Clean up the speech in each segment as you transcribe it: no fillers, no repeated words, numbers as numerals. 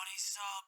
Somebody subbed.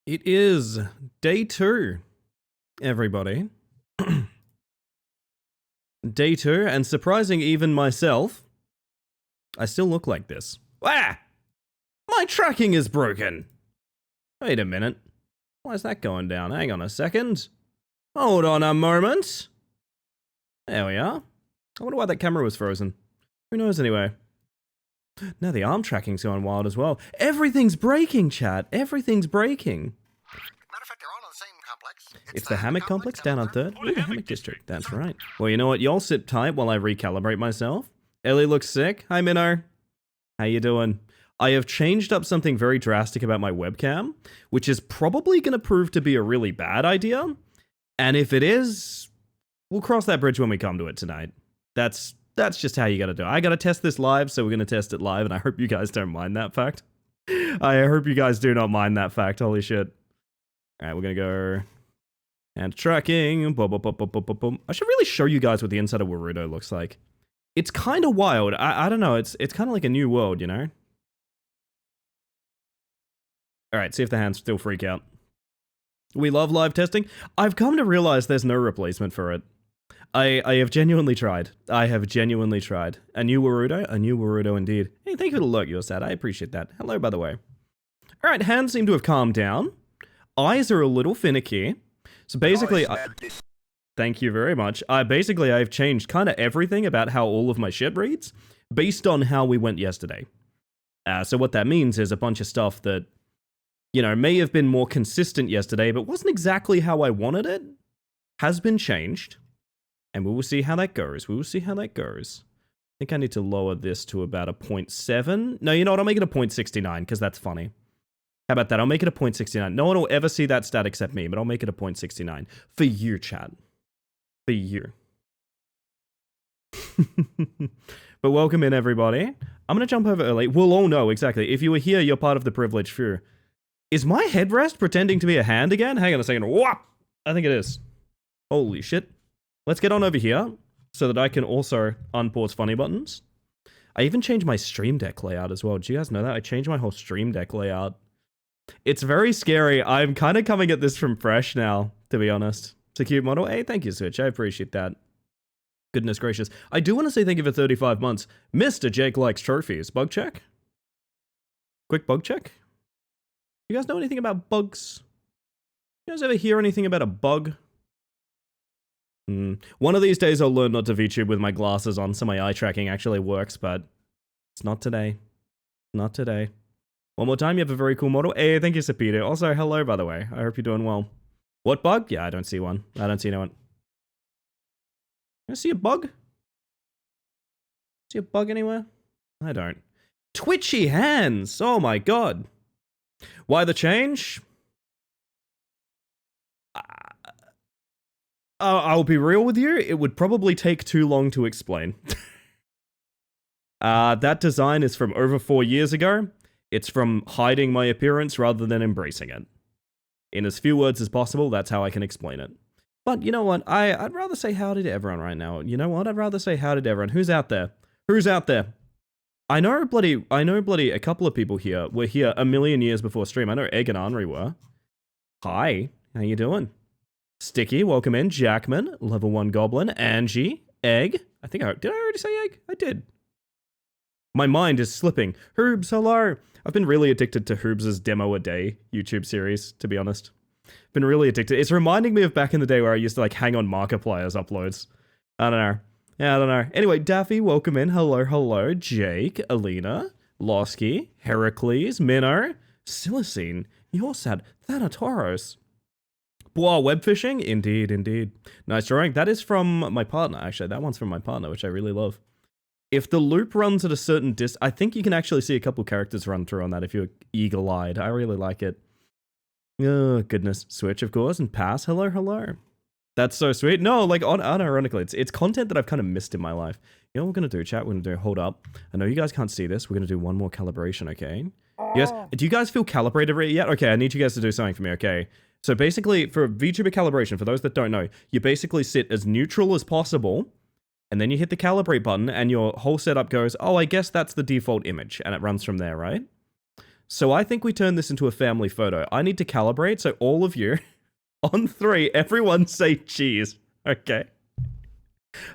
It is day 2, everybody. Day 2, and surprising even myself, I still look like this. Ah! My tracking is broken! Wait a minute. Why is that going down? Hang on a second. Hold on a moment. There we are. I wonder why that camera was frozen. Who knows anyway. Now the arm tracking's going wild as well. Everything's breaking, chat. Everything's breaking. Matter of fact, they're all in the same complex. It's the Hammock Complex down on 3rd? Ooh, the Hammock District. That's right. Well, you know what? Y'all sit tight while I recalibrate myself. Ellie looks sick. Hi, Minnow. How you doing? I have changed up something very drastic about my webcam, which is probably going to prove to be a really bad idea. And if it is, we'll cross that bridge when we come to it tonight. That's just how you got to do it. I got to test this live, so we're going to test it live, and I hope you guys don't mind that fact. I hope you guys do not mind that fact. Holy shit. All right, we're going to go... And tracking. Boom, boom, boom, boom, boom, boom, boom. I should really show you guys what the inside of Warudo looks like. It's kind of wild. I don't know. It's kind of like a new world, you know? Alright, see if the hands still freak out. We love live testing. I've come to realize there's no replacement for it. I have genuinely tried. I have genuinely tried. A new Warudo? A new Warudo indeed. Hey, thank you for the look, you're sad. I appreciate that. Hello, by the way. Alright, hands seem to have calmed down. Eyes are a little finicky. So basically... Thank you very much. Basically, I've changed kind of everything about how all of my shit reads based on how we went yesterday. So what that means is a bunch of stuff that, you know, may have been more consistent yesterday, but wasn't exactly how I wanted it, has been changed. And we will see how that goes. We will see how that goes. I think I need to lower this to about a 0.7. No, you know what? I'll make it a 0.69 because that's funny. How about that? I'll make it a 0.69. No one will ever see that stat except me, but I'll make it a 0.69. For you, chat. For you. But welcome in, everybody. I'm going to jump over early. We'll all know, exactly. If you were here, you're part of the privileged few. Is my headrest pretending to be a hand again? Hang on a second. Whop! I think it is. Holy shit. Let's get on over here so that I can also unpause funny buttons. I even changed my Stream Deck layout as well. Do you guys know that? I changed my whole Stream Deck layout. It's very scary. I'm kind of coming at this from fresh now, to be honest. It's a cute model. Hey, thank you, Switch. I appreciate that. Goodness gracious. I do want to say thank you for 35 months. Mr. Jake likes trophies. Bug check? Quick bug check? You guys know anything about bugs? You guys ever hear anything about a bug? One of these days I'll learn not to VTube with my glasses on so my eye tracking actually works, but it's not today. Not today. One more time, you have a very cool model. Hey, thank you, Sapito. Also, hello, by the way. I hope you're doing well. What bug? Yeah, I don't see one. I don't see no one. I see a bug? See a bug anywhere? I don't. Twitchy hands! Oh my god. Why the change? I'll be real with you, it would probably take too long to explain. That design is from over 4 years ago. It's from hiding my appearance rather than embracing it. In as few words as possible, that's how I can explain it. But you know what? I'd rather say howdy to everyone right now. You know what? I'd rather say howdy to everyone. Who's out there? Who's out there? I know bloody a couple of people here were here a million years before stream. I know Egg and Henri were. Hi, how you doing? Sticky, welcome in. Jackman, level 1 goblin. Angie, Egg. Did I already say Egg? I did. My mind is slipping. Hoobs, hello. I've been really addicted to Hoobs' Demo a Day YouTube series, to be honest. Been really addicted. It's reminding me of back in the day where I used to like hang on Markiplier's uploads. I don't know. Yeah, I don't know. Anyway, Daffy, welcome in. Hello, hello. Jake, Alina, Losky, Heracles, Minnow, Silicene, Yorsad, Thanatoros. Bois web fishing? Indeed, indeed. Nice drawing. That is from my partner, actually. That one's from my partner, which I really love. If the loop runs at a certain I think you can actually see a couple characters run through on that if you're eagle-eyed. I really like it. Oh, goodness. Switch, of course, and pass. Hello, hello. That's so sweet. No, like, unironically, it's content that I've kind of missed in my life. You know what we're going to do, chat? We're going to do, hold up. I know you guys can't see this. We're going to do one more calibration, okay? Yes. Do you guys feel calibrated yet? Okay, I need you guys to do something for me, okay? So basically, for VTuber calibration, for those that don't know, you basically sit as neutral as possible, and then you hit the calibrate button, and your whole setup goes, oh, I guess that's the default image, and it runs from there, right? So I think we turn this into a family photo. I need to calibrate, so all of you, on 3, everyone say cheese, okay?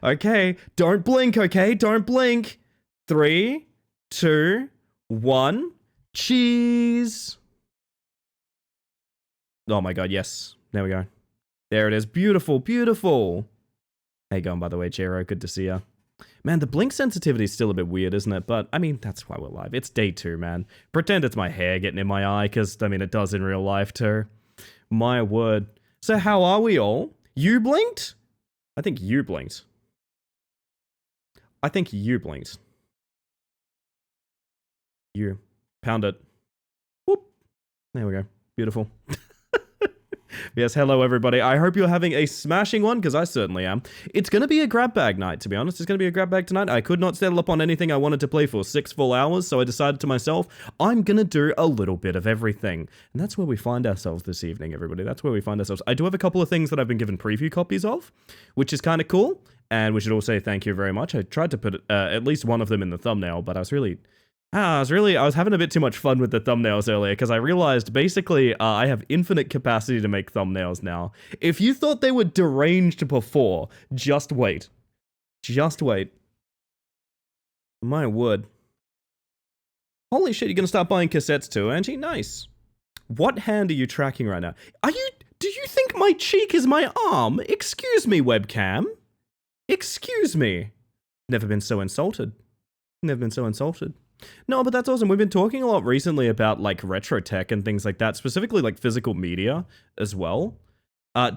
Okay, don't blink, okay? Don't blink. 3, 2, 1, cheese. Oh my god, yes. There we go. There it is. Beautiful, beautiful. How you going, by the way, Jero? Good to see ya. Man, the blink sensitivity is still a bit weird, isn't it? But, I mean, that's why we're live. It's day 2, man. Pretend it's my hair getting in my eye, because, I mean, it does in real life, too. My word. So how are we all? You blinked? I think you blinked. I think you blinked. You. Pound it. Whoop. There we go. Beautiful. Yes, hello everybody. I hope you're having a smashing one, because I certainly am. It's going to be a grab bag night, to be honest. It's going to be a grab bag tonight. I could not settle upon anything I wanted to play for 6 full hours, so I decided to myself, I'm going to do a little bit of everything. And that's where we find ourselves this evening, everybody. That's where we find ourselves. I do have a couple of things that I've been given preview copies of, which is kind of cool. And we should all say thank you very much. I tried to put at least one of them in the thumbnail, but I was having a bit too much fun with the thumbnails earlier because I realized basically I have infinite capacity to make thumbnails now. If you thought they were deranged before, just wait. Just wait. My word. Holy shit, you're gonna start buying cassettes too, Angie? Nice. What hand are you tracking right now? Do you think my cheek is my arm? Excuse me, webcam. Excuse me. Never been so insulted. Never been so insulted. No, but that's awesome. We've been talking a lot recently about like retro tech and things like that, specifically like physical media as well.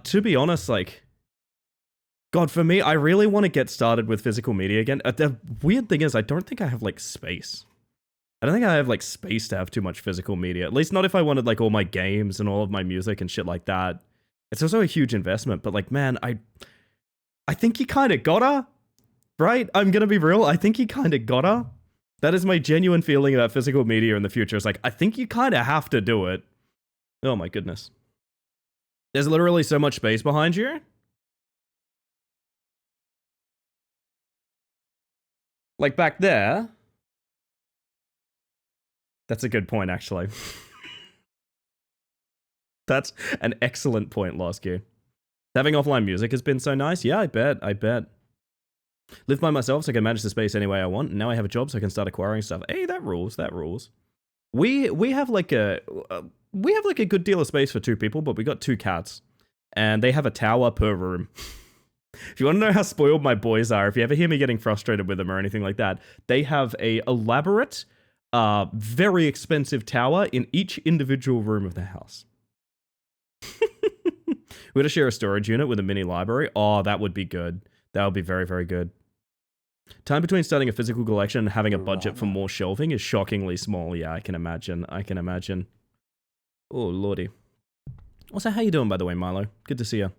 To be honest, like, God, for me, I really want to get started with physical media again. The weird thing is, I don't think I have like space. I don't think I have like space to have too much physical media. At least not if I wanted like all my games and all of my music and shit like that. It's also a huge investment, but like, man, I think you kind of gotta. Right? I'm gonna be real. I think he kind of gotta. That is my genuine feeling about physical media in the future. It's like, I think you kind of have to do it. Oh my goodness. There's literally so much space behind you. Like back there. That's a good point, actually. That's an excellent point, Losky. Having offline music has been so nice. Yeah, I bet. Live by myself so I can manage the space any way I want. And now I have a job so I can start acquiring stuff. Hey, that rules. We have like a good deal of space for 2 people, but we got 2 cats. And they have a tower per room. If you want to know how spoiled my boys are, if you ever hear me getting frustrated with them or anything like that, they have a elaborate, very expensive tower in each individual room of the house. We're to share a storage unit with a mini library. Oh, that would be good. That would be very, very good. Time between starting a physical collection and having a budget for more shelving is shockingly small. Yeah, I can imagine. Oh, lordy. Also, how you doing, by the way, Milo? Good to see you.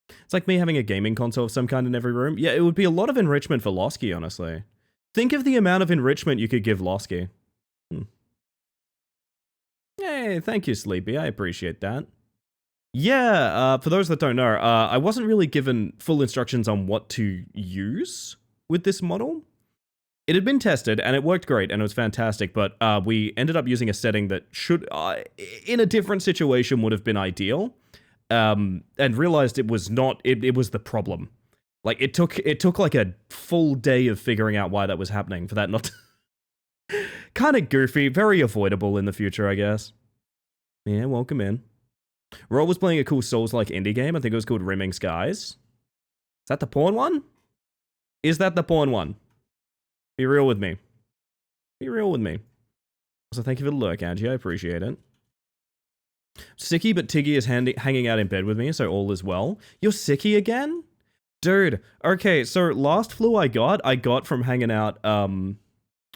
It's like me having a gaming console of some kind in every room. Yeah, it would be a lot of enrichment for Losky, honestly. Think of the amount of enrichment you could give Losky. Hey, thank you, Sleepy. I appreciate that. Yeah, for those that don't know, I wasn't really given full instructions on what to use with this model. It had been tested, and it worked great, and it was fantastic, but we ended up using a setting that should, in a different situation, would have been ideal, and realized it was not, it was the problem. Like, it took like a full day of figuring out why that was happening, for that not to... Kind of goofy, very avoidable in the future, I guess. Yeah, welcome in. Roll was playing a cool Souls-like indie game. I think it was called Rimming Skies. Is that the porn one? Is that the porn one? Be real with me. Be real with me. Also, thank you for the lurk, Angie. I appreciate it. Sicky, but Tiggy is hanging out in bed with me, so all is well. You're Sicky again? Dude, okay, so last flu I got from hanging out, or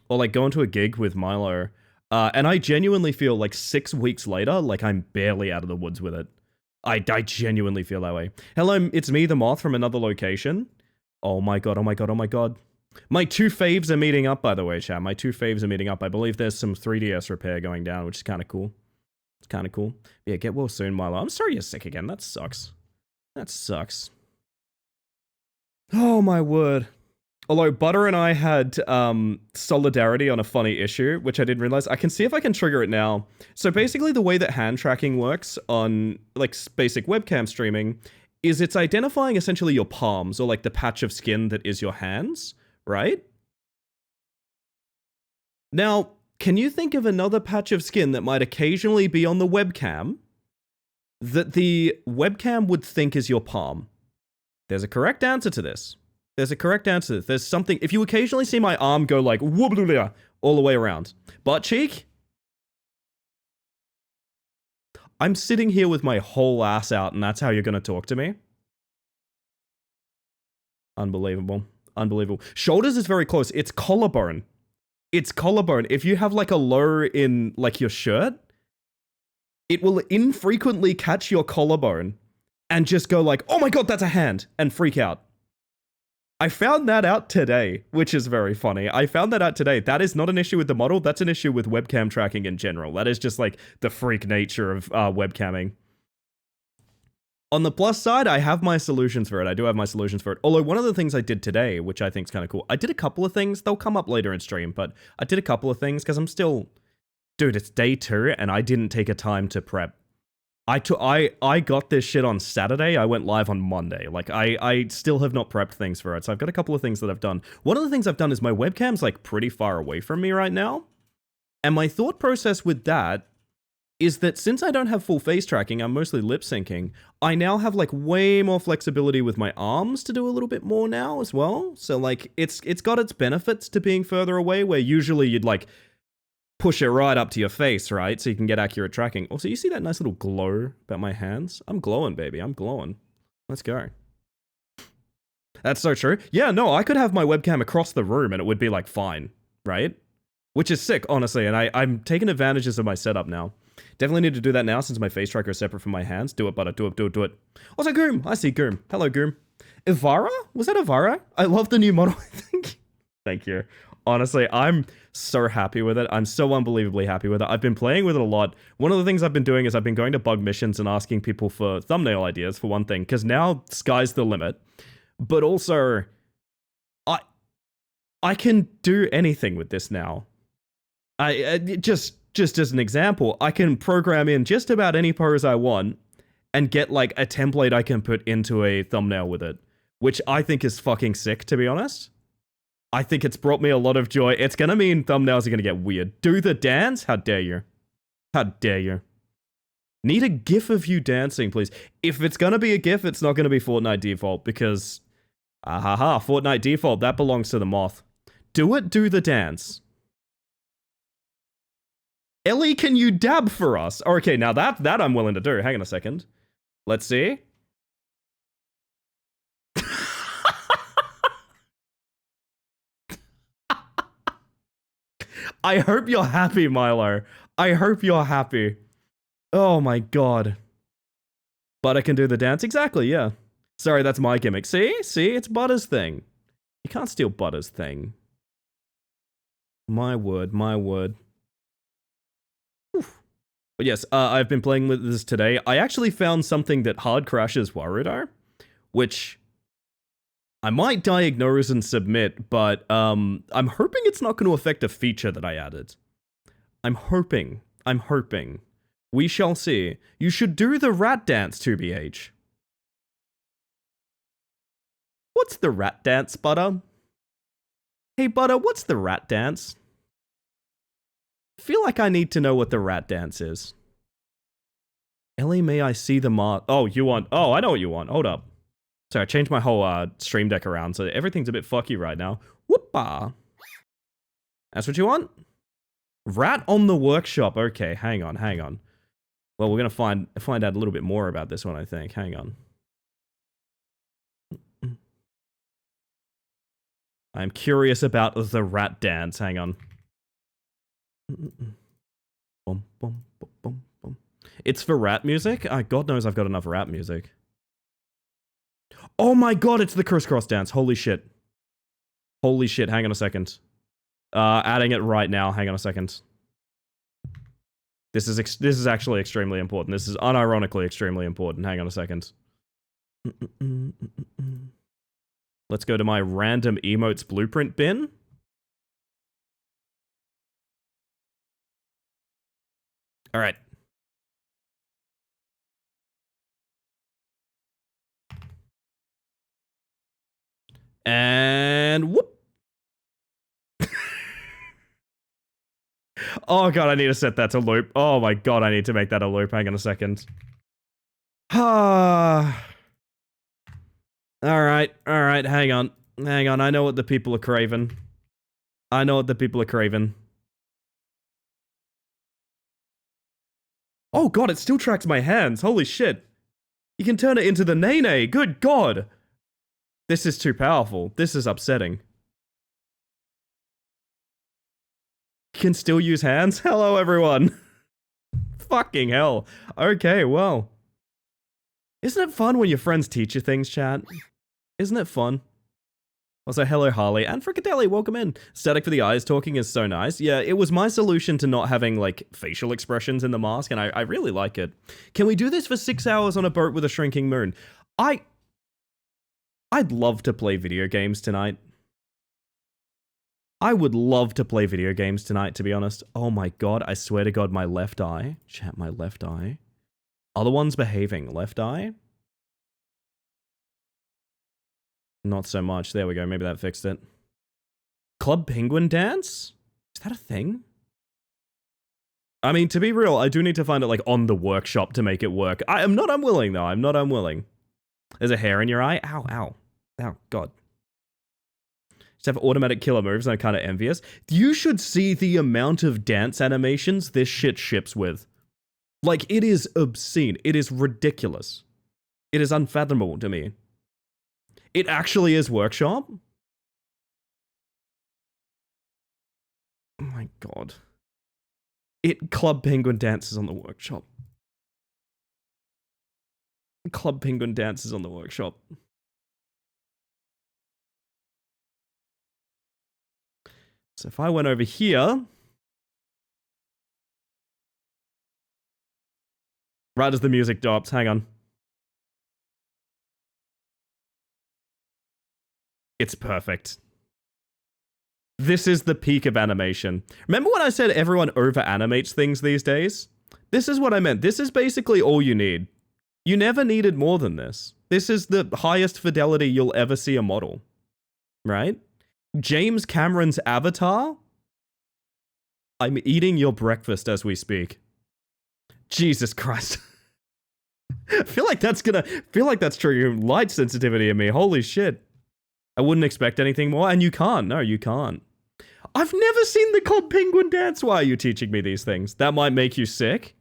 like going to a gig with Milo. And I genuinely feel like 6 weeks later, like I'm barely out of the woods with it. I genuinely feel that way. Hello, it's me, the Moth, from another location. Oh my god. My 2 faves are meeting up, by the way, chat. My 2 faves are meeting up. I believe there's some 3DS repair going down, which is kind of cool. It's kind of cool. Yeah, get well soon, Milo. I'm sorry you're sick again. That sucks. Oh my word. Although Butter and I had solidarity on a funny issue, which I didn't realize. I can see if I can trigger it now. So basically the way that hand tracking works on like basic webcam streaming is it's identifying essentially your palms or like the patch of skin that is your hands, right? Now, can you think of another patch of skin that might occasionally be on the webcam that the webcam would think is your palm? There's a correct answer to this. There's something, if you occasionally see my arm go like, whoop-a-doo-dah, all the way around. Butt cheek? I'm sitting here with my whole ass out, and that's how you're gonna talk to me? Unbelievable. Shoulders is very close. It's collarbone. If you have like a low in like your shirt, it will infrequently catch your collarbone and just go like, oh my god, that's a hand, and freak out. I found that out today, which is very funny. That is not an issue with the model. That's an issue with webcam tracking in general. That is just like the freak nature of webcamming. On the plus side, I have my solutions for it. I do have my solutions for it. Although one of the things I did today, which I think is kind of cool, I did a couple of things. They'll come up later in stream, but I did a couple of things because I'm still... Dude, it's day 2 and I didn't take a time to prep. I got this shit on Saturday. I went live on Monday. Like, I still have not prepped things for it. So I've got a couple of things that I've done. One of the things I've done is my webcam's like pretty far away from me right now. And my thought process with that is that since I don't have full face tracking, I'm mostly lip syncing. I now have like way more flexibility with my arms to do a little bit more now as well. So like, it's got its benefits to being further away, where usually you'd like push it right up to your face, right? So you can get accurate tracking. Also, you see that nice little glow about my hands? I'm glowing, baby. I'm glowing. Let's go. That's so true. Yeah, no, I could have my webcam across the room and it would be like fine, right? Which is sick, honestly. And I'm taking advantages of my setup now. Definitely need to do that now since my face tracker is separate from my hands. Do it, butter. Do it. Also, Goom. I see Goom. Hello, Goom. Ivara? Was that Ivara? I love the new model. Thank you. Honestly, I'm so happy with it. I'm so unbelievably happy with it. I've been playing with it a lot. One of the things I've been doing is I've been going to bug missions and asking people for thumbnail ideas, for one thing, because now sky's the limit. But also, I can do anything with this now. Just as an example, I can program in just about any pose I want and get like a template I can put into a thumbnail with it, which I think is fucking sick, to be honest. I think it's brought me a lot of joy. It's gonna mean thumbnails are gonna get weird. Do the dance? How dare you? How dare you? Need a gif of you dancing, please. If it's gonna be a gif, it's not gonna be Fortnite default, because Fortnite default, that belongs to the moth. Do the dance. Ellie, can you dab for us? Okay, now that I'm willing to do. Hang on a second. Let's see. I hope you're happy, Milo. I hope you're happy. Oh my god. Butter can do the dance? Exactly, yeah. Sorry, that's my gimmick. See? It's Butter's thing. You can't steal Butter's thing. My word, my word. Oof. But yes, I've been playing with this today. I actually found something that hard crashes Warudo, which I might diagnose and submit, but I'm hoping it's not going to affect a feature that I added. I'm hoping. We shall see. You should do the rat dance, 2BH. What's the rat dance, Butter? Hey, Butter, what's the rat dance? I feel like I need to know what the rat dance is. Ellie, may I see the Oh, you want... Oh, I know what you want. Hold up. Sorry, I changed my whole stream deck around, so everything's a bit fucky right now. Whoopah. That's what you want? Rat on the workshop. Okay, hang on. Well, we're gonna find out a little bit more about this one, I think. Hang on. I'm curious about the rat dance. Hang on. It's for rat music? God knows I've got enough rat music. Oh my god, it's the crisscross dance. Holy shit. Holy shit, hang on a second. Adding it right now. Hang on a second. This is actually extremely important. This is unironically extremely important. Hang on a second. Let's go to my random emotes blueprint bin. All right. And whoop. Oh god, I need to set that to loop. Oh my god, I need to make that a loop. Hang on a second. Alright, hang on. I know what the people are craving. Oh god, it still tracks my hands. Holy shit. You can turn it into the Nene. Good god. This is too powerful. This is upsetting. You can still use hands? Hello, everyone. Fucking hell. Okay, well. Isn't it fun when your friends teach you things, chat? Isn't it fun? Also, hello, Harley. And Fricadeli, welcome in. Static for the eyes talking is so nice. Yeah, it was my solution to not having, like, facial expressions in the mask, and I really like it. Can we do this for 6 hours on a boat with a shrinking moon? I'd love to play video games tonight. I would love to play video games tonight, to be honest. Oh my god, I swear to god, my left eye. Chat, my left eye. Other ones behaving. Left eye? Not so much. There we go. Maybe that fixed it. Club Penguin Dance? Is that a thing? I mean, to be real, I do need to find it, like, on the workshop to make it work. I am not unwilling, though. I'm not unwilling. There's a hair in your eye? Ow, ow. Ow, god. Just have automatic killer moves, and I'm kind of envious. You should see the amount of dance animations this shit ships with. Like, it is obscene. It is ridiculous. It is unfathomable to me. It actually is workshop? Oh my god. Club Penguin dances on the workshop. Club Penguin dances on the workshop. So if I went over here, right as the music drops, hang on. It's perfect. This is the peak of animation. Remember when I said everyone over-animates things these days? This is what I meant. This is basically all you need. You never needed more than this. This is the highest fidelity you'll ever see a model. Right? James Cameron's Avatar? I'm eating your breakfast as we speak. Jesus Christ. I feel like that's triggering light sensitivity in me. Holy shit. I wouldn't expect anything more, and you can't. No, you can't. I've never seen the Club Penguin dance. Why are you teaching me these things? That might make you sick.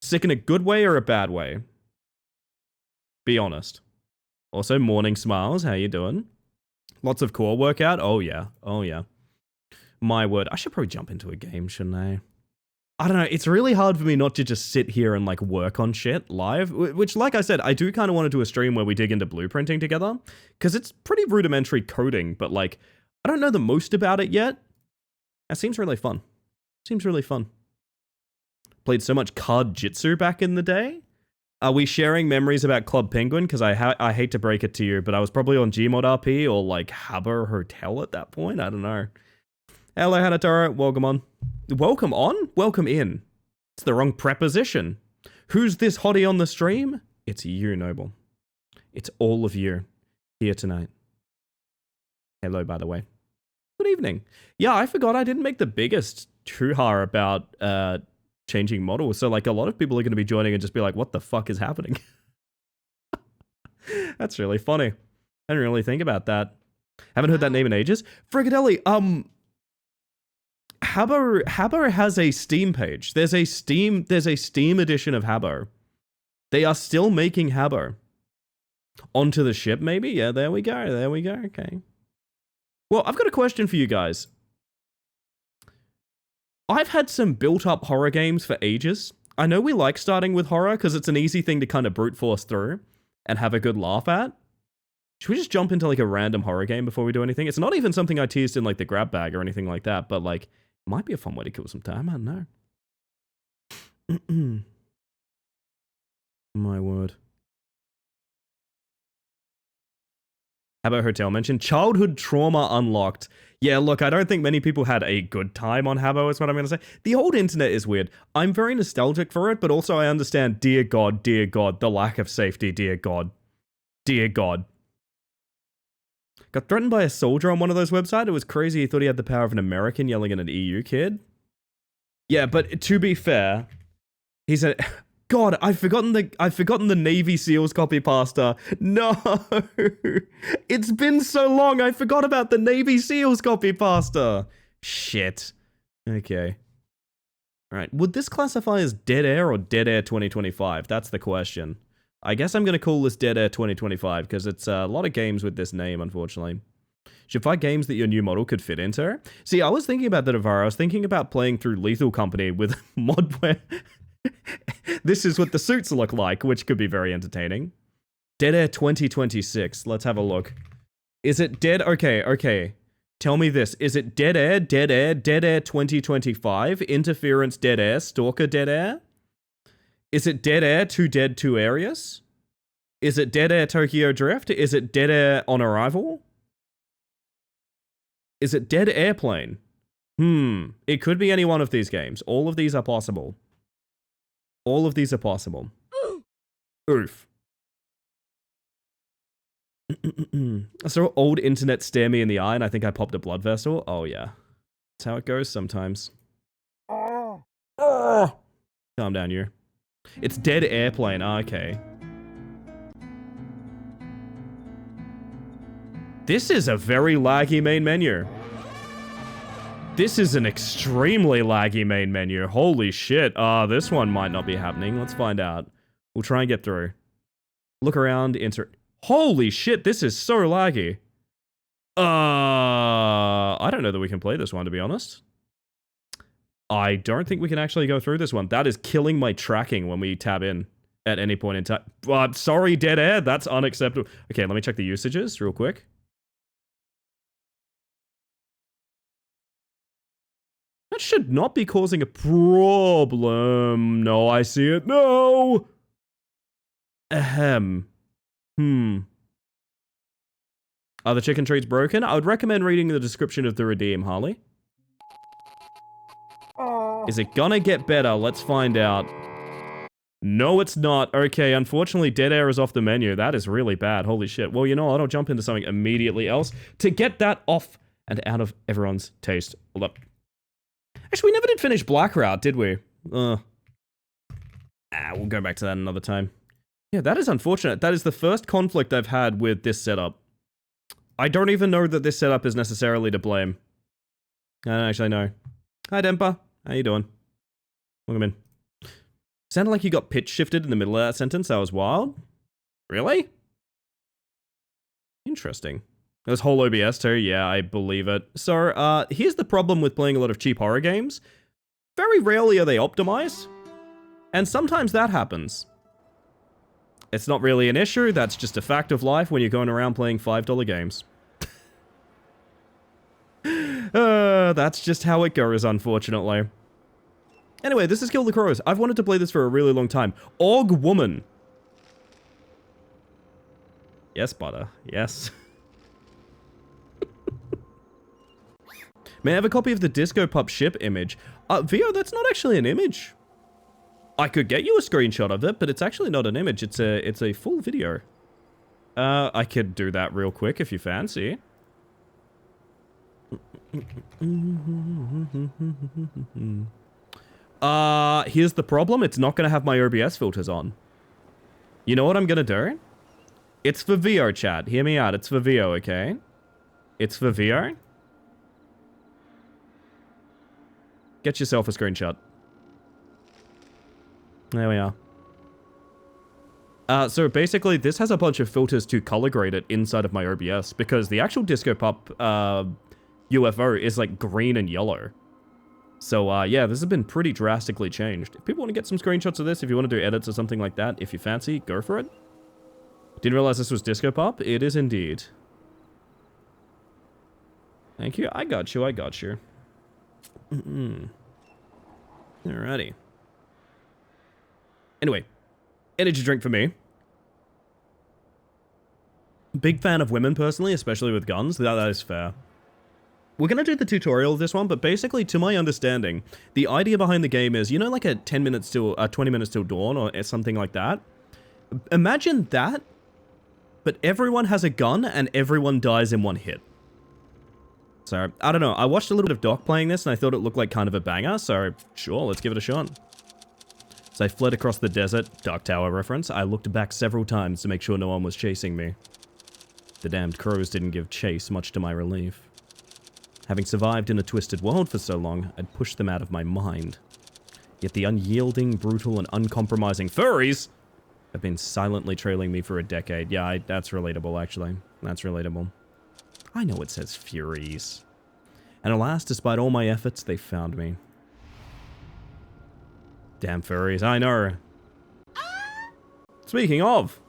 Sick in a good way or a bad way? Be honest. Also, morning smiles. How you doing? Lots of core workout. Oh, yeah. Oh, yeah. My word. I should probably jump into a game, shouldn't I? I don't know. It's really hard for me not to just sit here and like work on shit live, which, like I said, I do kind of want to do a stream where we dig into blueprinting together because it's pretty rudimentary coding, but like I don't know the most about it yet. That seems really fun. Seems really fun. Played so much card jitsu back in the day. Are we sharing memories about Club Penguin? Because I hate to break it to you, but I was probably on Gmod RP or like Haber Hotel at that point. I don't know. Hello, Hanatoro. Welcome on. Welcome on? Welcome in. It's the wrong preposition. Who's this hottie on the stream? It's you, Noble. It's all of you here tonight. Hello, by the way. Good evening. Yeah, I forgot I didn't make the biggest hoo-ha about changing models. So, like, a lot of people are going to be joining and just be like, what the fuck is happening? That's really funny. I didn't really think about that. Haven't heard that name in ages. Frigadelli, Habbo has a Steam page. There's a Steam edition of Habbo. They are still making Habbo. Onto the ship, maybe? Yeah, there we go. There we go. Okay. Well, I've got a question for you guys. I've had some built-up horror games for ages. I know we like starting with horror because it's an easy thing to kind of brute force through and have a good laugh at. Should we just jump into like a random horror game before we do anything? It's not even something I teased in like the grab bag or anything like that, but like, it might be a fun way to kill some time. I don't know. My word. How about Hotel mentioned? Childhood trauma unlocked. Yeah, look, I don't think many people had a good time on Habbo, is what I'm going to say. The old internet is weird. I'm very nostalgic for it, but also I understand, dear God, the lack of safety, dear God. Dear God. Got threatened by a soldier on one of those websites. It was crazy. He thought he had the power of an American yelling at an EU kid. Yeah, but to be fair, he said, God, I've forgotten the Navy SEALs copy pasta. No, it's been so long. I forgot about the Navy SEALs copy pasta. Shit. Okay. All right. Would this classify as Dead Air or Dead Air 2025? That's the question. I guess I'm going to call this Dead Air 2025 because it's a lot of games with this name, unfortunately. Should find games that your new model could fit into. See, I was thinking about that, Avara. I was thinking about playing through Lethal Company with mod where this is what the suits look like, which could be very entertaining. Dead Air 2026. Let's have a look. Is it Dead? Okay. Tell me this. Is it Dead Air 2025, Interference Dead Air, Stalker Dead Air? Is it Dead Air 2 Dead 2 Areas? Is it Dead Air Tokyo Drift? Is it Dead Air On Arrival? Is it Dead Airplane? It could be any one of these games. All of these are possible. All of these are possible. Oof. I saw old internet stare me in the eye and I think I popped a blood vessel. Oh yeah. That's how it goes sometimes. Calm down, you. It's Dead Airplane. Okay. This is a very laggy main menu. This is an extremely laggy main menu. Holy shit. This one might not be happening. Let's find out. We'll try and get through. Look around, enter. Holy shit, this is so laggy. I don't know that we can play this one, to be honest. I don't think we can actually go through this one. That is killing my tracking when we tab in at any point in time. Sorry, Dead Air. That's unacceptable. Okay, let me check the usages real quick. That should not be causing a problem. No, I see it. No! Ahem. Are the chicken treats broken? I would recommend reading the description of the redeem, Harley. Is it gonna get better? Let's find out. No, it's not. Okay, unfortunately, dead air is off the menu. That is really bad. Holy shit. Well, you know what? I'll jump into something immediately else to get that off and out of everyone's taste. Hold up. Actually, we never did finish Black Route, did we? We'll go back to that another time. Yeah, that is unfortunate. That is the first conflict I've had with this setup. I don't even know that this setup is necessarily to blame. I don't actually know. Hi, Dempa. How you doing? Welcome in. Sounded like you got pitch shifted in the middle of that sentence. That was wild. Really? Interesting. It was whole OBS too? Yeah, I believe it. So, here's the problem with playing a lot of cheap horror games. Very rarely are they optimized. And sometimes that happens. It's not really an issue, that's just a fact of life when you're going around playing $5 games. That's just how it goes, unfortunately. Anyway, this is Kill the Crows. I've wanted to play this for a really long time. Og Woman. Yes, butter. Yes. May I have a copy of the Disco Pup ship image? Vio, that's not actually an image. I could get you a screenshot of it, but it's actually not an image. It's a full video. I could do that real quick if you fancy. Here's the problem. It's not going to have my OBS filters on. You know what I'm going to do? It's for VO, chat. Hear me out. It's for VO, okay? It's for VO. Get yourself a screenshot. There we are. So basically, this has a bunch of filters to color grade it inside of my OBS, because the actual Disco Pup UFO is like green and yellow. So yeah, this has been pretty drastically changed. If people want to get some screenshots of this, if you want to do edits or something like that, if you fancy, go for it. Didn't realize this was Disco Pup. It is indeed. Thank you. I got you. I got you. Alrighty. Anyway, energy drink for me. Big fan of women, personally, especially with guns. That is fair. We're going to do the tutorial of this one, but basically, to my understanding, the idea behind the game is, you know, like a 10 minutes till, 20 minutes till dawn or something like that? Imagine that, but everyone has a gun and everyone dies in one hit. So, I don't know. I watched a little bit of Doc playing this and I thought it looked like kind of a banger, so sure, let's give it a shot. As I fled across the desert, Dark Tower reference, I looked back several times to make sure no one was chasing me. The damned crows didn't give chase, much to my relief. Having survived in a twisted world for so long, I'd pushed them out of my mind. Yet the unyielding, brutal, and uncompromising furries have been silently trailing me for a decade. Yeah, that's relatable, actually. That's relatable. I know it says furies. And alas, despite all my efforts, they found me. Damn furries, I know. Speaking of.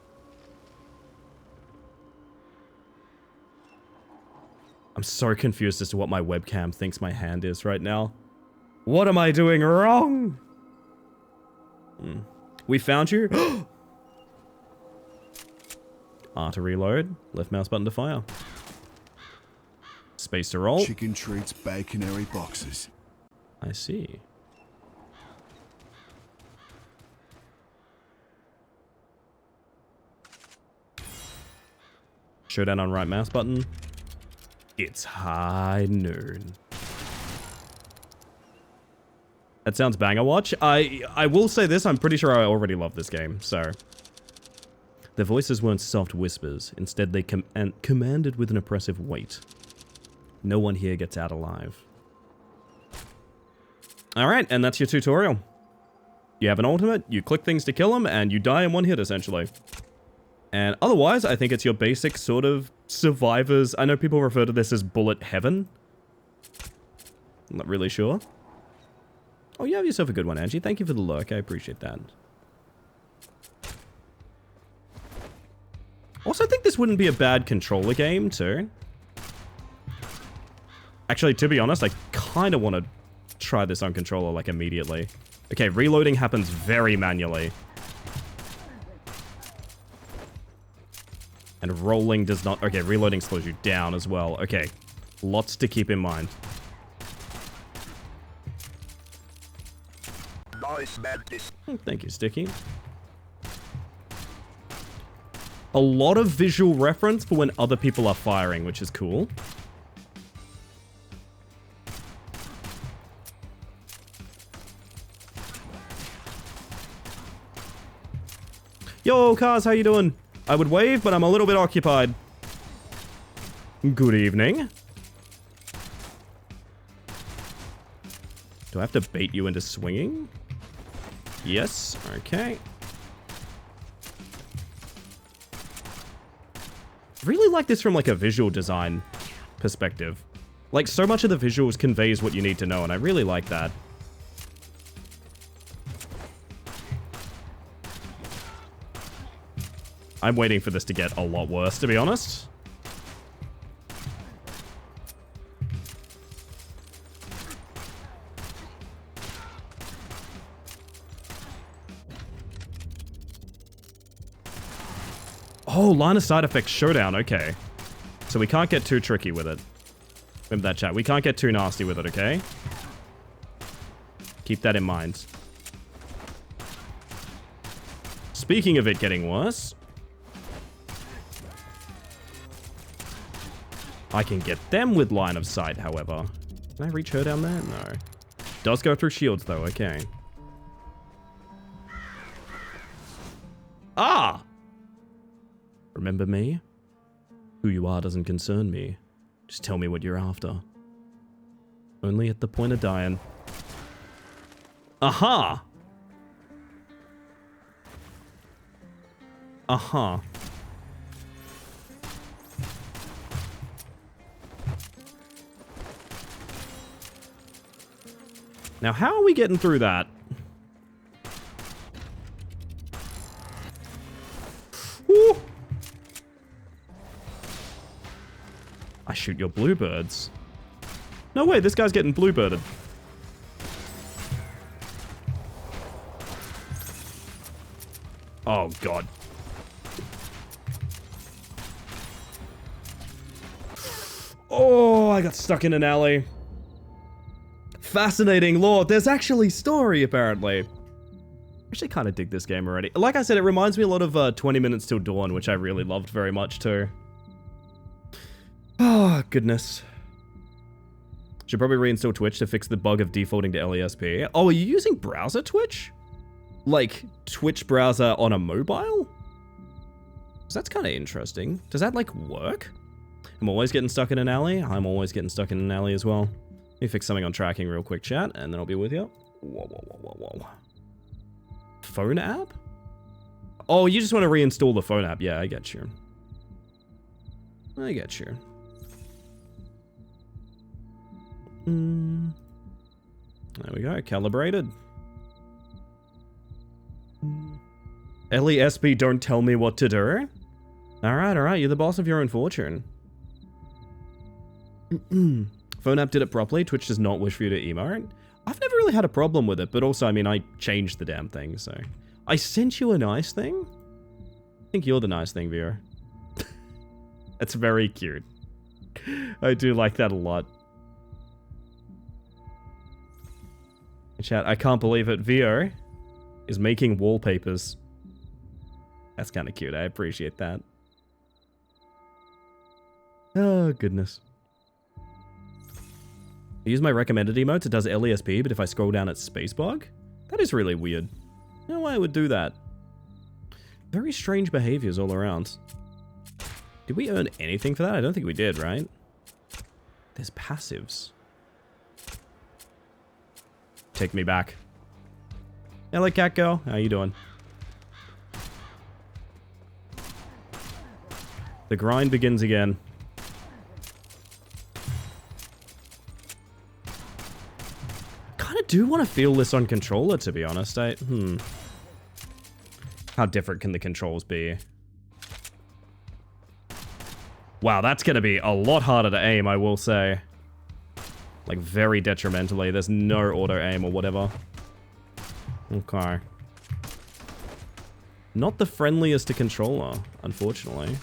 I'm so confused as to what my webcam thinks my hand is right now. What am I doing wrong? We found you. R to reload. Left mouse button to fire. Space to roll. Chicken treats, baconary boxes. I see. Showdown on right mouse button. It's high noon. That sounds banger watch. I will say this, I'm pretty sure I already love this game, so. Their voices weren't soft whispers. Instead, they commanded with an oppressive weight. No one here gets out alive. Alright, and that's your tutorial. You have an ultimate, you click things to kill them, and you die in one hit, essentially. And otherwise, I think it's your basic sort of survivors. I know people refer to this as bullet heaven. I'm not really sure. Oh, you have yourself a good one, Angie. Thank you for the lurk. I appreciate that. Also, I think this wouldn't be a bad controller game, too. Actually, to be honest, I kind of want to try this on controller, like, immediately. Okay, reloading happens very manually. And rolling does not... Okay, reloading slows you down as well. Okay, lots to keep in mind. Thank you, Sticky. A lot of visual reference for when other people are firing, which is cool. Yo, Cars, how you doing? I would wave, but I'm a little bit occupied. Good evening. Do I have to bait you into swinging? Yes, okay. Really like this from like a visual design perspective. Like so much of the visuals conveys what you need to know, and I really like that. I'm waiting for this to get a lot worse, to be honest. Oh, line of sight effects showdown. Okay. So we can't get too tricky with it. Remember that, chat. We can't get too nasty with it, okay? Keep that in mind. Speaking of it getting worse, I can get them with line of sight, however. Can I reach her down there? No. Does go through shields, though. Okay. Ah! Remember me? Who you are doesn't concern me. Just tell me what you're after. Only at the point of dying. Aha! Aha. Now, how are we getting through that? Woo! I shoot your bluebirds. No way, this guy's getting bluebirded. Oh, God. Oh, I got stuck in an alley. Fascinating lore. There's actually story, apparently. Actually kind of dig this game already. Like I said, it reminds me a lot of 20 Minutes Till Dawn, which I really loved very much too. Oh, goodness. Should probably reinstall Twitch to fix the bug of defaulting to LESP. Oh, are you using browser Twitch? Like, Twitch browser on a mobile? So that's kind of interesting. Does that, like, work? I'm always getting stuck in an alley. I'm always getting stuck in an alley as well. Let me fix something on tracking real quick, chat, and then I'll be with you. Whoa, whoa, whoa, whoa, whoa. Phone app? Oh, you just want to reinstall the phone app. Yeah, I get you. I get you. There we go, calibrated. LESP, don't tell me what to do. Alright, you're the boss of your own fortune. Phone app did it properly. Twitch does not wish for you to emote. I've never really had a problem with it, but also, I mean, I changed the damn thing, so. I sent you a nice thing? I think you're the nice thing, viewer. That's very cute. I do like that a lot. Chat, I can't believe it. Vio is making wallpapers. That's kind of cute. I appreciate that. Oh, goodness. I use my recommended emotes. It does LESP, but if I scroll down, it's Spacebug? That is really weird. No way I would do that. Very strange behaviors all around. Did we earn anything for that? I don't think we did, right? There's passives. Take me back. Hello, cat girl. How you doing? The grind begins again. Kinda do want to feel this on controller, to be honest. How different can the controls be? Wow, that's gonna be a lot harder to aim, I will say. Like, very detrimentally. There's no auto-aim or whatever. Okay. Not the friendliest to controller, unfortunately.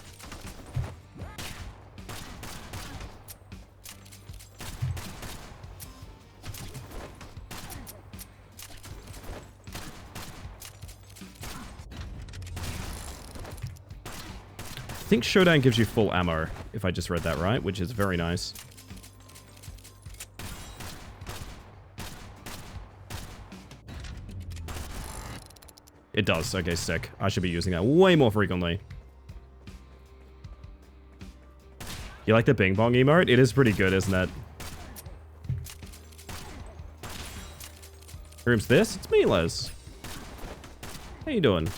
I think Showdown gives you full ammo, if I just read that right, which is very nice. It does. Okay, sick. I should be using that way more frequently. You like the Bing Bong emote? It is pretty good, isn't it? Who's this? It's me, Les. How you doing?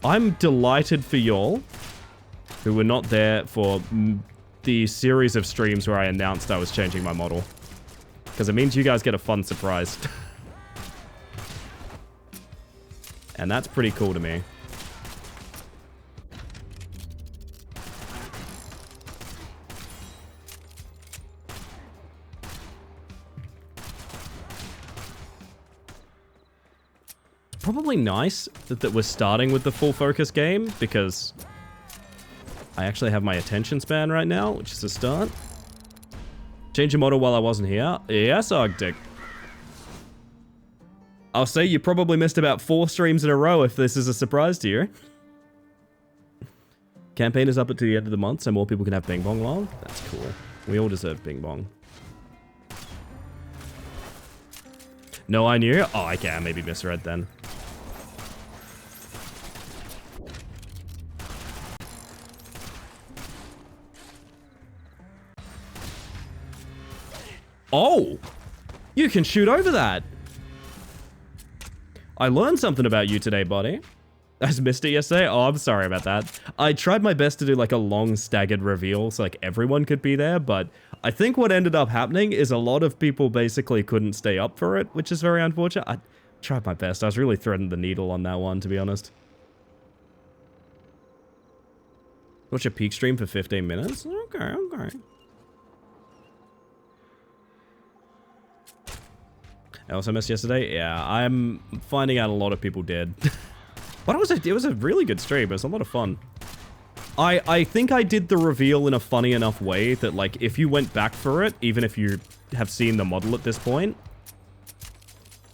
I'm delighted for y'all who were not there for the series of streams where I announced I was changing my model. Because it means you guys get a fun surprise. And that's pretty cool to me. Probably nice that we're starting with the full focus game, because I actually have my attention span right now, which is a start. Change your model while I wasn't here. Yes, Arctic. I'll say you probably missed about 4 streams in a row if this is a surprise to you. Campaign is up to the end of the month, so more people can have Bing Bong lol. That's cool. We all deserve Bing Bong. No, I knew. Oh, I can maybe misread then. Oh! You can shoot over that! I learned something about you today, buddy. I missed it yesterday. Oh, I'm sorry about that. I tried my best to do like a long staggered reveal so like everyone could be there, but I think what ended up happening is a lot of people basically couldn't stay up for it, which is very unfortunate. I tried my best. I was really threading the needle on that one, to be honest. Watch a peak stream for 15 minutes? Okay, okay. I also missed yesterday. Yeah, I'm finding out a lot of people did. But it was a really good stream. It was a lot of fun. I think I did the reveal in a funny enough way that, like, if you went back for it, even if you have seen the model at this point,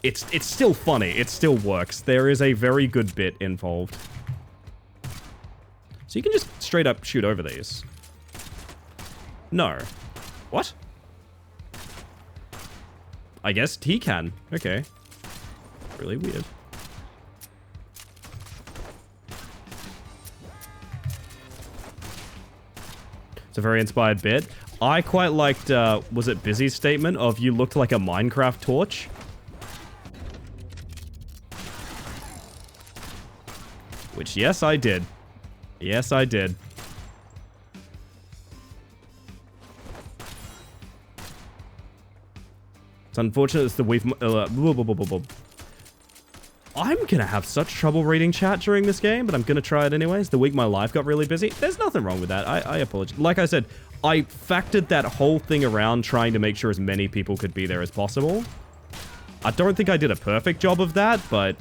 it's still funny. It still works. There is a very good bit involved. So you can just straight up shoot over these. No. What? I guess he can. Okay. Really weird. It's a very inspired bit. I quite liked, was it Busy's statement of you looked like a Minecraft torch? Which, yes, I did. Yes, I did. It's unfortunate it's the we've... I'm gonna have such trouble reading chat during this game, but I'm gonna try it anyways. The week my life got really busy. There's nothing wrong with that. I apologize. Like I said, I factored that whole thing around trying to make sure as many people could be there as possible. I don't think I did a perfect job of that, but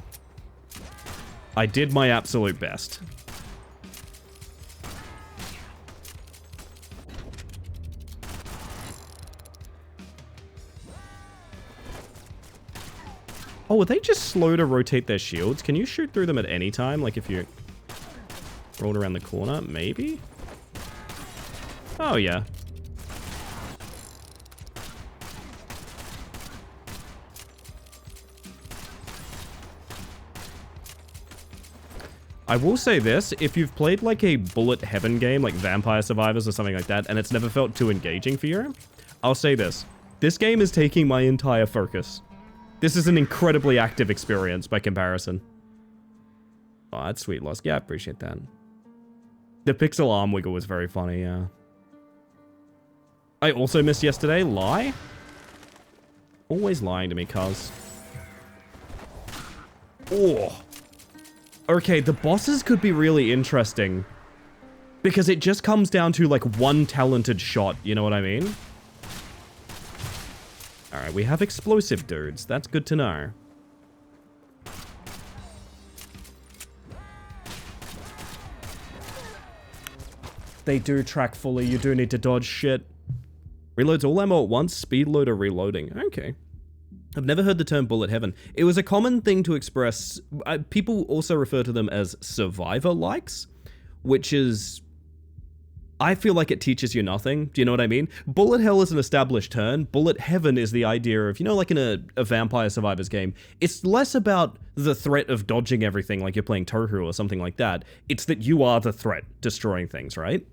I did my absolute best. Oh, are they just slow to rotate their shields? Can you shoot through them at any time? Like if you rolled around the corner? Maybe? Oh, yeah. I will say this, if you've played like a bullet heaven game, like Vampire Survivors or something like that, and it's never felt too engaging for you, I'll say this. This game is taking my entire focus. This is an incredibly active experience by comparison. Oh, that's sweet, Lost. Yeah, I appreciate that. The pixel arm wiggle was very funny, yeah. I also missed yesterday. Lie? Always lying to me, cuz. Oh. Okay, the bosses could be really interesting. Because it just comes down to, like, one talented shot, you know what I mean? Alright, we have explosive dudes. That's good to know. They do track fully. You do need to dodge shit. Reloads all ammo at once. Speed loader reloading. Okay. I've never heard the term bullet heaven. It was a common thing to express... people also refer to them as survivor likes, which is... I feel like it teaches you nothing. Do you know what I mean? Bullet hell is an established term. Bullet heaven is the idea of, you know, like in a Vampire Survivors game, it's less about the threat of dodging everything like you're playing Tohu or something like that. It's that you are the threat destroying things, right?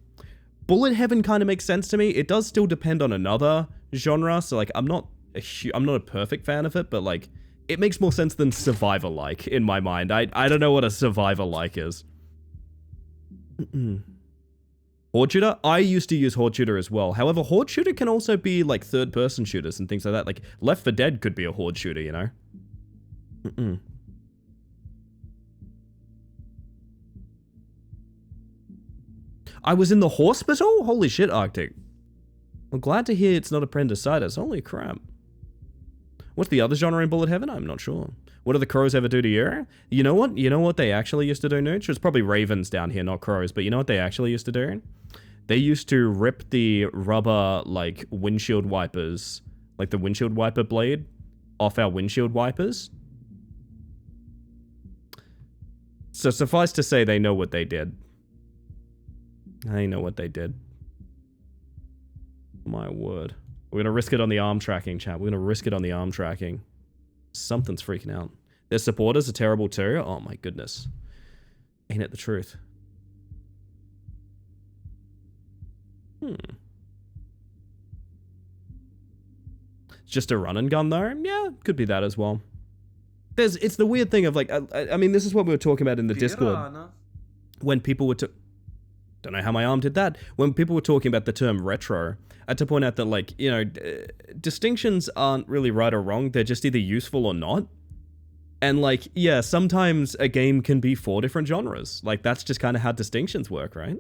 Bullet heaven kind of makes sense to me. It does still depend on another genre, so like I'm not a perfect fan of it, but like it makes more sense than survivor like in my mind. I don't know what a survivor like is. Horde shooter? I used to use horde shooter as well. However, horde shooter can also be like third-person shooters and things like that. Like Left 4 Dead could be a horde shooter, you know? I was in the hospital? Holy shit, Arctic. I'm glad to hear it's not appendicitis. Holy crap. What's the other genre in Bullet Heaven? I'm not sure. What do the crows ever do to you? You know what? You know what they actually used to do, Nooch? It's probably ravens down here, not crows. But you know what they actually used to do? They used to rip the rubber, like, windshield wipers, like the windshield wiper blade, off our windshield wipers. So suffice to say, they know what they did. They know what they did. My word. We're gonna risk it on the arm tracking, chat. We're gonna risk it on the arm tracking. Something's freaking out. Their supporters are terrible too. Oh my goodness. Ain't it the truth? It's just a run and gun though? Yeah, could be that as well. It's the weird thing of like, I mean, this is what we were talking about in the Discord. When people were don't know how my arm did that. When people were talking about the term retro, I had to point out that, like, you know, distinctions aren't really right or wrong. They're just either useful or not. And, like, yeah, sometimes a game can be 4 different genres. Like, that's just kind of how distinctions work, right?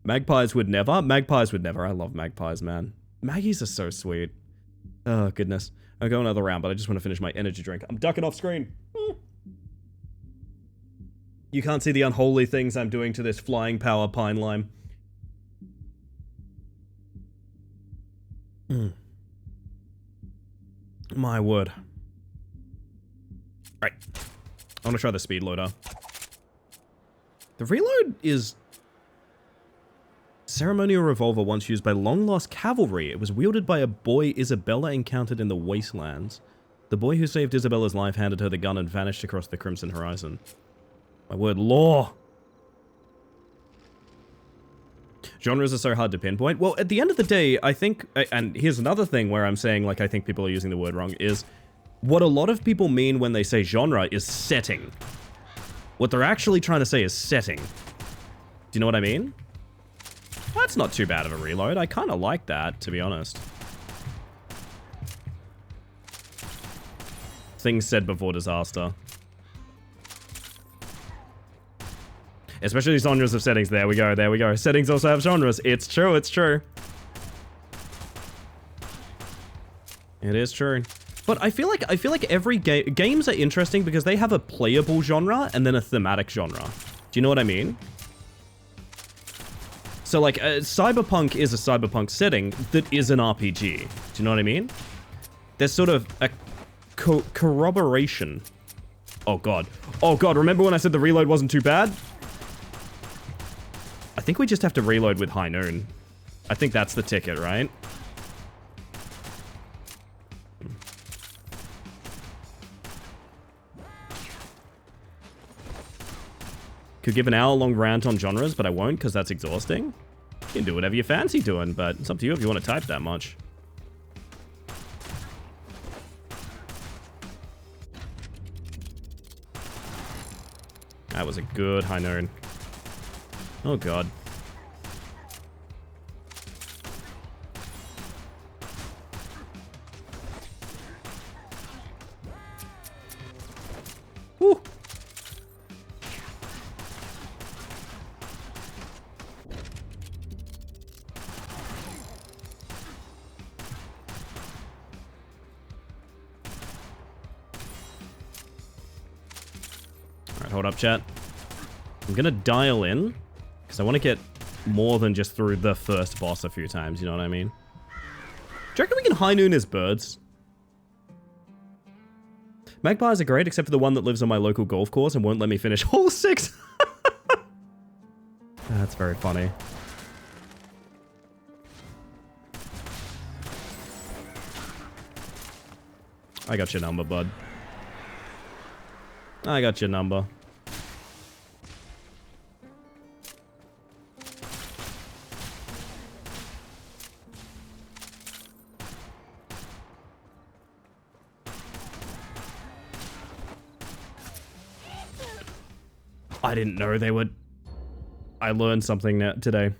Magpies would never. Magpies would never. I love magpies, man. Maggies are so sweet. Oh, goodness. I'll go another round, but I just want to finish my energy drink. I'm ducking off screen. You can't see the unholy things I'm doing to this flying power pine lime. My word. Alright. I want to try the speed loader. The reload is... Ceremonial revolver once used by long-lost cavalry. It was wielded by a boy Isabella encountered in the wastelands. The boy who saved Isabella's life handed her the gun and vanished across the crimson horizon. My word, law. Genres are so hard to pinpoint. Well, at the end of the day, I think, and here's another thing where I'm saying, like, I think people are using the word wrong, is what a lot of people mean when they say genre is setting. What they're actually trying to say is setting. Do you know what I mean? That's not too bad of a reload. I kind of like that, to be honest. Things said before disaster. Especially genres of settings. There we go, there we go. Settings also have genres. It's true, it's true. It is true. But I feel like every games are interesting because they have a playable genre and then a thematic genre. Do you know what I mean? So like, Cyberpunk is a cyberpunk setting that is an RPG. Do you know what I mean? There's sort of a corroboration. Oh god. Oh god, remember when I said the reload wasn't too bad? I think we just have to reload with High Noon. I think that's the ticket, right? Could give an hour-long rant on genres, but I won't because that's exhausting. You can do whatever you fancy doing, but it's up to you if you want to type that much. That was a good High Noon. Oh god. Woo. hold up, chat. I'm gonna dial in, because I want to get more than just through the first boss a few times, you know what I mean? Do you reckon we can high noon as birds? Magpies are great, except for the one that lives on my local golf course and won't let me finish hole 6. That's very funny. I got your number, bud. I got your number. I didn't know they would... I learned something today.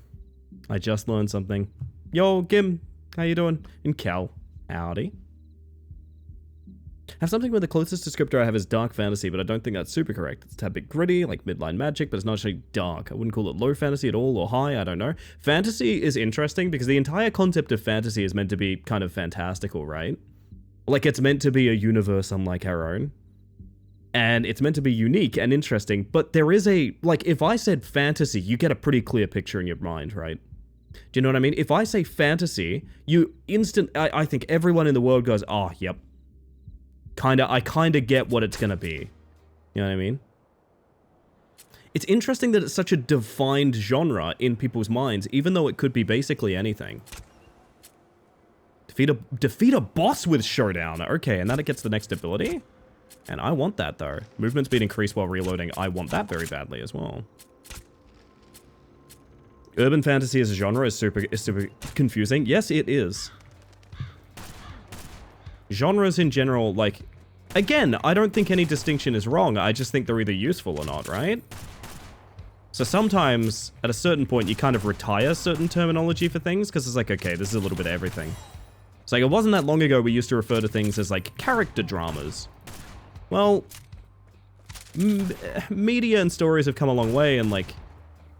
I just learned something. Yo, Gim, how you doing? And Cal, howdy. I have something where the closest descriptor I have is dark fantasy, but I don't think that's super correct. It's a tad bit gritty, like midline magic, but it's not actually dark. I wouldn't call it low fantasy at all, or high, I don't know. Fantasy is interesting, because the entire concept of fantasy is meant to be kind of fantastical, right? Like, it's meant to be a universe unlike our own. And it's meant to be unique and interesting, but there is a... Like, if I said fantasy, you get a pretty clear picture in your mind, right? Do you know what I mean? If I say fantasy, I think everyone in the world goes, oh, yep. I kinda get what it's gonna be. You know what I mean? It's interesting that it's such a defined genre in people's minds, even though it could be basically anything. Defeat a boss with Showdown. Okay, and then it gets the next ability? And I want that, though. Movement speed increased while reloading. I want that very badly as well. Urban fantasy as a genre is super confusing. Yes, it is. Genres in general, like... Again, I don't think any distinction is wrong. I just think they're either useful or not, right? So sometimes, at a certain point, you kind of retire certain terminology for things, because it's like, okay, this is a little bit of everything. It's like, it wasn't that long ago we used to refer to things as, like, character dramas. Well, media and stories have come a long way, and, like,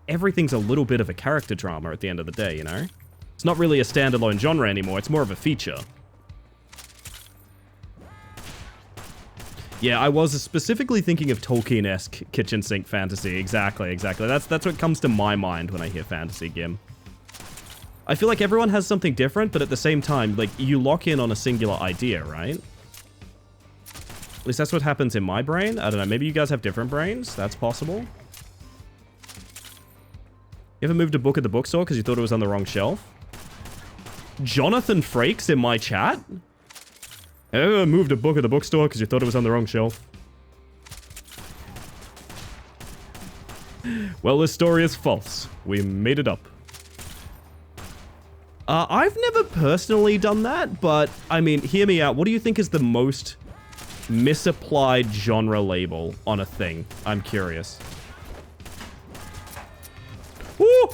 everything's a little bit of a character drama at the end of the day, you know? It's not really a standalone genre anymore, it's more of a feature. Yeah, I was specifically thinking of Tolkien-esque kitchen sink fantasy. Exactly. That's what comes to my mind when I hear fantasy, Gim. I feel like everyone has something different, but at the same time, like, you lock in on a singular idea, right? At least that's what happens in my brain. I don't know, maybe you guys have different brains? That's possible. You ever moved a book at the bookstore because you thought it was on the wrong shelf? Jonathan Frakes in my chat? Ever moved a book at the bookstore because you thought it was on the wrong shelf? Well, this story is false. We made it up. I've never personally done that, but, I mean, hear me out. What do you think is the most misapplied genre label on a thing? I'm curious. Woo!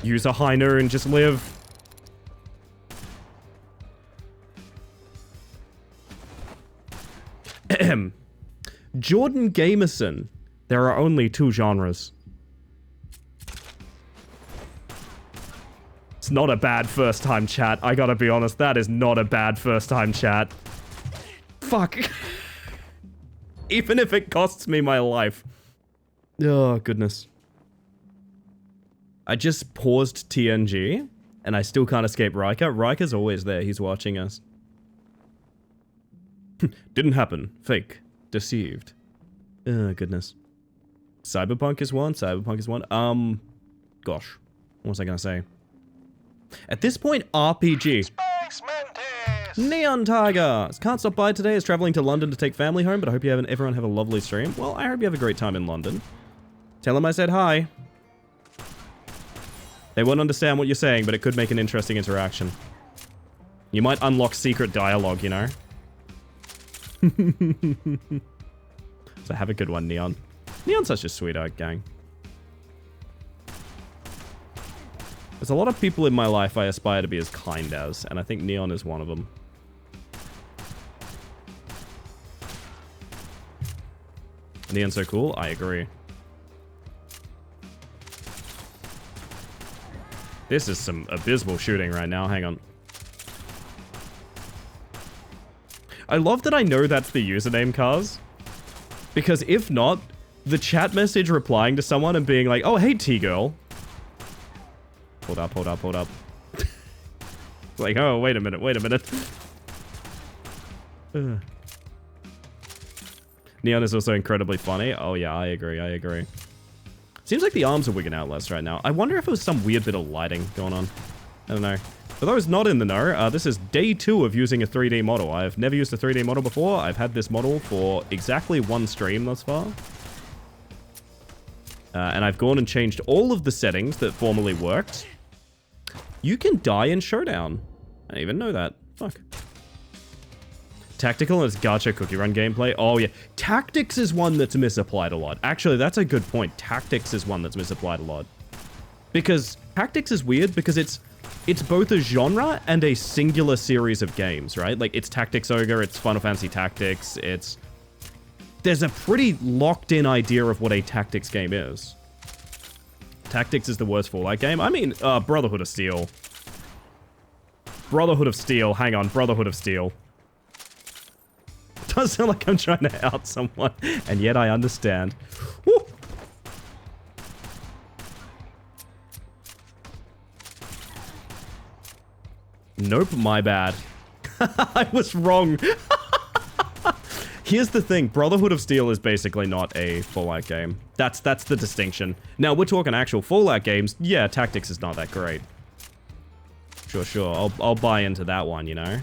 Use a Heiner and just live. Jordan Gamerson. There are only 2 genres. It's not a bad first time chat. I gotta be honest, that is not a bad first time chat. Fuck. Even if it costs me my life. Oh, goodness. I just paused TNG, and I still can't escape Riker. Riker's always there. He's watching us. Didn't happen. Fake. Deceived. Oh, goodness. Cyberpunk is one. Gosh. What was I gonna say? At this point, RPG. Space Mantis! Neon Tiger! Can't stop by today. Is traveling to London to take family home, but I hope everyone have a lovely stream. Well, I hope you have a great time in London. Tell them I said hi. They won't understand what you're saying, but it could make an interesting interaction. You might unlock secret dialogue, you know? So have a good one, Neon. Neon's such a sweetheart, gang. There's a lot of people in my life I aspire to be as kind as, and I think Neon is one of them. Neon's so cool? I agree. This is some abysmal shooting right now. Hang on. I love that I know that's the username, Cars. Because if not, the chat message replying to someone and being like, oh, hey, T-girl. Hold up, hold up, hold up. Like, oh, wait a minute, wait a minute. Neon is also incredibly funny. Oh, yeah, I agree, I agree. Seems like the arms are wigging out less right now. I wonder if it was some weird bit of lighting going on. I don't know. For those not in the know, this is day 2 of using a 3D model. I've never used a 3D model before. I've had this model for exactly 1 stream thus far. And I've gone and changed all of the settings that formerly worked. You can die in Showdown. I didn't even know that. Fuck. Tactical is gacha cookie run gameplay. Oh, yeah. Tactics is one that's misapplied a lot. Actually, that's a good point. Tactics is one that's misapplied a lot. Because Tactics is weird because it's both a genre and a singular series of games, right? Like, it's Tactics Ogre, it's Final Fantasy Tactics, there's a pretty locked-in idea of what a Tactics game is. Tactics is the worst Fallout game. I mean, Brotherhood of Steel. Brotherhood of Steel. Hang on, Brotherhood of Steel. Does sound like I'm trying to out someone, and yet I understand. Woo! Nope, my bad. I was wrong. Here's the thing, Brotherhood of Steel is basically not a Fallout game. That's the distinction. Now, we're talking actual Fallout games. Yeah, Tactics is not that great. Sure. I'll buy into that one, you know?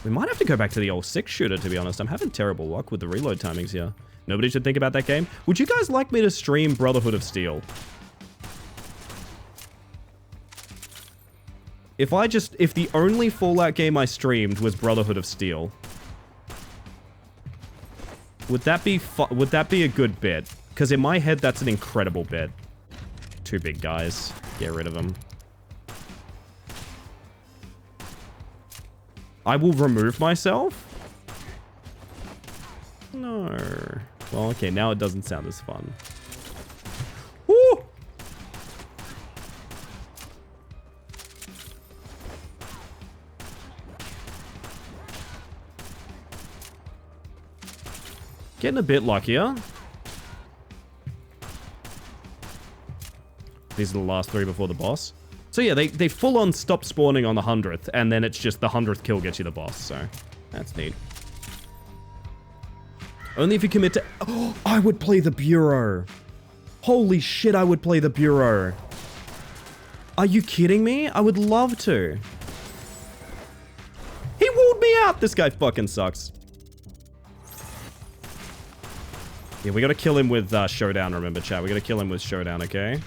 We might have to go back to the old 6-shooter, to be honest. I'm having terrible luck with the reload timings here. Nobody should think about that game. Would you guys like me to stream Brotherhood of Steel? If the only Fallout game I streamed was Brotherhood of Steel, would that be a good bit? Because in my head, that's an incredible bit. 2 big guys. Get rid of them. I will remove myself? No. Well, okay, now it doesn't sound as fun. Woo! Getting a bit luckier. These are the last 3 before the boss. So yeah, they full on stop spawning on the 100th, and then it's just the 100th kill gets you the boss, so that's neat. Only if you commit to... Oh, I would play the Bureau. Holy shit, I would play the Bureau. Are you kidding me? I would love to. He walled me out! This guy fucking sucks. Yeah, we gotta kill him with Showdown, remember, chat. We gotta kill him with Showdown, okay?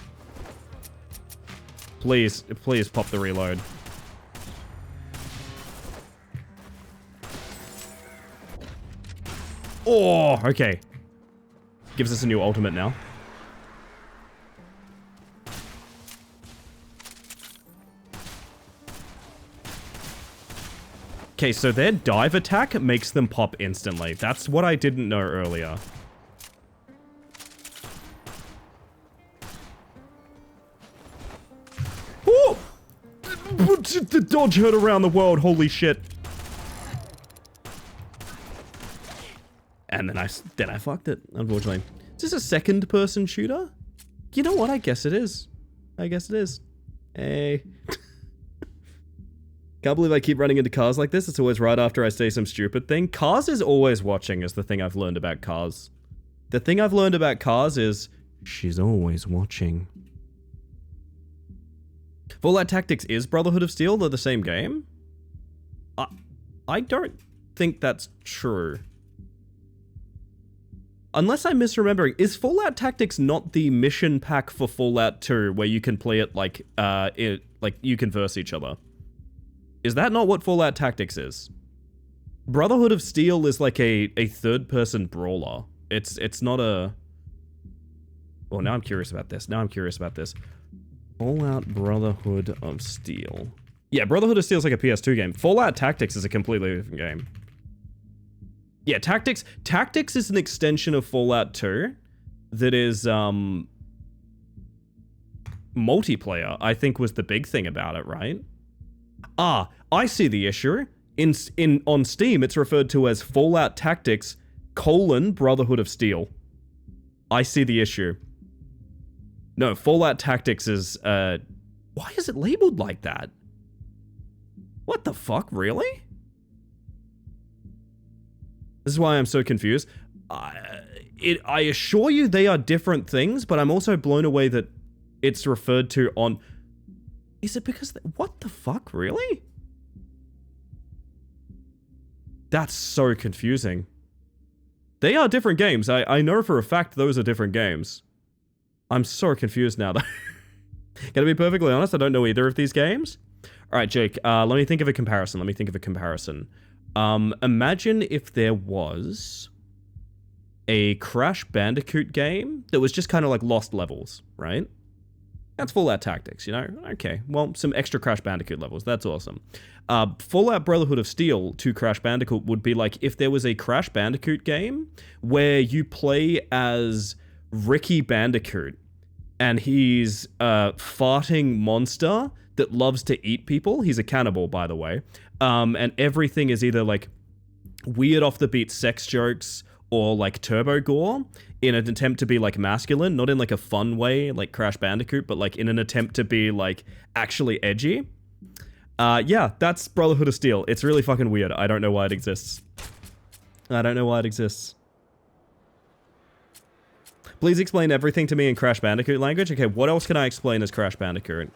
Please pop the reload. Oh, okay. Gives us a new ultimate now. Okay, so their dive attack makes them pop instantly. That's what I didn't know earlier. Oh! The dodge heard around the world, holy shit. And then I fucked it, unfortunately. Is this a second-person shooter? You know what? I guess it is. I guess it is. Hey. Can't believe I keep running into cars like this. It's always right after I say some stupid thing. Cars is always watching is the thing I've learned about cars. The thing I've learned about cars is she's always watching. Fallout Tactics is Brotherhood of Steel. They're the same game. I don't think that's true. Unless I'm misremembering, is Fallout Tactics not the mission pack for Fallout 2 where you can play it like you can verse each other? Is that not what Fallout Tactics is? Brotherhood of Steel is like a third-person brawler. It's not a... Well, now I'm curious about this. Fallout Brotherhood of Steel. Yeah, Brotherhood of Steel is like a PS2 game. Fallout Tactics is a completely different game. Yeah, Tactics is an extension of Fallout 2 that is multiplayer, I think was the big thing about it, right? Ah, I see the issue. On Steam, it's referred to as Fallout Tactics Brotherhood of Steel. I see the issue. No, Fallout Tactics is, why is it labeled like that? What the fuck, really? This is why I'm so confused. I assure you they are different things, but I'm also blown away that it's referred to on... Is it because... What the fuck, really? That's so confusing. They are different games. I know for a fact those are different games. I'm so confused now, though. Gonna be perfectly honest, I don't know either of these games. Alright, Jake, let me think of a comparison. Imagine if there was a Crash Bandicoot game that was just kind of like Lost Levels, right? That's Fallout Tactics, you know? Okay, well, some extra Crash Bandicoot levels. That's awesome. Fallout Brotherhood of Steel to Crash Bandicoot would be like if there was a Crash Bandicoot game where you play as Ricky Bandicoot and he's a farting monster that loves to eat people. He's a cannibal, by the way. And everything is either like weird off the beat sex jokes or like turbo gore in an attempt to be like masculine, not in like a fun way like Crash Bandicoot, but like in an attempt to be like actually edgy. Yeah, that's Brotherhood of Steel. It's really fucking weird. I don't know why it exists. Please explain everything to me in Crash Bandicoot language. Okay, what else can I explain as Crash Bandicoot?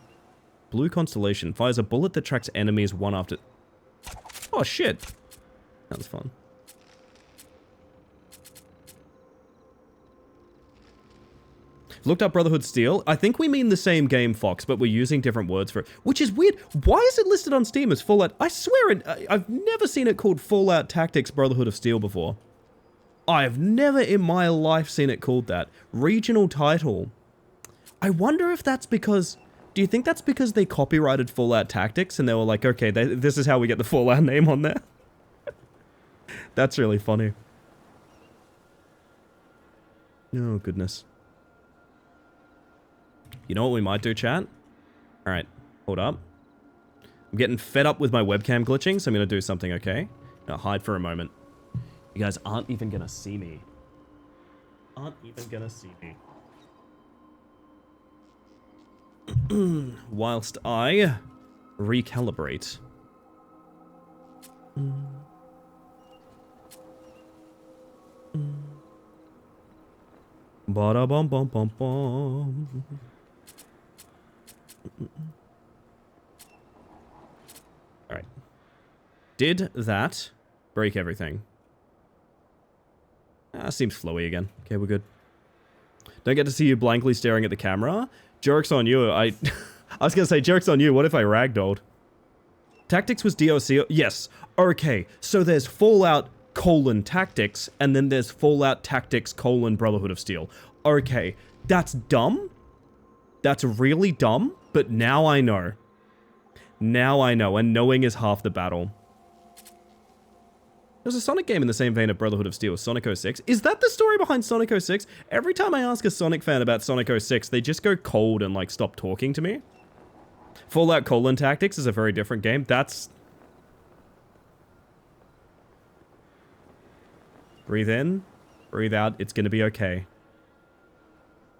Blue Constellation fires a bullet that tracks enemies one after... Oh, shit. That was fun. Looked up Brotherhood Steel. I think we mean the same game, Fox, but we're using different words for it, which is weird. Why is it listed on Steam as Fallout? I swear I've never seen it called Fallout Tactics Brotherhood of Steel before. I've never in my life seen it called that. Regional title. I wonder if that's because... Do you think that's because they copyrighted Fallout Tactics and they were like, okay, this is how we get the Fallout name on there? That's really funny. Oh, goodness. You know what we might do, chat? Alright, hold up. I'm getting fed up with my webcam glitching, so I'm gonna do something, okay? Now hide for a moment. You guys aren't even gonna see me. Whilst I recalibrate. Ba-da bum bum bum bum. Alright. Did that break everything? Seems flowy again. Okay, we're good. Don't get to see you blankly staring at the camera. Joke's on you. I was gonna say, joke's on you. What if I ragdolled? Tactics was DLC. Yes. Okay, so there's Fallout Tactics, and then there's Fallout Tactics Brotherhood of Steel. Okay, that's dumb. That's really dumb, but now I know. Now I know, and knowing is half the battle. There's a Sonic game in the same vein of Brotherhood of Steel, Sonic 06. Is that the story behind Sonic 06? Every time I ask a Sonic fan about Sonic 06, they just go cold and, like, stop talking to me. Fallout Tactics is a very different game. That's... Breathe in, breathe out, it's gonna be okay.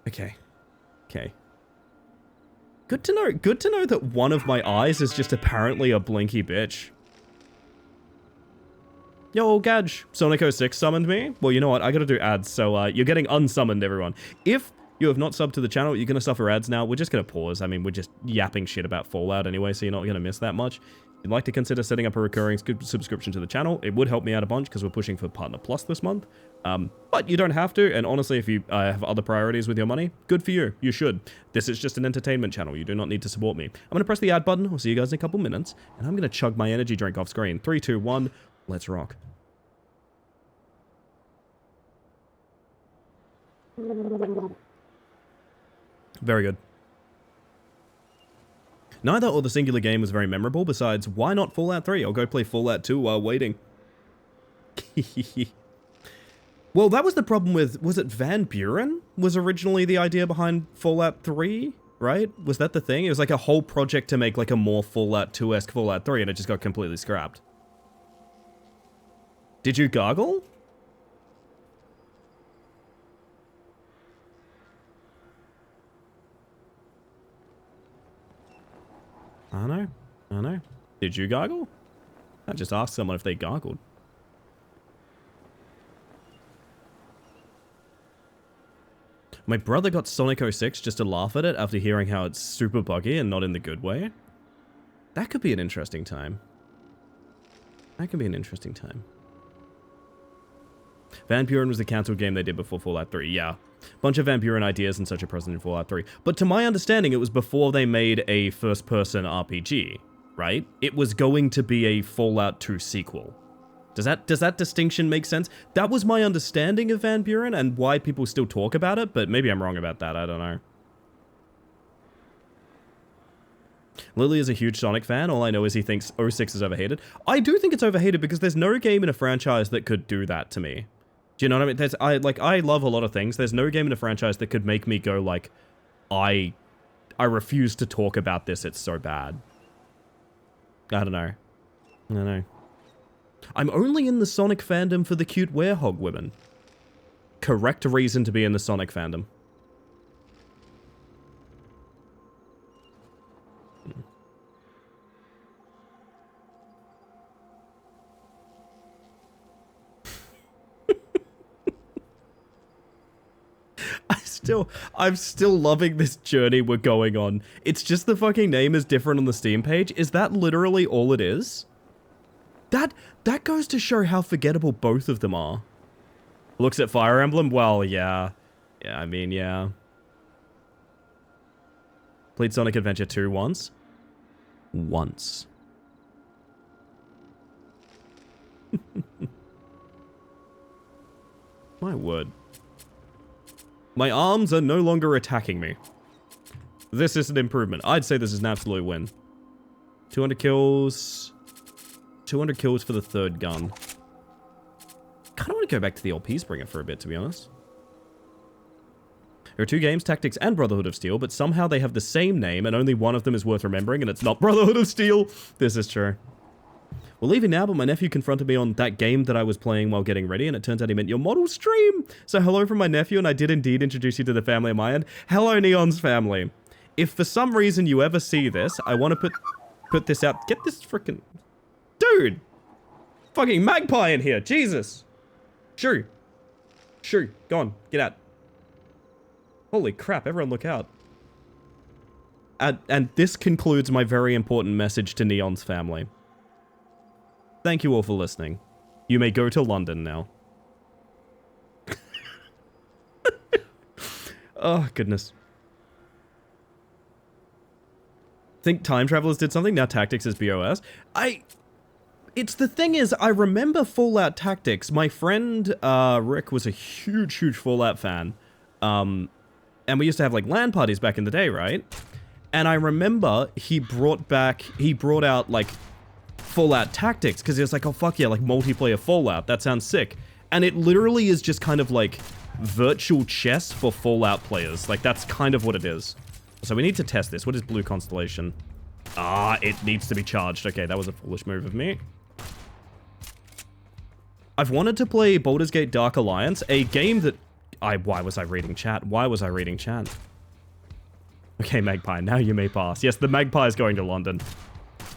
Okay. Okay. Good to know that one of my eyes is just apparently a blinky bitch. Yo, Gadge, Sonic 06 summoned me. Well, you know what? I gotta do ads, so you're getting unsummoned, everyone. If you have not subbed to the channel, you're gonna suffer ads now. We're just gonna pause. I mean, we're just yapping shit about Fallout anyway, so you're not gonna miss that much. If you'd like to consider setting up a recurring subscription to the channel, it would help me out a bunch because we're pushing for Partner Plus this month. But you don't have to, and honestly, if you have other priorities with your money, good for you. You should. This is just an entertainment channel. You do not need to support me. I'm gonna press the ad button. I'll see you guys in a couple minutes, and I'm gonna chug my energy drink off screen. 3, 2, 1, let's rock. Very good. Neither or the singular game was very memorable. Besides, why not Fallout 3? I'll go play Fallout 2 while waiting. Well, that was the problem with... Was it Van Buren? Was originally the idea behind Fallout 3, right? Was that the thing? It was like a whole project to make like a more Fallout 2-esque Fallout 3, and it just got completely scrapped. Did you gargle? I don't know. Did you gargle? I just asked someone if they gargled. My brother got Sonic 06 just to laugh at it after hearing how it's super buggy and not in the good way. That could be an interesting time. That could be an interesting time. Van Buren was the cancelled game they did before Fallout 3, yeah. Bunch of Van Buren ideas and such are present in Fallout 3. But to my understanding, it was before they made a first-person RPG, right? It was going to be a Fallout 2 sequel. Does that distinction make sense? That was my understanding of Van Buren and why people still talk about it, but maybe I'm wrong about that, I don't know. Lily is a huge Sonic fan. All I know is he thinks 06 is overhated. I do think it's overhated because there's no game in a franchise that could do that to me. Do you know what I mean? I love a lot of things. There's no game in a franchise that could make me go like, I refuse to talk about this. It's so bad. I don't know. I'm only in the Sonic fandom for the cute werehog women. Correct reason to be in the Sonic fandom. I'm still loving this journey we're going on. It's just the fucking name is different on the Steam page. Is that literally all it is? That goes to show how forgettable both of them are. Looks at Fire Emblem? Well, yeah. Yeah, I mean, yeah. Played Sonic Adventure 2 once? Once. My word. My arms are no longer attacking me. This is an improvement. I'd say this is an absolute win. 200 kills. 200 kills for the third gun. Kind of want to go back to the old Peacebringer for a bit, to be honest. There are two games, Tactics and Brotherhood of Steel, but somehow they have the same name and only one of them is worth remembering, and it's not Brotherhood of Steel. This is true. We're leaving now, but my nephew confronted me on that game that I was playing while getting ready, and it turns out he meant your model stream. So hello from my nephew, and I did indeed introduce you to the family on my end. Hello, Neon's family. If for some reason you ever see this, I want to put this out. Get this freaking... Dude! Fucking magpie in here, Jesus! Shoo! Shoo, go on, get out. Holy crap, everyone look out. And this concludes my very important message to Neon's family. Thank you all for listening. You may go to London now. Oh, goodness. Think Time Travelers did something? Now Tactics is BOS? It's the thing is, I remember Fallout Tactics. My friend, Rick, was a huge Fallout fan. And we used to have, like, LAN parties back in the day, right? And I remember he brought out, like, Fallout Tactics, because he was like, oh, fuck yeah, like, multiplayer Fallout. That sounds sick. And it literally is just kind of, like, virtual chess for Fallout players. Like, that's kind of what it is. So we need to test this. What is Blue Constellation? Ah, it needs to be charged. Okay, that was a foolish move of me. I've wanted to play Baldur's Gate Dark Alliance, a game that... Why was I reading chat? Why was I reading chat? Okay, Magpie, now you may pass. Yes, the Magpie is going to London.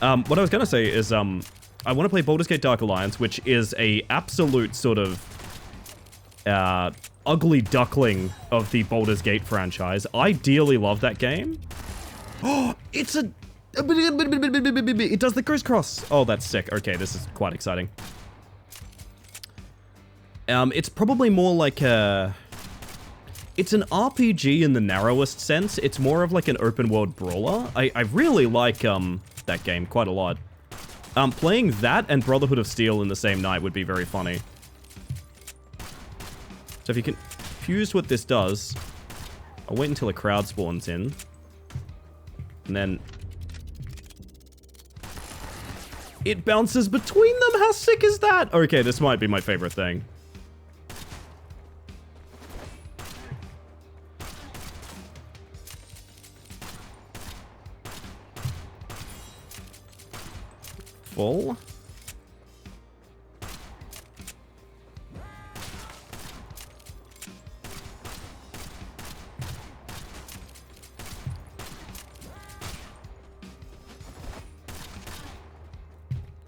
What I was going to say is, I want to play Baldur's Gate Dark Alliance, which is a absolute sort of, ugly duckling of the Baldur's Gate franchise. I dearly love that game. Oh, it's a... It does the crisscross. Oh, that's sick. Okay, this is quite exciting. It's probably more like a... It's an RPG in the narrowest sense. It's more of like an open world brawler. I really like, that game quite a lot. Playing that and Brotherhood of Steel in the same night would be very funny. So if you can confused what this does, I'll wait until a crowd spawns in. And then... it bounces between them? How sick is that? Okay, this might be my favorite thing. Full.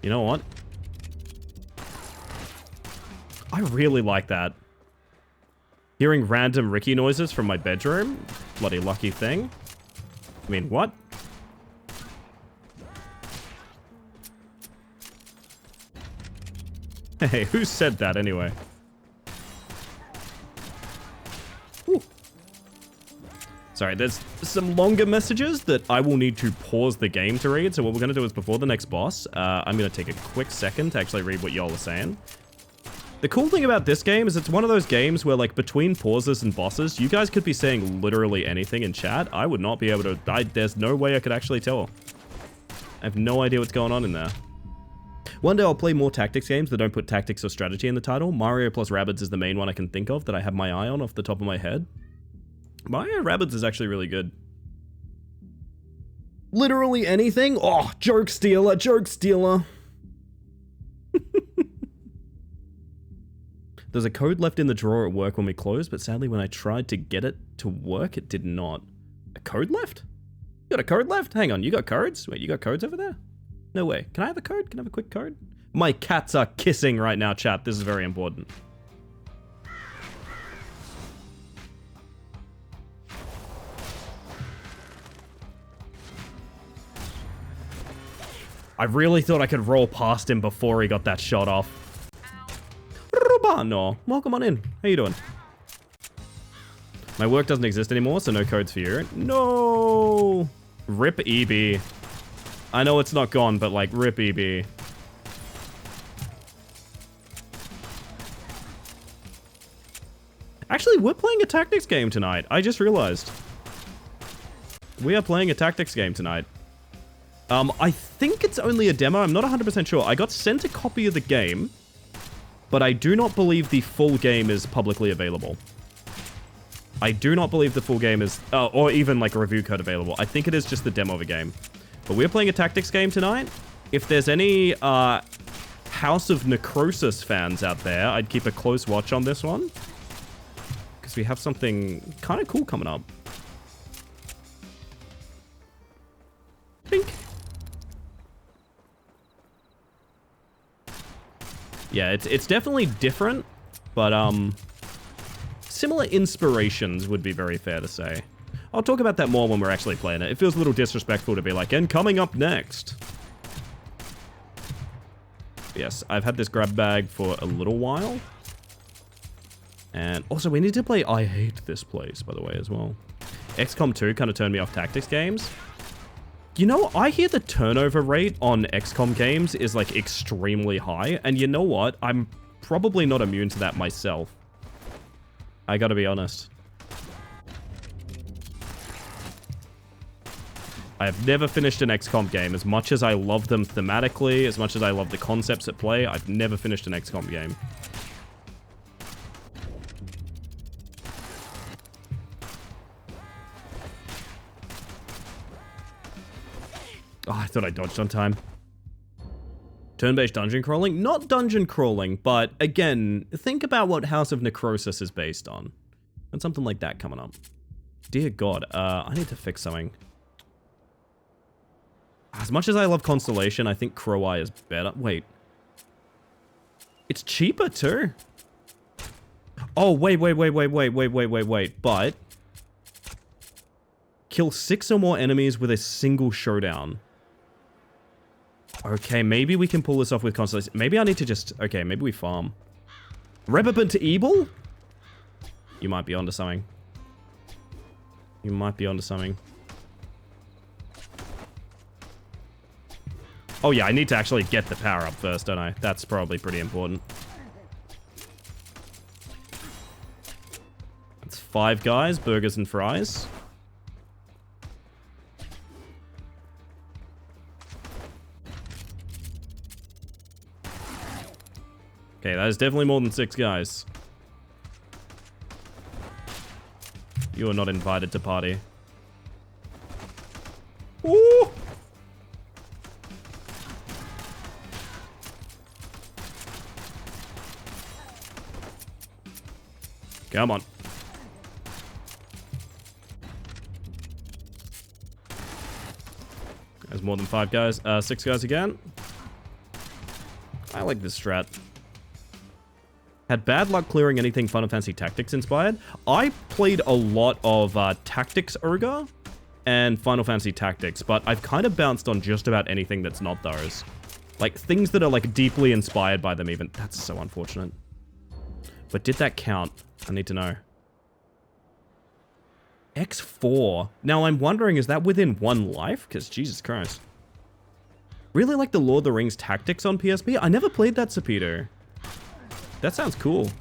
You know what? I really like that. Hearing random Ricky noises from my bedroom. Bloody lucky thing. I mean, what? Hey, who said that anyway? Ooh. Sorry, there's some longer messages that I will need to pause the game to read. So what we're going to do is before the next boss, I'm going to take a quick second to actually read what y'all are saying. The cool thing about this game is it's one of those games where, like, between pauses and bosses, you guys could be saying literally anything in chat. I would not be able to... there's no way I could actually tell. I have no idea what's going on in there. One day I'll play more tactics games that don't put tactics or strategy in the title. Mario plus Rabbids is the main one I can think of that I have my eye on off the top of my head. Mario Rabbids is actually really good. Literally anything? Oh, joke stealer, joke stealer. There's a code left in the drawer at work when we closed, but sadly when I tried to get it to work, it did not. A code left? You got a code left? Hang on, you got codes? Wait, you got codes over there? No way. Can I have a code? Can I have a quick code? My cats are kissing right now, chat. This is very important. I really thought I could roll past him before he got that shot off. Robano, welcome on in. How you doing? My work doesn't exist anymore, so no codes for you. No! Rip EB. I know it's not gone, but like, rip EB. Actually, we're playing a tactics game tonight. I just realized. We are playing a tactics game tonight. I think it's only a demo. I'm not 100% sure. I got sent a copy of the game, but I do not believe the full game is publicly available. I do not believe the full game is, or even like a review code available. I think it is just the demo of a game. But we're playing a tactics game tonight. If there's any House of Necrosis fans out there, I'd keep a close watch on this one. Because we have something kind of cool coming up. Bink. Yeah, it's definitely different, but similar inspirations would be very fair to say. I'll talk about that more when we're actually playing it. It feels a little disrespectful to be like, and coming up next. Yes, I've had this grab bag for a little while. And also, we need to play I Hate This Place, by the way, as well. XCOM 2 kind of turned me off tactics games. You know, I hear the turnover rate on XCOM games is, like, extremely high. And you know what? I'm probably not immune to that myself. I gotta be honest. I have never finished an XCOM game. As much as I love them thematically, as much as I love the concepts at play, I've never finished an XCOM game. Oh, I thought I dodged on time. Turn-based dungeon crawling? Not dungeon crawling, but again, think about what House of Necrosis is based on. And something like that coming up. Dear God, I need to fix something. As much as I love Constellation, I think Crow Eye is better. Wait. It's cheaper too? Oh, wait. But kill 6 or more enemies with a single showdown. Okay, maybe we can pull this off with Constellation. Maybe I need to just... Okay, maybe we farm. Rebellion to Evil? You might be onto something. You might be onto something. Oh yeah, I need to actually get the power up first, don't I? That's probably pretty important. That's 5 guys, burgers and fries. Okay, that is definitely more than 6 guys. You are not invited to party. Ooh! Come on. There's more than 5 guys. 6 guys again. I like this strat. Had bad luck clearing anything Final Fantasy Tactics inspired. I played a lot of Tactics Ogre and Final Fantasy Tactics, but I've kind of bounced on just about anything that's not those. Like, things that are, like, deeply inspired by them even. That's so unfortunate. But did that count? I need to know. X4. Now, I'm wondering, is that within one life? Because, Jesus Christ. Really like the Lord of the Rings Tactics on PSP. I never played that, Sapido. That sounds cool.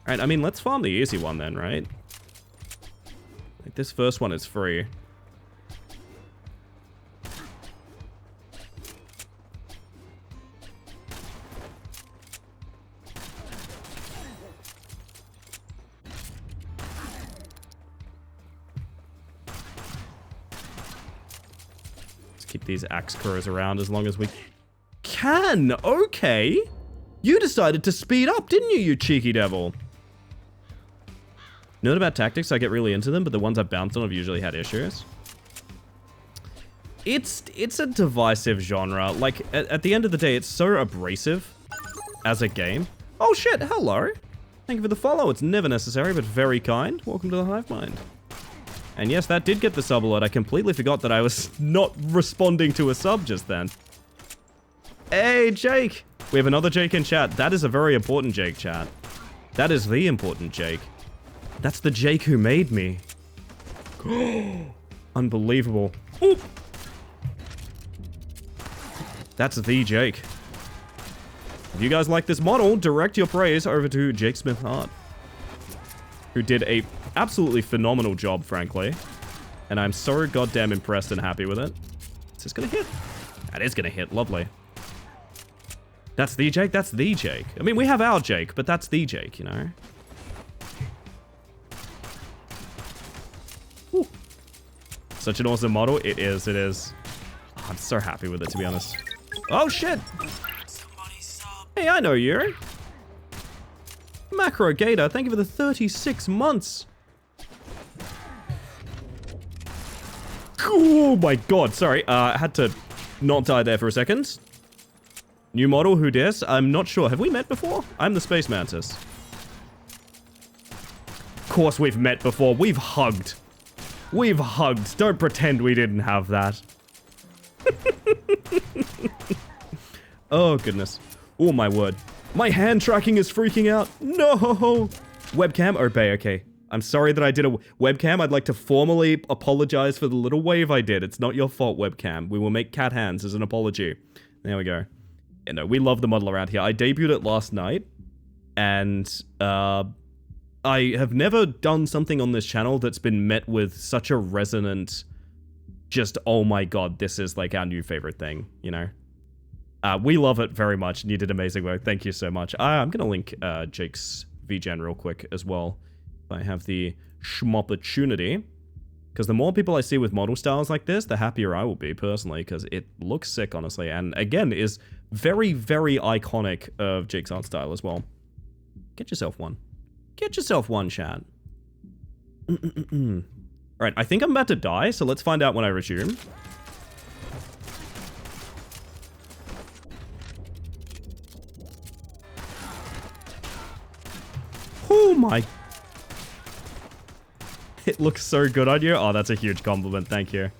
Alright, I mean, let's farm the easy one then, right? Like, this first one is free. Let's keep these axe crows around as long as we can. Okay. You decided to speed up, didn't you, you cheeky devil? Note about tactics, I get really into them, but the ones I've bounced on have usually had issues. It's a divisive genre. Like, at the end of the day, it's so abrasive as a game. Oh shit, hello. Thank you for the follow. It's never necessary, but very kind. Welcome to the Hive Mind. And yes, that did get the sub alert. I completely forgot that I was not responding to a sub just then. Hey, Jake. We have another Jake in chat. That is a very important Jake, chat. That is the important Jake. That's the Jake who made me. Unbelievable. Oop. That's the Jake. If you guys like this model, direct your praise over to Jake Smith Hart, who did a absolutely phenomenal job, frankly. And I'm so goddamn impressed and happy with it. Is this gonna hit? That is gonna hit. Lovely. That's the Jake? That's the Jake. I mean, we have our Jake, but that's the Jake, you know? Whew. Such an awesome model. It is, it is. Oh, I'm so happy with it, to be honest. Oh, shit! Hey, I know you. Macro Gator, thank you for the 36 months. Oh my god, sorry. I had to not die there for a second. New model, who dis? I'm not sure. Have we met before? I'm the Space Mantis. Of course we've met before. We've hugged. We've hugged. Don't pretend we didn't have that. Oh, goodness. Oh, my word. My hand tracking is freaking out. No! Webcam, obey, okay. I'm sorry that I did a webcam. I'd like to formally apologize for the little wave I did. It's not your fault, webcam. We will make cat hands as an apology. There we go. You know, we love the model around here. I debuted it last night, and I have never done something on this channel that's been met with such a resonant, just, oh my god, this is like our new favorite thing, you know? We love it very much, and you did amazing work. Thank you so much. I'm going to link Jake's VGen real quick as well. I have the schmopportunity. Because the more people I see with model styles like this, the happier I will be, personally, because it looks sick, honestly. And again, is very, very iconic of Jake's art style as well. Get yourself one. Get yourself one, chat. Alright, I think I'm about to die, so let's find out when I resume. Oh my... It looks so good on you. Oh, that's a huge compliment. Thank you.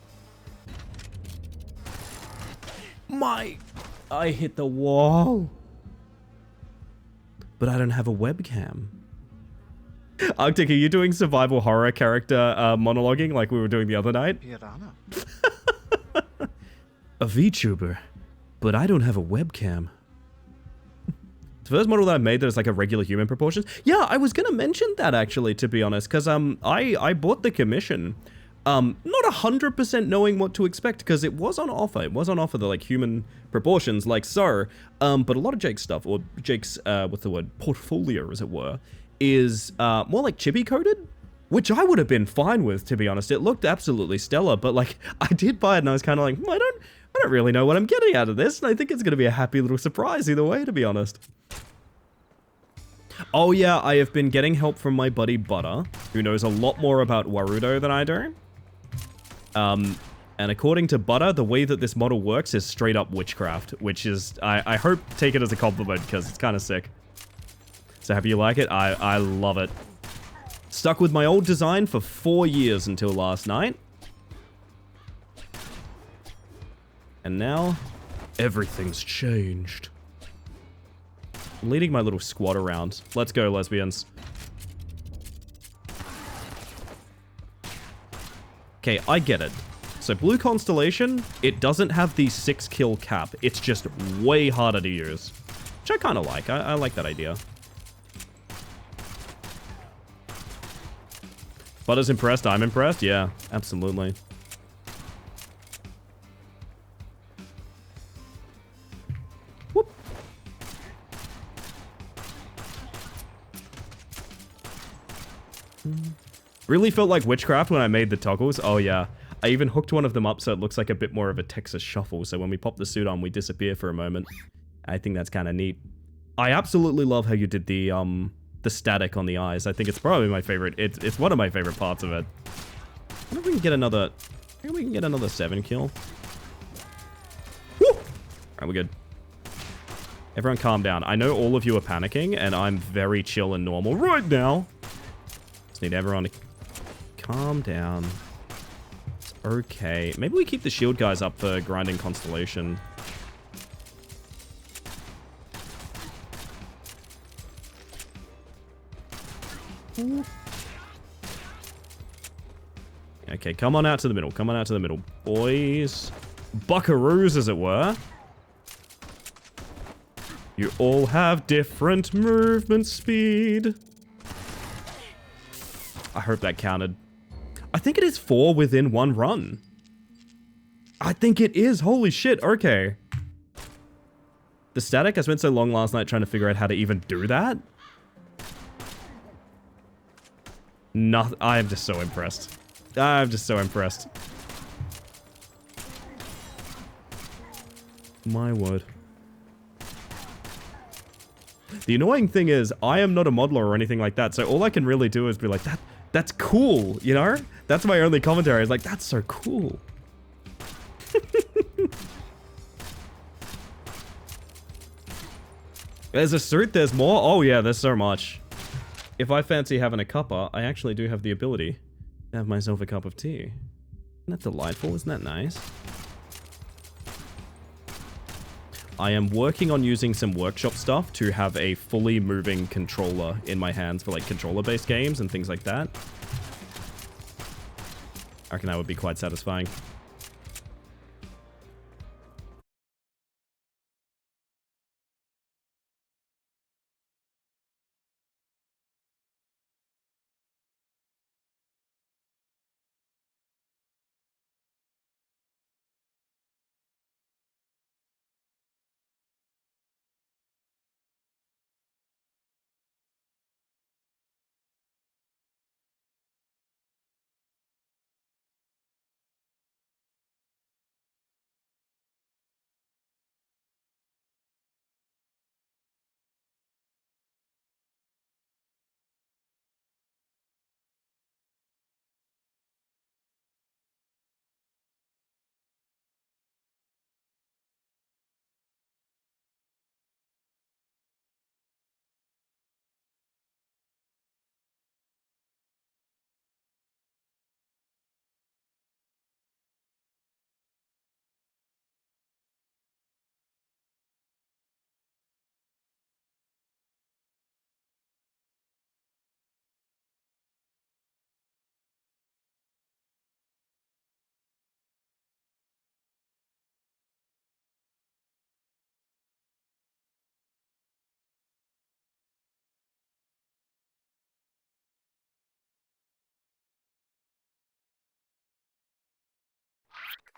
I hit the wall. But I don't have a webcam. Arctic, are you doing survival horror character monologuing like we were doing the other night? A VTuber, but I don't have a webcam. The first model that I made that is like a regular human proportions. Yeah, I was gonna mention that actually, to be honest, because I bought the commission, not 100% knowing what to expect, because it was on offer. It was on offer, the like human proportions, like so. But a lot of Jake's stuff, or Jake's what's the word, portfolio, as it were, is more like chibi coded, which I would have been fine with, to be honest. It looked absolutely stellar, but like I did buy it and I was kind of like, I don't really know what I'm getting out of this, and I think it's gonna be a happy little surprise either way, to be honest. Oh yeah, I have been getting help from my buddy Butter, who knows a lot more about Warudo than I do. And according to Butter, the way that this model works is straight up witchcraft, which is, I hope, take it as a compliment because it's kind of sick. So happy you like it? I love it. Stuck with my old design for 4 years until last night. And now, everything's changed. I'm leading my little squad around. Let's go, lesbians. Okay, I get it. So Blue Constellation, it doesn't have the 6 kill cap. It's just way harder to use. Which I kind of like. I like that idea. Butter's impressed, I'm impressed? Yeah, absolutely. Whoop. Really felt like witchcraft when I made the toggles. Oh yeah. I even hooked one of them up so it looks like a bit more of a Texas shuffle. So when we pop the suit on, we disappear for a moment. I think that's kind of neat. I absolutely love how you did the static on the eyes. I think it's probably my favorite. It's one of my favorite parts of it. I wonder if we can get another... Maybe we can get another 7 kill. Woo! Alright, we're good. Everyone calm down. I know all of you are panicking, and I'm very chill and normal right now. Just need everyone to calm down. It's okay. Maybe we keep the shield guys up for grinding Constellation. Okay, come on out to the middle. Come on out to the middle. Boys. Buckaroos, as it were. You all have different movement speed. I hope that counted. I think it is 4 within 1 run. I think it is. Holy shit. Okay. The static, I spent so long last night trying to figure out how to even do that. I am just so impressed. I'm just so impressed. My word. The annoying thing is, I am not a modeler or anything like that, so all I can really do is be like, that's cool, you know? That's my only commentary, is like, that's so cool. There's a suit, there's more? Oh yeah, there's so much. If I fancy having a cuppa, I actually do have the ability to have myself a cup of tea. Isn't that delightful? Isn't that nice? I am working on using some workshop stuff to have a fully moving controller in my hands for like controller-based games and things like that. I reckon that would be quite satisfying.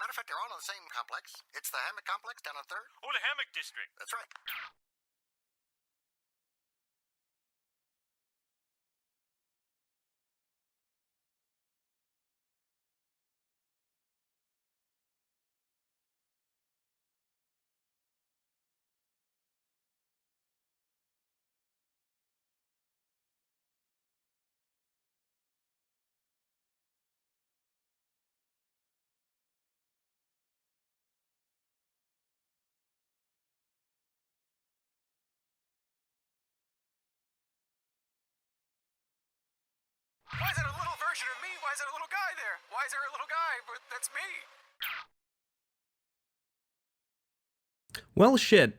Matter of fact, they're all in the same complex. It's the Hammock Complex down on 3rd. Oh, the Hammock District. That's right. version of me. Why is there a little guy there? Why is there a little guy? But that's me. Well, shit.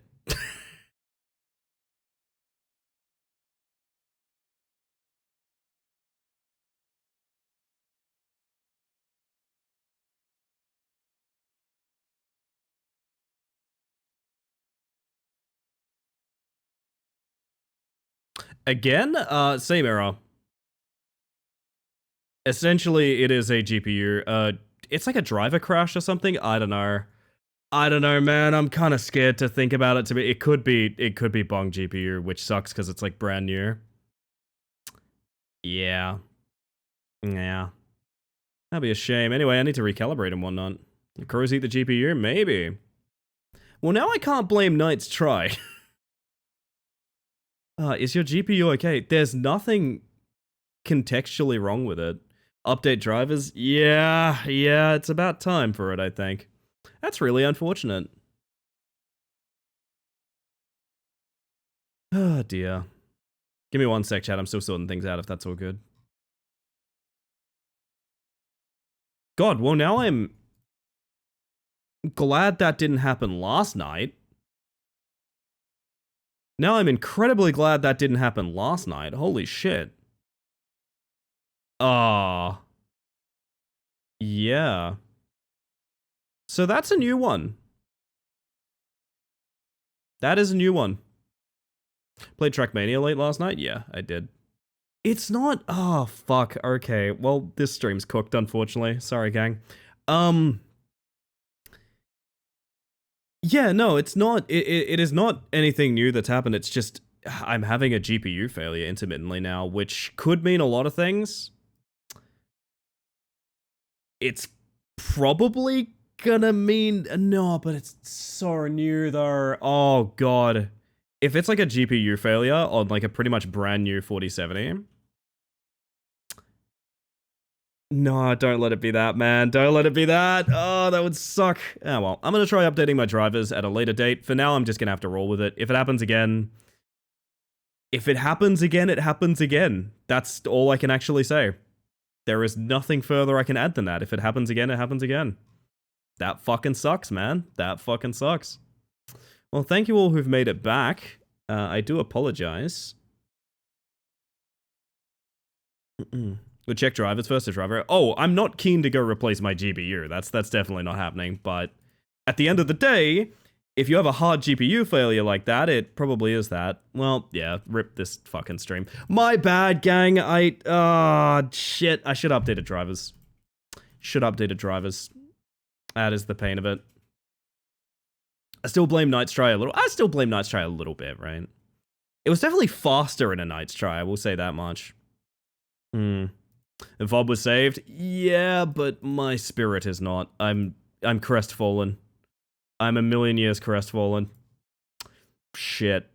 Again? Same error. Essentially, it is a GPU. It's like a driver crash or something? I don't know. I don't know, man. I'm kind of scared to think about it. It could be bong GPU, which sucks because it's like brand new. Yeah. Yeah. That'd be a shame. Anyway, I need to recalibrate and whatnot. Crows eat the GPU? Maybe. Well, now I can't blame Knight's try. Is your GPU okay? There's nothing contextually wrong with it. Update drivers? Yeah, it's about time for it, I think. That's really unfortunate. Oh, dear. Give me one sec, chat. I'm still sorting things out if that's all good. God, well, now I'm glad that didn't happen last night. Now I'm incredibly glad that didn't happen last night. Holy shit. Yeah. So that's a new one. That is a new one. Played Trackmania late last night? Yeah, I did. It's not... Oh, fuck. Okay. Well, this stream's cooked, unfortunately. Sorry, gang. Yeah, no, it's not... It is not anything new that's happened. It's just... I'm having a GPU failure intermittently now, which could mean a lot of things. It's probably gonna mean... No, but it's so new, though. Oh, God. If it's like a GPU failure on like a pretty much brand new 4070... No, don't let it be that, man. Don't let it be that. Oh, that would suck. Oh, well. I'm going to try updating my drivers at a later date. For now, I'm just going to have to roll with it. If it happens again... If it happens again, it happens again. That's all I can actually say. There is nothing further I can add than that. If it happens again, it happens again. That fucking sucks, man. That fucking sucks. Well, thank you all who've made it back. I do apologize. We'll check drivers first to driver. Oh, I'm not keen to go replace my GPU. That's definitely not happening. But at the end of the day, if you have a hard GPU failure like that, it probably is that. Well, yeah, rip this fucking stream. My bad, gang. Shit. I should have updated drivers. Should have updated drivers. That is the pain of it. I still blame Knight's Try a little. I still blame Knight's Try a little bit, right? It was definitely faster in a Knight's Try. I will say that much. The VOD was saved? Yeah, but my spirit is not. I'm crestfallen. I'm a million years crestfallen. Shit.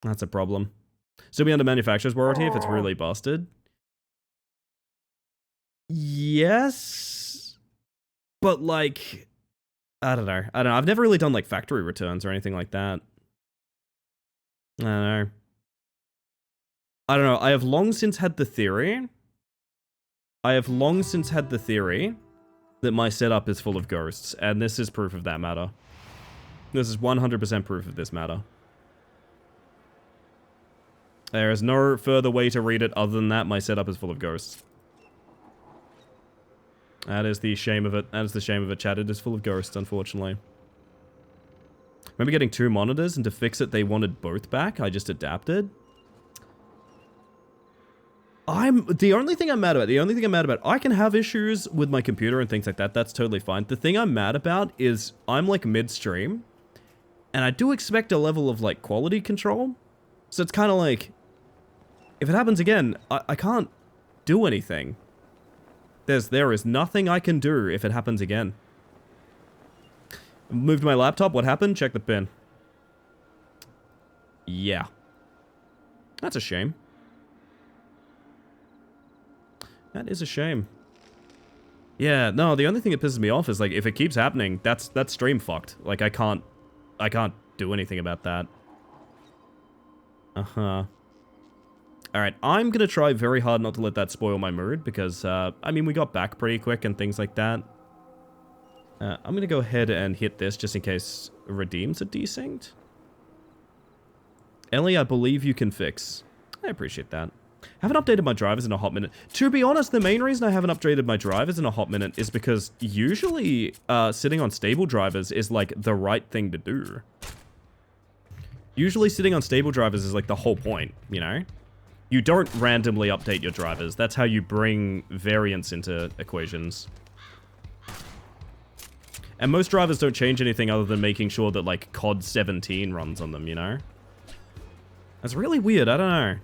That's a problem. Still be under manufacturer's warranty if it's really busted? Yes. But like... I don't know. I've never really done like factory returns or anything like that. I don't know. I have long since had the theory... that my setup is full of ghosts, and this is proof of that matter. This is 100% proof of this matter. There is no further way to read it other than that my setup is full of ghosts. That is the shame of it. That is the shame of it, chat. It is full of ghosts, unfortunately. Remember getting 2 monitors, and to fix it they wanted both back? I just adapted? The only thing I'm mad about, I can have issues with my computer and things like that, that's totally fine. The thing I'm mad about is, I'm like mid-stream, and I do expect a level of like quality control. So it's kind of like, if it happens again, I can't do anything. There is nothing I can do if it happens again. Moved my laptop, what happened? Check the pin. Yeah. That's a shame. That is a shame. Yeah, no, the only thing that pisses me off is like if it keeps happening, that's stream fucked. Like I can't do anything about that. Alright, I'm gonna try very hard not to let that spoil my mood, because, I mean, we got back pretty quick and things like that. I'm gonna go ahead and hit this just in case redeems a desynced. Ellie, I believe you can fix. I appreciate that. Haven't updated my drivers in a hot minute. To be honest, the main reason I haven't updated my drivers in a hot minute is because usually sitting on stable drivers is like the right thing to do. Usually sitting on stable drivers is like the whole point, you know? You don't randomly update your drivers. That's how you bring variance into equations. And most drivers don't change anything other than making sure that like COD 17 runs on them, you know? That's really weird, I don't know.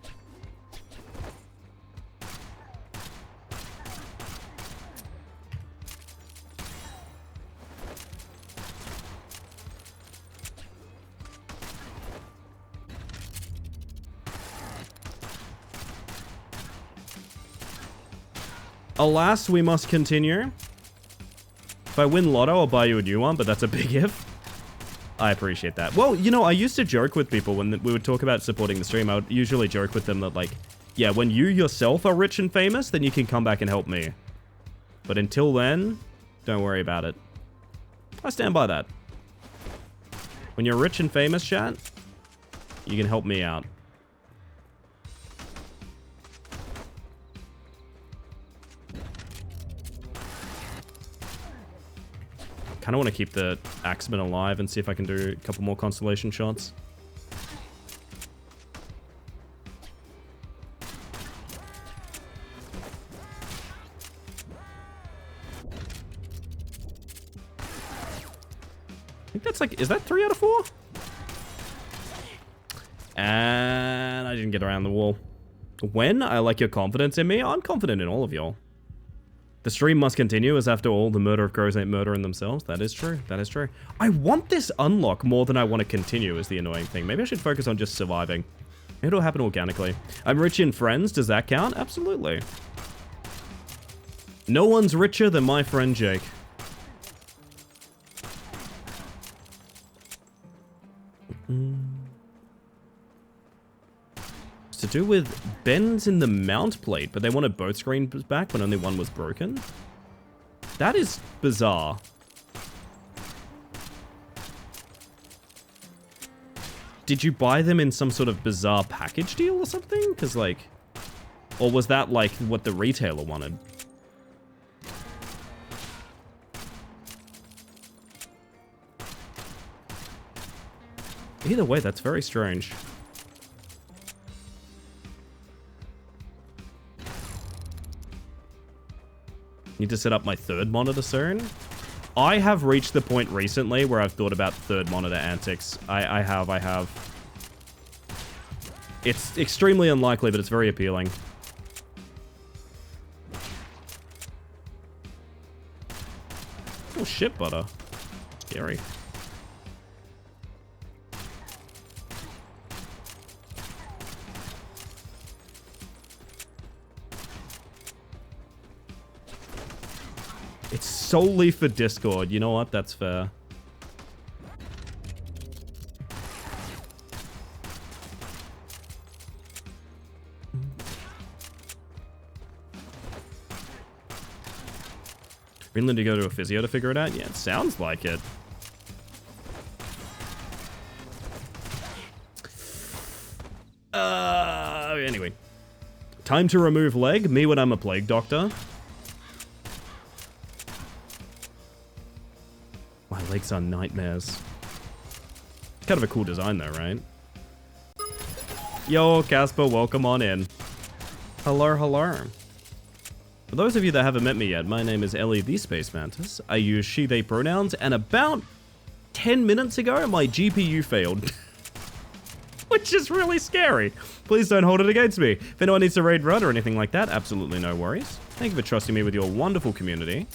Alas, we must continue. If I win Lotto, I'll buy you a new one, but that's a big if. I appreciate that. Well, you know, I used to joke with people when we would talk about supporting the stream. I would usually joke with them that, like, yeah, when you yourself are rich and famous, then you can come back and help me. But until then, don't worry about it. I stand by that. When you're rich and famous, chat, you can help me out. I kind of want to keep the Axeman alive and see if I can do a couple more constellation shots. I think that's like, is that 3 out of 4? And I didn't get around the wall. When? I like your confidence in me. I'm confident in all of y'all. The stream must continue, as after all, the murder of crows ain't murdering themselves. That is true. That is true. I want this unlock more than I want to continue, is the annoying thing. Maybe I should focus on just surviving. Maybe it'll happen organically. I'm rich in friends. Does that count? Absolutely. No one's richer than my friend Jake. To do with bends in the mount plate, but they wanted both screens back when only one was broken? That is bizarre. Did you buy them in some sort of bizarre package deal or something? Because, like... Or was that, like, what the retailer wanted? Either way, that's very strange. Need to set up my third monitor soon. I have reached the point recently where I've thought about third monitor antics. I have. It's extremely unlikely, but it's very appealing. Oh shit, butter. Scary. It's solely for Discord. You know what? That's fair. Greenland to go to a physio to figure it out? Yeah, it sounds like it. Anyway. Time to remove leg. Me when I'm a plague doctor. My legs are nightmares. Kind of a cool design though, right? Yo, Casper, welcome on in. Hello, hello. For those of you that haven't met me yet, my name is Ellie the Space Mantis. I use she, they pronouns, and about 10 minutes ago, my GPU failed. Which is really scary. Please don't hold it against me. If anyone needs to raid run or anything like that, absolutely no worries. Thank you for trusting me with your wonderful community.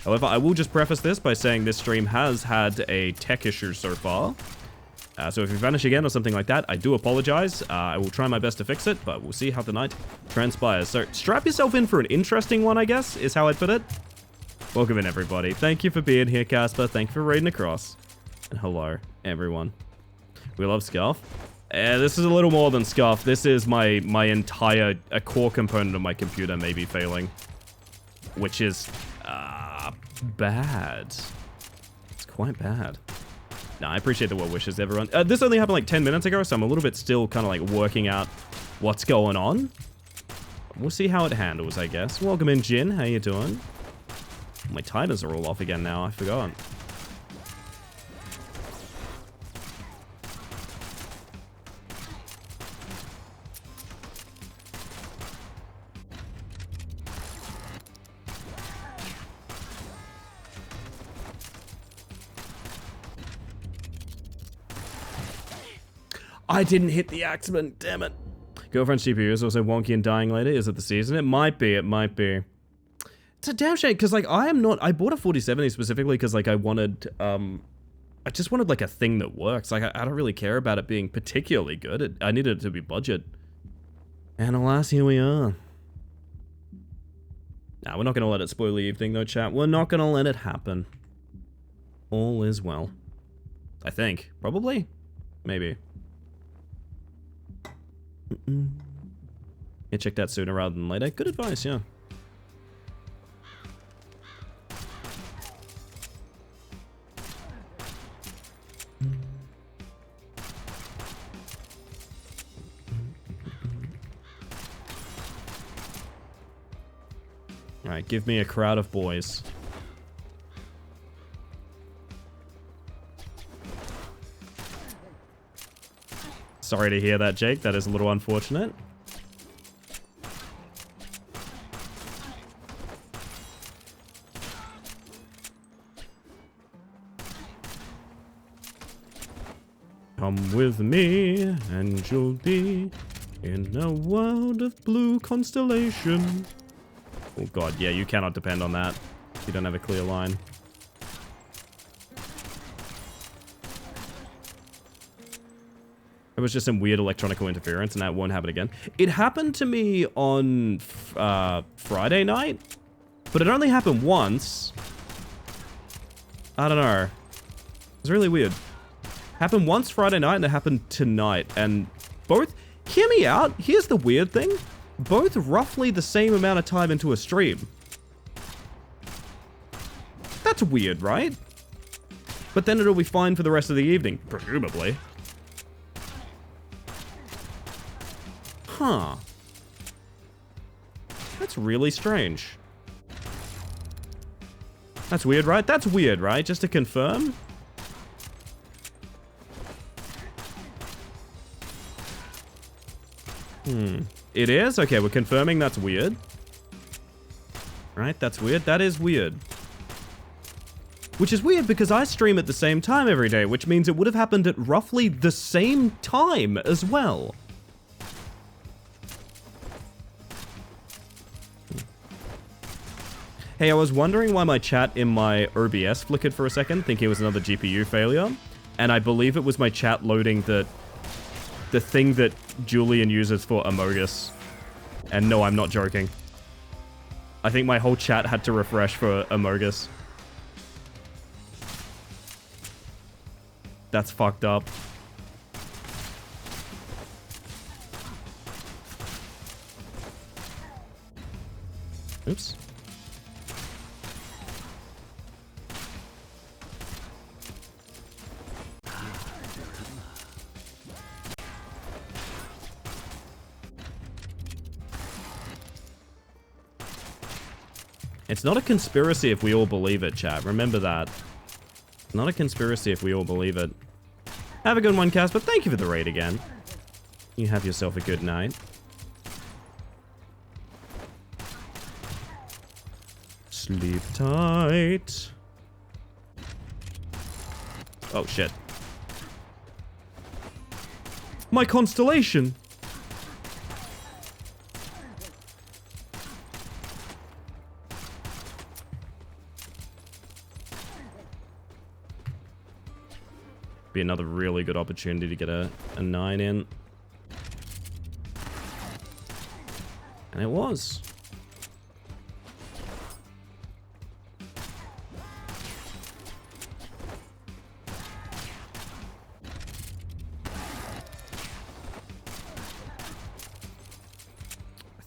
However, I will just preface this by saying this stream has had a tech issue so far. So if you vanish again or something like that, I do apologize. I will try my best to fix it, but we'll see how the night transpires. So strap yourself in for an interesting one, I guess, is how I'd put it. Welcome in, everybody. Thank you for being here, Casper. Thank you for raiding across. And hello, everyone. We love Scarf. This is a little more than scuff. This is my entire a core component of my computer maybe failing, which is bad. It's quite bad. No, I appreciate the well wishes, everyone. This only happened like 10 minutes ago, so I'm a little bit still kind of like working out what's going on. We'll see how it handles, I guess. Welcome in, Jin. How you doing? My timers are all off again now. I forgot. I didn't hit the axeman, damn it. Girlfriend's GPU is also wonky and dying later. Is it the season? It might be, it might be. It's a damn shame, because, like, I bought a 4070 specifically because, like, I just wanted, like, a thing that works. Like, I don't really care about it being particularly good. I needed it to be budget. And alas, here we are. Nah, we're not going to let it spoil the evening, though, chat. We're not going to let it happen. All is well. I think. Probably? Maybe. Yeah, check that sooner rather than later. Good advice, yeah. Alright, give me a crowd of boys. Sorry to hear that, Jake. That is a little unfortunate. Come with me, and you'll be in a world of blue constellation. Oh god, yeah, you cannot depend on that. You don't have a clear line. It was just some weird electronical interference, and that won't happen again. It happened to me on Friday night, but it only happened once. I don't know. It was really weird. Happened once Friday night, and it happened tonight, and both... Hear me out. Here's the weird thing. Both roughly the same amount of time into a stream. That's weird, right? But then it'll be fine for the rest of the evening, presumably. Huh. That's really strange. That's weird, right? That's weird, right? Just to confirm. It is? Okay, we're confirming that's weird. Right, that's weird. That is weird. Which is weird because I stream at the same time every day, which means it would have happened at roughly the same time as well. Hey, I was wondering why my chat in my OBS flickered for a second, thinking it was another GPU failure. And I believe it was my chat loading the thing that Julian uses for Amogus. And no, I'm not joking. I think my whole chat had to refresh for Amogus. That's fucked up. Oops. It's not a conspiracy if we all believe it, chat. Remember that. Not a conspiracy if we all believe it. Have a good one, Casper. Thank you for the raid again. You have yourself a good night. Sleep tight. Oh, shit. My constellation! Be another really good opportunity to get a 9 in. And it was.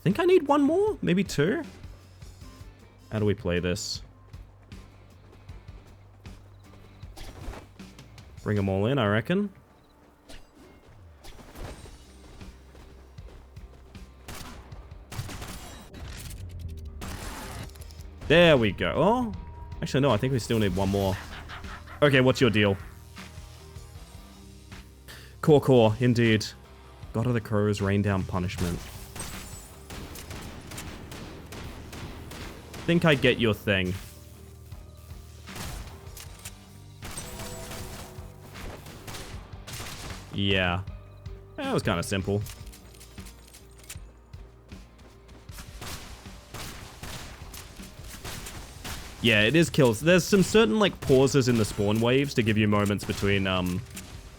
think I need one more, maybe two. How do we play this? Bring them all in, I reckon. There we go. Oh, actually, no, I think we still need one more. Okay, what's your deal? Core, indeed. God of the Crows, rain down punishment. Think I get your thing. Yeah. That was kind of simple. Yeah, it is kills. There's some certain, like, pauses in the spawn waves to give you moments between,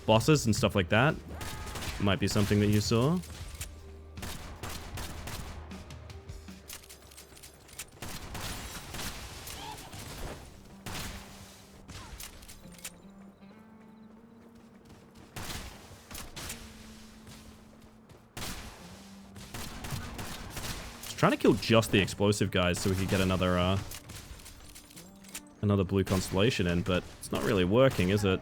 bosses and stuff like that. Might be something that you saw. Trying to kill just the explosive guys so we could get another blue constellation in, but it's not really working, is it?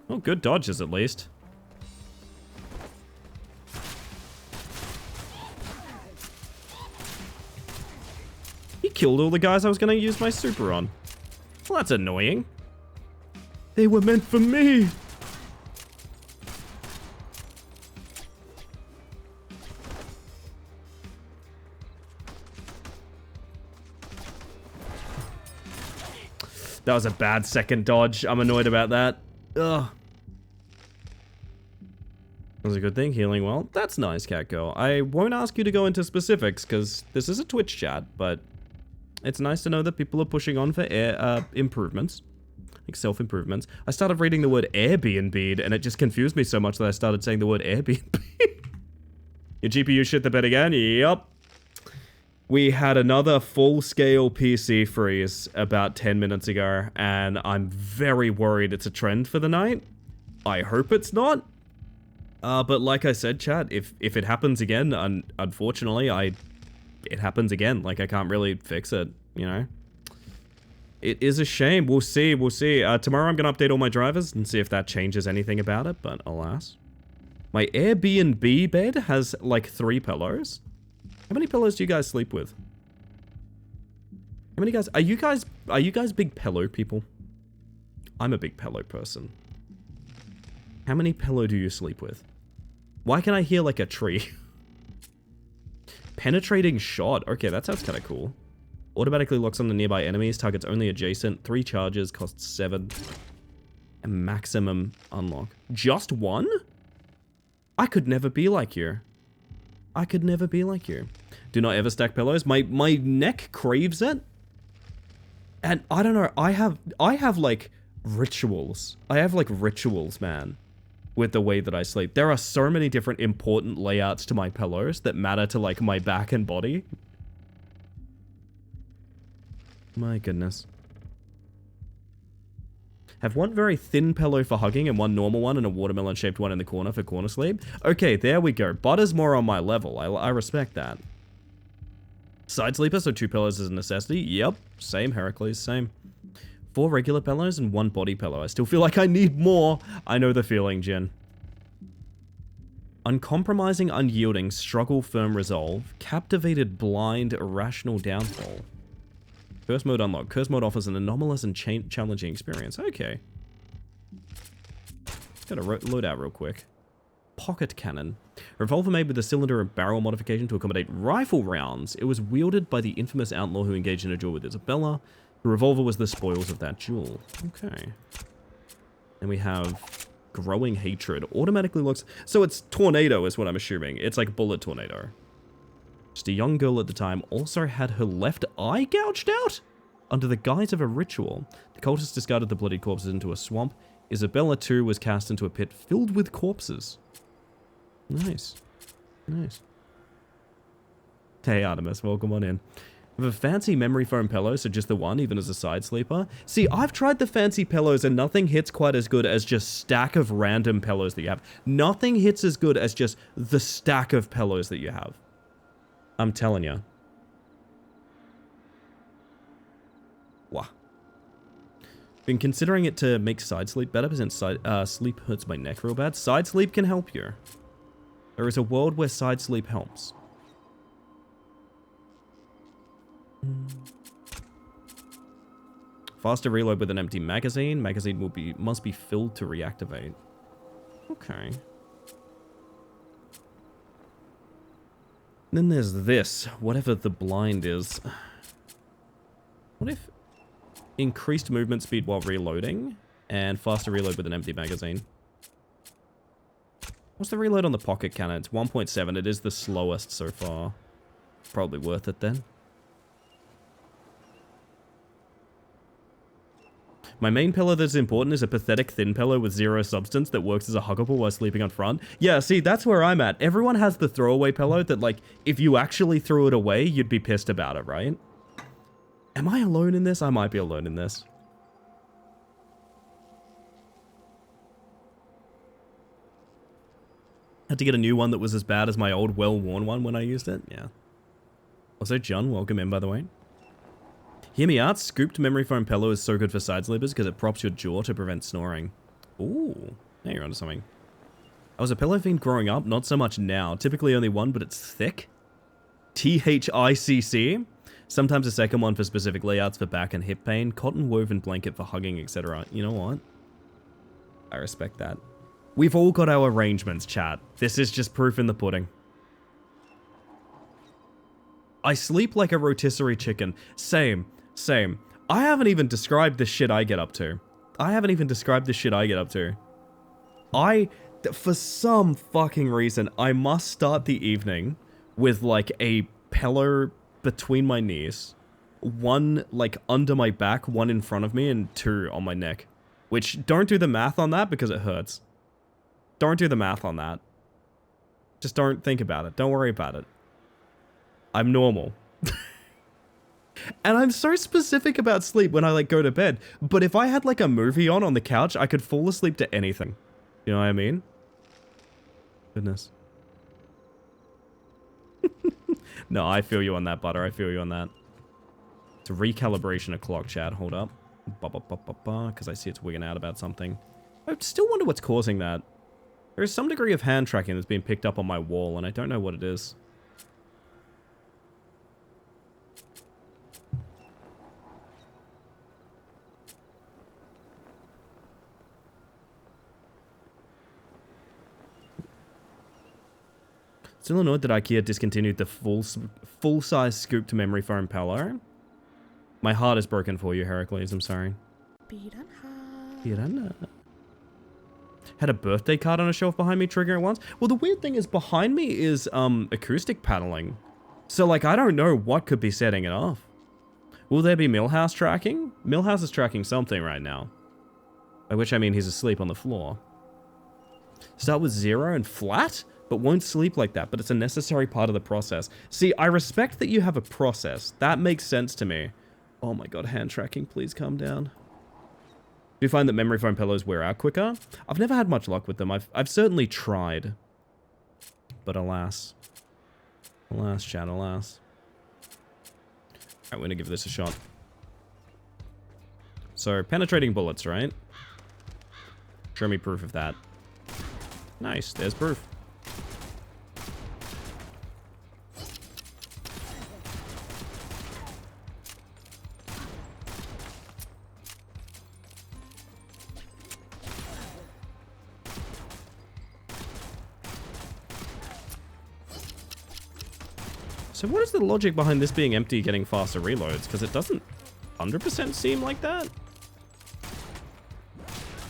Oh, good dodges at least. Killed all the guys I was going to use my super on. Well, that's annoying. They were meant for me. That was a bad second dodge. I'm annoyed about that. Ugh. That was a good thing, healing well. That's nice, Catgirl. I won't ask you to go into specifics, because this is a Twitch chat, but it's nice to know that people are pushing on for improvements, like self-improvements. I started reading the word Airbnb, and it just confused me so much that I started saying the word Airbnb. Your GPU shit the bed again? Yup. We had another full-scale PC freeze about 10 minutes ago, and I'm very worried it's a trend for the night. I hope it's not. But like I said, chat, if it happens again, unfortunately, it happens again. Like, I can't really fix it, you know? It is a shame. We'll see. Tomorrow I'm going to update all my drivers and see if that changes anything about it, but alas. My Airbnb bed has, like, 3 pillows. How many pillows do you guys sleep with? How many guys... Are you guys big pillow people? I'm a big pillow person. How many pillow do you sleep with? Why can I hear, like, a tree? Penetrating shot. Okay, that sounds kind of cool. Automatically locks on the nearby enemies. Targets only adjacent. 3 charges. Costs 7. A maximum unlock. Just 1? I could never be like you. I could never be like you. Do not ever stack pillows. My neck craves it. And I don't know. I have like rituals. I have like rituals, man, with the way that I sleep. There are so many different important layouts to my pillows that matter to, like, my back and body. My goodness. Have one very thin pillow for hugging and one normal one and a watermelon-shaped one in the corner for corner sleep. Okay, there we go. Butter's more on my level. I respect that. Side sleeper, so 2 pillows is a necessity. Yep, same, Heracles, same. 4 regular pillows and 1 body pillow. I still feel like I need more. I know the feeling, Jin. Uncompromising, unyielding, struggle, firm resolve, captivated, blind, irrational downfall. Curse mode unlocked. Curse mode offers an anomalous and challenging experience. Okay. Gotta load out real quick. Pocket cannon. Revolver made with a cylinder and barrel modification to accommodate rifle rounds. It was wielded by the infamous outlaw who engaged in a duel with Isabella. The revolver was the spoils of that duel. Okay. And we have growing hatred. Automatically looks... So it's tornado is what I'm assuming. It's like bullet tornado. Just a young girl at the time also had her left eye gouged out? Under the guise of a ritual, the cultists discarded the bloodied corpses into a swamp. Isabella, too, was cast into a pit filled with corpses. Nice. Nice. Hey, Artemis, welcome on in. I have a fancy memory foam pillow, so just the one, even as a side sleeper. See, I've tried the fancy pillows and nothing hits quite as good as just stack of random pillows that you have. Nothing hits as good as just the stack of pillows that you have. I'm telling you. Wow. Been considering it to make side sleep better, but since sleep hurts my neck real bad. Side sleep can help you. There is a world where side sleep helps. Faster reload with an empty magazine. Magazine must be filled to reactivate. Okay. Then there's this, whatever the blind is. What if increased movement speed while reloading and faster reload with an empty magazine? What's the reload on the pocket cannon? It's 1.7. It is the slowest so far. Probably worth it then. My main pillow that's important is a pathetic thin pillow with zero substance that works as a huggable while sleeping on front. Yeah, see, that's where I'm at. Everyone has the throwaway pillow that, like, if you actually threw it away, you'd be pissed about it, right? Am I alone in this? I might be alone in this. Had to get a new one that was as bad as my old well-worn one when I used it. Yeah. Also, John, welcome in, by the way. Hear me out, scooped memory foam pillow is so good for side sleepers because it props your jaw to prevent snoring. Ooh, now you're onto something. I was a pillow fiend growing up, not so much now. Typically only one, but it's thick. THICC. Sometimes a second one for specific layouts for back and hip pain. Cotton woven blanket for hugging, etc. You know what? I respect that. We've all got our arrangements, chat. This is just proof in the pudding. I sleep like a rotisserie chicken. Same. I haven't even described the shit I get up to. For some fucking reason, I must start the evening with like a pillow between my knees, one like under my back, one in front of me, and two on my neck. Which, don't do the math on that because it hurts. Don't do the math on that. Just don't think about it. Don't worry about it. I'm normal. And I'm so specific about sleep when I like go to bed. But if I had like a movie on the couch, I could fall asleep to anything. You know what I mean? Goodness. No, I feel you on that, Butter. I feel you on that. It's a recalibration of clock, chat. Hold up. Because I see it's wigging out about something. I still wonder what's causing that. There is some degree of hand tracking that's been picked up on my wall, and I don't know what it is. Still annoyed that IKEA discontinued the full-size scooped memory foam pillow. My heart is broken for you, Heracles. I'm sorry. Piranha. Had a birthday card on a shelf behind me triggering it once. Well, the weird thing is behind me is acoustic paneling. So, like, I don't know what could be setting it off. Will there be Millhouse tracking? Millhouse is tracking something right now. By which I mean he's asleep on the floor. Start with 0 and flat? But won't sleep like that, but it's a necessary part of the process. See, I respect that you have a process. That makes sense to me. Oh my god, hand tracking, please calm down. Do you find that memory foam pillows wear out quicker? I've never had much luck with them. I've certainly tried. But alas. Alas, chat, alas. Alright, we're gonna give this a shot. So, penetrating bullets, right? Show me proof of that. Nice, there's proof. So what is the logic behind this being empty getting faster reloads? Because it doesn't 100% seem like that.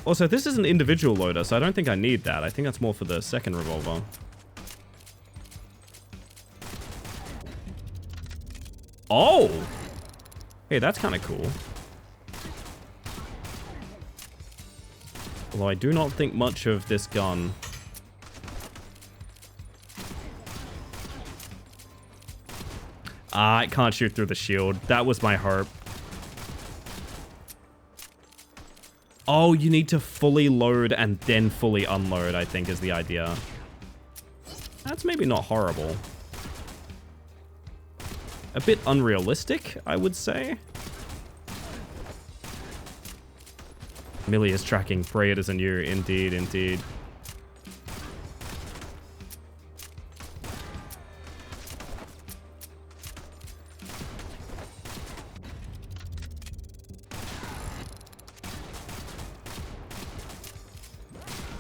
Also, this is an individual loader, so I don't think I need that. I think that's more for the second revolver. Oh! Hey, that's kind of cool. Although I do not think much of this gun. Ah, it can't shoot through the shield. That was my hope. Oh, you need to fully load and then fully unload, I think is the idea. That's maybe not horrible. A bit unrealistic, I would say. Millie is tracking. Pray it isn't you. Indeed, indeed.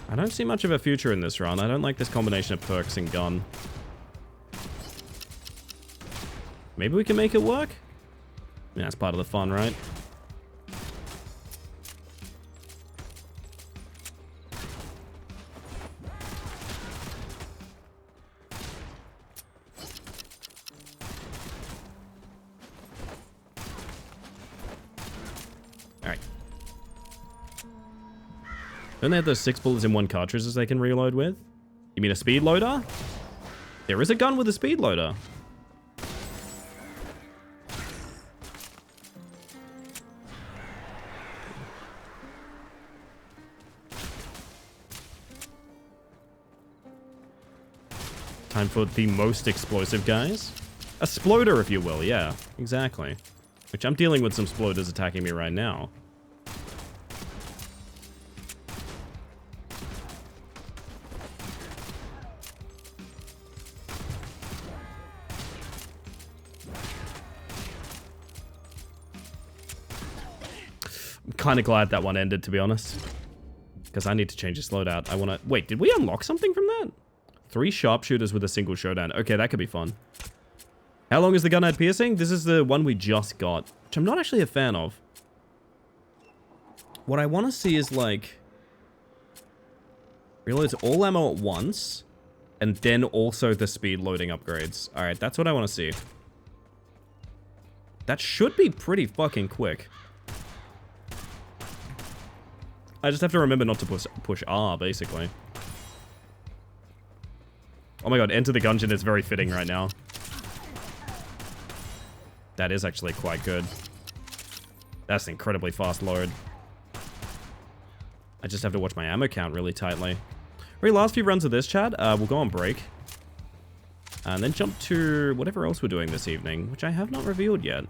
I don't see much of a future in this run. I don't like this combination of perks and gun. Maybe we can make it work? Yeah, that's part of the fun, right? Alright. Don't they have those 6 bullets in 1 cartridges they can reload with? You mean a speed loader? There is a gun with a speed loader. Time for the most explosive guys. A sploder, if you will, yeah, exactly. Which I'm dealing with some sploders attacking me right now. I'm kind of glad that one ended, to be honest. Because I need to change this loadout. I want to... Wait, did we unlock something from that? 3 sharpshooters with a single showdown. Okay, that could be fun. How long is the gun at piercing? This is the one we just got, which I'm not actually a fan of. What I want to see is, like... reloads all ammo at once, and then also the speed loading upgrades. Alright, that's what I want to see. That should be pretty fucking quick. I just have to remember not to push R, basically. Oh my god, Enter the Gungeon is very fitting right now. That is actually quite good. That's an incredibly fast load. I just have to watch my ammo count really tightly. Very last few runs of this, chat, we'll go on break. And then jump to whatever else we're doing this evening, which I have not revealed yet.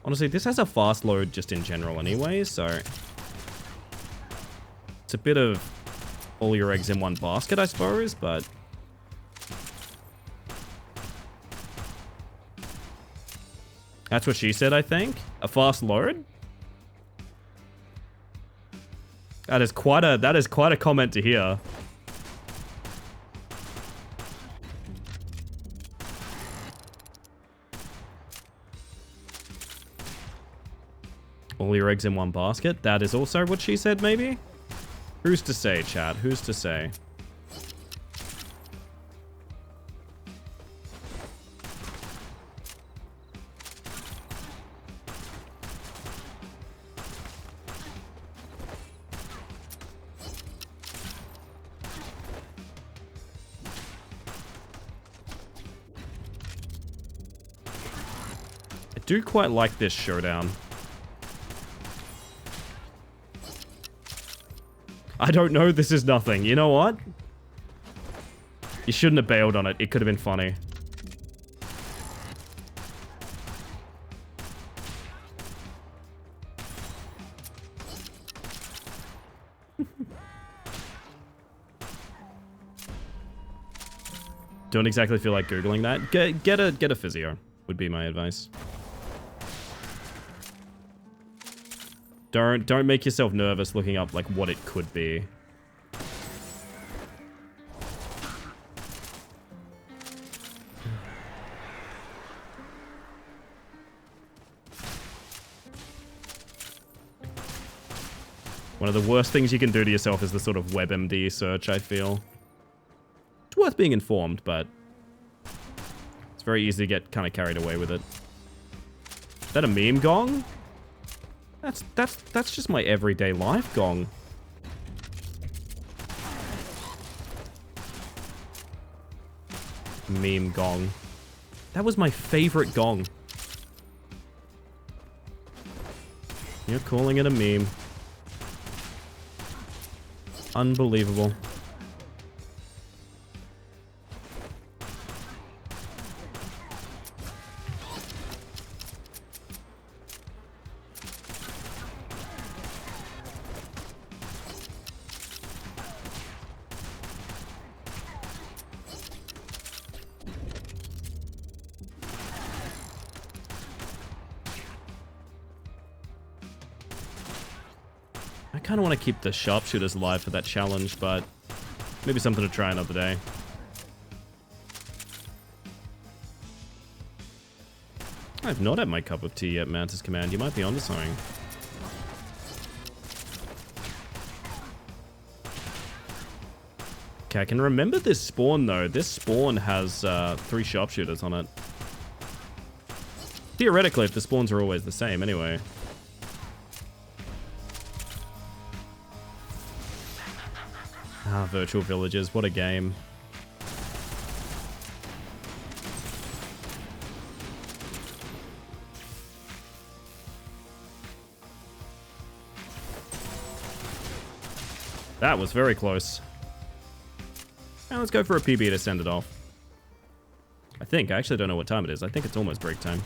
Honestly, this has a fast load just in general anyway, so... it's a bit of all your eggs in one basket, I suppose, but... that's what she said, I think. A fast load? That is quite a comment to hear. All your eggs in one basket? That is also what she said, maybe? Who's to say, chat? Who's to say? I do quite like this showdown. I don't know, this is nothing. You know what? You shouldn't have bailed on it. It could have been funny. Don't exactly feel like Googling that. Get a physio, would be my advice. Don't make yourself nervous looking up like what it could be. One of the worst things you can do to yourself is the sort of WebMD search, I feel. It's worth being informed, but it's very easy to get kind of carried away with it. Is that a meme gong? That's just my everyday life gong. Meme gong. That was my favorite gong. You're calling it a meme. Unbelievable. I kind of want to keep the sharpshooters alive for that challenge, but maybe something to try another day. I've not had my cup of tea yet, Mantis Command. You might be onto something. Okay, I can remember this spawn, though. This spawn has 3 sharpshooters on it. Theoretically, if the spawns are always the same, anyway. Ah, virtual villages. What a game. That was very close. Now let's go for a PB to send it off. I think. I actually don't know what time it is. I think it's almost break time.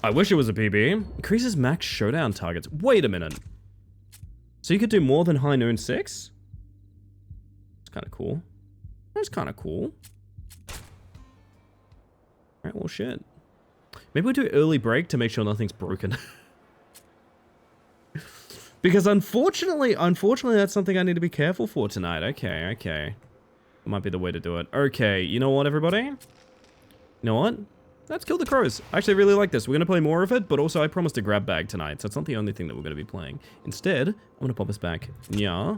I wish it was a PB. Increases max showdown targets. Wait a minute. So you could do more than High Noon 6? It's kind of cool. That's kind of cool. Alright, well, shit. Maybe we'll do early break to make sure nothing's broken. Because unfortunately, that's something I need to be careful for tonight. Okay. That might be the way to do it. Okay, you know what, everybody? You know what? Let's kill the crows. I actually really like this. We're going to play more of it, but also I promised a grab bag tonight, so it's not the only thing that we're going to be playing. Instead, I'm going to pop us back. Yeah.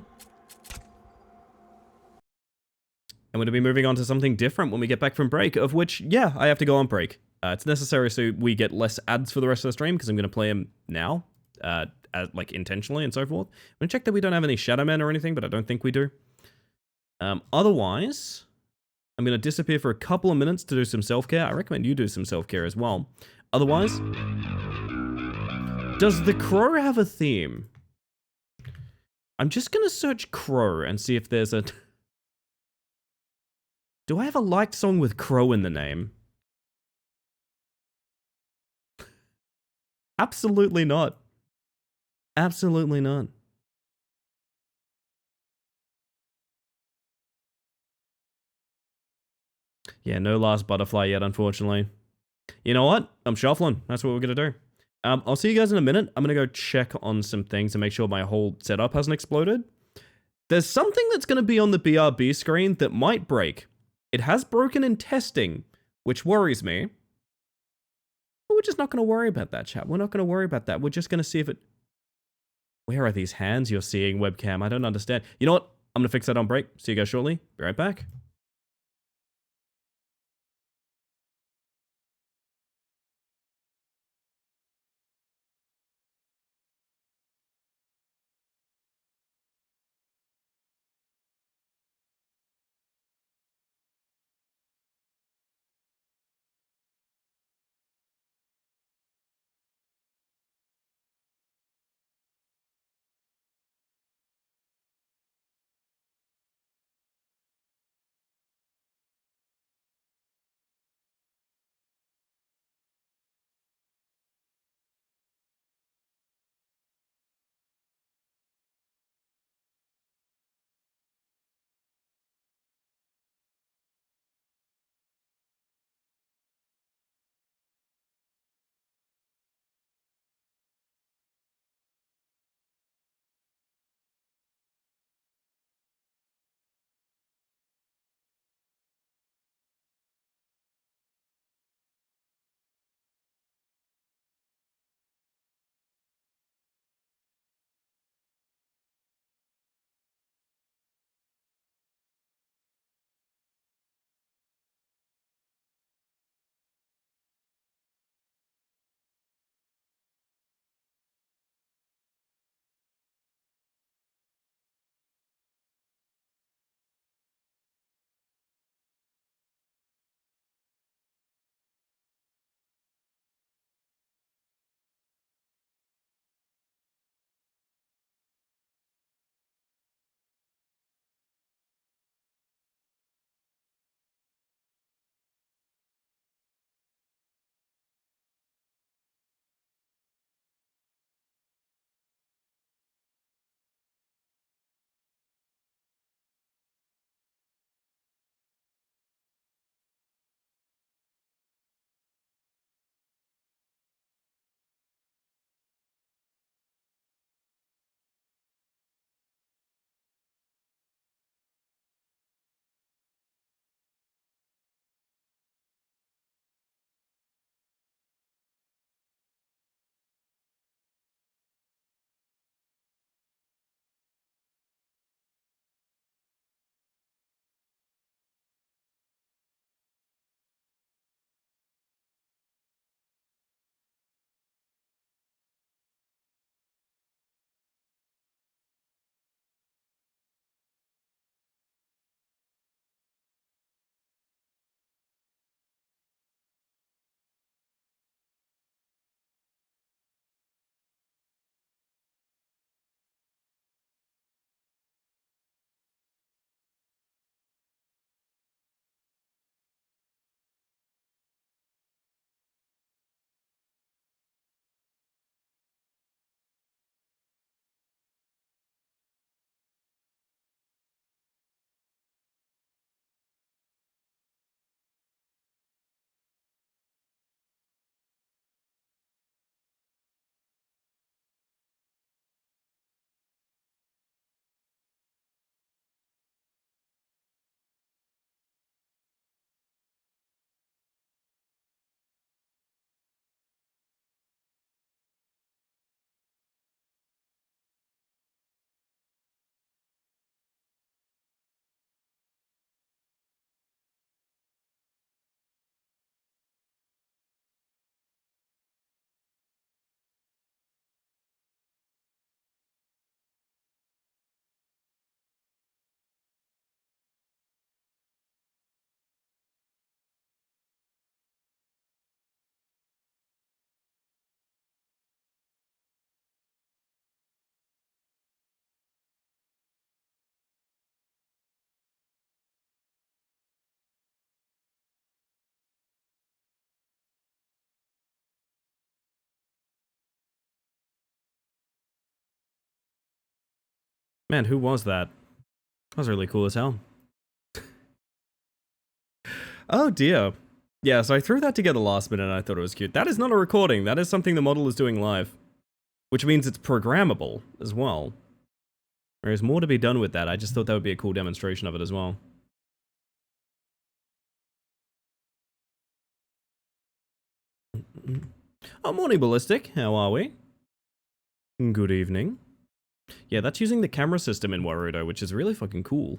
I'm going to be moving on to something different when we get back from break, of which, yeah, I have to go on break. It's necessary so we get less ads for the rest of the stream, because I'm going to play them now, like intentionally and so forth. I'm going to check that we don't have any Shadow Men or anything, but I don't think we do. Otherwise, I'm going to disappear for a couple of minutes to do some self-care. I recommend you do some self-care as well. Otherwise, does the crow have a theme? I'm just going to search crow and see if there's a... Do I have a liked song with crow in the name? Absolutely not. Absolutely not. Yeah, no last butterfly yet, unfortunately. You know what? I'm shuffling. That's what we're going to do. I'll see you guys in a minute. I'm going to go check on some things to make sure my whole setup hasn't exploded. There's something that's going to be on the BRB screen that might break. It has broken in testing, which worries me. But we're just not going to worry about that, chat. We're not going to worry about that. We're just going to see if it... Where are these hands you're seeing, webcam? I don't understand. You know what? I'm going to fix that on break. See you guys shortly. Be right back. Man, who was that? That was really cool as hell. Oh dear. Yeah, so I threw that together last minute and I thought it was cute. That is not a recording. That is something the model is doing live. Which means it's programmable as well. There's more to be done with that. I just thought that would be a cool demonstration of it as well. Oh, morning, Ballistic. How are we? Good evening. Yeah, that's using the camera system in Warudo, which is really fucking cool.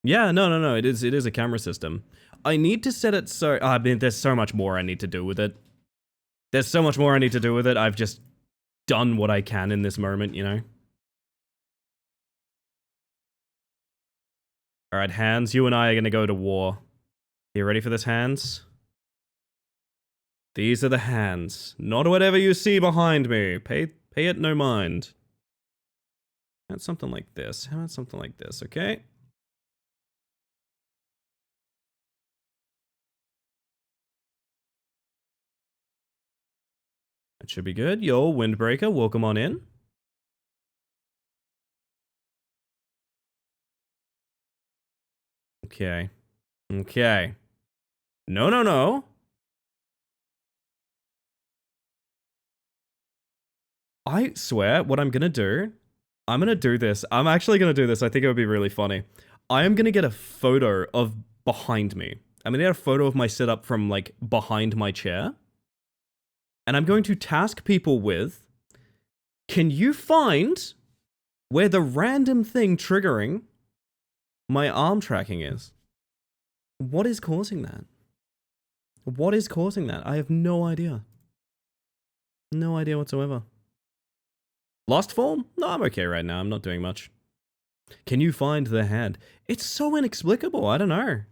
Yeah, no, it is a camera system. I need to set it so... I mean, there's so much more I need to do with it. There's so much more I need to do with it. I've just done what I can in this moment, you know? Alright, Hans, you and I are gonna go to war. You ready for this, Hans? These are the hands. Not whatever you see behind me. Pay it no mind. How about something like this? How about something like this, okay? That should be good. Yo, Windbreaker, welcome on in. Okay. Okay. No. I swear, what I'm gonna do, I'm gonna do this. I'm actually gonna do this. I think it would be really funny. I am gonna get a photo of behind me. I'm gonna get a photo of my setup from, like, behind my chair. And I'm going to task people with, can you find where the random thing triggering my arm tracking is? What is causing that? What is causing that? I have no idea. No idea whatsoever. Lost form? No, I'm okay right now. I'm not doing much. Can you find the hand? It's so inexplicable. I don't know. It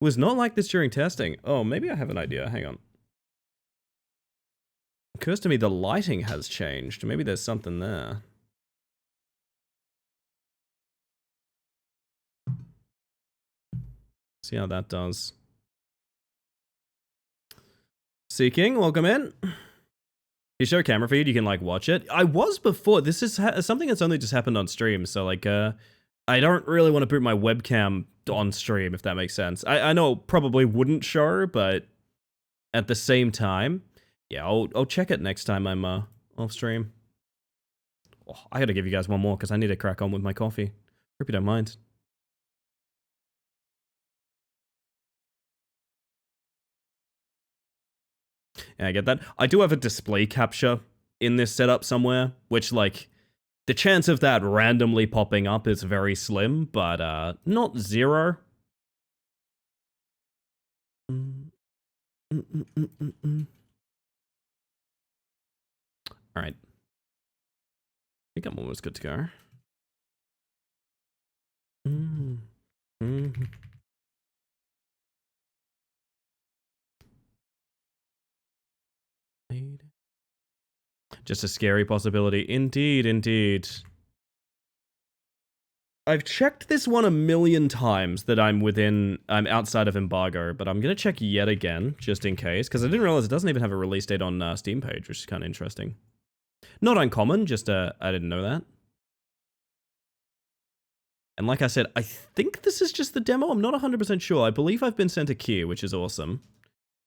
was not like this during testing. Oh, maybe I have an idea. Hang on. Occurs to me the lighting has changed. Maybe there's something there. See how that does. Seeking, welcome in. You show camera feed, you can, like, watch it. I was before. This is something that's only just happened on stream, so, like, I don't really want to put my webcam on stream, if that makes sense. I know it probably wouldn't show, but at the same time, yeah, I'll check it next time I'm off stream. Oh, I gotta give you guys one more, because I need to crack on with my coffee. Hope you don't mind. Yeah, I get that. I do have a display capture in this setup somewhere, which, like, the chance of that randomly popping up is very slim, but not zero. Alright. I think I'm almost good to go. Just a scary possibility. Indeed, indeed. I've checked this one a million times that I'm outside of embargo, but I'm gonna check yet again, just in case, because I didn't realize it doesn't even have a release date on Steam page, which is kind of interesting. Not uncommon, just I didn't know that. And like I said, I think this is just the demo. I'm not 100% sure. I believe I've been sent a key, which is awesome.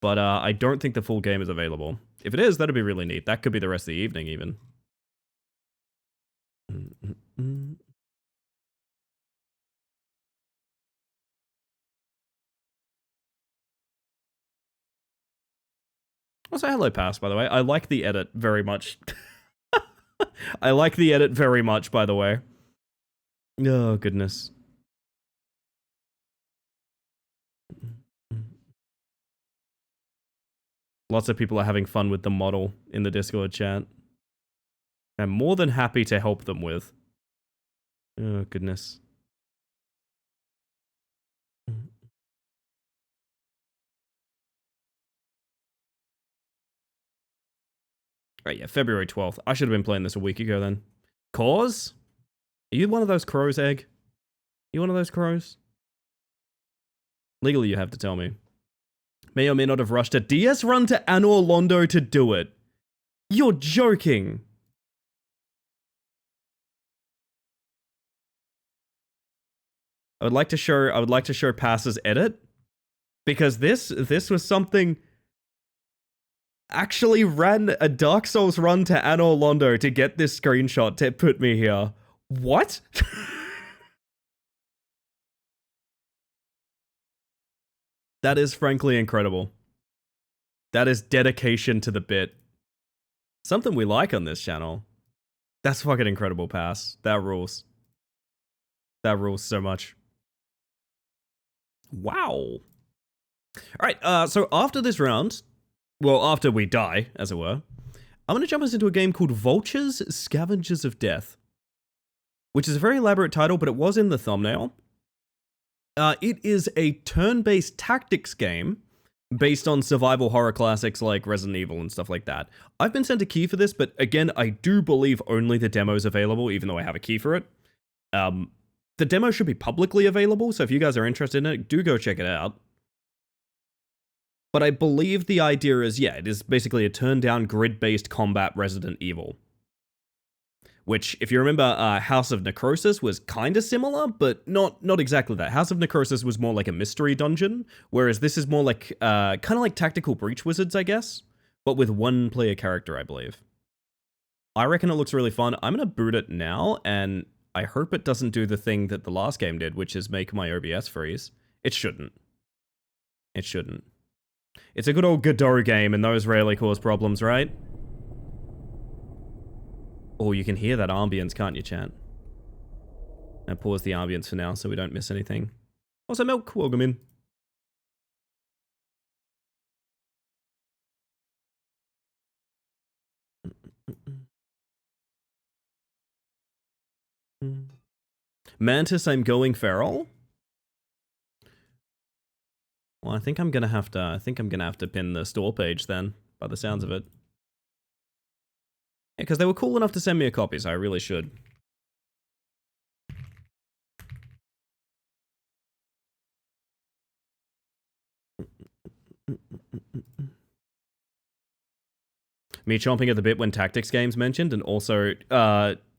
But I don't think the full game is available. If it is, that'd be really neat. That could be the rest of the evening, even. Also, hello, Pass, by the way. I like the edit very much. I like the edit very much, by the way. Oh, goodness. Lots of people are having fun with the model in the Discord chat. I'm more than happy to help them with. Oh, goodness. Right, yeah, February 12th. I should have been playing this a week ago then. Cause? Are you one of those crows, Egg? You one of those crows? Legally, you have to tell me. May or may not have rushed a DS run to Anor Londo to do it. You're joking. I would like to show Pass's edit, because this was something. Actually ran a Dark Souls run to Anor Londo to get this screenshot to put me here. What? That is frankly incredible. That is dedication to the bit. Something we like on this channel. That's fucking incredible, Pass. That rules. That rules so much. Wow. Alright, so after this round, well, after we die, as it were, I'm going to jump us into a game called Vulture's Scavengers of Death, which is a very elaborate title, but it was in the thumbnail. It is a turn-based tactics game based on survival horror classics like Resident Evil and stuff like that. I've been sent a key for this, but again, I do believe only the demo is available, even though I have a key for it. The demo should be publicly available, so if you guys are interested in it, do go check it out. But I believe the idea is, yeah, it is basically a turn-down grid-based combat Resident Evil. Which, if you remember, House of Necrosis was kind of similar, but not exactly that. House of Necrosis was more like a mystery dungeon, whereas this is more like, kind of like Tactical Breach Wizards, I guess, but with one player character, I believe. I reckon it looks really fun. I'm going to boot it now, and I hope it doesn't do the thing that the last game did, which is make my OBS freeze. It shouldn't. It shouldn't. It's a good old Godot game, and those rarely cause problems, right? Oh, you can hear that ambience, can't you, chat? I'll pause the ambience for now so we don't miss anything. Also, Milk, welcome in. Mantis, I'm going feral. Well, I think I'm gonna have to pin the store page then, by the sounds of it. Yeah, because they were cool enough to send me a copy, so I really should. Me chomping at the bit when tactics games mentioned, and also,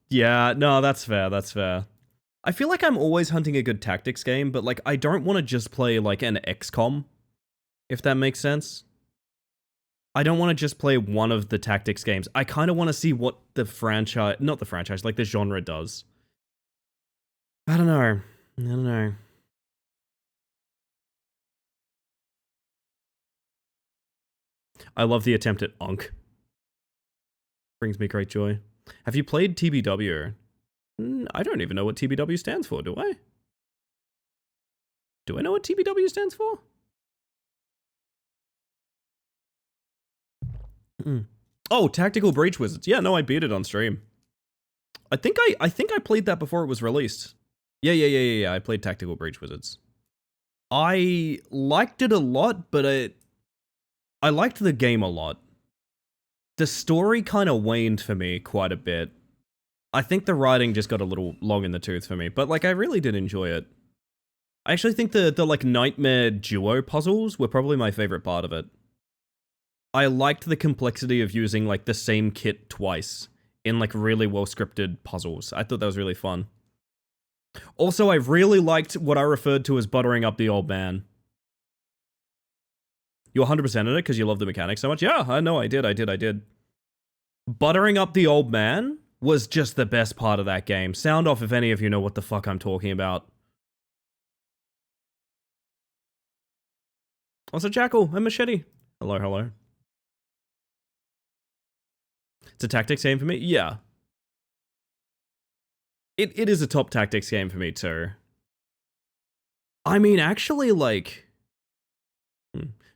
yeah, no, that's fair, that's fair. I feel like I'm always hunting a good tactics game, but like, I don't want to just play like an XCOM, if that makes sense. I don't want to just play one of the tactics games. I kind of want to see what the franchise, not the franchise, like the genre does. I don't know. I don't know. I love the attempt at Unk. Brings me great joy. Have you played TBW? I don't even know what TBW stands for, do I? Do I know what TBW stands for? Oh, Tactical Breach Wizards. Yeah, no, I beat it on stream. I think I played that before it was released. Yeah. I played Tactical Breach Wizards. I liked it a lot, but I liked the game a lot. The story kind of waned for me quite a bit. I think the writing just got a little long in the tooth for me, but like I really did enjoy it. I actually think the like nightmare duo puzzles were probably my favorite part of it. I liked the complexity of using like the same kit twice in like really well scripted puzzles. I thought that was really fun. Also, I really liked what I referred to as buttering up the old man. You 100% in it because you love the mechanics so much? Yeah, I know, I did. Buttering up the old man was just the best part of that game. Sound off if any of you know what the fuck I'm talking about. Also, Jackal and Machete. Hello, hello. It's a tactics game for me? Yeah. It is a top tactics game for me too. I mean, actually, like...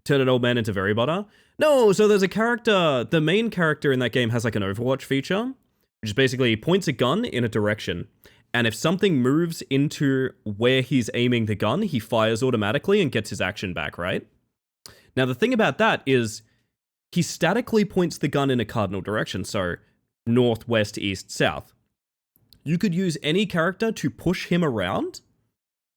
Turn an old man into very butter? No, so there's a character... The main character in that game has like an Overwatch feature, which is basically he points a gun in a direction, and if something moves into where he's aiming the gun, he fires automatically and gets his action back, right? Now, the thing about that is he statically points the gun in a cardinal direction, so north, west, east, south. You could use any character to push him around,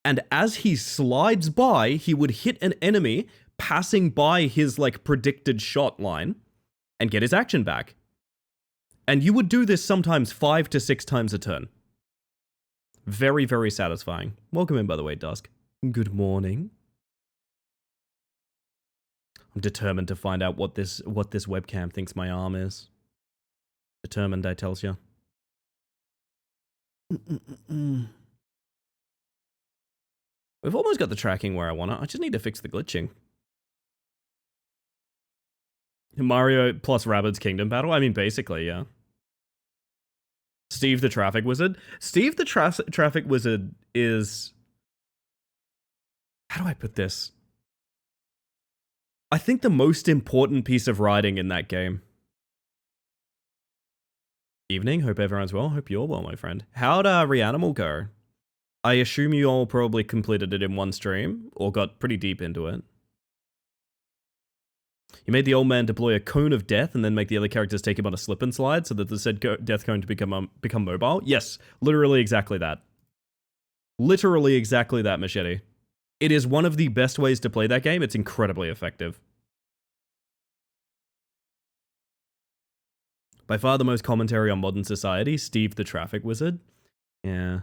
and as he slides by, he would hit an enemy passing by his, like, predicted shot line and get his action back. And you would do this sometimes 5 to 6 times a turn. Very, very satisfying. Welcome in, by the way, Dusk. Good morning. I'm determined to find out what this webcam thinks my arm is. Determined, I tells you. We've almost got the tracking where I want it. I just need to fix the glitching. Mario plus Rabbids Kingdom Battle? I mean, basically, yeah. Steve the Traffic Wizard? Steve the Traffic Wizard is... How do I put this? I think the most important piece of writing in that game. Evening, hope everyone's well. Hope you're well, my friend. How'd Reanimal go? I assume you all probably completed it in one stream, or got pretty deep into it. You made the old man deploy a cone of death and then make the other characters take him on a slip and slide so that the said death cone to become mobile? Yes, literally exactly that. Literally exactly that, Machete. It is one of the best ways to play that game. It's incredibly effective. By far the most commentary on modern society, Steve the Traffic Wizard. Yeah.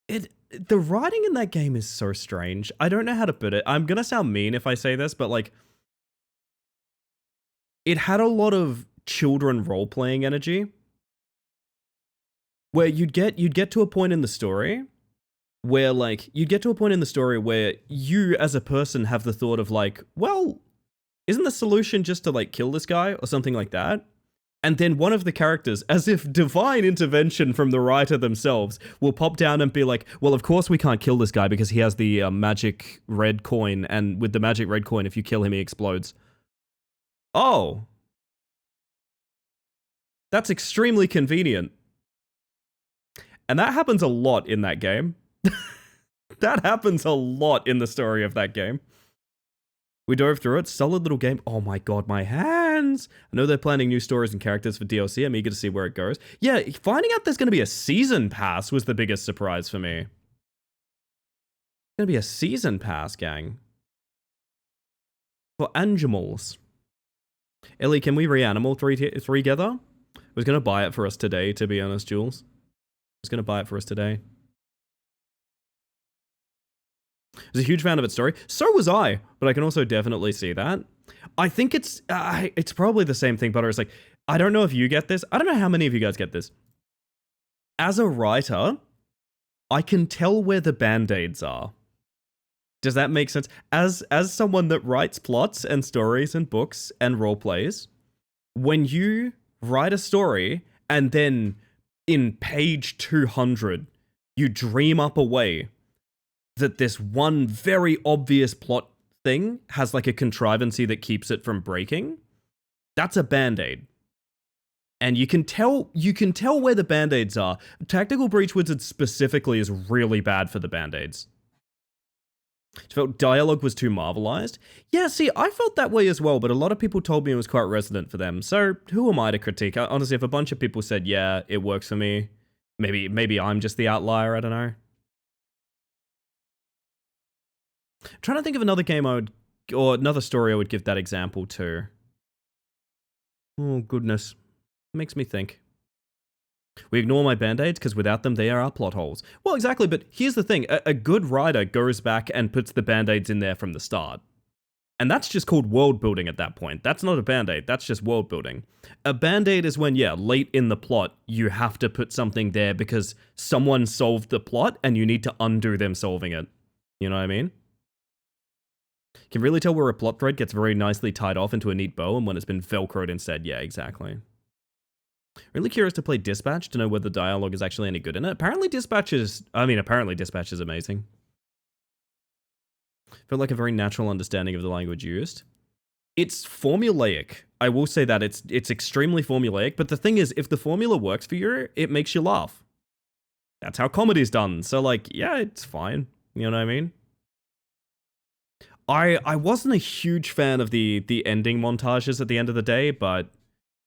The writing in that game is so strange. I don't know how to put it. I'm gonna sound mean if I say this, but like... It had a lot of children role-playing energy. Where you'd get to a point in the story... where, like, you'd get to a point in the story where you, as a person, have the thought of, like, well, isn't the solution just to, like, kill this guy or something like that? And then one of the characters, as if divine intervention from the writer themselves, will pop down and be like, well, of course we can't kill this guy because he has the magic red coin, and with the magic red coin, if you kill him, he explodes. Oh. That's extremely convenient. And that happens a lot in that game. That happens a lot in the story of that game. We dove through it. Solid little game. Oh my god, my hands! I know they're planning new stories and characters for DLC. I'm eager to see where it goes. Yeah, finding out there's going to be a season pass was the biggest surprise for me. It's going to be a season pass, gang. For Angemals. Ellie, can we reanimal three together? I was going to buy it for us today, to be honest, Jules. I was going to buy it for us today. I was a huge fan of its story. So was I, but I can also definitely see that. I think it's probably the same thing, but it's like, I don't know if you get this. I don't know how many of you guys get this. As a writer, I can tell where the band-aids are. Does that make sense? As someone that writes plots and stories and books and role plays, when you write a story and then in page 200, you dream up a way that this one very obvious plot thing has like a contrivancy that keeps it from breaking, that's a band-aid. And you can tell where the band-aids are. Tactical Breach Wizard specifically is really bad for the band-aids. I felt dialogue was too marvelized. Yeah, see, I felt that way as well, but a lot of people told me it was quite resonant for them. So who am I to critique? Honestly, if a bunch of people said, yeah, it works for me, maybe I'm just the outlier, I don't know. I'm trying to think of another game or another story I would give that example to. Oh, goodness. Makes me think. We ignore my band-aids because without them, they are our plot holes. Well, exactly, but here's the thing. A good writer goes back and puts the band-aids in there from the start. And that's just called world building at that point. That's not a band-aid, that's just world building. A band-aid is when, yeah, late in the plot, you have to put something there because someone solved the plot and you need to undo them solving it. You know what I mean? Can really tell where a plot thread gets very nicely tied off into a neat bow and when it's been velcroed instead. Yeah, exactly. Really curious to play Dispatch to know whether the dialogue is actually any good in it. Apparently Dispatch is amazing. Felt like a very natural understanding of the language used. It's formulaic. I will say that it's extremely formulaic, but the thing is, if the formula works for you, it makes you laugh. That's how comedy's done. So like, yeah, it's fine. You know what I mean? I wasn't a huge fan of the ending montages at the end of the day, but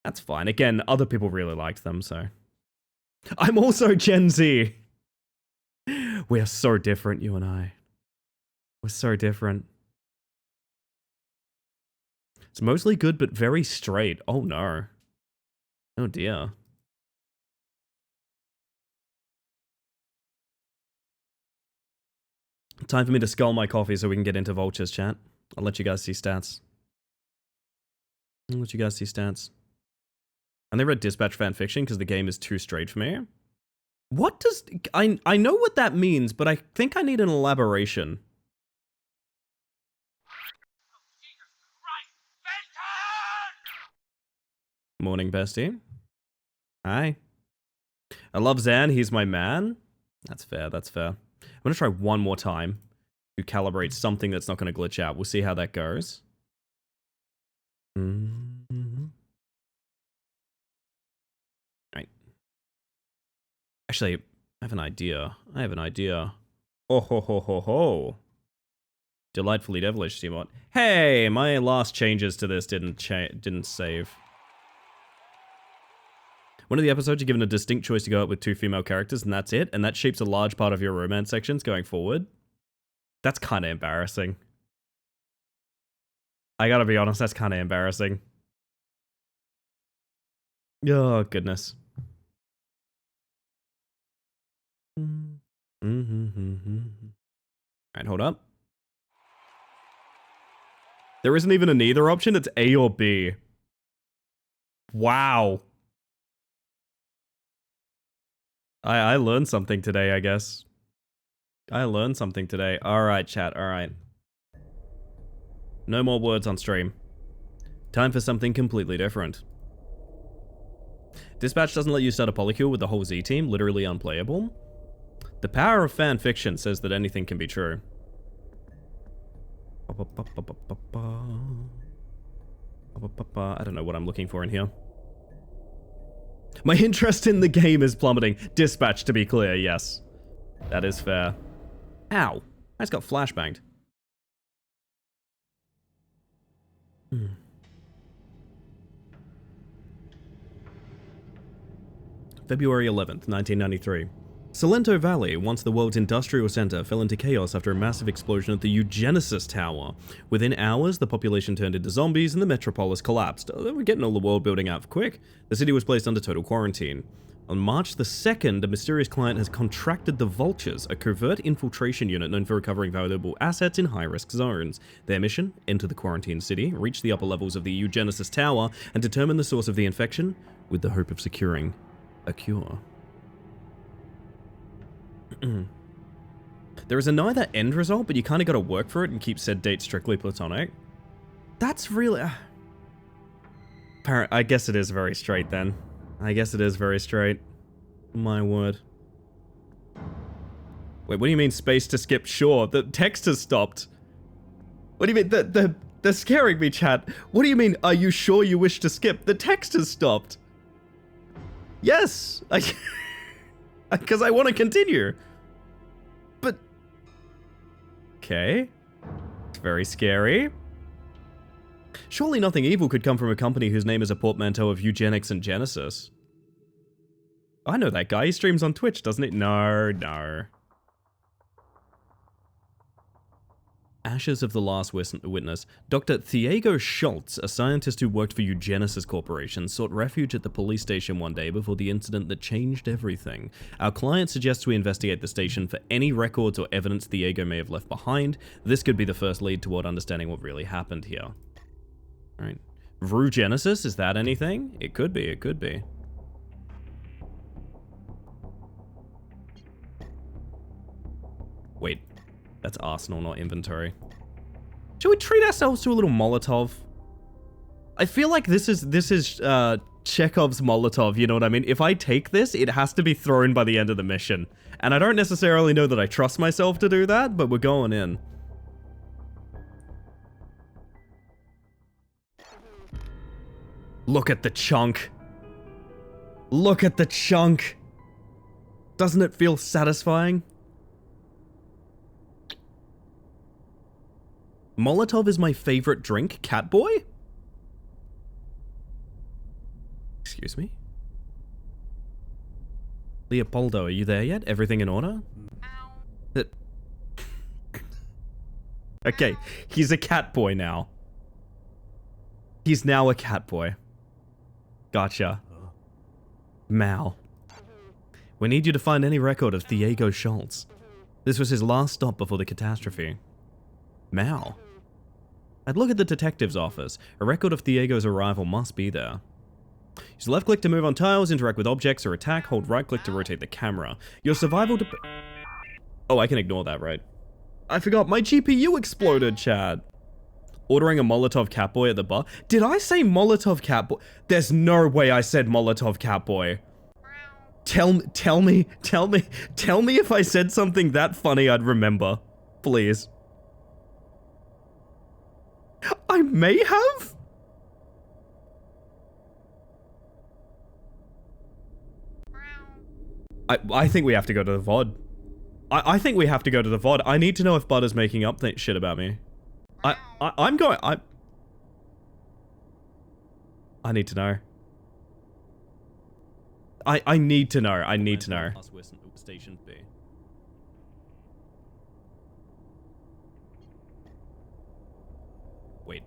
that's fine. Again, other people really liked them, so. I'm also Gen Z. We are so different, you and I. We're so different. It's mostly good, but very straight. Oh no. Oh dear. Time for me to scull my coffee so we can get into Vulture's chat. I'll let you guys see stats. And they read Dispatch fanfiction because the game is too straight for me. What does... I know what that means, but I think I need an elaboration. Morning, bestie. Hi. I love Zan, he's my man. That's fair, that's fair. I'm gonna try one more time to calibrate something that's not gonna glitch out. We'll see how that goes. Right. Actually, I have an idea. Oh ho ho ho ho. Delightfully devilish, Seamot. Hey, my last changes to this didn't save. One of the episodes, you're given a distinct choice to go out with 2 female characters, and that's it, and that shapes a large part of your romance sections going forward. That's kind of embarrassing. I gotta be honest, that's kind of embarrassing. Oh, goodness. Alright, hold up. There isn't even a neither option, it's A or B. Wow. I learned something today, I guess. I learned something today. Alright, chat, alright. No more words on stream. Time for something completely different. Dispatch doesn't let you start a polycule with the whole Z team, literally unplayable. The power of fan fiction says that anything can be true. I don't know what I'm looking for in here. My interest in the game is plummeting. Dispatch, to be clear, yes. That is fair. Ow. I just got flashbanged. February 11th, 1993. Salento Valley, once the world's industrial center, fell into chaos after a massive explosion at the Eugenesis Tower. Within hours, the population turned into zombies and the metropolis collapsed. We're getting all the world building out quick. The city was placed under total quarantine. On March the 2nd, a mysterious client has contracted the Vultures, a covert infiltration unit known for recovering valuable assets in high-risk zones. Their mission? Enter the quarantine city, reach the upper levels of the Eugenesis Tower, and determine the source of the infection, with the hope of securing a cure. There is a neither end result, but you kind of got to work for it and keep said date strictly platonic. That's really... I guess it is very straight then. I guess it is very straight. My word. Wait, what do you mean space to skip? Sure, the text has stopped. What do you mean? They're scaring me, chat. What do you mean, are you sure you wish to skip? The text has stopped. Yes! Because I want to continue. But... okay. It's very scary. Surely nothing evil could come from a company whose name is a portmanteau of eugenics and Genesis. I know that guy. He streams on Twitch, doesn't he? No, no. Ashes of the Last Witness. Dr. Thiago Schultz, a scientist who worked for Eugenesis Corporation, sought refuge at the police station one day before the incident that changed everything. Our client suggests we investigate the station for any records or evidence Thiago may have left behind. This could be the first lead toward understanding what really happened here. Alright. Genesis, is that anything? It could be, it could be. Wait. That's arsenal, not inventory. Should we treat ourselves to a little Molotov? I feel like this is Chekhov's Molotov, you know what I mean? If I take this, it has to be thrown by the end of the mission. And I don't necessarily know that I trust myself to do that, but we're going in. Look at the chunk. Look at the chunk. Doesn't it feel satisfying? Molotov is my favorite drink, Catboy? Excuse me? Leopoldo, are you there yet? Everything in order? Okay, he's a Catboy now. He's now a Catboy. Gotcha. Mal. We need you to find any record of Thiago Schultz. This was his last stop before the catastrophe. Mal. I'd look at the detective's office. A record of Diego's arrival must be there. Use left click to move on tiles, interact with objects, or attack. Hold right click to rotate the camera. Your survival Oh, I can ignore that, right? I forgot, my GPU exploded, Chad. Ordering a Molotov Catboy at the bar. Did I say Molotov Catboy? There's no way I said Molotov Catboy. Tell me if I said something that funny I'd remember. Please. I may have? I think we have to go to the VOD. I think we have to go to the VOD. I need to know if Butter's making up that shit about me. I'm going... I need to know. I need to know. I need to know. Station B. Wait.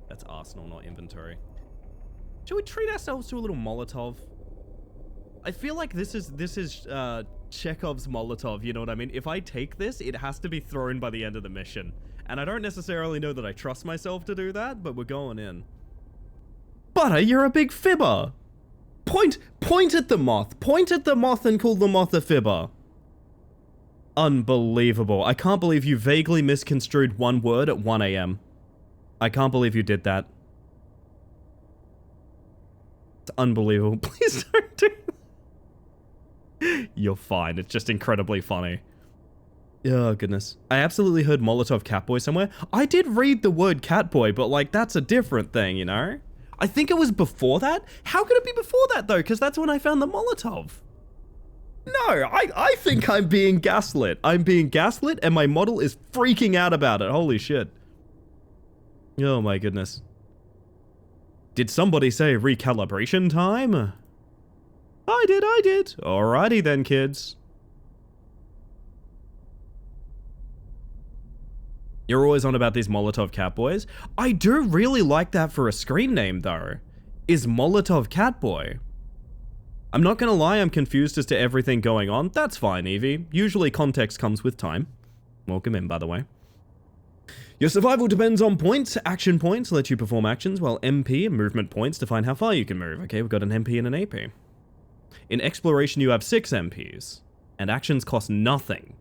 That's Arsenal, not inventory. Should we treat ourselves to a little Molotov? I feel like this is Chekhov's Molotov, you know what I mean? If I take this, it has to be thrown by the end of the mission. And I don't necessarily know that I trust myself to do that, but we're going in. Butter, you're a big fibber! Point at the moth! Point at the moth and call the moth a fibber! Unbelievable. I can't believe you vaguely misconstrued one word at 1 AM. I can't believe you did that. It's unbelievable. Please don't do that. You're fine. It's just incredibly funny. Oh, goodness. I absolutely heard Molotov Catboy somewhere. I did read the word Catboy, but, like, that's a different thing, you know? I think it was before that? How could it be before that, though? Because that's when I found the Molotov. No, I think I'm being gaslit. I'm being gaslit, and my model is freaking out about it. Holy shit. Oh, my goodness. Did somebody say recalibration time? I did. Alrighty then, kids. You're always on about these Molotov Catboys. I do really like that for a screen name, though. Is Molotov Catboy. I'm not gonna lie, I'm confused as to everything going on. That's fine, Evie. Usually context comes with time. Welcome in, by the way. Your survival depends on points. Action points let you perform actions, while MP and movement points define how far you can move. Okay, we've got an MP and an AP. In exploration, you have 6 MPs, and actions cost nothing.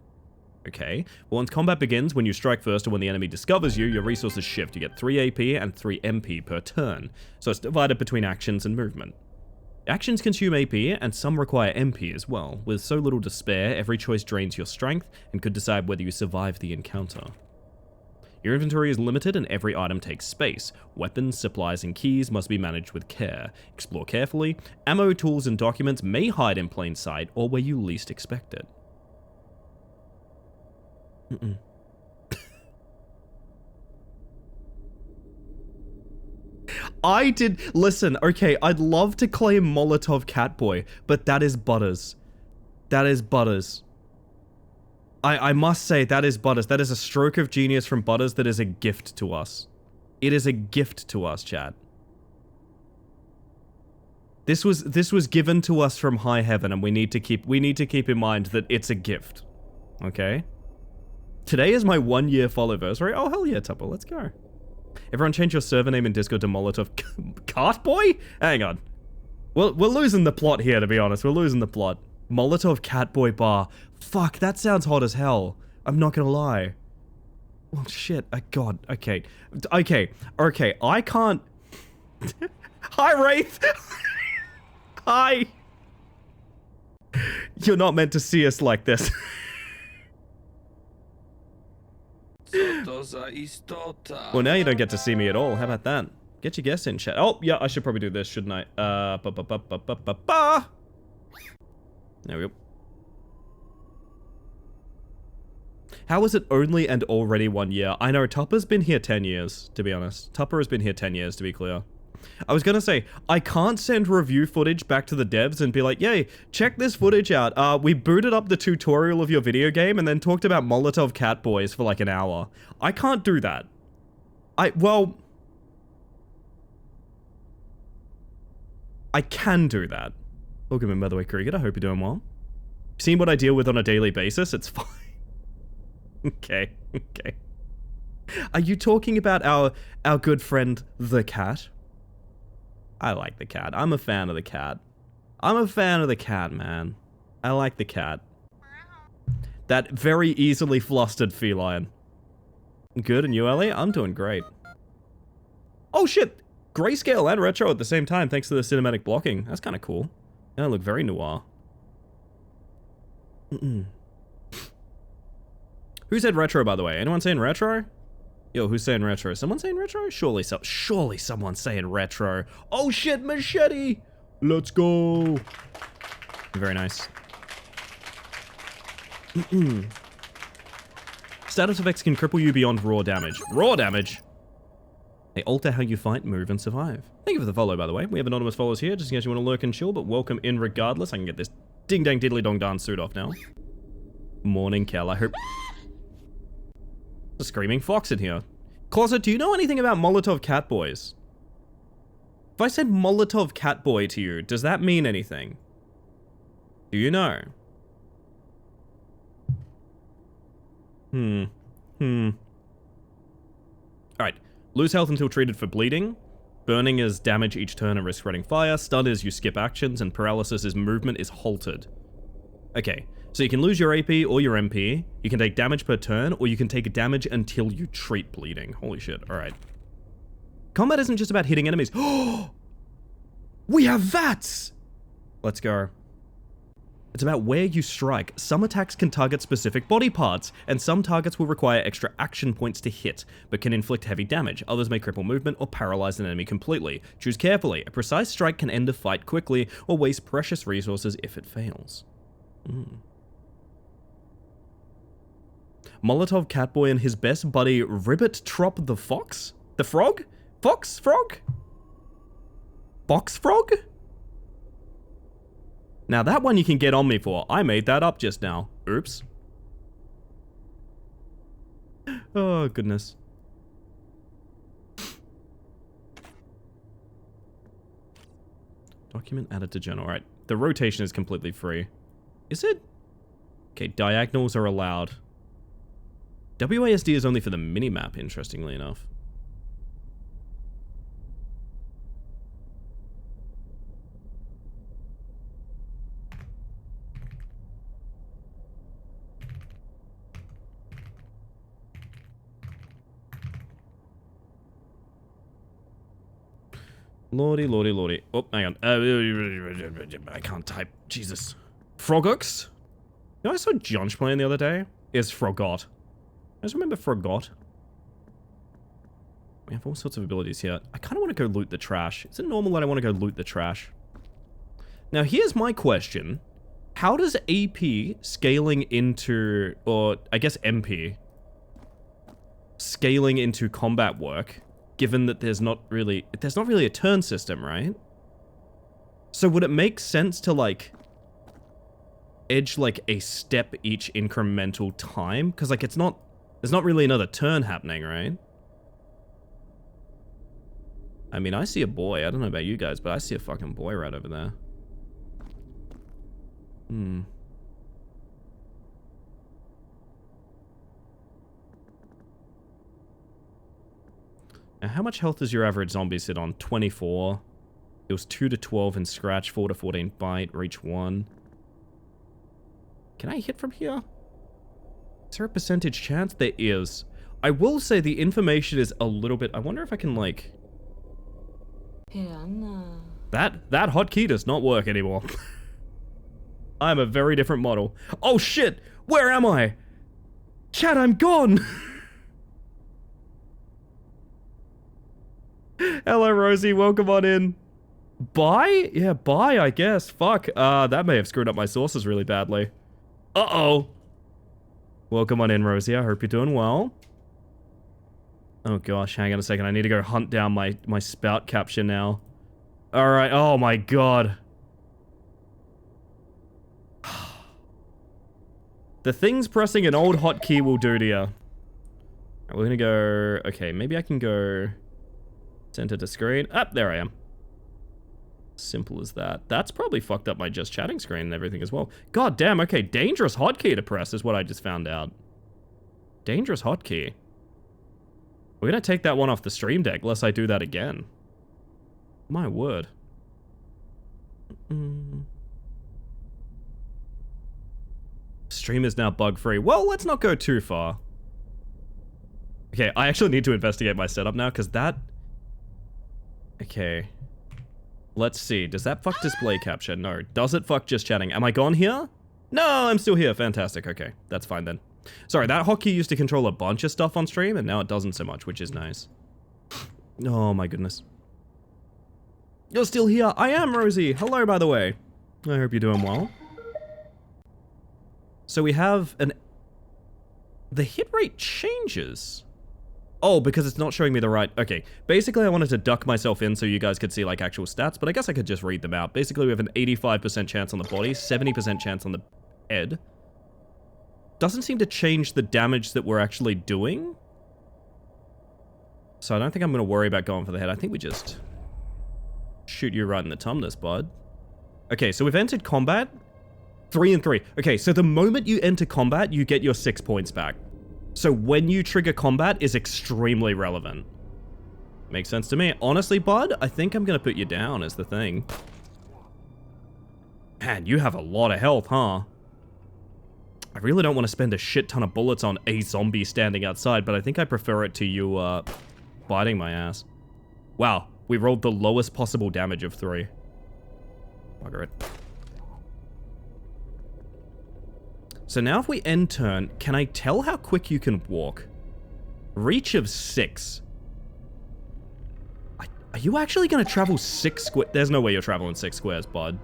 Okay, well, once combat begins, when you strike first or when the enemy discovers you, your resources shift. You get 3 AP and 3 MP per turn, so it's divided between actions and movement. Actions consume AP, and some require MP as well. With so little to spare, every choice drains your strength and could decide whether you survive the encounter. Your inventory is limited and every item takes space. Weapons, supplies, and keys must be managed with care. Explore carefully. Ammo, tools, and documents may hide in plain sight or where you least expect it. I did... Listen, okay, I'd love to claim Molotov Catboy, but that is Butters. That is Butters. I must say, that is Butters. That is a stroke of genius from Butters that is a gift to us. It is a gift to us, chat. This was given to us from high heaven, and we need to keep in mind that it's a gift. Okay? Today is my 1-year followiversary. Oh, hell yeah, Tupper, let's go. Everyone change your server name in Discord to Molotov Cartboy? Hang on. We're losing the plot here, to be honest. We're losing the plot. Molotov Catboy Bar. Fuck, that sounds hot as hell. I'm not gonna lie. Well, shit. God. Okay. I can't... Hi, Wraith! Hi! You're not meant to see us like this. Well, now you don't get to see me at all. How about that? Get your guess in, chat. Oh, yeah, I should probably do this, shouldn't I? There we go. How is it only and already 1 year? I know, Tupper's been here 10 years, to be honest. Tupper has been here 10 years, to be clear. I was gonna say, I can't send review footage back to the devs and be like, yay, check this footage out. We booted up the tutorial of your video game and then talked about Molotov Catboys for like an hour. I can't do that. Well... I can do that. Welcome in, by the way, Krieger. I hope you're doing well. Seen what I deal with on a daily basis? It's fine. Okay, okay. Are you talking about our good friend, the cat? I like the cat. I'm a fan of the cat. I'm a fan of the cat, man. I like the cat. That very easily flustered feline. Good, and you, Ellie? I'm doing great. Oh shit! Grayscale and retro at the same time, thanks to the cinematic blocking. That's kind of cool. Yeah, look very noir. Who said retro, by the way? Anyone saying retro? Yo, who's saying retro? Someone saying retro? Surely someone's saying retro. Oh shit, machete! Let's go! Very nice. Status effects can cripple you beyond raw damage. Raw damage? They alter how you fight, move, and survive. Thank you for the follow, by the way. We have anonymous followers here, just in case you want to lurk and chill, but welcome in regardless. I can get this ding-dang diddly-dong dance suit off now. Morning, Kel. I hope... There's a screaming fox in here. Closet, do you know anything about Molotov Catboys? If I said Molotov Catboy to you, does that mean anything? Do you know? Alright. Lose health until treated for bleeding. Burning is damage each turn and risk spreading fire. Stun is you skip actions, and paralysis is movement is halted. Okay, so you can lose your AP or your MP. You can take damage per turn, or you can take damage until you treat bleeding. Holy shit, alright. Combat isn't just about hitting enemies. Oh! We have VATS! Let's go. It's about where you strike. Some attacks can target specific body parts, and some targets will require extra action points to hit, but can inflict heavy damage. Others may cripple movement or paralyze an enemy completely. Choose carefully. A precise strike can end a fight quickly, or waste precious resources if it fails. Molotov Catboy and his best buddy Ribbit Trop the Fox? The Frog? Fox Frog? Box Frog? Now that one you can get on me for. I made that up just now. Oops. Oh, goodness. Document added to journal. Alright. The rotation is completely free. Is it? Okay, diagonals are allowed. WASD is only for the minimap, interestingly enough. Lordy, lordy, lordy. Oh, hang on. I can't type. Jesus. Frogux? You know, I saw Jonch playing the other day. Is Frogot. I just remember Frogot. We have all sorts of abilities here. I kind of want to go loot the trash. Is it normal that I want to go loot the trash? Now, here's my question. How does AP scaling into, or I guess MP, scaling into combat work? Given that there's not really a turn system, right? So would it make sense to, like, edge, like, a step each incremental time? Because, like, there's not really another turn happening, right? I mean, I see a boy. I don't know about you guys, but I see a fucking boy right over there. Now, how much health does your average zombie sit on? 24. It was 2 to 12 in scratch, 4 to 14 bite, reach 1. Can I hit from here? Is there a percentage chance? There is. I will say the information is a little bit... I wonder if I can, like... That hotkey does not work anymore. I'm a very different model. Oh shit! Where am I? Chat, I'm gone! Hello, Rosie. Welcome on in. Bye? Yeah, bye, I guess. Fuck. That may have screwed up my sources really badly. Uh-oh. Welcome on in, Rosie. I hope you're doing well. Oh, gosh. Hang on a second. I need to go hunt down my spout capture now. Alright. Oh, my God. The things pressing an old hotkey will do to you. Right, we're gonna go... Okay, maybe I can go... Center to screen. Ah, there I am. Simple as that. That's probably fucked up my just chatting screen and everything as well. God damn, okay, dangerous hotkey to press is what I just found out. Dangerous hotkey. We're gonna take that one off the stream deck, lest I do that again. My word. Stream is now bug-free. Well, let's not go too far. Okay, I actually need to investigate my setup now, because that... Okay. Let's see. Does that fuck display capture? No. Does it fuck just chatting? Am I gone here? No, I'm still here. Fantastic. Okay, that's fine then. Sorry, that hotkey used to control a bunch of stuff on stream, and now it doesn't so much, which is nice. Oh my goodness. You're still here. I am, Rosie. Hello, by the way. I hope you're doing well. So we have an... The hit rate changes. Oh, because it's not showing me the right... Okay, basically I wanted to duck myself in so you guys could see like actual stats, but I guess I could just read them out. Basically we have an 85% chance on the body, 70% chance on the head. Doesn't seem to change the damage that we're actually doing. So I don't think I'm going to worry about going for the head. I think we just shoot you right in the tumnus, bud. Okay, so we've entered combat. 3 and 3. Okay, so the moment you enter combat, you get your 6 points back. So when you trigger combat is extremely relevant. Makes sense to me. Honestly, bud, I think I'm going to put you down as the thing. Man, you have a lot of health, huh? I really don't want to spend a shit ton of bullets on a zombie standing outside, but I think I prefer it to you, biting my ass. Wow, we rolled the lowest possible damage of 3. Bugger it. So now if we end turn, can I tell how quick you can walk? Reach of 6. Are you actually going to travel 6 squares? There's no way you're traveling 6 squares, bud.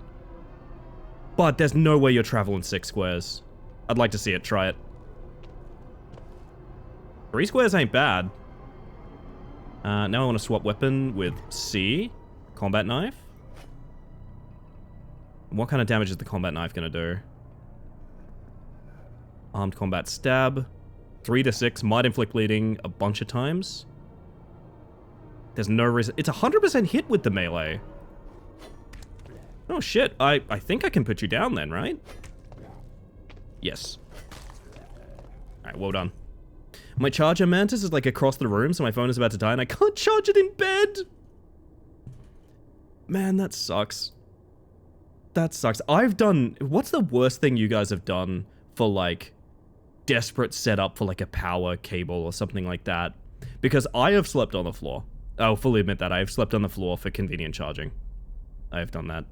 Bud, there's no way you're traveling 6 squares. I'd like to see it. Try it. 3 squares ain't bad. Now I want to swap weapon with C. Combat knife. What kind of damage is the combat knife going to do? Armed combat stab. 3 to 6. Might inflict bleeding a bunch of times. There's no reason. It's 100% hit with the melee. Oh shit. I think I can put you down then, right? Yes. Alright, well done. My charger mantis is like across the room, so my phone is about to die and I can't charge it in bed! Man, that sucks. That sucks. I've done... What's the worst thing you guys have done for, like, desperate setup for, like, a power cable or something like that? Because I have slept on the floor. I'll fully admit that. I have slept on the floor for convenient charging. I have done that.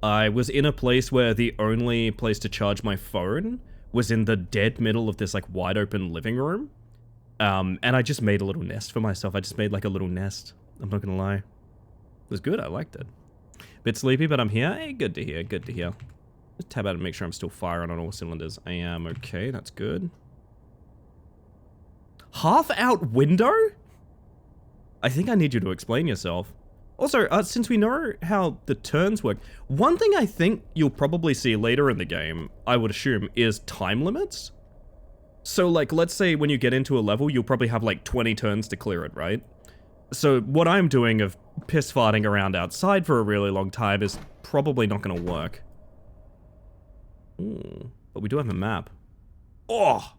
I was in a place where the only place to charge my phone was in the dead middle of this, like, wide open living room. And I just made a little nest for myself. I just made, like, a little nest. I'm not gonna lie. It was good. I liked it. Bit sleepy, but I'm here. Hey, good to hear. Good to hear. Just tab out and make sure I'm still firing on all cylinders. I am okay. That's good. Half out window? I think I need you to explain yourself. Also, since we know how the turns work, one thing I think you'll probably see later in the game, I would assume, is time limits. So, like, let's say when you get into a level, you'll probably have, like, 20 turns to clear it, right? So, what I'm doing of piss-farting around outside for a really long time is probably not gonna work. Ooh, but we do have a map. Oh!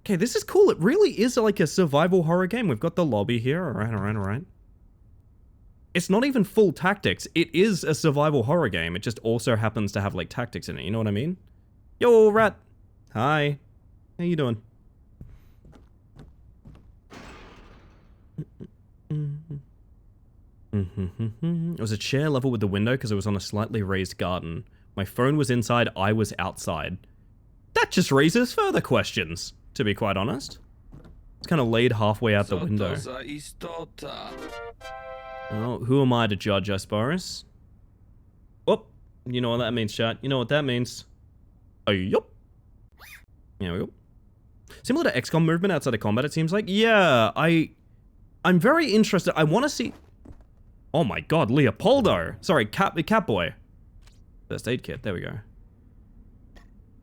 Okay, this is cool. It really is like a survival horror game. We've got the lobby here. Alright, alright, alright. It's not even full tactics. It is a survival horror game. It just also happens to have, like, tactics in it. You know what I mean? Yo, rat. Hi. How you doing? It was a chair level with the window because it was on a slightly raised garden. My phone was inside. I was outside. That just raises further questions, to be quite honest. It's kind of laid halfway out the window. Well, who am I to judge, I suppose? Oh, you know what that means, chat. You know what that means. Oh, yup. There we go. Similar to XCOM movement outside of combat, it seems like. Yeah, I'm very interested. I want to see... Oh my god, Leopoldo. Sorry, Catboy. First aid kit, there we go.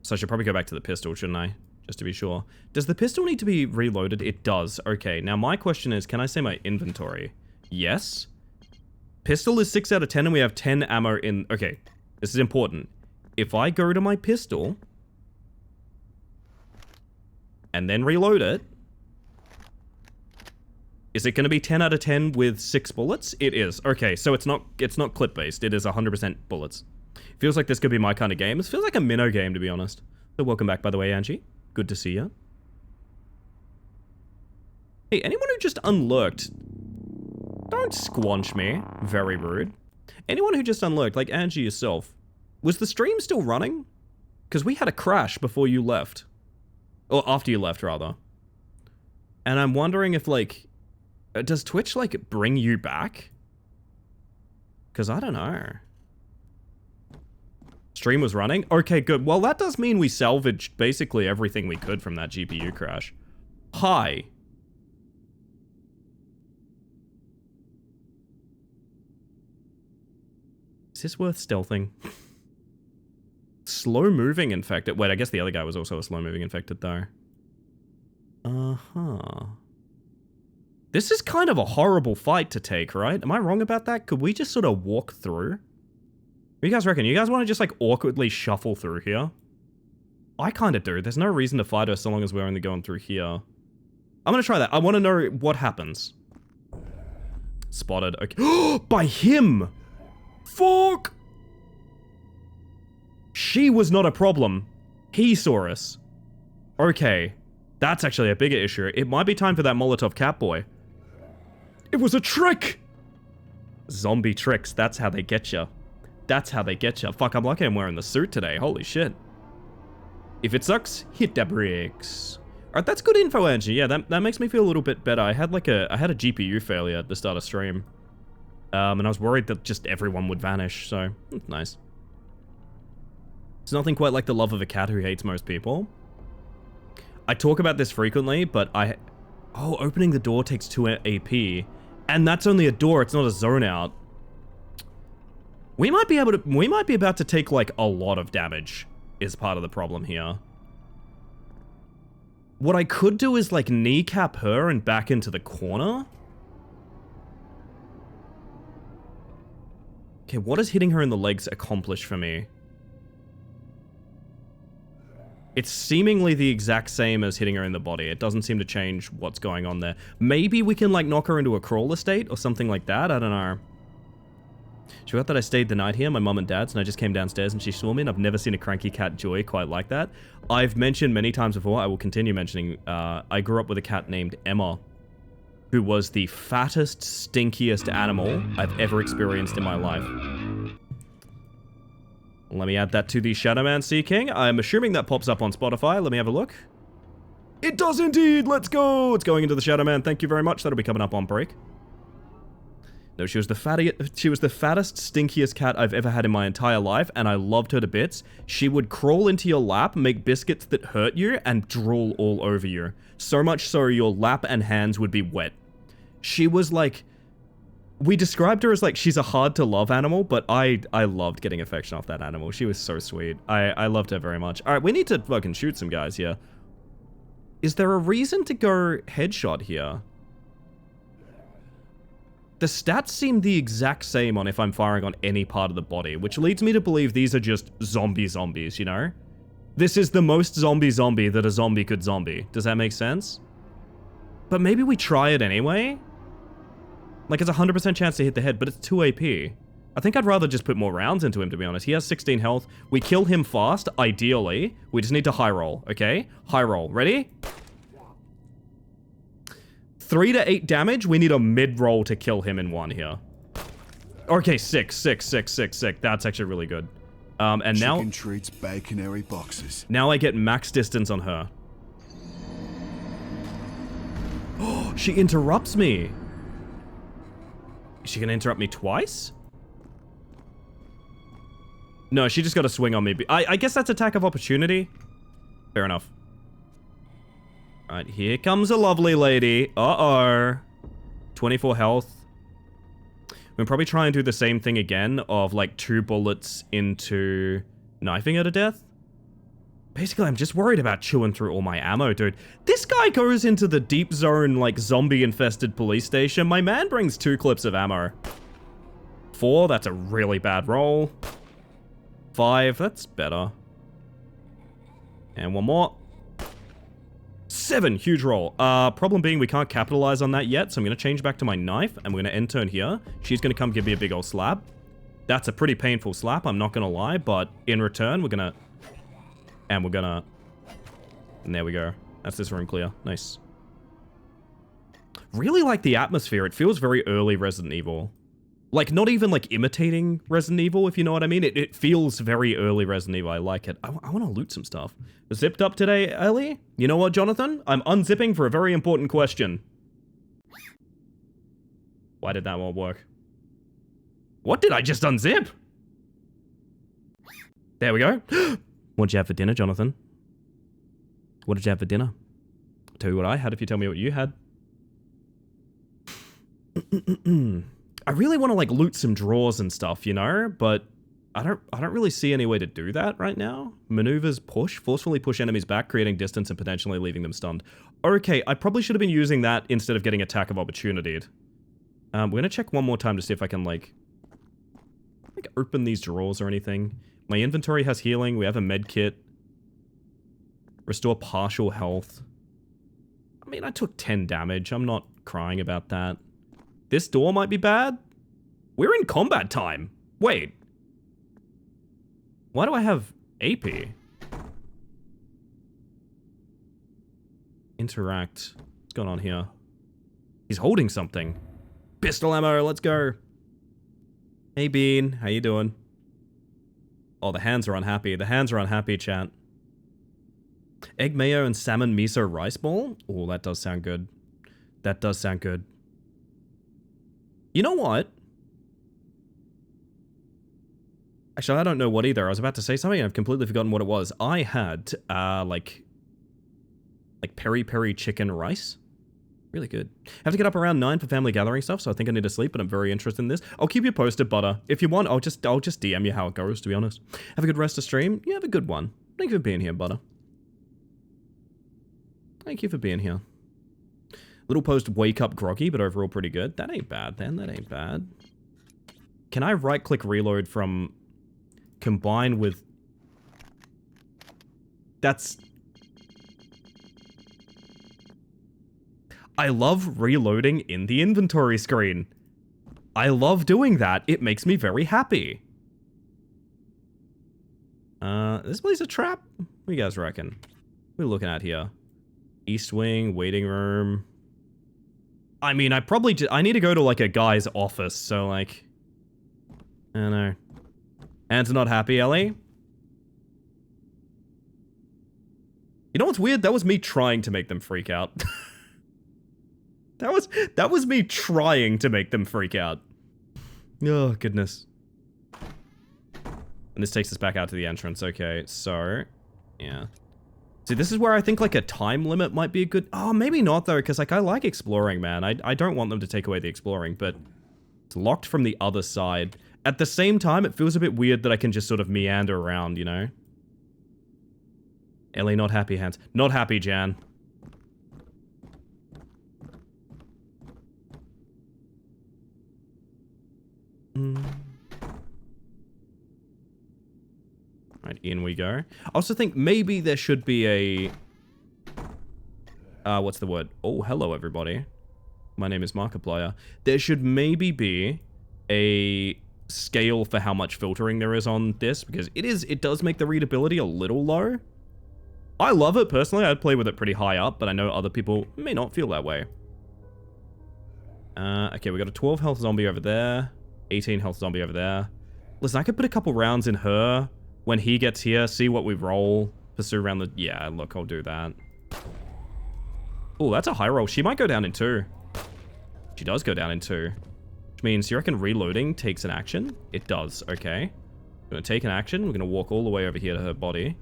So I should probably go back to the pistol, shouldn't I? Just to be sure. Does the pistol need to be reloaded? It does. Okay, now my question is, can I say my inventory? Yes. Pistol is 6 out of 10 and we have 10 ammo in... Okay, this is important. If I go to my pistol and then reload it. Is it going to be 10 out of 10 with 6 bullets? It is. Okay, so it's not clip-based. It is 100% bullets. Feels like this could be my kind of game. This feels like a minnow game, to be honest. So welcome back, by the way, Angie. Good to see you. Hey, anyone who just unlurked, don't squanch me. Very rude. Anyone who just unlurked, like Angie yourself, was the stream still running? Because we had a crash before you left. Or after you left, rather. And I'm wondering if, like, does Twitch, like, bring you back? Because I don't know. Stream was running? Okay, good. Well, that does mean we salvaged basically everything we could from that GPU crash. Hi. Is this worth stealthing? Slow-moving infected. Wait, I guess the other guy was also a slow-moving infected, though. Uh-huh. This is kind of a horrible fight to take, right? Am I wrong about that? Could we just sort of walk through? What do you guys reckon? You guys want to just, like, awkwardly shuffle through here? I kind of do. There's no reason to fight her so long as we're only going through here. I'm going to try that. I want to know what happens. Spotted. Okay. By him! Fuck! She was not a problem. He saw us. Okay. That's actually a bigger issue. It might be time for that Molotov Catboy. It was a trick! Zombie tricks, that's how they get you. That's how they get you. Fuck, I'm lucky I'm wearing the suit today. Holy shit. If it sucks, hit the brakes. Alright, that's good info, Angie. Yeah, that makes me feel a little bit better. I had a GPU failure at the start of stream. And I was worried that just everyone would vanish, so nice. It's nothing quite like the love of a cat who hates most people. I talk about this frequently, but oh, opening the door takes 2 AP. And that's only a door, it's not a zone out. We might be about to take, like, a lot of damage, is part of the problem here. What I could do is, like, kneecap her and back into the corner. Okay, what does hitting her in the legs accomplish for me? It's seemingly the exact same as hitting her in the body. It doesn't seem to change what's going on there. Maybe we can, like, knock her into a crawler state or something like that. I don't know. She forgot that I stayed the night here, my mum and dad's, and I just came downstairs and she saw me, and I've never seen a cranky cat joy quite like that. I've mentioned many times before, I will continue mentioning, I grew up with a cat named Emma, who was the fattest, stinkiest animal I've ever experienced in my life. Let me add that to the Shadowman Sea King. I'm assuming that pops up on Spotify. Let me have a look. It does indeed! Let's go! It's going into the Shadowman. Thank you very much. That'll be coming up on break. No, she was the fattest, stinkiest cat I've ever had in my entire life, and I loved her to bits. She would crawl into your lap, make biscuits that hurt you, and drool all over you. So much so your lap and hands would be wet. She was like... We described her as, like, she's a hard-to-love animal, but I loved getting affection off that animal. She was so sweet. I loved her very much. Alright, we need to fucking shoot some guys here. Is there a reason to go headshot here? The stats seem the exact same on if I'm firing on any part of the body, which leads me to believe these are just zombies, you know? This is the most zombie that a zombie could zombie. Does that make sense? But maybe we try it anyway? Like, it's a 100% chance to hit the head, but it's 2 AP. I think I'd rather just put more rounds into him, to be honest. He has 16 health. We kill him fast, ideally. We just need to high roll, okay? High roll. Ready? 3 to 8 damage. We need a mid-roll to kill him in one here. Okay, 6. That's actually really good. And now... Chicken treats, baconary boxes. Now I get max distance on her. Oh, she interrupts me. Is she gonna interrupt me twice? No, she just got a swing on me. I guess that's attack of opportunity. Fair enough. Alright, here comes a lovely lady. Uh-oh. 24 health. We'll probably try and do the same thing again of, like, 2 bullets into knifing her to death. Basically, I'm just worried about chewing through all my ammo, dude. This guy goes into the deep zone, like, zombie-infested police station. My man brings 2 clips of ammo. 4, that's a really bad roll. 5, that's better. And 1 more. 7, huge roll. Problem being we can't capitalize on that yet, so I'm going to change back to my knife, and we're going to end turn here. She's going to come give me a big old slap. That's a pretty painful slap, I'm not going to lie, but in return, we're going to... And we're going to... And there we go. That's this room clear. Nice. Really like the atmosphere. It feels very early Resident Evil. Like, not even, like, imitating Resident Evil, if you know what I mean. It feels very early Resident Evil. I like it. I want to loot some stuff. Zipped up today, Ellie? You know what, Jonathan? I'm unzipping for a very important question. Why did that not work? What did I just unzip? There we go. What'd you have for dinner, Jonathan? What did you have for dinner? I'll tell you what I had if you tell me what you had. I really want to like loot some drawers and stuff, you know, but I don't really see any way to do that right now. Maneuvers push, forcefully push enemies back, creating distance and potentially leaving them stunned. Okay, I probably should have been using that instead of getting attack of opportunity. We're gonna check one more time to see if I can like open these drawers or anything. My inventory has healing. We have a med kit. Restore partial health. I mean, I took 10 damage. I'm not crying about that. This door might be bad. We're in combat time. Wait. Why do I have AP? Interact. What's going on here? He's holding something. Pistol ammo, let's go. Hey Bean, how you doing? Oh, the hands are unhappy. The hands are unhappy, chat. Egg mayo and salmon miso rice ball? Oh, that does sound good. That does sound good. You know what? Actually, I don't know what either. I was about to say something and I've completely forgotten what it was. I had, like peri-peri chicken rice. Really good. Have to get up around 9 for family gathering stuff, so I think I need to sleep, but I'm very interested in this. I'll keep you posted, Butter. If you want, I'll just DM you how it goes, to be honest. Have a good rest of stream. You have a good one. Thank you for being here, Butter. Thank you for being here. Little post wake up groggy, but overall pretty good. That ain't bad, then. That ain't bad. Can I right-click reload from combine with... That's... I love reloading in the inventory screen. I love doing that. It makes me very happy. This place a trap? What do you guys reckon? What are we looking at here? East wing, waiting room. I mean, I need to go to like a guy's office, so like... I don't know. Hands are not happy, Ellie? You know what's weird? That was me trying to make them freak out. That was me trying to make them freak out. Oh, goodness. And this takes us back out to the entrance. Okay, so... Yeah. See, this is where I think, like, a time limit might be a good... Oh, maybe not, though, because, like, I like exploring, man. I don't want them to take away the exploring, but... It's locked from the other side. At the same time, it feels a bit weird that I can just sort of meander around, you know? Ellie, not happy, hands. Not happy, Jan. Right, in we go. I also think maybe there should be a... what's the word? Oh, hello, everybody. My name is Markiplier. There should maybe be a scale for how much filtering there is on this, because it does make the readability a little low. I love it, personally. I'd play with it pretty high up, but I know other people may not feel that way. Okay, we got a 12 health zombie over there. 18 health zombie over there. Listen, I could put a couple rounds in her when he gets here, see what we roll, pursue around the... Yeah, look, I'll do that. Oh, that's a high roll. She might go down in 2. She does go down in 2. Which means, you reckon reloading takes an action? It does, okay. We're gonna take an action. We're gonna walk all the way over here to her body.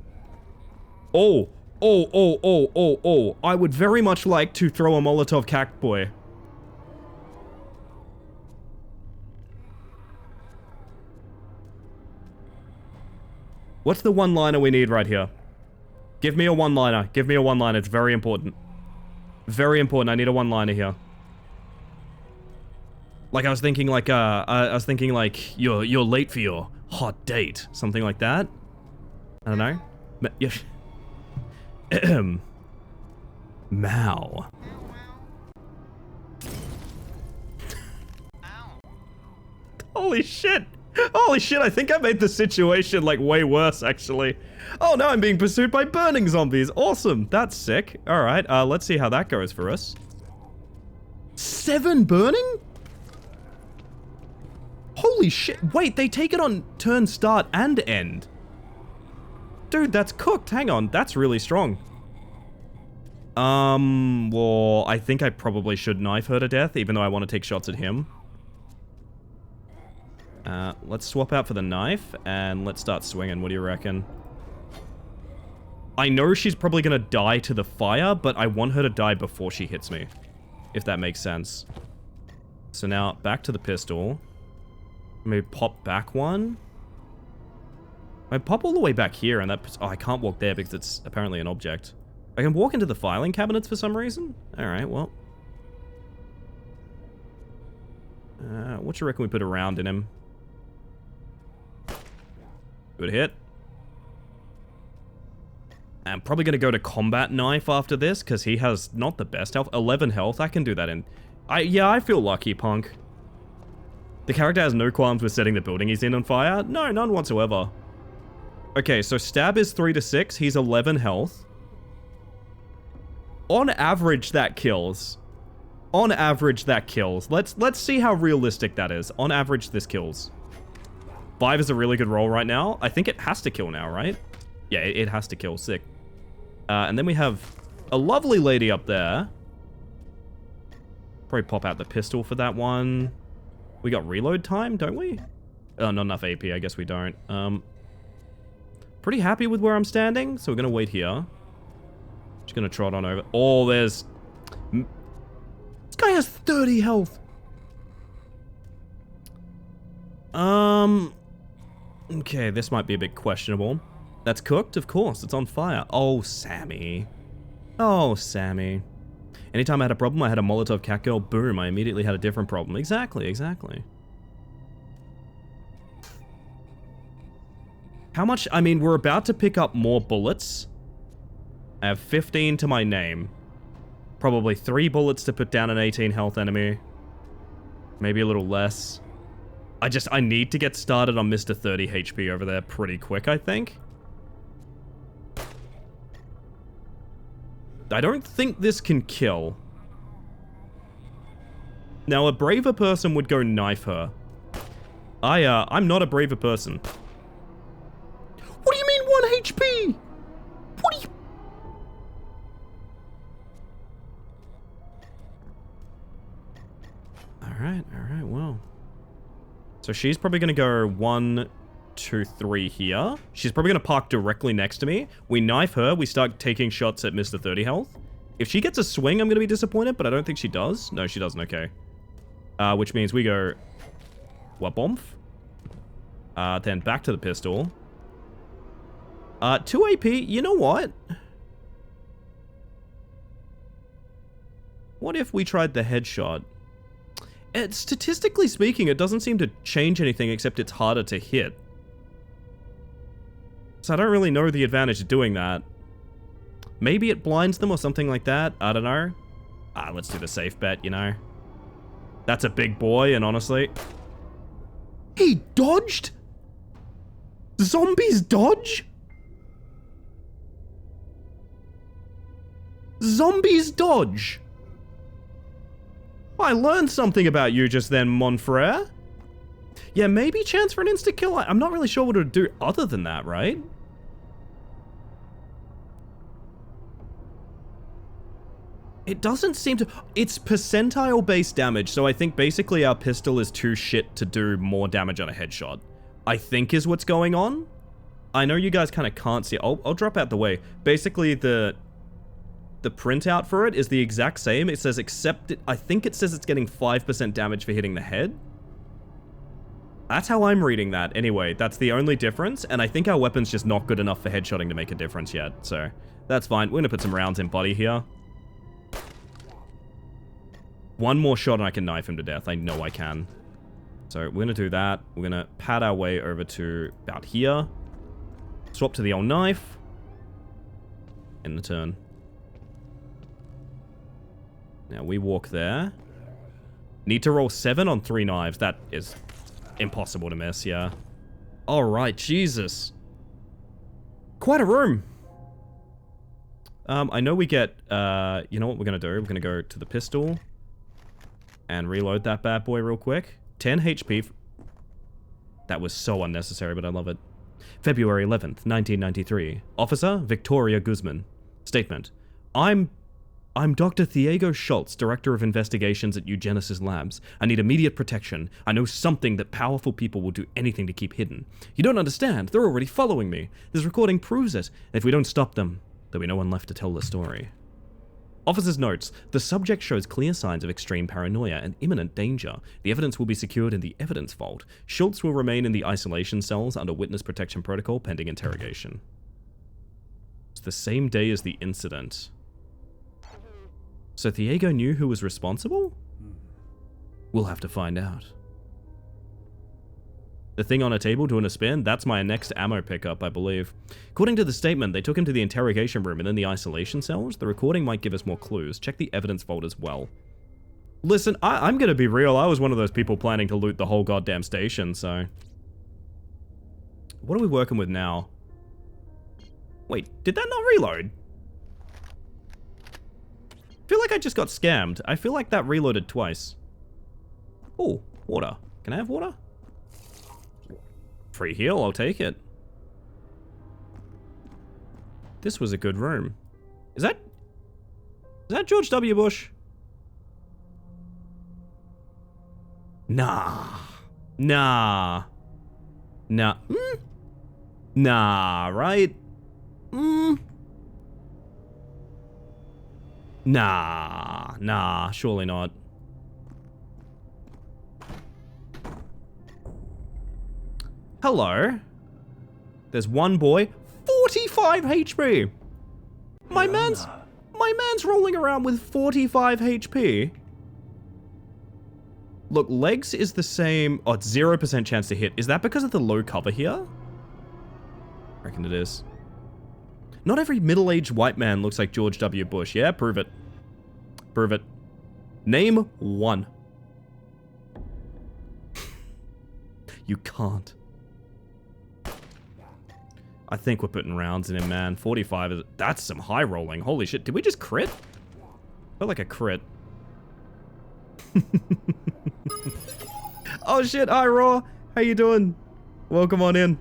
Oh! Oh, oh, oh, oh, oh. I would very much like to throw a Molotov cack boy. What's the one-liner we need right here? Give me a one-liner. Give me a one-liner. It's very important. Very important. I need a one-liner here. Like, I was thinking like, you're late for your hot date. Something like that. I don't know. Mao. Holy shit! Holy shit, I think I made the situation, like, way worse, actually. Oh, no, I'm being pursued by burning zombies. Awesome. That's sick. Alright, let's see how that goes for us. 7 burning? Holy shit. Wait, they take it on turn start and end. Dude, that's cooked. Hang on. That's really strong. Well, I think I probably should knife her to death, even though I want to take shots at him. Let's swap out for the knife, and let's start swinging. What do you reckon? I know she's probably gonna die to the fire, but I want her to die before she hits me. If that makes sense. So now, back to the pistol. Maybe pop back one. I pop all the way back here, and that... Oh, I can't walk there because it's apparently an object. I can walk into the filing cabinets for some reason? Alright, well. What you reckon we put a round in him? Good hit. I'm probably going to go to combat knife after this, because he has not the best health. 11 health, I can do that in... Yeah, I feel lucky, punk. The character has no qualms with setting the building he's in on fire? No, none whatsoever. Okay, so stab is 3 to 6, he's 11 health. On average, that kills. On average, that kills. Let's see how realistic that is. On average, this kills. 5 is a really good roll right now. I think it has to kill now, right? Yeah, it has to kill. Sick. And then we have a lovely lady up there. Probably pop out the pistol for that one. We got reload time, don't we? Oh, not enough AP. I guess we don't. Pretty happy with where I'm standing, so we're going to wait here. Just going to trot on over. Oh, there's... This guy has 30 health. Okay, this might be a bit questionable. That's cooked? Of course, it's on fire. Oh, Sammy. Oh, Sammy. Anytime I had a problem, I had a Molotov Catgirl. Boom, I immediately had a different problem. Exactly, exactly. How much? I mean, we're about to pick up more bullets. I have 15 to my name. Probably 3 bullets to put down an 18 health enemy. Maybe a little less. I need to get started on Mr. 30 HP over there pretty quick, I think. I don't think this can kill. Now, a braver person would go knife her. I'm not a braver person. What do you mean 1 HP? What do you... Alright, well. So she's probably going to go 1, 2, 3 here. She's probably going to park directly next to me. We knife her. We start taking shots at Mr. 30 health. If she gets a swing, I'm going to be disappointed, but I don't think she does. No, she doesn't. Okay. Which means we go... What, bomb? Then back to the pistol. 2 AP. You know what? What if we tried the headshot? Statistically speaking, it doesn't seem to change anything except it's harder to hit. So I don't really know the advantage of doing that. Maybe it blinds them or something like that. I don't know. Let's do the safe bet, you know. That's a big boy, and honestly... He dodged? Zombies dodge? Zombies dodge? I learned something about you just then, mon frere. Yeah, maybe chance for an insta-kill. I'm not really sure what it would do other than that, right? It doesn't seem to... It's percentile-based damage, so I think basically our pistol is too shit to do more damage on a headshot. I think is what's going on. I know you guys kind of can't see it. I'll drop out the way. Basically, the printout for it is the exact same. It says except it, I think it says it's getting 5% damage for hitting the head. That's how I'm reading that. Anyway, that's the only difference, and I think our weapon's just not good enough for headshotting to make a difference yet, so that's fine. We're gonna put some rounds in body here. One more shot and I can knife him to death. I know I can. So we're gonna do that. We're gonna pad our way over to about here. Swap to the old knife. End the turn. Now we walk there. Need to roll 7 on 3 knives. That is impossible to miss, yeah. Alright, Jesus. Quite a room. I know we get, you know what we're gonna do? We're gonna go to the pistol and reload that bad boy real quick. 10 HP. That was so unnecessary, but I love it. February 11th, 1993. Officer Victoria Guzman. Statement. I'm Dr. Diego Schultz, Director of Investigations at Eugenesis Labs. I need immediate protection. I know something that powerful people will do anything to keep hidden. You don't understand. They're already following me. This recording proves it. If we don't stop them, there'll be no one left to tell the story. Officer's notes. The subject shows clear signs of extreme paranoia and imminent danger. The evidence will be secured in the evidence vault. Schultz will remain in the isolation cells under witness protection protocol pending interrogation. It's the same day as the incident. So Diego knew who was responsible? We'll have to find out. The thing on a table doing a spin? That's my next ammo pickup, I believe. According to the statement, they took him to the interrogation room and then the isolation cells. The recording might give us more clues. Check the evidence vault as well. Listen, I'm gonna be real. I was one of those people planning to loot the whole goddamn station, so... What are we working with now? Wait, did that not reload? I feel like I just got scammed. I feel like that reloaded twice. Oh, water. Can I have water? Free heal, I'll take it. This was a good room. Is that George W. Bush? Nah. Nah. Nah. Nah, right? Nah, surely not. Hello. There's one boy. 45 HP. My man's rolling around with 45 HP. Look, legs is the same. Oh, it's 0% chance to hit. Is that because of the low cover here? I reckon it is. Not every middle-aged white man looks like George W. Bush. Yeah, prove it. Prove it. Name one. You can't. I think we're putting rounds in him, man. 45 is... That's some high rolling. Holy shit. Did we just crit? Felt like a crit. Oh shit, hi Raw. How you doing? Welcome on in.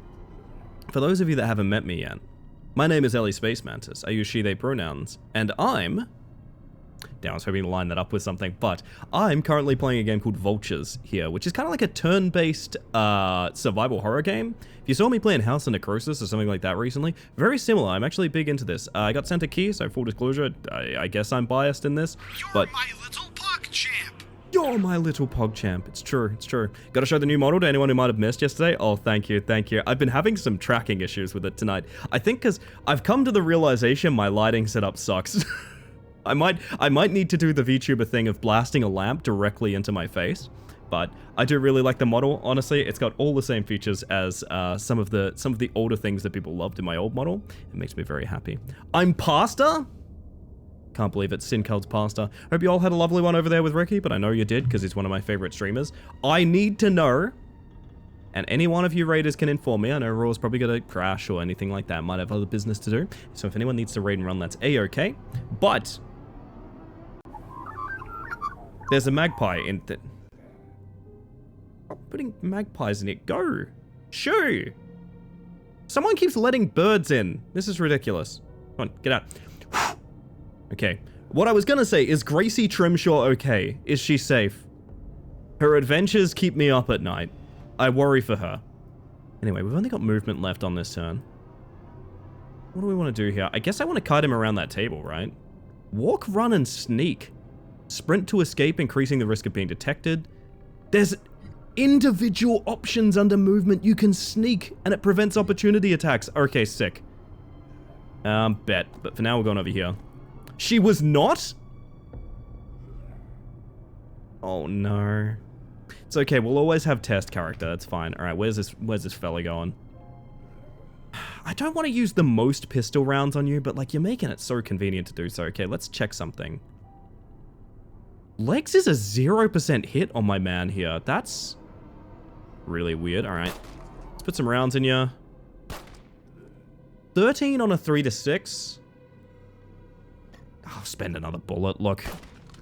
For those of you that haven't met me yet, my name is Ellie Space Mantis. I use she, they pronouns. And I'm... Damn, I was hoping to line that up with something, but I'm currently playing a game called Vultures here, which is kind of like a turn-based survival horror game. If you saw me playing House of Necrosis or something like that recently, very similar. I'm actually big into this. I got sent a key, so full disclosure, I guess I'm biased in this, but... You're my little pug champ! You're my little pog champ. It's true, it's true. Gotta show the new model to anyone who might have missed yesterday. Oh, thank you, thank you. I've been having some tracking issues with it tonight. I think because I've come to the realization my lighting setup sucks. I might need to do the VTuber thing of blasting a lamp directly into my face, but I do really like the model. Honestly, it's got all the same features as some of the older things that people loved in my old model. It makes me very happy. I'm Pasta. Can't believe it's Sinculd's Pasta. Hope you all had a lovely one over there with Ricky, but I know you did because he's one of my favorite streamers. I need to know, and any one of you raiders can inform me. I know Raw's probably gonna crash or anything like that. Might have other business to do. So if anyone needs to raid and run, that's A-okay. But there's a magpie in it. Putting magpies in it. Go. Shoo. Someone keeps letting birds in. This is ridiculous. Come on, get out. Okay. What I was gonna say, is Gracie Trimshaw okay? Is she safe? Her adventures keep me up at night. I worry for her. Anyway, we've only got movement left on this turn. What do we want to do here? I guess I want to kite him around that table, right? Walk, run, and sneak. Sprint to escape, increasing the risk of being detected. There's individual options under movement. You can sneak, and it prevents opportunity attacks. Okay, sick. Bet. But for now, we're going over here. She was not? Oh, no. It's okay. We'll always have test character. That's fine. All right, where's this fella going? I don't want to use the most pistol rounds on you, but, like, you're making it so convenient to do so. Okay, let's check something. Legs is a 0% hit on my man here. That's really weird. All right. Let's put some rounds in you. 13 on a 3 to 6. I'll spend another bullet. Look,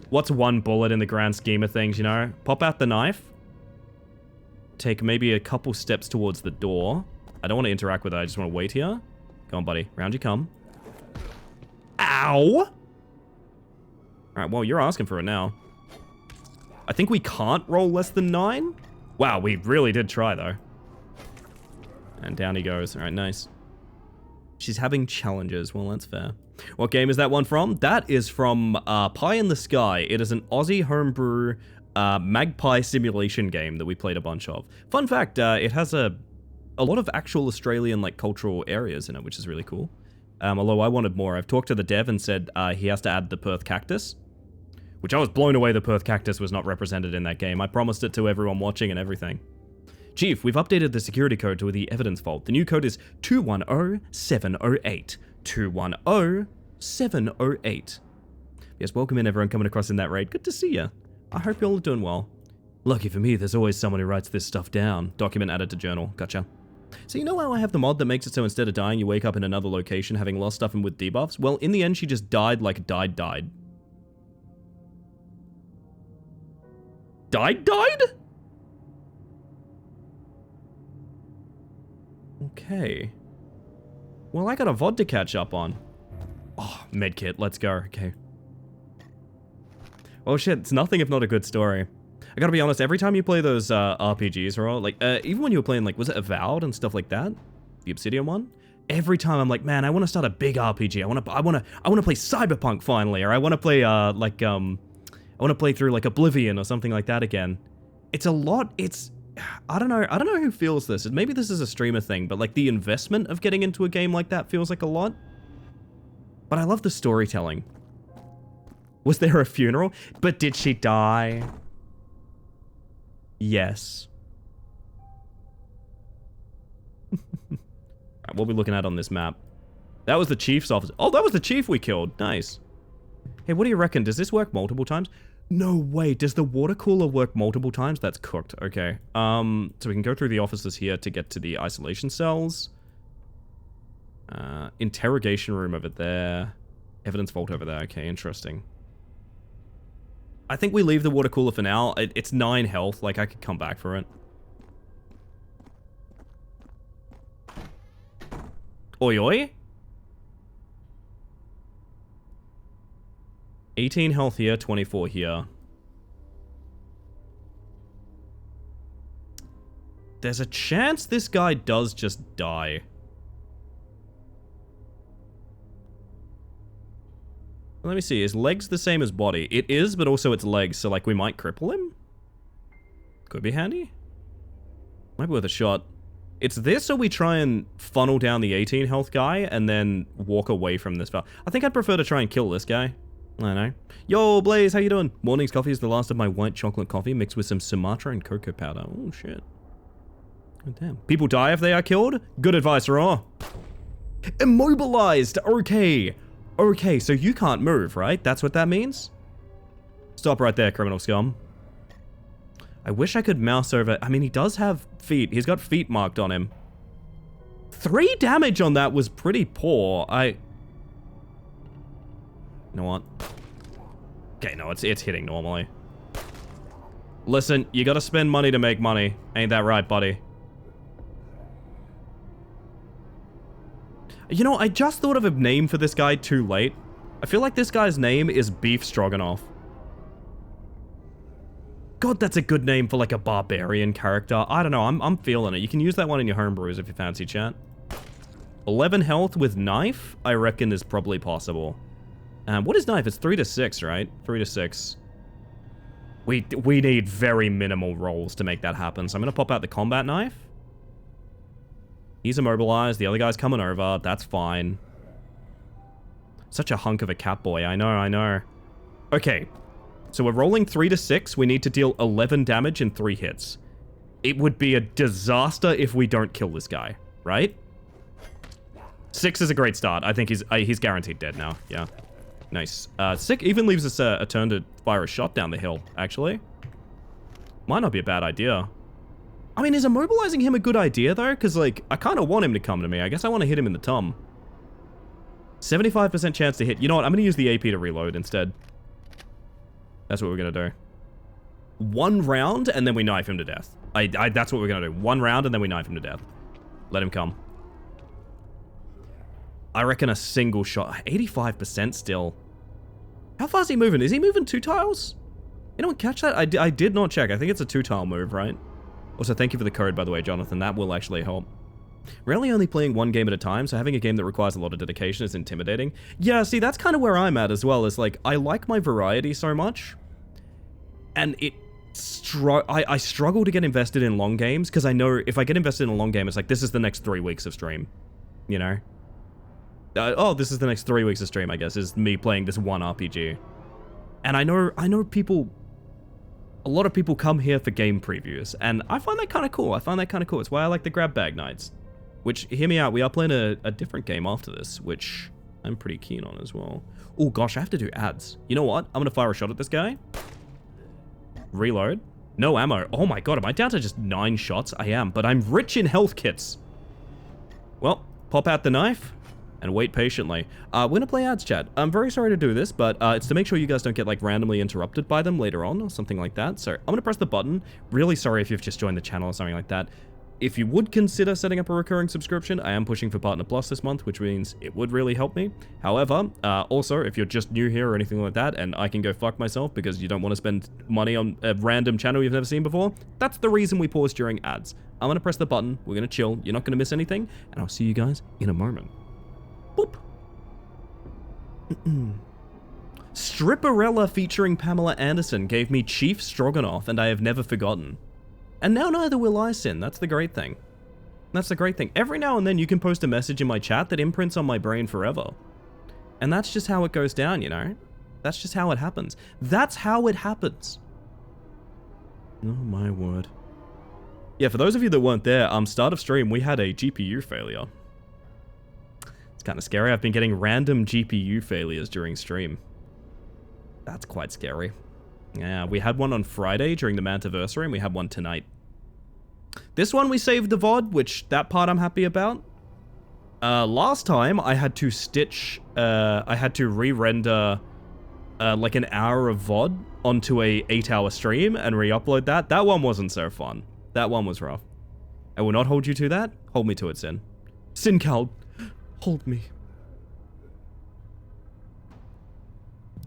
what's one bullet in the grand scheme of things, you know? Pop out the knife. Take maybe a couple steps towards the door. I don't want to interact with it. I just want to wait here. Go on, buddy. Round you come. Ow! Alright, well, you're asking for it now. I think we can't roll less than 9. Wow, we really did try, though. And down he goes. Alright, nice. She's having challenges. Well, that's fair. What game is that one from? That is from Pie in the Sky. It is an Aussie homebrew magpie simulation game that we played a bunch of. Fun fact, it has a lot of actual Australian like cultural areas in it, which is really cool. Although I wanted more. I've talked to the dev and said he has to add the Perth cactus, which I was blown away the Perth cactus was not represented in that game. I promised it to everyone watching and everything. Chief, we've updated the security code to the evidence vault. The new code is 210708. 210708. Yes, welcome in everyone coming across in that raid. Good to see you. I hope you're all doing well. Lucky for me, there's always someone who writes this stuff down. Document added to journal. Gotcha. So you know how I have the mod that makes it so instead of dying, you wake up in another location having lost stuff and with debuffs? Well, in the end, she just died like died. Died? Okay. Well, I got a VOD to catch up on. Oh, medkit, let's go. Okay. Oh shit, it's nothing if not a good story. I gotta be honest, every time you play those RPGs, or like, even when you were playing, like, was it Avowed and stuff like that? The Obsidian one? Every time I'm like, man, I want to start a big RPG. I want to play Cyberpunk finally, or I want to play, I want to play through, like, Oblivion or something like that again. It's a lot, I don't know who feels this. Maybe this is a streamer thing, but, like, the investment of getting into a game like that feels like a lot. But I love the storytelling. Was there a funeral? But did she die? Yes. Right, what are we looking at on this map? That was the chief's office. Oh, that was the chief we killed. Nice. Hey, what do you reckon? Does this work multiple times? No way. Does the water cooler work multiple times? That's cooked. Okay. So we can go through the offices here to get to the isolation cells. Interrogation room over there. Evidence vault over there. Okay, interesting. I think we leave the water cooler for now. It's 9 health. Like, I could come back for it. Oi, oi. 18 health here, 24 here. There's a chance this guy does just die. Let me see, is legs the same as body? It is, but also it's legs, so like we might cripple him? Could be handy. Might be worth a shot. It's this or we try and funnel down the 18 health guy and then walk away from this fella. I think I'd prefer to try and kill this guy. I don't know. Yo, Blaze, how you doing? Morning's coffee is the last of my white chocolate coffee mixed with some Sumatra and cocoa powder. Oh, shit. Oh, damn. People die if they are killed? Good advice, Raw. Immobilized! Okay. Okay, so you can't move, right? That's what that means? Stop right there, criminal scum. I wish I could mouse over... I mean, he does have feet. He's got feet marked on him. 3 damage on that was pretty poor. You know what? Okay, no, it's hitting normally. Listen, you gotta spend money to make money. Ain't that right, buddy? You know, I just thought of a name for this guy too late. I feel like this guy's name is Beef Stroganoff. God, that's a good name for like a barbarian character. I don't know, I'm feeling it. You can use that one in your homebrews if you fancy, chat. 11 health with knife, I reckon is probably possible. What is knife? It's 3 to 6, right? 3 to 6. We need very minimal rolls to make that happen, so I'm gonna pop out the combat knife. He's immobilized, the other guy's coming over, that's fine. Such a hunk of a cat boy, I know. Okay, so we're rolling 3 to 6, we need to deal 11 damage in 3 hits. It would be a disaster if we don't kill this guy, right? 6 is a great start, I think he's guaranteed dead now, yeah. Nice. Sick even leaves us a turn to fire a shot down the hill, actually. Might not be a bad idea. I mean, is immobilizing him a good idea, though? Because, like, I kind of want him to come to me. I guess I want to hit him in the tum. 75% chance to hit. You know what? I'm going to use the AP to reload instead. That's what we're going to do. 1 round, and then we knife him to death. That's what we're going to do. 1 round, and then we knife him to death. Let him come. I reckon a single shot. 85% still. How far is he moving? Is he moving 2 tiles? Anyone catch that? I did not check. I think it's a 2-tile move, right? Also, thank you for the code, by the way, Jonathan. That will actually help. Really only playing 1 game at a time, so having a game that requires a lot of dedication is intimidating. Yeah, see, that's kind of where I'm at as well. Is like, I like my variety so much. And I struggle to get invested in long games, because I know if I get invested in a long game, it's like, this is the next 3 weeks of stream. You know? Oh, this is the next 3 weeks of stream, I guess, is me playing this one RPG. And I know people... A lot of people come here for game previews, and I find that kind of cool. It's why I like the grab bag nights. Which, hear me out, we are playing a different game after this, which I'm pretty keen on as well. Oh gosh, I have to do ads. You know what? I'm gonna fire a shot at this guy. Reload. No ammo. Oh my god, am I down to just 9 shots? I am, but I'm rich in health kits. Well, pop out the knife and wait patiently. We're gonna play ads, chat. I'm very sorry to do this, but it's to make sure you guys don't get like randomly interrupted by them later on or something like that. So I'm gonna press the button. Really sorry if you've just joined the channel or something like that. If you would consider setting up a recurring subscription, I am pushing for Partner Plus this month, which means it would really help me. However, also, if you're just new here or anything like that, and I can go fuck myself because you don't want to spend money on a random channel you've never seen before, that's the reason we pause during ads. I'm going to press the button, we're going to chill, you're not going to miss anything, and I'll see you guys in a moment. Boop. Stripperella featuring Pamela Anderson gave me Chief Stroganoff, and I have never forgotten. And now neither will I, Sin. That's the great thing. That's the great thing. Every now and then you can post a message in my chat that imprints on my brain forever. And that's just how it goes down, you know? That's just how it happens. That's how it happens. Oh my word. Yeah, for those of you that weren't there, start of stream, we had a GPU failure. It's kind of scary. I've been getting random GPU failures during stream. That's quite scary. Yeah, we had one on Friday during the Mantiversary, and we had one tonight. This one we saved the VOD, which that part I'm happy about. Last time I had to stitch, I had to re-render like an hour of VOD onto a 8-hour stream and re-upload that. That one wasn't so fun. That one was rough. I will not hold you to that. Hold me to it, Sin. Sincal, hold me.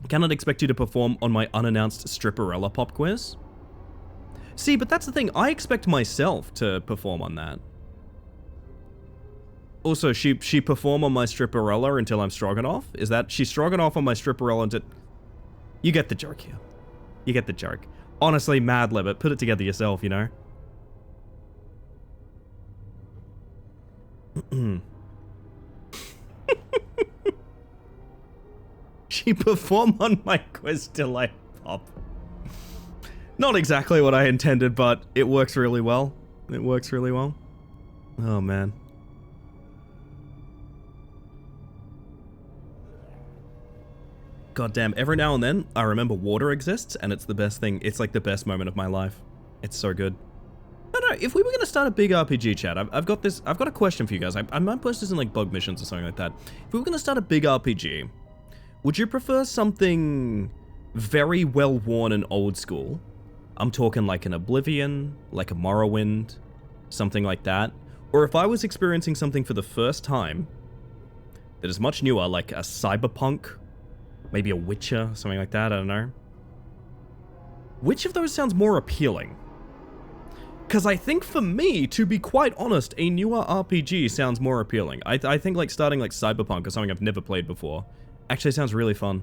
Cannot expect you to perform on my unannounced Stripperella pop quiz. See, but that's the thing. I expect myself to perform on that. Also, she perform on my Stripperella until I'm Stroganoff? Is that... She's Stroganoff on my Stripperella until... You get the joke here. You get the joke. Honestly, Mad Libbit, put it together yourself, you know? She performed on my quiz till I pop. Not exactly what I intended, but it works really well. It works really well. Oh, man. God damn, every now and then, I remember water exists, and it's the best thing. It's like the best moment of my life. It's so good. I don't know, if we were going to start a big RPG chat, I've got a question for you guys. I might post this in like bug missions or something like that. If we were going to start a big RPG... Would you prefer something very well-worn and old school? I'm talking like an Oblivion, like a Morrowind, something like that. Or if I was experiencing something for the first time that is much newer, like a Cyberpunk, maybe a Witcher, something like that, I don't know. Which of those sounds more appealing? Because I think for me, to be quite honest, a newer RPG sounds more appealing. I think like starting like Cyberpunk or something I've never played before. Actually, sounds really fun.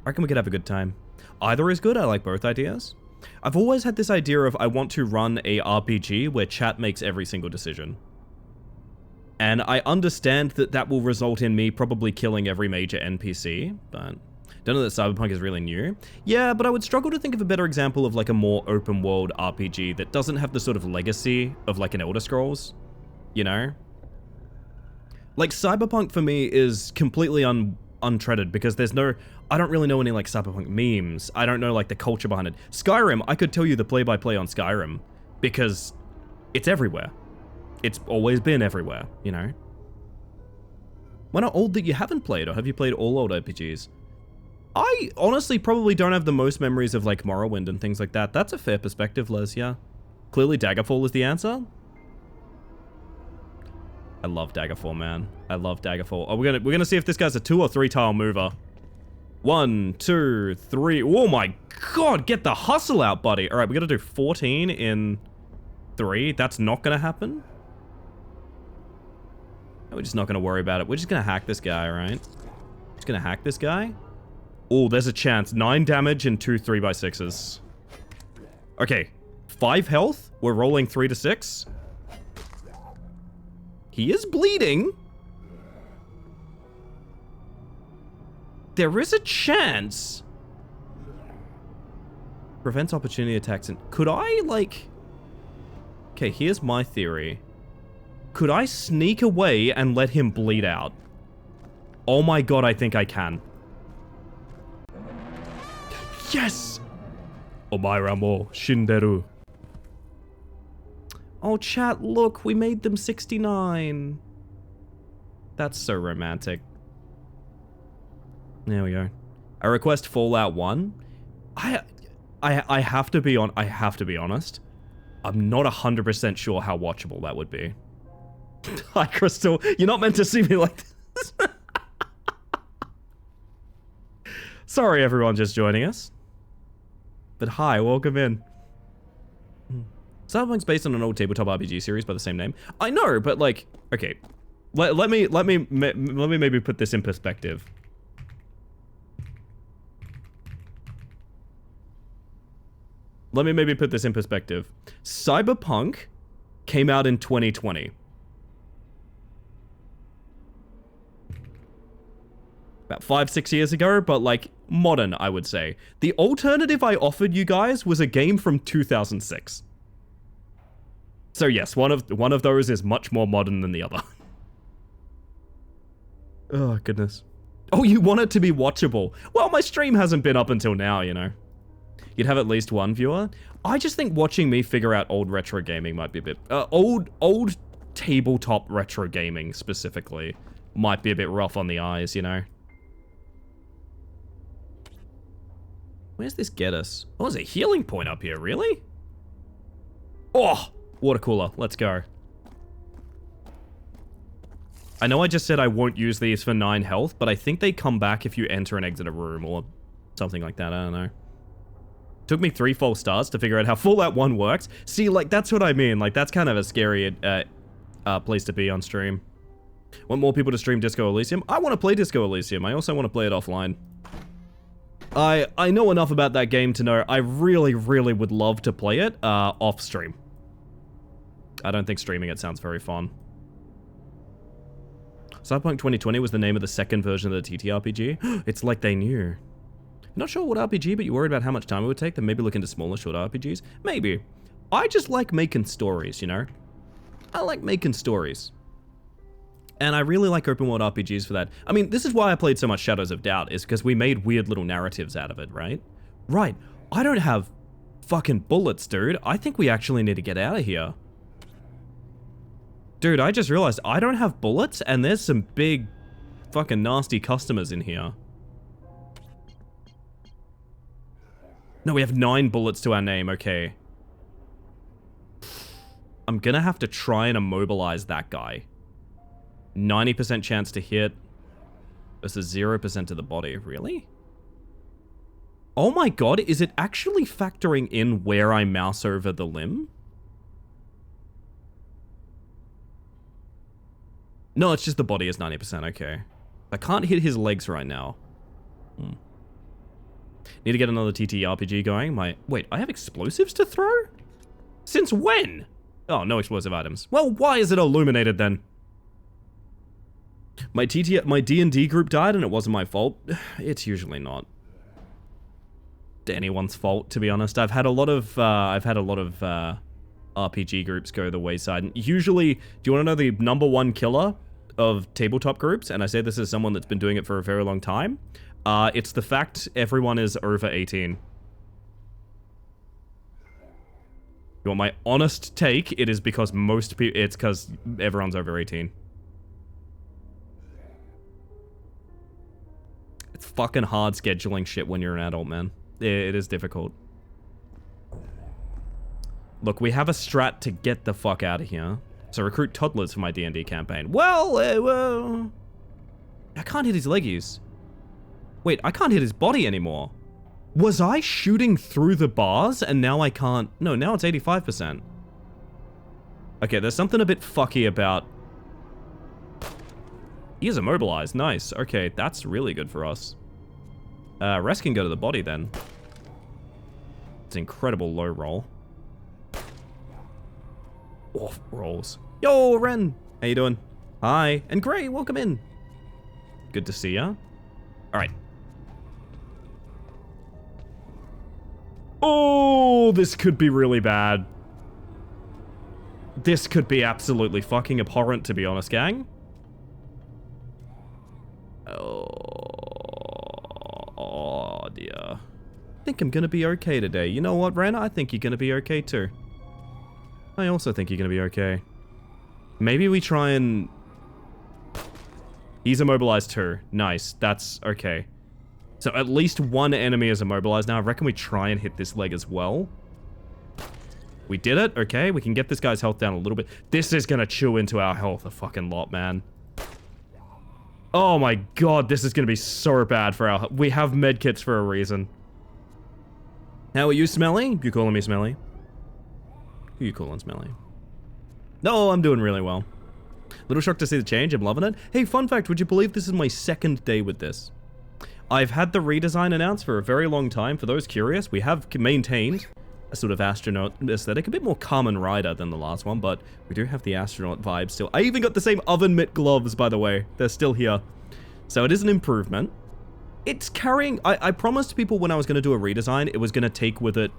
I reckon we could have a good time. Either is good, I like both ideas. I've always had this idea of I want to run a RPG where chat makes every single decision. And I understand that that will result in me probably killing every major NPC, but... Don't know that Cyberpunk is really new. Yeah, but I would struggle to think of a better example of like a more open world RPG that doesn't have the sort of legacy of like an Elder Scrolls, you know? Like Cyberpunk for me is completely untreaded because there's no, I don't really know any like cyberpunk memes. I don't know like the culture behind it. Skyrim, I could tell you the play-by-play on Skyrim because it's everywhere. It's always been everywhere, you know? When are old that you haven't played, or have you played all old RPGs? I honestly probably don't have the most memories of like Morrowind and things like that. That's a fair perspective, Les, yeah. Clearly Daggerfall is the answer. I love Daggerfall, man. I love Daggerfall. Oh, we're gonna see if this guy's a 2 or 3 tile mover. 1, 2, 3. Oh my god, get the hustle out, buddy. All right, we gotta do 14 in 3. That's not gonna happen. We're just not gonna worry about it. We're just gonna hack this guy, right? Just gonna hack this guy. Oh, there's a chance. 9 damage and 2 3x6s. Okay, 5 health. We're rolling 3 to 6. He is bleeding. There is a chance. Prevents opportunity attacks. And could I, like... Okay, here's my theory. Could I sneak away and let him bleed out? Oh my god, I think I can. Yes! Omaira mo shinderu. Oh, chat, look, we made them 69. That's so romantic. There we go. I request Fallout 1. I have to be honest. I'm not 100% sure how watchable that would be. Hi, Crystal. You're not meant to see me like this. Sorry, everyone just joining us. But hi, welcome in. Cyberpunk's based on an old tabletop RPG series by the same name. I know, but like, okay. Let me maybe put this in perspective. Let me maybe put this in perspective. Cyberpunk came out in 2020. About 5-6 years ago, but like modern, I would say. The alternative I offered you guys was a game from 2006. So yes, one of those is much more modern than the other. Oh, goodness. Oh, you want it to be watchable. Well, my stream hasn't been up until now, you know. You'd have at least one viewer. I just think watching me figure out old retro gaming might be a bit... old tabletop retro gaming, specifically, might be a bit rough on the eyes, you know. Where's this get us? Oh, there's a healing point up here, really? Oh! Water cooler, let's go. I know I just said I won't use these for 9 health, but I think they come back if you enter and exit a room or something like that, I don't know. Took me 3 false starts to figure out how Fallout 1 works. See, like, that's what I mean. Like, that's kind of a scary place to be on stream. Want more people to stream Disco Elysium? I want to play Disco Elysium. I also want to play it offline. I know enough about that game to know I really, really would love to play it off stream. I don't think streaming it sounds very fun. Cyberpunk 2020 was the name of the second version of the TTRPG. It's like they knew. Not sure what RPG, but you worried about how much time it would take, then maybe look into smaller, short RPGs? Maybe. I just like making stories, you know? I like making stories. And I really like open world RPGs for that. I mean, this is why I played so much Shadows of Doubt, is because we made weird little narratives out of it, right? Right. I don't have fucking bullets, dude. I think we actually need to get out of here. Dude, I just realized I don't have bullets, and there's some big fucking nasty customers in here. No, we have 9 bullets to our name, okay. I'm gonna have to try and immobilize that guy. 90% chance to hit versus 0% to the body, really? Oh my god, is it actually factoring in where I mouse over the limb? No, it's just the body is 90%, okay. I can't hit his legs right now. Need to get another TTRPG going. Wait, I have explosives to throw? Since when? Oh, no explosive items. Well, why is it illuminated then? My D&D group died and it wasn't my fault. It's usually not anyone's fault, to be honest. I've had a lot of RPG groups go the wayside. And usually, do you want to know the #1 killer of tabletop groups, and I say this as someone that's been doing it for a very long time, it's the fact everyone is over 18. You want my honest take? It is because it's because everyone's over 18. It's fucking hard scheduling shit when you're an adult, man. It is difficult. Look, we have a strat to get the fuck out of here. So recruit toddlers for my D&D campaign. Well, I can't hit his leggies. Wait, I can't hit his body anymore. Was I shooting through the bars and now I can't? No, now it's 85%. Okay, there's something a bit fucky about... He is immobilized, nice. Okay, that's really good for us. Rest can go to the body then. It's an incredible low roll. Off rolls. Yo, Ren! How you doing? Hi. And Gray, welcome in. Good to see ya. Alright. Oh, this could be really bad. This could be absolutely fucking abhorrent, to be honest, gang. Oh dear. I think I'm gonna be okay today. You know what, Ren? I think you're gonna be okay too. I also think you're gonna be okay. Maybe we try and... He's immobilized too. Nice. That's okay. So at least one enemy is immobilized now. I reckon we try and hit this leg as well. We did it. Okay, we can get this guy's health down a little bit. This is gonna chew into our health a fucking lot, man. Oh my god, this is gonna be so bad for our health. We have medkits for a reason. How are you, Smelly? You calling me Smelly? Who you calling Smelly? No, I'm doing really well. Little shocked to see the change. I'm loving it. Hey, fun fact, would you believe this is my second day with this? I've had the redesign announced for a very long time. For those curious, we have maintained a sort of astronaut aesthetic, a bit more Kamen Rider than the last one, but we do have the astronaut vibe still. I even got the same oven mitt gloves, by the way. They're still here. So it is an improvement. It's carrying... I promised people when I was going to do a redesign, it was going to take with it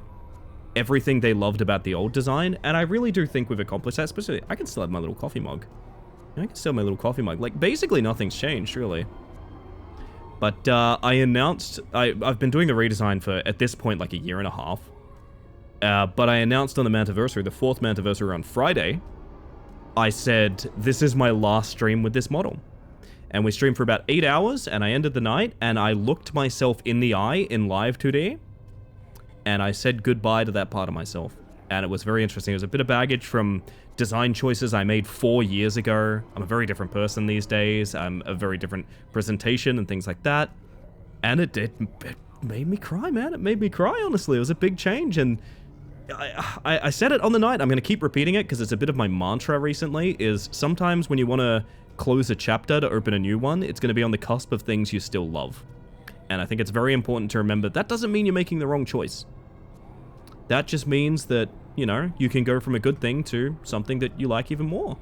everything they loved about the old design, and I really do think we've accomplished that. Especially, I can still have my little coffee mug. I can still have my little coffee mug. Like, basically nothing's changed, really. But I announced... I've been doing the redesign for, at this point, like a year and a half. But I announced on the Mantiversary, the 4th Mantiversary on Friday, I said, this is my last stream with this model. And we streamed for about 8 hours, and I ended the night, and I looked myself in the eye in live 2D, and I said goodbye to that part of myself. And it was very interesting. It was a bit of baggage from design choices I made 4 years ago. I'm a very different person these days. I'm a very different presentation and things like that. And it made me cry, man. It made me cry, honestly. It was a big change, and I said it on the night. I'm going to keep repeating it because it's a bit of my mantra recently, is sometimes when you want to close a chapter to open a new one, it's going to be on the cusp of things you still love. And I think it's very important to remember that doesn't mean you're making the wrong choice. That just means that, you know, you can go from a good thing to something that you like even more.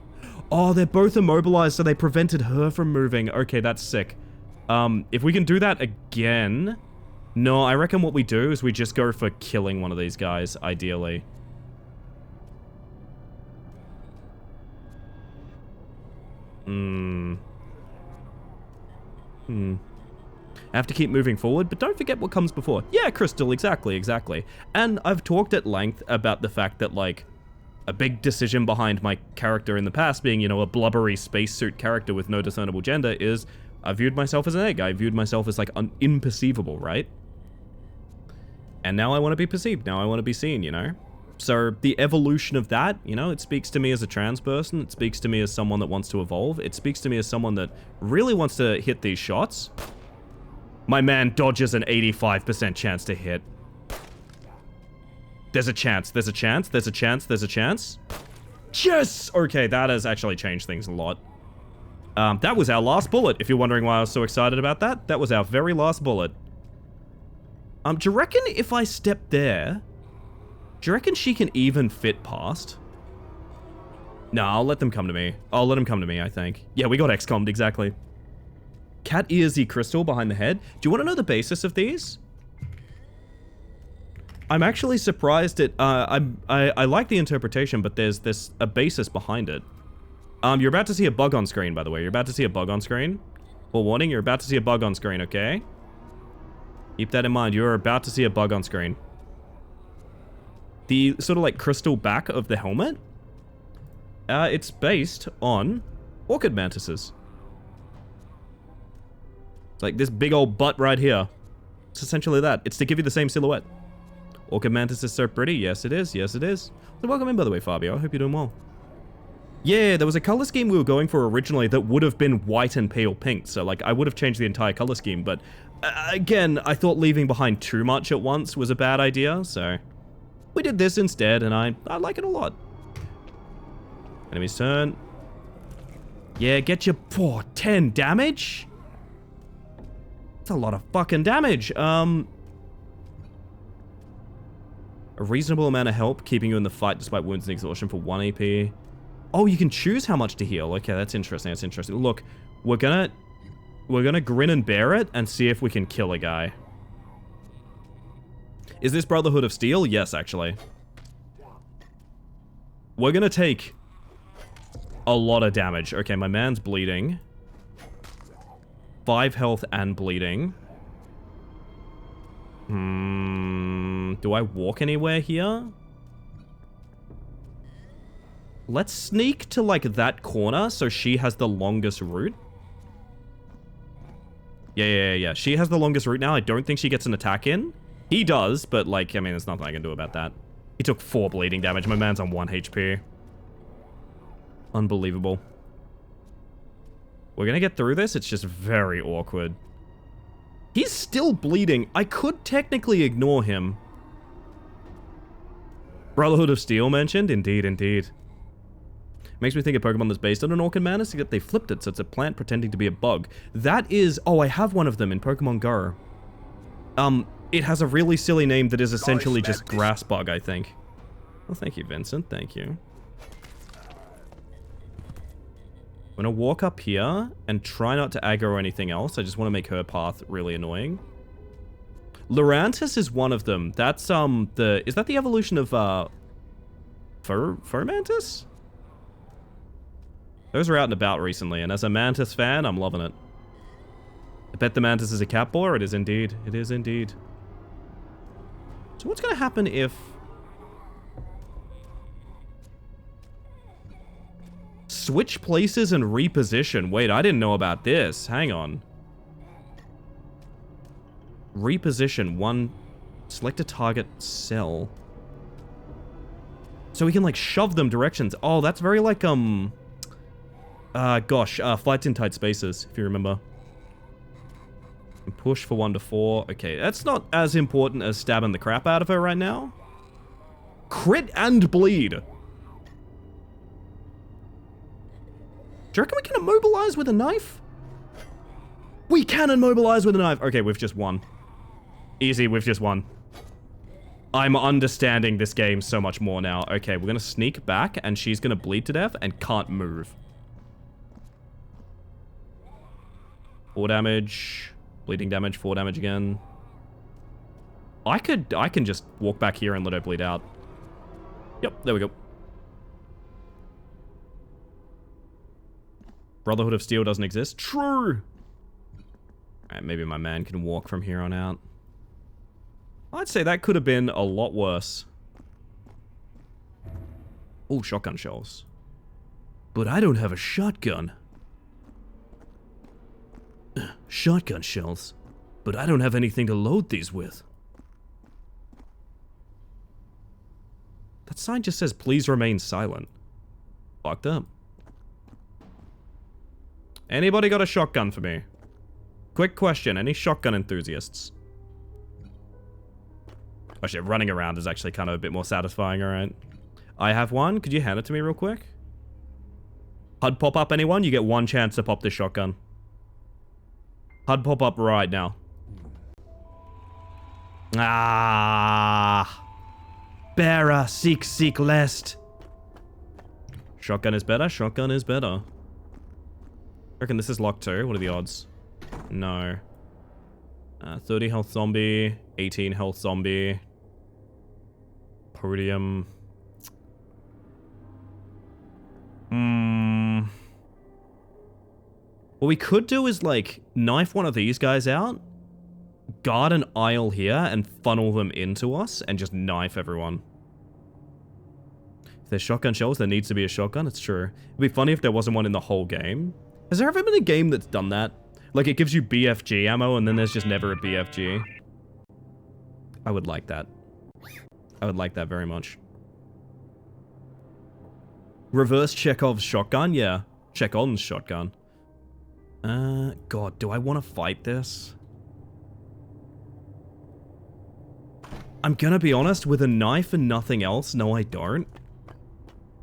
Oh, they're both immobilized, so they prevented her from moving. Okay, that's sick. If we can do that again... No, I reckon what we do is we just go for killing one of these guys, ideally. I have to keep moving forward, but don't forget what comes before. Yeah, Crystal, exactly. And I've talked at length about the fact that, like, a big decision behind my character in the past being, you know, a blubbery spacesuit character with no discernible gender is I viewed myself as an egg. I viewed myself as, like, imperceivable, right? And now I want to be perceived. Now I want to be seen, you know? So the evolution of that, you know, it speaks to me as a trans person. It speaks to me as someone that wants to evolve. It speaks to me as someone that really wants to hit these shots. My man dodges an 85% chance to hit. There's a chance. There's a chance. There's a chance. There's a chance. Yes! Okay, that has actually changed things a lot. That was our last bullet. If you're wondering why I was so excited about that, that was our very last bullet. Do you reckon if I step there, do you reckon she can even fit past? No, I'll let them come to me. I'll let them come to me, I think. Yeah, we got XCOM'd, exactly. Cat earsy crystal behind the head. Do you want to know the basis of these? I'm actually surprised at, I like the interpretation, but there's a basis behind it. You're about to see a bug on screen, by the way. You're about to see a bug on screen. Full warning, you're about to see a bug on screen, okay? Keep that in mind. You're about to see a bug on screen. The sort of like crystal back of the helmet, it's based on orchid mantises. It's like this big old butt right here. It's essentially that. It's to give you the same silhouette. Orchid mantis is so pretty. Yes, it is. Yes, it is. So welcome in, by the way, Fabio. I hope you're doing well. Yeah, there was a color scheme we were going for originally that would have been white and pale pink. So, like, I would have changed the entire color scheme. But, again, I thought leaving behind too much at once was a bad idea. So, we did this instead, and I like it a lot. Enemy's turn. Yeah, get your 10 damage. That's a lot of fucking damage. A reasonable amount of help keeping you in the fight despite wounds and exhaustion for 1 AP. Oh, you can choose how much to heal. Okay, that's interesting. That's interesting. Look, we're gonna grin and bear it and see if we can kill a guy. Is this Brotherhood of Steel? Yes, actually. We're gonna take a lot of damage. Okay, my man's bleeding. 5 health and bleeding. Do I walk anywhere here? Let's sneak to, like, that corner so she has the longest route. Yeah. She has the longest route now. I don't think she gets an attack in. He does, but, like, I mean, there's nothing I can do about that. He took 4 bleeding damage. My man's on 1 HP. Unbelievable. We're gonna get through this. It's just very awkward. He's still bleeding. I could technically ignore him. Brotherhood of Steel mentioned? Indeed, indeed. Makes me think of Pokemon that's based on an orchid mantis, except they flipped it, so it's a plant pretending to be a bug. That is... Oh, I have one of them in Pokemon Go. It has a really silly name that is essentially just grass bug, I think. Well, thank you, Vincent. Thank you. I'm gonna walk up here and try not to aggro anything else. I just want to make her path really annoying. Lurantis is one of them. That's, is that the evolution of, Furmantis? Those are out and about recently, and as a Mantis fan, I'm loving it. I bet the Mantis is a cat boar. It is indeed. It is indeed. So what's gonna happen if... Switch places and reposition. Wait, I didn't know about this. Hang on. Reposition. 1. Select a target cell. So we can, like, shove them directions. Oh, that's very like, fights in tight spaces, if you remember. And push for 1 to 4. Okay, that's not as important as stabbing the crap out of her right now. Crit and bleed. Do you reckon we can immobilize with a knife? We can immobilize with a knife. Okay, we've just won. Easy, we've just won. I'm understanding this game so much more now. Okay, we're gonna sneak back, and she's gonna bleed to death and can't move. 4 damage. Bleeding damage, 4 damage again. I can just walk back here and let her bleed out. Yep, there we go. Brotherhood of Steel doesn't exist. True! Alright, maybe my man can walk from here on out. I'd say that could have been a lot worse. Oh, shotgun shells. But I don't have a shotgun. Shotgun shells. But I don't have anything to load these with. That sign just says, please remain silent. Fucked up. Anybody got a shotgun for me? Quick question, any shotgun enthusiasts? Oh shit, running around is actually kind of a bit more satisfying, alright. I have one, could you hand it to me real quick? HUD pop up anyone? You get 1 chance to pop this shotgun. HUD pop up right now. Ah. Bearer, seek lest. Shotgun is better, shotgun is better. I reckon this is locked too. What are the odds? No. 30 health zombie, 18 health zombie. Podium. What we could do is, like, knife one of these guys out, guard an aisle here, and funnel them into us, and just knife everyone. If there's shotgun shells, there needs to be a shotgun, it's true. It'd be funny if there wasn't one in the whole game. Has there ever been a game that's done that? Like, it gives you BFG ammo, and then there's just never a BFG. I would like that. I would like that very much. Reverse Chekhov's shotgun? Yeah. Chekhov's shotgun. God, do I want to fight this? I'm gonna be honest, with a knife and nothing else, no I don't.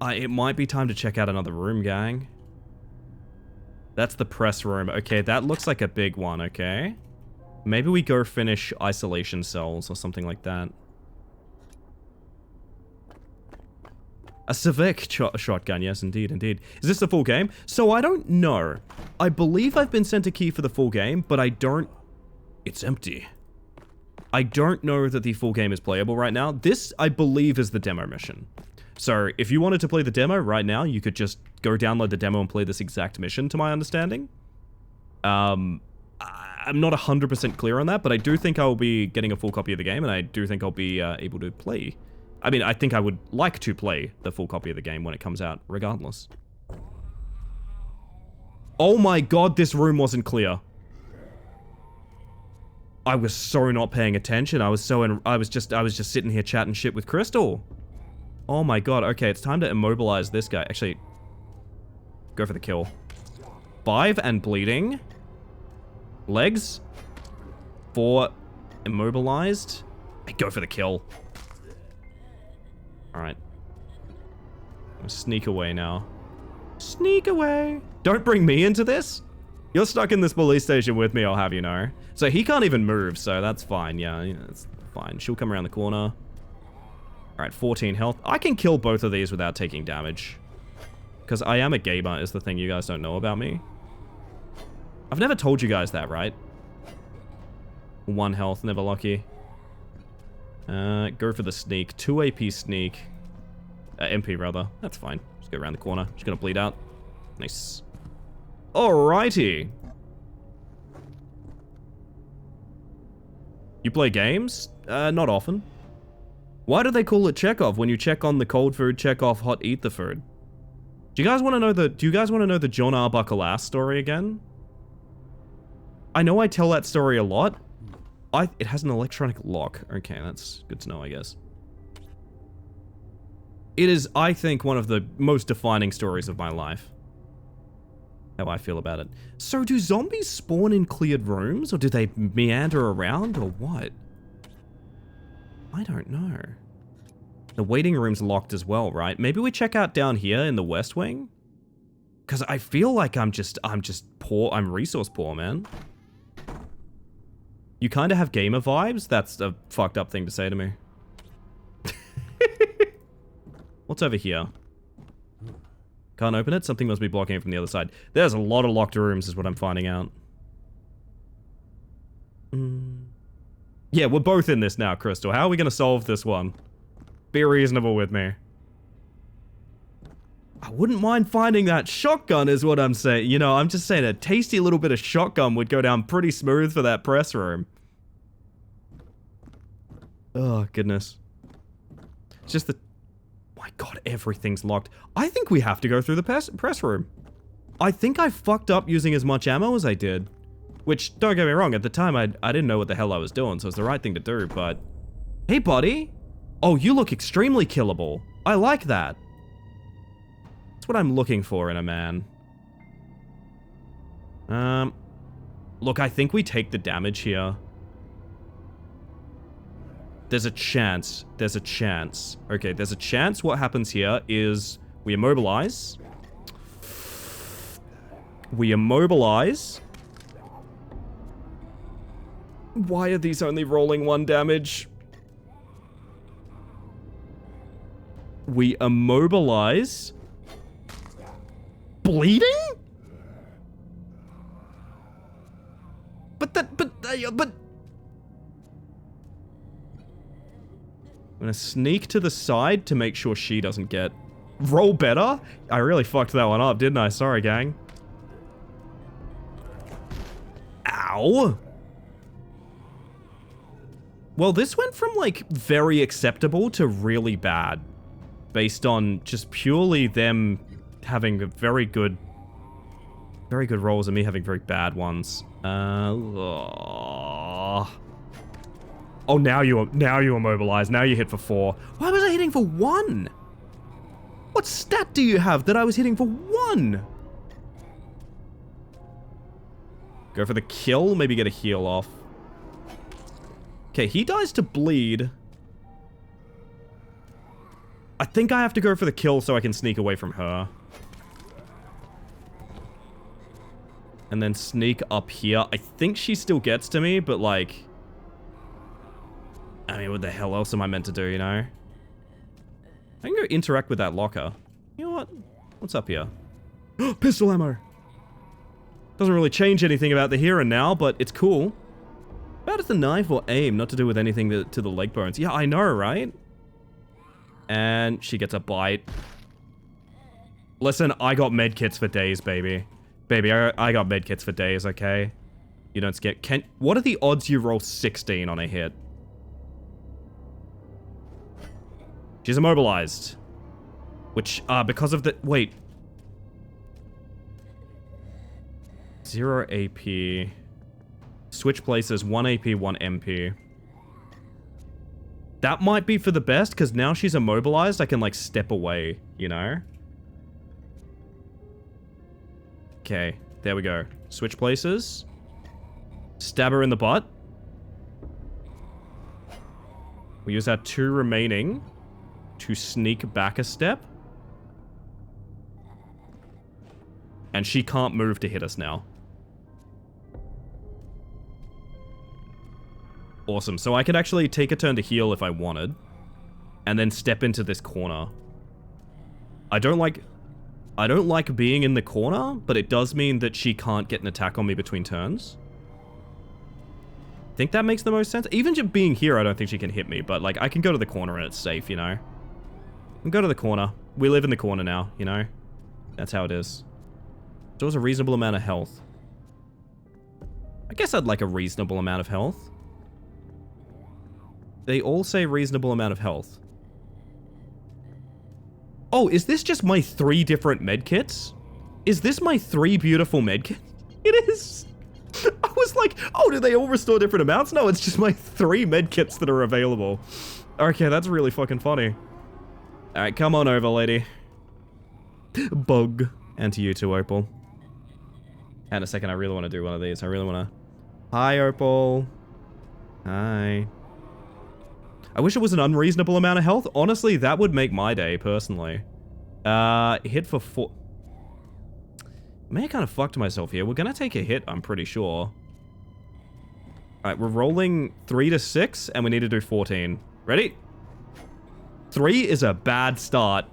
It might be time to check out another room, gang. That's the press room. Okay, that looks like a big one, okay? Maybe we go finish isolation cells or something like that. A Civic shotgun, yes, indeed, indeed. Is this the full game? So I don't know. I believe I've been sent a key for the full game, but I don't... It's empty. I don't know that the full game is playable right now. This, I believe, is the demo mission. So if you wanted to play the demo right now, you could just go download the demo and play this exact mission, to my understanding. I'm not 100% clear on that, but I do think I will be getting a full copy of the game, and I do think I'll be able to play. I mean, I think I would like to play the full copy of the game when it comes out, regardless. Oh my god, this room wasn't clear. I was so not paying attention. I was just sitting here chatting shit with Crystal. Oh my god, okay, it's time to immobilize this guy. Actually, go for the kill. 5 and bleeding. Legs. 4 immobilized. I go for the kill. Alright. Sneak away now. Sneak away. Don't bring me into this. You're stuck in this police station with me, I'll have you know. So he can't even move, so that's fine. Yeah, that's fine. She'll come around the corner. Alright, 14 health. I can kill both of these without taking damage. Because I am a gamer is the thing you guys don't know about me. I've never told you guys that, right? 1 health, never lucky. Go for the sneak. 2 AP sneak. MP, rather. That's fine. Just go around the corner. Just gonna bleed out. Nice. Alrighty. You play games? Not often. Why do they call it Chekhov when you check on the cold food, check off hot, eat the food? Do you guys want to know the John Arbuckle ass story again? I know I tell that story a lot. It has an electronic lock. Okay, that's good to know, I guess. It is, I think, one of the most defining stories of my life. How I feel about it. So do zombies spawn in cleared rooms, or do they meander around, or what? I don't know. The waiting room's locked as well, right? Maybe we check out down here in the West Wing? Because I feel like I'm just poor, I'm resource poor, man. You kind of have gamer vibes? That's a fucked up thing to say to me. What's over here? Can't open it? Something must be blocking it from the other side. There's a lot of locked rooms is what I'm finding out. Yeah, we're both in this now, Crystal. How are we going to solve this one? Be reasonable with me. I wouldn't mind finding that shotgun is what I'm saying. You know, I'm just saying a tasty little bit of shotgun would go down pretty smooth for that press room. Oh, goodness. It's just the... My god, everything's locked. I think we have to go through the press room. I think I fucked up using as much ammo as I did. Which, don't get me wrong, at the time I didn't know what the hell I was doing, so it's the right thing to do, but... Hey, buddy! Oh, you look extremely killable. I like that. That's what I'm looking for in a man. Look, I think we take the damage here. There's a chance. There's a chance. Okay, there's a chance what happens here is we immobilize. We immobilize. Why are these only rolling 1 damage? We immobilize. Bleeding? But I'm gonna sneak to the side to make sure she doesn't get... Roll better? I really fucked that one up, didn't I? Sorry, gang. Ow! Well, this went from, like, very acceptable to really bad. Based on just purely them having very good rolls and me having very bad ones. Oh, now you immobilized. Now you hit for 4. Why was I hitting for 1? What stat do you have that I was hitting for 1? Go for the kill, maybe get a heal off. Okay, he dies to bleed. I think I have to go for the kill so I can sneak away from her. And then sneak up here. I think she still gets to me, but like... I mean, what the hell else am I meant to do, you know? I can go interact with that locker. You know what? What's up here? Pistol ammo! Doesn't really change anything about the here and now, but it's cool. About it's the knife or aim, not to do with anything to the leg bones. Yeah, I know, right? And she gets a bite. Listen, I got medkits for days, baby. Baby, I got medkits for days, okay? You don't scare... What are the odds you roll 16 on a hit? She's immobilized. Which, because of the... Wait. 0 AP. Switch places, 1 AP, 1 MP. That might be for the best, because now she's immobilized, I can, like, step away, you know? Okay, there we go. Switch places. Stab her in the butt. We use our 2 remaining to sneak back a step. And she can't move to hit us now. Awesome. So I could actually take a turn to heal if I wanted. And then step into this corner. I don't like being in the corner, but it does mean that she can't get an attack on me between turns. I think that makes the most sense. Even just being here, I don't think she can hit me, but like I can go to the corner and it's safe, you know? I can go to the corner. We live in the corner now, you know? That's how it is. So it's a reasonable amount of health. I guess I'd like a reasonable amount of health. They all say reasonable amount of health. Oh, is this just my 3 different medkits? Is this my 3 beautiful medkits? It is. I was like, oh, do they all restore different amounts? No, it's just my 3 medkits that are available. Okay, that's really fucking funny. Alright, come on over, lady. Bug. And to you too, Opal. And a second, I really want to do one of these. I really want to... Hi, Opal. Hi. I wish it was an unreasonable amount of health. Honestly, that would make my day, personally. Hit for 4... I may have kind of fucked myself here. We're gonna take a hit, I'm pretty sure. Alright, we're rolling 3 to 6, and we need to do 14. Ready? 3 is a bad start.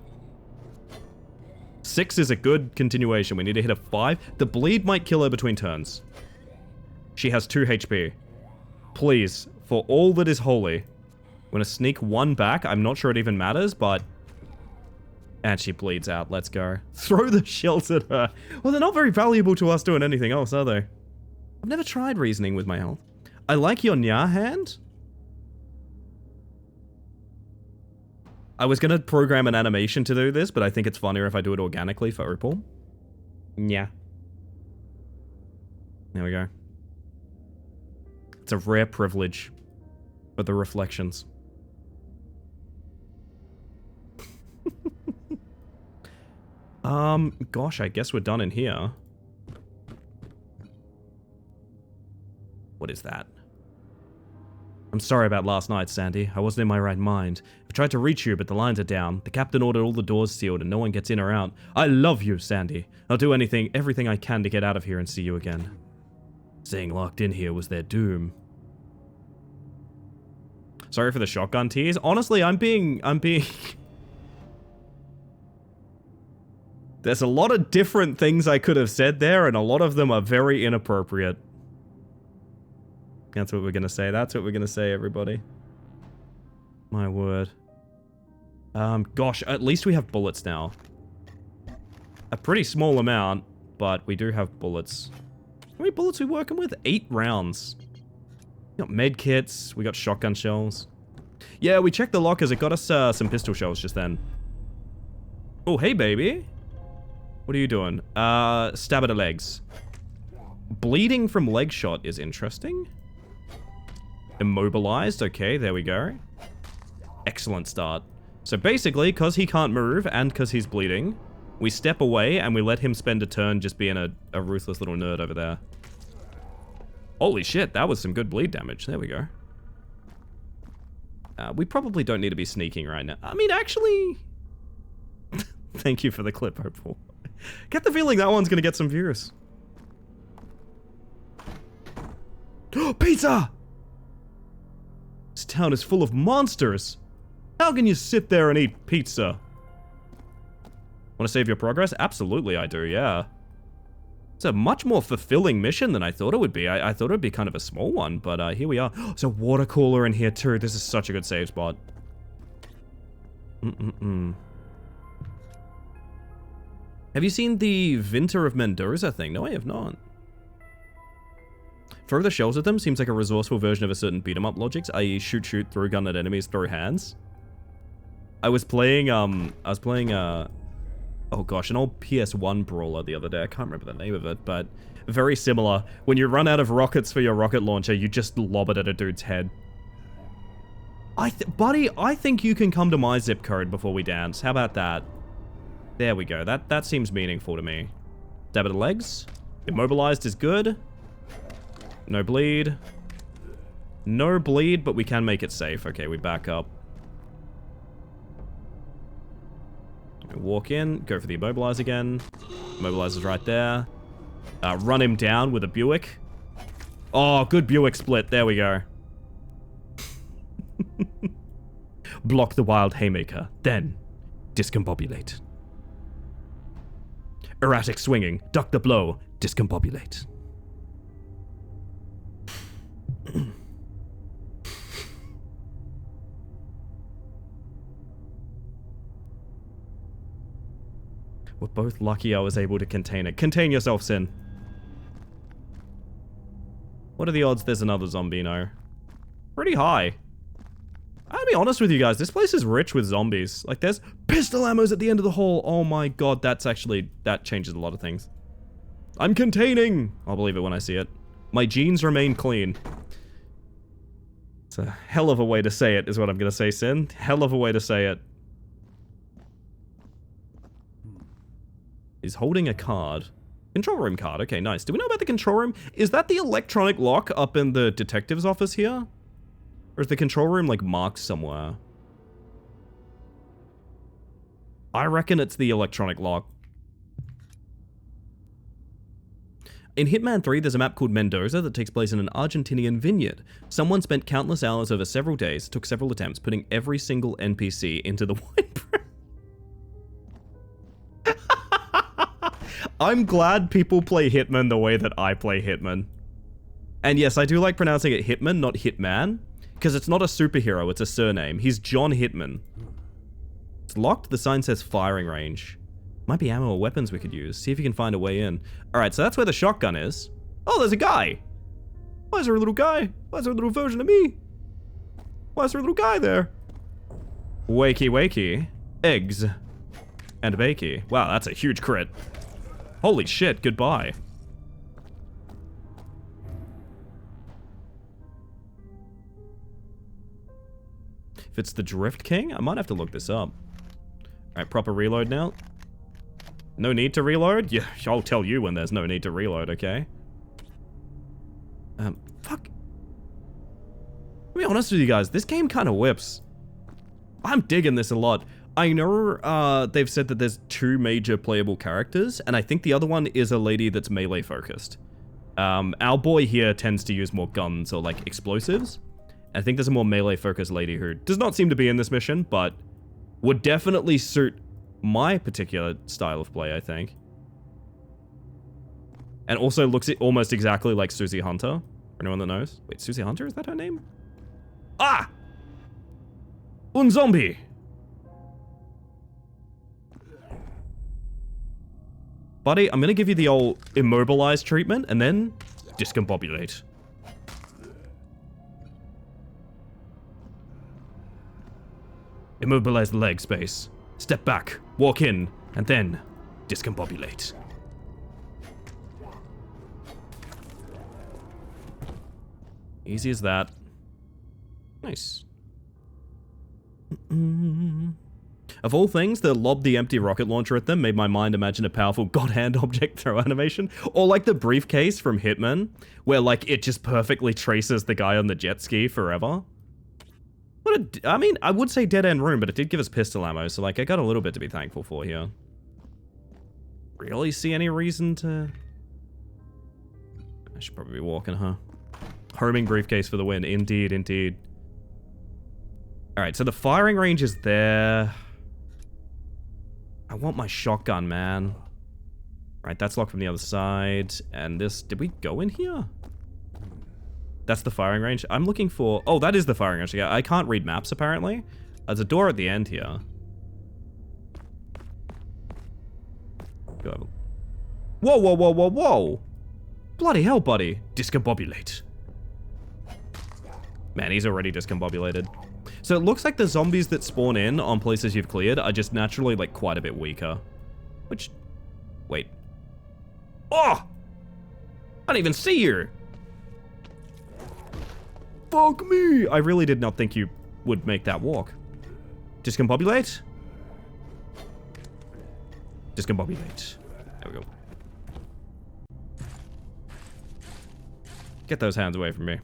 6 is a good continuation. We need to hit a 5. The bleed might kill her between turns. She has 2 HP. Please, for all that is holy... I'm gonna sneak 1 back. I'm not sure it even matters, but... And she bleeds out. Let's go. Throw the shells at her. Well, they're not very valuable to us doing anything else, are they? I've never tried reasoning with my health. I like your Nya hand. I was gonna program an animation to do this, but I think it's funnier if I do it organically for Opal. Nya. There we go. It's a rare privilege for the reflections. Gosh, I guess we're done in here. What is that? I'm sorry about last night, Sandy. I wasn't in my right mind. I tried to reach you, but the lines are down. The captain ordered all the doors sealed and no one gets in or out. I love you, Sandy. I'll do everything I can to get out of here and see you again. Staying locked in here was their doom. Sorry for the shotgun tears. Honestly, I'm being... There's a lot of different things I could have said there, and a lot of them are very inappropriate. That's what we're gonna say. That's what we're gonna say, everybody. My word. Gosh, at least we have bullets now. A pretty small amount, but we do have bullets. How many bullets we working with? 8 rounds. We got med kits. We got shotgun shells. Yeah, we checked the lockers. It got us some pistol shells just then. Oh, hey, baby. What are you doing? Stab at the legs. Bleeding from leg shot is interesting. Immobilized. Okay, there we go. Excellent start. So basically, because he can't move and because he's bleeding, we step away and we let him spend a turn just being a ruthless little nerd over there. Holy shit, that was some good bleed damage. There we go. We probably don't need to be sneaking right now. I mean, actually... Thank you for the clip, Hopeful. Get the feeling that one's gonna get some views. Pizza! This town is full of monsters. How can you sit there and eat pizza? Want to save your progress? Absolutely I do, yeah. It's a much more fulfilling mission than I thought it would be. I thought it would be kind of a small one, but here we are. There's a water cooler in here too. This is such a good save spot. Have you seen the Vulture of Mendoza thing? No, I have not. Throw the shells at them seems like a resourceful version of a certain beat-em-up logics, i.e. shoot, throw gun at enemies, throw hands. I was playing, oh gosh, an old PS1 brawler the other day. I can't remember the name of it, but very similar. When you run out of rockets for your rocket launcher, you just lob it at a dude's head. Buddy, I think you can come to my zip code before we dance. How about that? There we go. That seems meaningful to me. Stab at the legs. Immobilized is good. No bleed. No bleed, but we can make it safe. Okay, we back up. Walk in, go for the immobilize again. Immobilizer's right there. Run him down with a Buick. Oh, good Buick split. There we go. Block the wild haymaker. Then, discombobulate. Erratic swinging. Duck the blow. Discombobulate. We're both lucky I was able to contain it. Contain yourself, Sin. What are the odds there's another zombino? Pretty high. I'll be honest with you guys, this place is rich with zombies. Like, there's pistol ammos at the end of the hall. Oh my god, that changes a lot of things. I'm containing! I'll believe it when I see it. My jeans remain clean. It's a hell of a way to say it, is what I'm gonna say, Sin. Hell of a way to say it. He's holding a card. Control room card. Okay, nice. Do we know about the control room? Is that the electronic lock up in the detective's office here? Or is the control room, like, marked somewhere? I reckon it's the electronic lock. In Hitman 3, there's a map called Mendoza that takes place in an Argentinian vineyard. Someone spent countless hours over several days, took several attempts, putting every single NPC into the wine press. I'm glad people play Hitman the way that I play Hitman. And yes, I do like pronouncing it Hitman, not Hitman. Because it's not a superhero, it's a surname. He's John Hitman. It's locked, the sign says firing range. Might be ammo or weapons we could use. See if you can find a way in. Alright, so that's where the shotgun is. Oh, there's a guy! Why is there a little guy? Why is there a little version of me? Why is there a little guy there? Wakey wakey. Eggs. And bakey. Wow, that's a huge crit. Holy shit, goodbye. If it's the Drift King, I might have to look this up. Alright, proper reload now. No need to reload? Yeah, I'll tell you when there's no need to reload, okay? Fuck. To be honest with you guys, this game kind of whips. I'm digging this a lot. I know they've said that there's 2 major playable characters, and I think the other one is a lady that's melee focused. Our boy here tends to use more guns or like explosives. I think there's a more melee focused lady who does not seem to be in this mission, but would definitely suit my particular style of play, I think. And also looks almost exactly like Susie Hunter. For anyone that knows. Wait, Susie Hunter? Is that her name? Ah! Un zombie! Buddy, I'm gonna give you the old immobilized treatment, and then discombobulate. Immobilize the leg space. Step back, walk in, and then discombobulate. Easy as that. Nice. Of all things, the lob the empty rocket launcher at them made my mind imagine a powerful god hand object throw animation. Or like the briefcase from Hitman, where like it just perfectly traces the guy on the jet ski forever. I mean, I would say dead end room, but it did give us pistol ammo, so like I got a little bit to be thankful for here. Really see any reason to... I should probably be walking, huh? Homing briefcase for the win. Indeed, indeed. Alright, so the firing range is there. I want my shotgun, man. Alright, that's locked from the other side. And this... Did we go in here? That's the firing range. I'm looking for... Oh, that is the firing range. Yeah, I can't read maps, apparently. There's a door at the end here. Go. Whoa, whoa, whoa, whoa, whoa! Bloody hell, buddy. Discombobulate. Man, he's already discombobulated. So it looks like the zombies that spawn in on places you've cleared are just naturally, like, quite a bit weaker. Which... Wait. Oh! I didn't even see you! Fuck me! I really did not think you would make that walk. Discombobulate? Discombobulate. There we go. Get those hands away from me.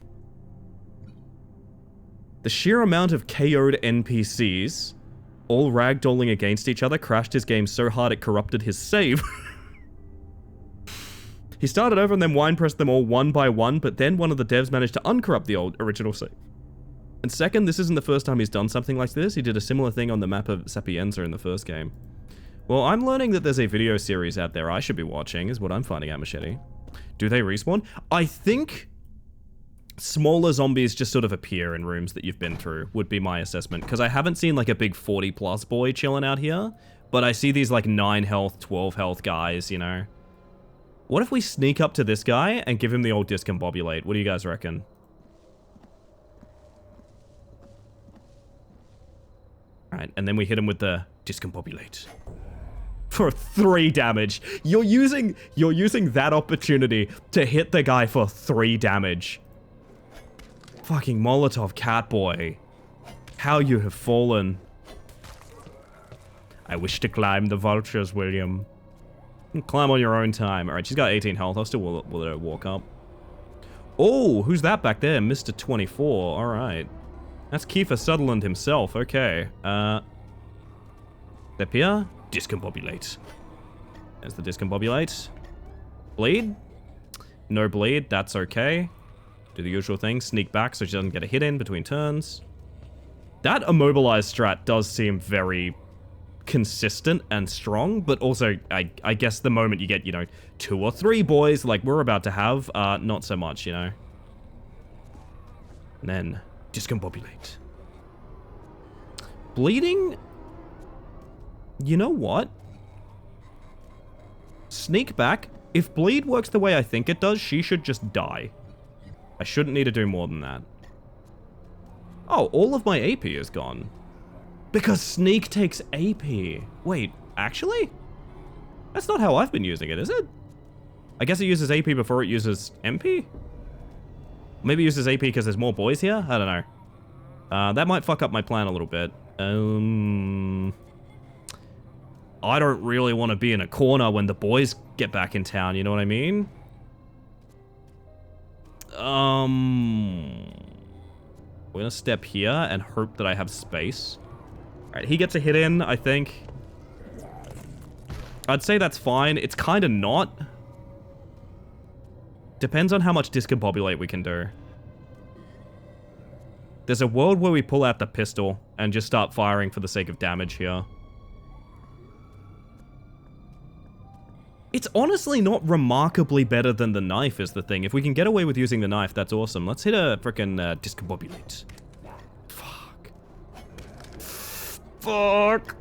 The sheer amount of KO'd NPCs, all ragdolling against each other, crashed his game so hard it corrupted his save. He started over and then wine pressed them all one by one, but then one of the devs managed to uncorrupt the original save. And second, this isn't the first time he's done something like this. He did a similar thing on the map of Sapienza in the first game. Well, I'm learning that there's a video series out there I should be watching, is what I'm finding out, Machete. Do they respawn? I think smaller zombies just sort of appear in rooms that you've been through, would be my assessment. Because I haven't seen like a big 40+ boy chilling out here, but I see these like 9 health, 12 health guys, you know. What if we sneak up to this guy and give him the old discombobulate? What do you guys reckon? Alright, and then we hit him with the discombobulate. For 3 damage. You're using that opportunity to hit the guy for 3 damage. Fucking Molotov Catboy. How you have fallen. I wish to climb the vultures, William. Climb on your own time. Alright, she's got 18 health. I'll still let her walk up. Oh, who's that back there? Mr. 24. Alright. That's Kiefer Sutherland himself. Okay. Step here. Discombobulate. There's the discombobulate. Bleed? No bleed. That's okay. Do the usual thing. Sneak back so she doesn't get a hit in between turns. That immobilized strat does seem very consistent and strong, but also, I guess the moment you get, you know, 2 or 3 boys like we're about to have, not so much, you know. And then, discombobulate. Bleeding? You know what? Sneak back. If bleed works the way I think it does, she should just die. I shouldn't need to do more than that. Oh, all of my AP is gone. Because sneak takes AP. Wait, actually? That's not how I've been using it, is it? I guess it uses AP before it uses MP? Maybe it uses AP because there's more boys here? I don't know. That might fuck up my plan a little bit. I don't really want to be in a corner when the boys get back in town, you know what I mean? We're gonna step here and hope that I have space. Alright, he gets a hit in, I think. I'd say that's fine. It's kind of not. Depends on how much discombobulate we can do. There's a world where we pull out the pistol and just start firing for the sake of damage here. It's honestly not remarkably better than the knife is the thing. If we can get away with using the knife, that's awesome. Let's hit a frickin' discombobulate. Fuck. Fuck.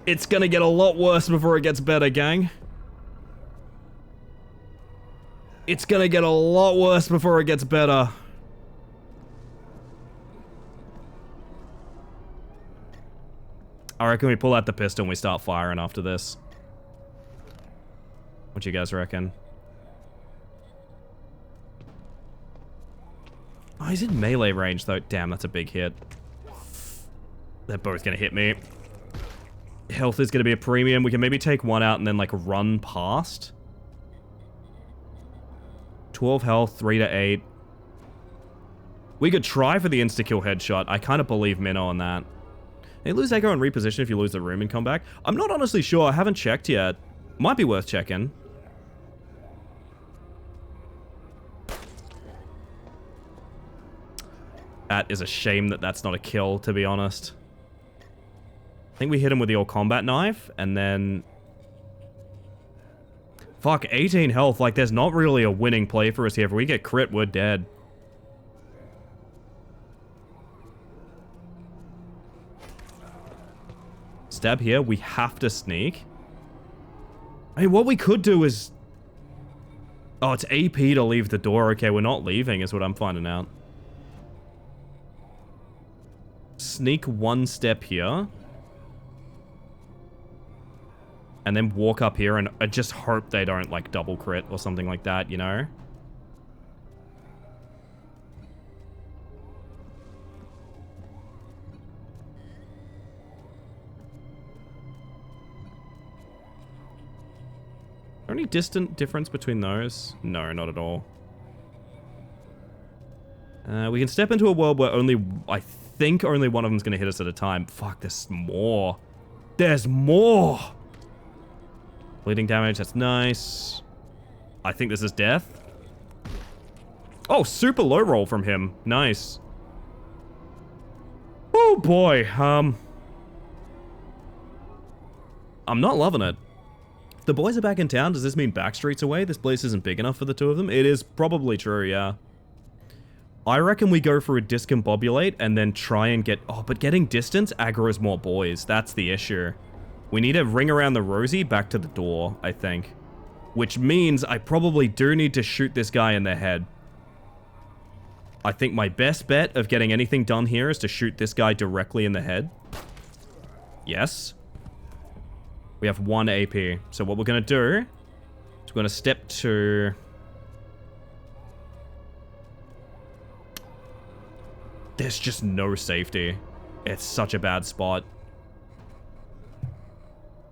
It's gonna get a lot worse before it gets better, gang. It's gonna get a lot worse before it gets better. I reckon we pull out the pistol and we start firing after this. What you guys reckon? Oh, he's in melee range though. Damn, that's a big hit. They're both gonna hit me. Health is gonna be a premium. We can maybe take one out and then like run past. 12 health, 3 to 8. We could try for the insta-kill headshot. I kind of believe Minnow on that. They lose echo and reposition if you lose the room and come back. I'm not honestly sure. I haven't checked yet. Might be worth checking. That is a shame that that's not a kill, to be honest. I think we hit him with the all combat knife, and then... Fuck, 18 health. Like, there's not really a winning play for us here. If we get crit, we're dead. Stab here. We have to sneak. I mean, what we could do is... Oh, it's AP to leave the door. Okay, we're not leaving is what I'm finding out. Sneak one step here. And then walk up here and I just hope they don't, like, double crit or something like that, you know? Any distant difference between those? No, not at all. We can step into a world where I think only one of them's going to hit us at a time. Fuck, there's more. There's more! Bleeding damage, that's nice. I think this is death. Oh, super low roll from him. Nice. Oh boy, I'm not loving it. The boys are back in town. Does this mean Backstreet's away? This place isn't big enough for the two of them? It is probably true, yeah. I reckon we go for a discombobulate and then try and get... Oh, but getting distance aggroes more boys. That's the issue. We need to ring around the Rosie back to the door, I think. Which means I probably do need to shoot this guy in the head. I think my best bet of getting anything done here is to shoot this guy directly in the head. Yes. We have 1 AP. So what we're going to do is we're going to step to... There's just no safety. It's such a bad spot.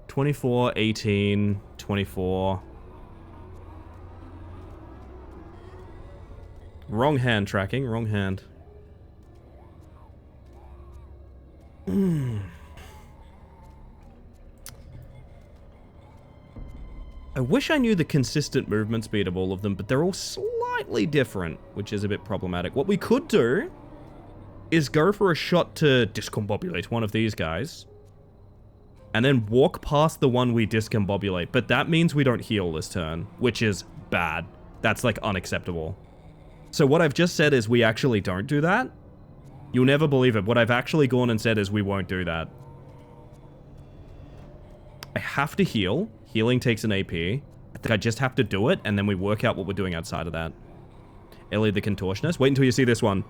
24, 18, 24. Wrong hand tracking, wrong hand. I wish I knew the consistent movement speed of all of them, but they're all slightly different, which is a bit problematic. What we could do is go for a shot to discombobulate one of these guys, and then walk past the one we discombobulate, but that means we don't heal this turn, which is bad. That's, like, unacceptable. So what I've just said is we actually don't do that. You'll never believe it. What I've actually gone and said is we won't do that. I have to heal. Healing takes an AP. I think I just have to do it, and then we work out what we're doing outside of that. Ellie the Contortionist. Wait until you see this one.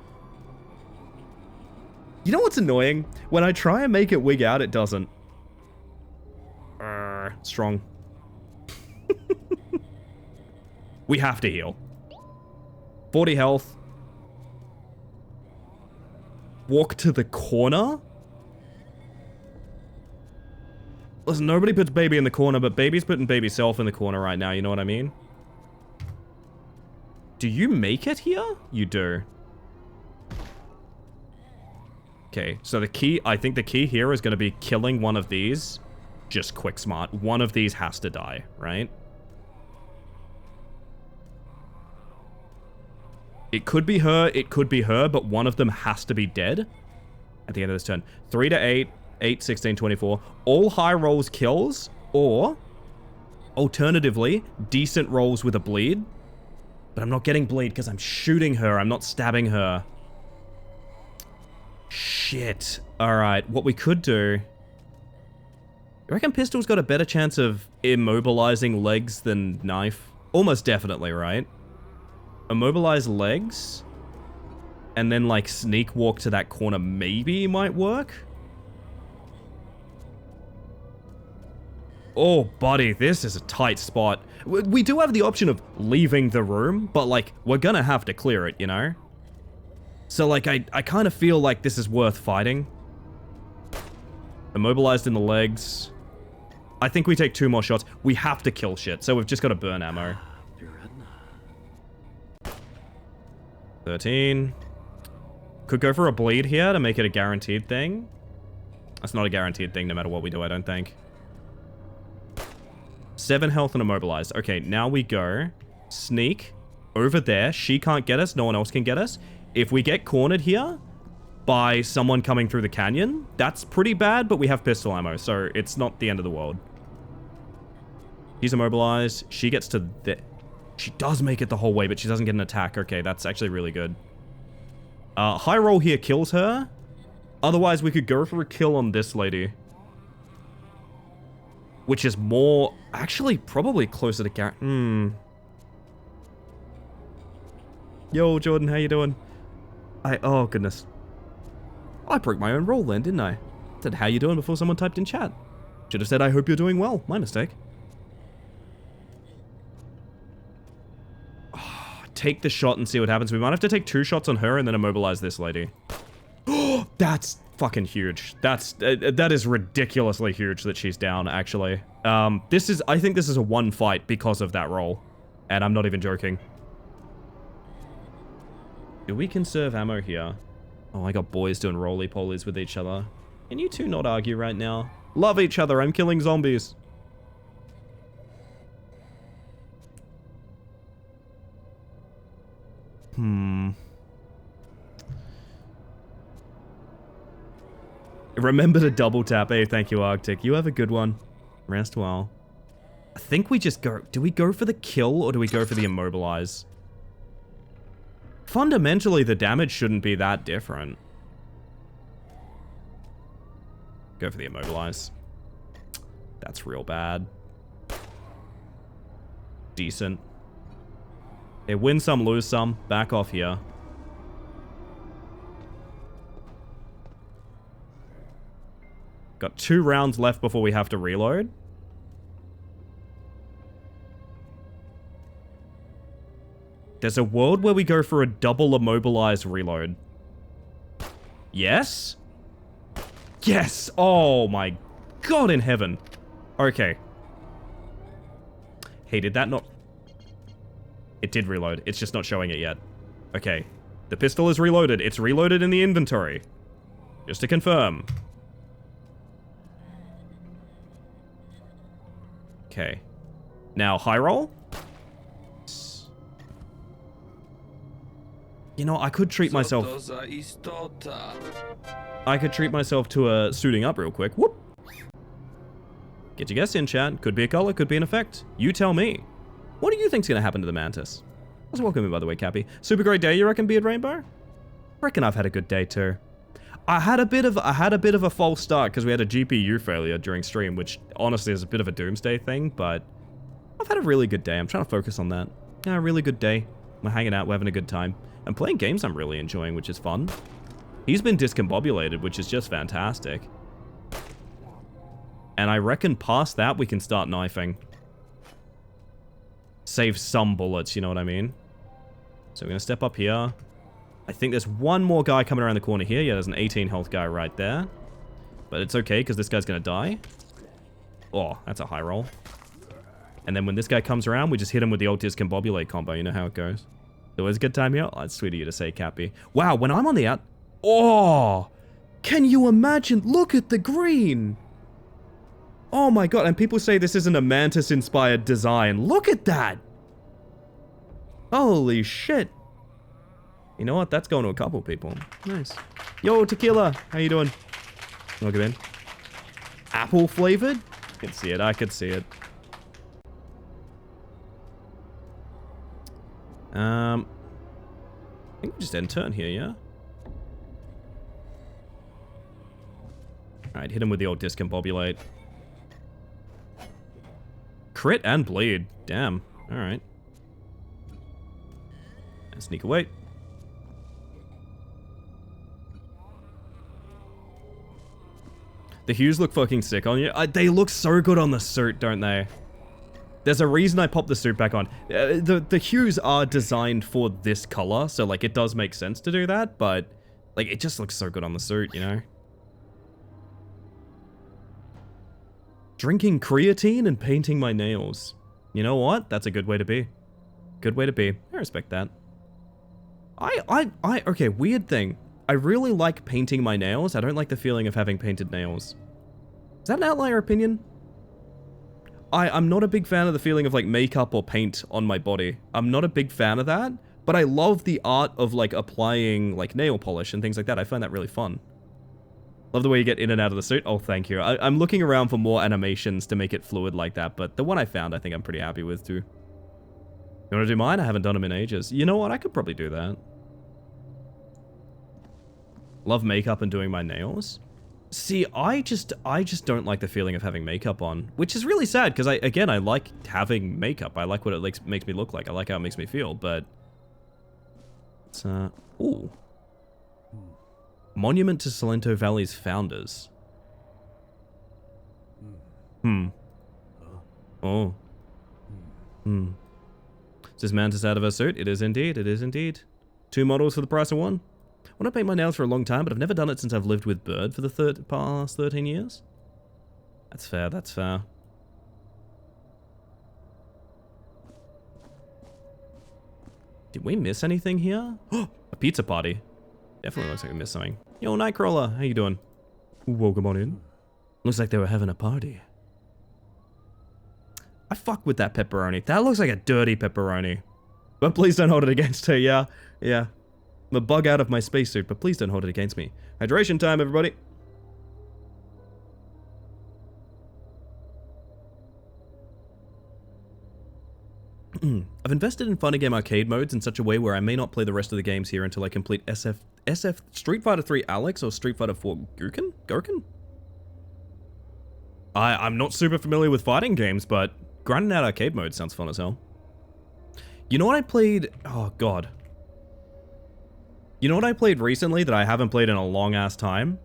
You know what's annoying? When I try and make it wig out, it doesn't. Strong. We have to heal. 40 health. Walk to the corner? Listen, nobody puts baby in the corner, but baby's putting baby self in the corner right now, you know what I mean? Do you make it here? You do. Okay, so the key, I think the key here is going to be killing one of these. Just quick smart. One of these has to die, right? It could be her, but one of them has to be dead at the end of this turn. 3 to 8, 8, 16, 24. All high rolls kills, or alternatively, decent rolls with a bleed. But I'm not getting bleed because I'm shooting her. I'm not stabbing her. Shit. Alright, what we could do You reckon pistol's got a better chance of immobilizing legs than knife? Almost definitely, right? Immobilize legs, and then like sneak walk to that corner maybe might work? Oh, buddy, this is a tight spot. We do have the option of leaving the room, but like, we're gonna have to clear it, you know? So like, I kind of feel like this is worth fighting. Immobilized in the legs. I think we take 2 more shots. We have to kill shit, so we've just got to burn ammo. 13. Could go for a bleed here to make it a guaranteed thing. That's not a guaranteed thing no matter what we do, I don't think. 7 health and immobilized. Okay, now we go. Sneak. Over there. She can't get us. No one else can get us. If we get cornered here by someone coming through the canyon, that's pretty bad, but we have pistol ammo, so it's not the end of the world. She's immobilized. She gets to the... She does make it the whole way, but she doesn't get an attack. Okay, that's actually really good. High roll here kills her. Otherwise, we could go for a kill on this lady. Which is more... Actually, probably closer to Garrett. Yo, Jordan, how you doing? Oh, goodness. I broke my own roll then, didn't I? Said, how you doing before someone typed in chat. Should have said, I hope you're doing well. My mistake. Take the shot and see what happens. We might have to take 2 shots on her and then immobilize this lady. Oh, that's fucking huge. That is ridiculously huge that she's down, actually. I think this is a 1 fight because of that roll. And I'm not even joking. Do we conserve ammo here? Oh, I got boys doing roly-polies with each other. Can you two not argue right now? Love each other. I'm killing zombies. Remember to double tap. Hey, thank you, Arctic. You have a good one. Rest well. I think we just go... Do we go for the kill or do we go for the immobilize? Fundamentally, the damage shouldn't be that different. Go for the immobilize. That's real bad. Decent. Okay, win some, lose some. Back off here. Got 2 rounds left before we have to reload. There's a world where we go for a double immobilized reload. Yes? Yes! Oh my God in heaven. Okay. Hey, did that not... It did reload. It's just not showing it yet. Okay. The pistol is reloaded. It's reloaded in the inventory. Just to confirm. Okay. Now, high roll? You know, I could treat myself... I could treat myself to a suiting up real quick. Whoop! Get your guess in, chat. Could be a color, could be an effect. You tell me. What do you think's gonna happen to the mantis? Let's welcome in, by the way, Cappy. Super great day, you reckon, Beard Rainbow? Reckon I've had a good day too. I had a bit of a false start because we had a GPU failure during stream, which honestly is a bit of a doomsday thing, but I've had a really good day. I'm trying to focus on that. Yeah, a really good day. We're hanging out, we're having a good time. I'm playing games I'm really enjoying, which is fun. He's been discombobulated, which is just fantastic. And I reckon past that, we can start knifing. Save some bullets, you know what I mean? So we're going to step up here. I think there's one more guy coming around the corner here. Yeah, there's an 18 health guy right there. But it's okay, because this guy's going to die. Oh, that's a high roll. And then when this guy comes around, we just hit him with the ult discombobulate combo. You know how it goes. It was a good time here. Oh, it's sweet of you to say, Cappy. Wow, when I'm on the out... Oh! Can you imagine? Look at the green! Oh my God, and people say this isn't a Mantis-inspired design. Look at that! Holy shit. You know what? That's going to a couple people. Nice. Yo, Tequila! How you doing? Welcome in. Apple flavored? I can see it. I could see it. I think we just end turn here, yeah? Alright, hit him with the old discombobulate. crit and bleed. Damn. Alright. And sneak away. The hues look fucking sick on you. They look so good on the suit, don't they? There's a reason I popped the suit back on. The hues are designed for this color, so like it does make sense to do that, but like it just looks so good on the suit, you know? Drinking creatine and painting my nails. You know what? That's a good way to be. Good way to be. I respect that. Okay, weird thing. I really like painting my nails. I don't like the feeling of having painted nails. Is that an outlier opinion? I'm not a big fan of the feeling of like makeup or paint on my body. I'm not a big fan of that, but I love the art of like applying like nail polish and things like that. I find that really fun. Love the way you get in and out of the suit. Oh, thank you. I'm looking around for more animations to make it fluid like that, but the one I found, I think I'm pretty happy with too. You want to do mine? I haven't done them in ages. You know what? I could probably do that. Love makeup and doing my nails. See, I just don't like the feeling of having makeup on, which is really sad because I like having makeup. I like what it makes me look like. I like how it makes me feel, but it's ooh. Monument to Salento Valley's founders. Oh. Is this mantis out of her suit? It is indeed. It is indeed. 2 models for the price of 1. I want to paint my nails for a long time, but I've never done it since I've lived with Bird for the past 13 years. That's fair, that's fair. Did we miss anything here? A pizza party. Definitely looks like we missed something. Yo, Nightcrawler, how you doing? Welcome on in. Looks like they were having a party. I fuck with that pepperoni. That looks like a dirty pepperoni. But please don't hold it against her, yeah. Yeah. I'm a bug out of my spacesuit, but please don't hold it against me. Hydration time, everybody. I've invested in Fun Game arcade modes in such a way where I may not play the rest of the games here until I complete SF Street Fighter 3 Alex or Street Fighter 4 Gurken? I'm not super familiar with fighting games, but grinding out arcade mode sounds fun as hell. You know what I played? Oh, God. You know what I played recently that I haven't played in a long-ass time?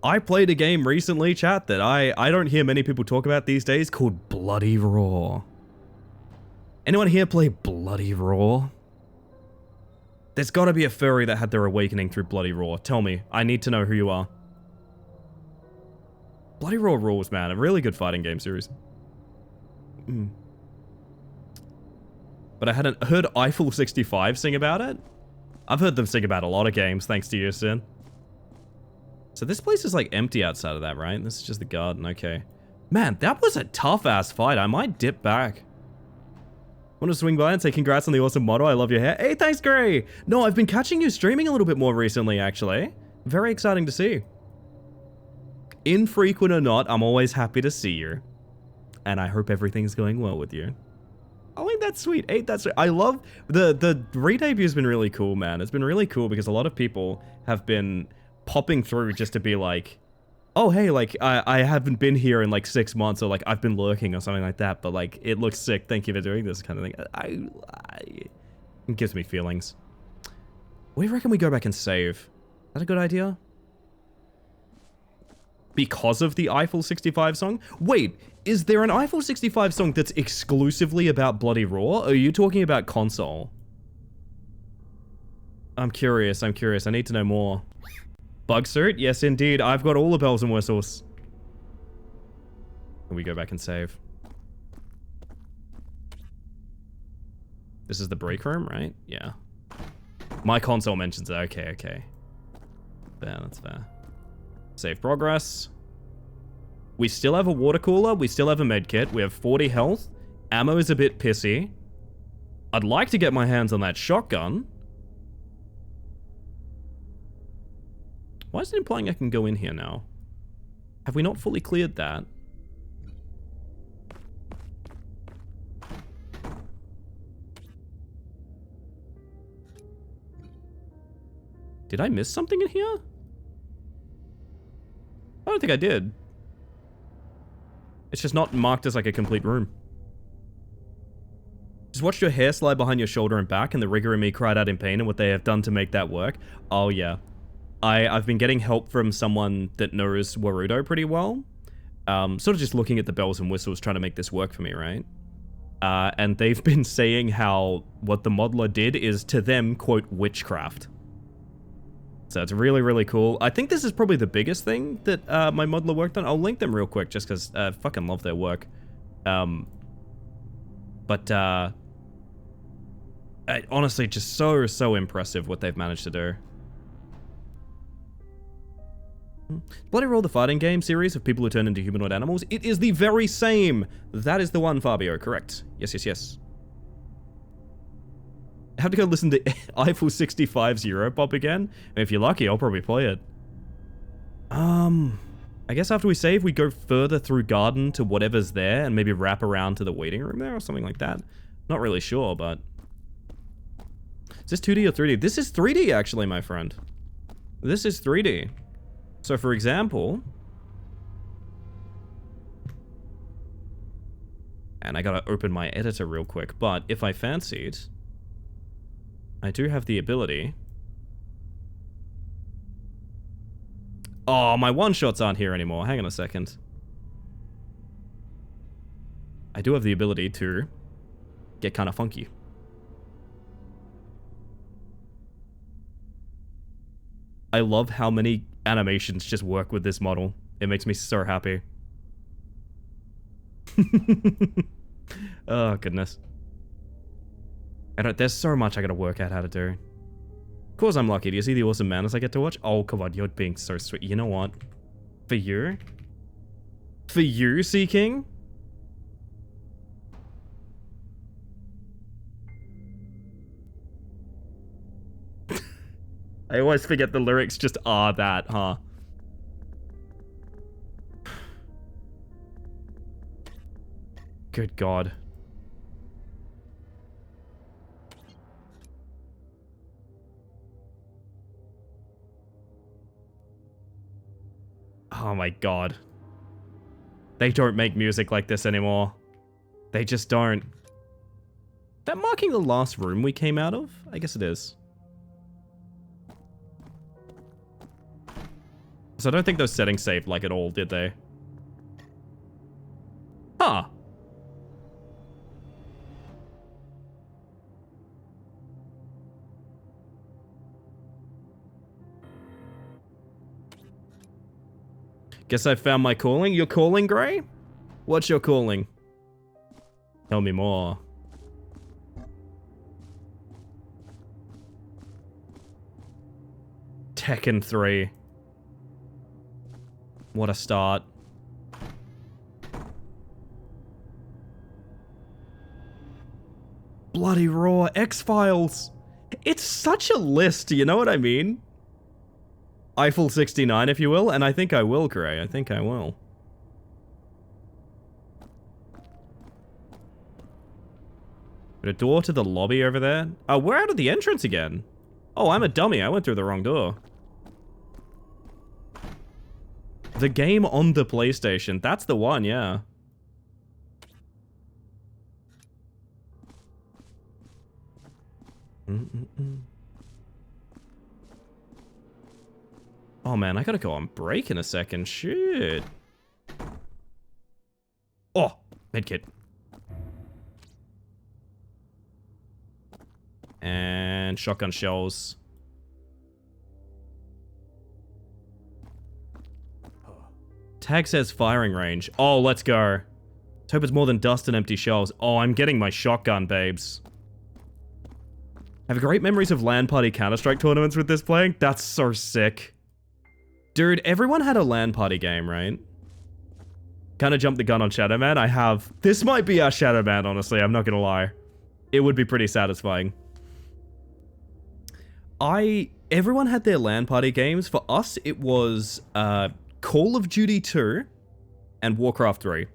I played a game recently, chat, that I don't hear many people talk about these days called Bloody Roar. Anyone here play Bloody Roar? There's gotta be a furry that had their awakening through Bloody Roar. Tell me. I need to know who you are. Bloody Roar rules, man. A really good fighting game series. But I hadn't heard Eiffel 65 sing about it. I've heard them sing about a lot of games, thanks to you, Sin. So this place is like empty outside of that, right? This is just the garden, okay. Man, that was a tough-ass fight. I might dip back. Want to swing by and say congrats on the awesome model? I love your hair. Hey, thanks, Gray! No, I've been catching you streaming a little bit more recently, actually. Very exciting to see. Infrequent or not, I'm always happy to see you. And I hope everything's going well with you. Oh, ain't that sweet? Ain't that sweet? I love... The re-debut has been really cool, man. It's been really cool because a lot of people have been popping through just to be like, oh, hey, like, I haven't been here in like 6 months, or like, I've been lurking or something like that, but like, it looks sick. Thank you for doing this kind of thing. It gives me feelings. Where do you reckon we go back and save? Is that a good idea? Because of the Eiffel 65 song? Wait, is there an Eiffel 65 song that's exclusively about Bloody Roar? Or are you talking about console? I'm curious. I need to know more. Bug suit? Yes, indeed. I've got all the bells and whistles. Can we go back and save? This is the break room, right? Yeah. My console mentions it. Okay. Fair, that's fair. Save progress. We still have a water cooler. We still have a med kit. We have 40 health. Ammo is a bit pissy. I'd like to get my hands on that shotgun. Why is it implying I can go in here now? Have we not fully cleared that? Did I miss something in here? I don't think I did. It's just not marked as like a complete room. Just watched your hair slide behind your shoulder and back, and the rigger in me cried out in pain at what they have done to make that work. Oh yeah. I've been getting help from someone that knows Warudo pretty well. Sort of just looking at the bells and whistles trying to make this work for me, right? And they've been saying how what the modeler did is, to them, quote, witchcraft. So it's really, really cool. I think this is probably the biggest thing that my modeler worked on. I'll link them real quick just because I fucking love their work. Honestly, just so impressive what they've managed to do. Bloody Roar, the fighting game series of people who turn into humanoid animals. It is the very same. That is the one, Fabio. Correct. Yes. I have to go listen to Eiffel 65's Europop again. I mean, if you're lucky, I'll probably play it. I guess after we save, we go further through garden to whatever's there and maybe wrap around to the waiting room there or something like that. Not really sure, but... Is this 2D or 3D? This is 3D, actually, my friend. This is 3D. So, for example... And I gotta open my editor real quick, but if I fancied... I do have the ability... Oh, my one-shots aren't here anymore. Hang on a second. I do have the ability to get kind of funky. I love how many animations just work with this model. It makes me so happy. Oh, goodness. There's so much I gotta work out how to do. Of course I'm lucky. Do you see the awesome manners I get to watch? Oh, come on, you're being so sweet. You know what? For you? For you, Sea King? I always forget the lyrics just are that, huh? Good God. Oh my God. They don't make music like this anymore. They just don't. Is that marking the last room we came out of? I guess it is. So I don't think those settings saved like at all, did they? Huh. Guess I found my calling. Your calling, Gray? What's your calling? Tell me more. Tekken 3. What a start. Bloody Roar, X-Files. It's such a list, you know what I mean? Eiffel 69, if you will, and I think I will, Gray. I think I will. Got a door to the lobby over there. Oh, we're out of the entrance again. Oh, I'm a dummy. I went through the wrong door. The game on the PlayStation. That's the one, yeah. Oh man, I gotta go on break in a second. Shit. Oh, medkit. And shotgun shells. Tag says firing range. Oh, let's go. Let's hope it's more than dust and empty shells. Oh, I'm getting my shotgun, babes. I have great memories of LAN party Counter-Strike tournaments with this playing. That's so sick. Dude, everyone had a LAN party game, right? Kinda jumped the gun on Shadow Man. I have. This might be our Shadow Man, honestly. I'm not gonna lie. It would be pretty satisfying. Everyone had their LAN party games. For us, it was, Call of Duty 2 and Warcraft 3.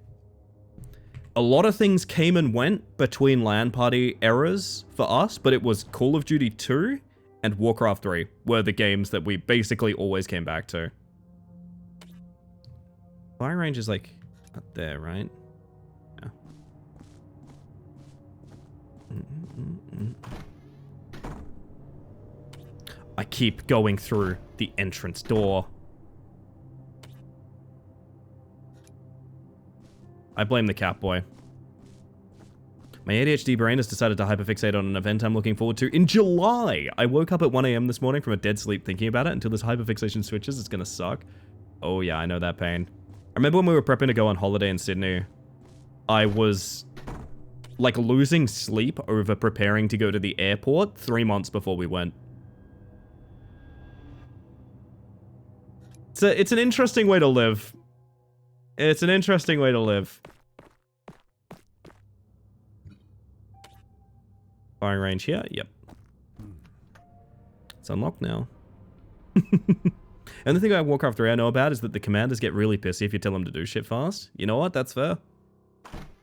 A lot of things came and went between LAN party eras for us, but it was Call of Duty 2 and Warcraft 3 were the games that we basically always came back to. Firing range is like... Up there, right? Yeah. I keep going through the entrance door. I blame the cat boy. My ADHD brain has decided to hyperfixate on an event I'm looking forward to in July. I woke up at 1 AM this morning from a dead sleep thinking about it. Until this hyperfixation switches, it's gonna suck. Oh yeah, I know that pain. I remember when we were prepping to go on holiday in Sydney, I was like losing sleep over preparing to go to the airport 3 months before we went. It's an interesting way to live. It's an interesting way to live. Firing range here? Yep. It's unlocked now. And the thing about Warcraft 3 I know about is that the commanders get really pissy if you tell them to do shit fast. You know what? That's fair.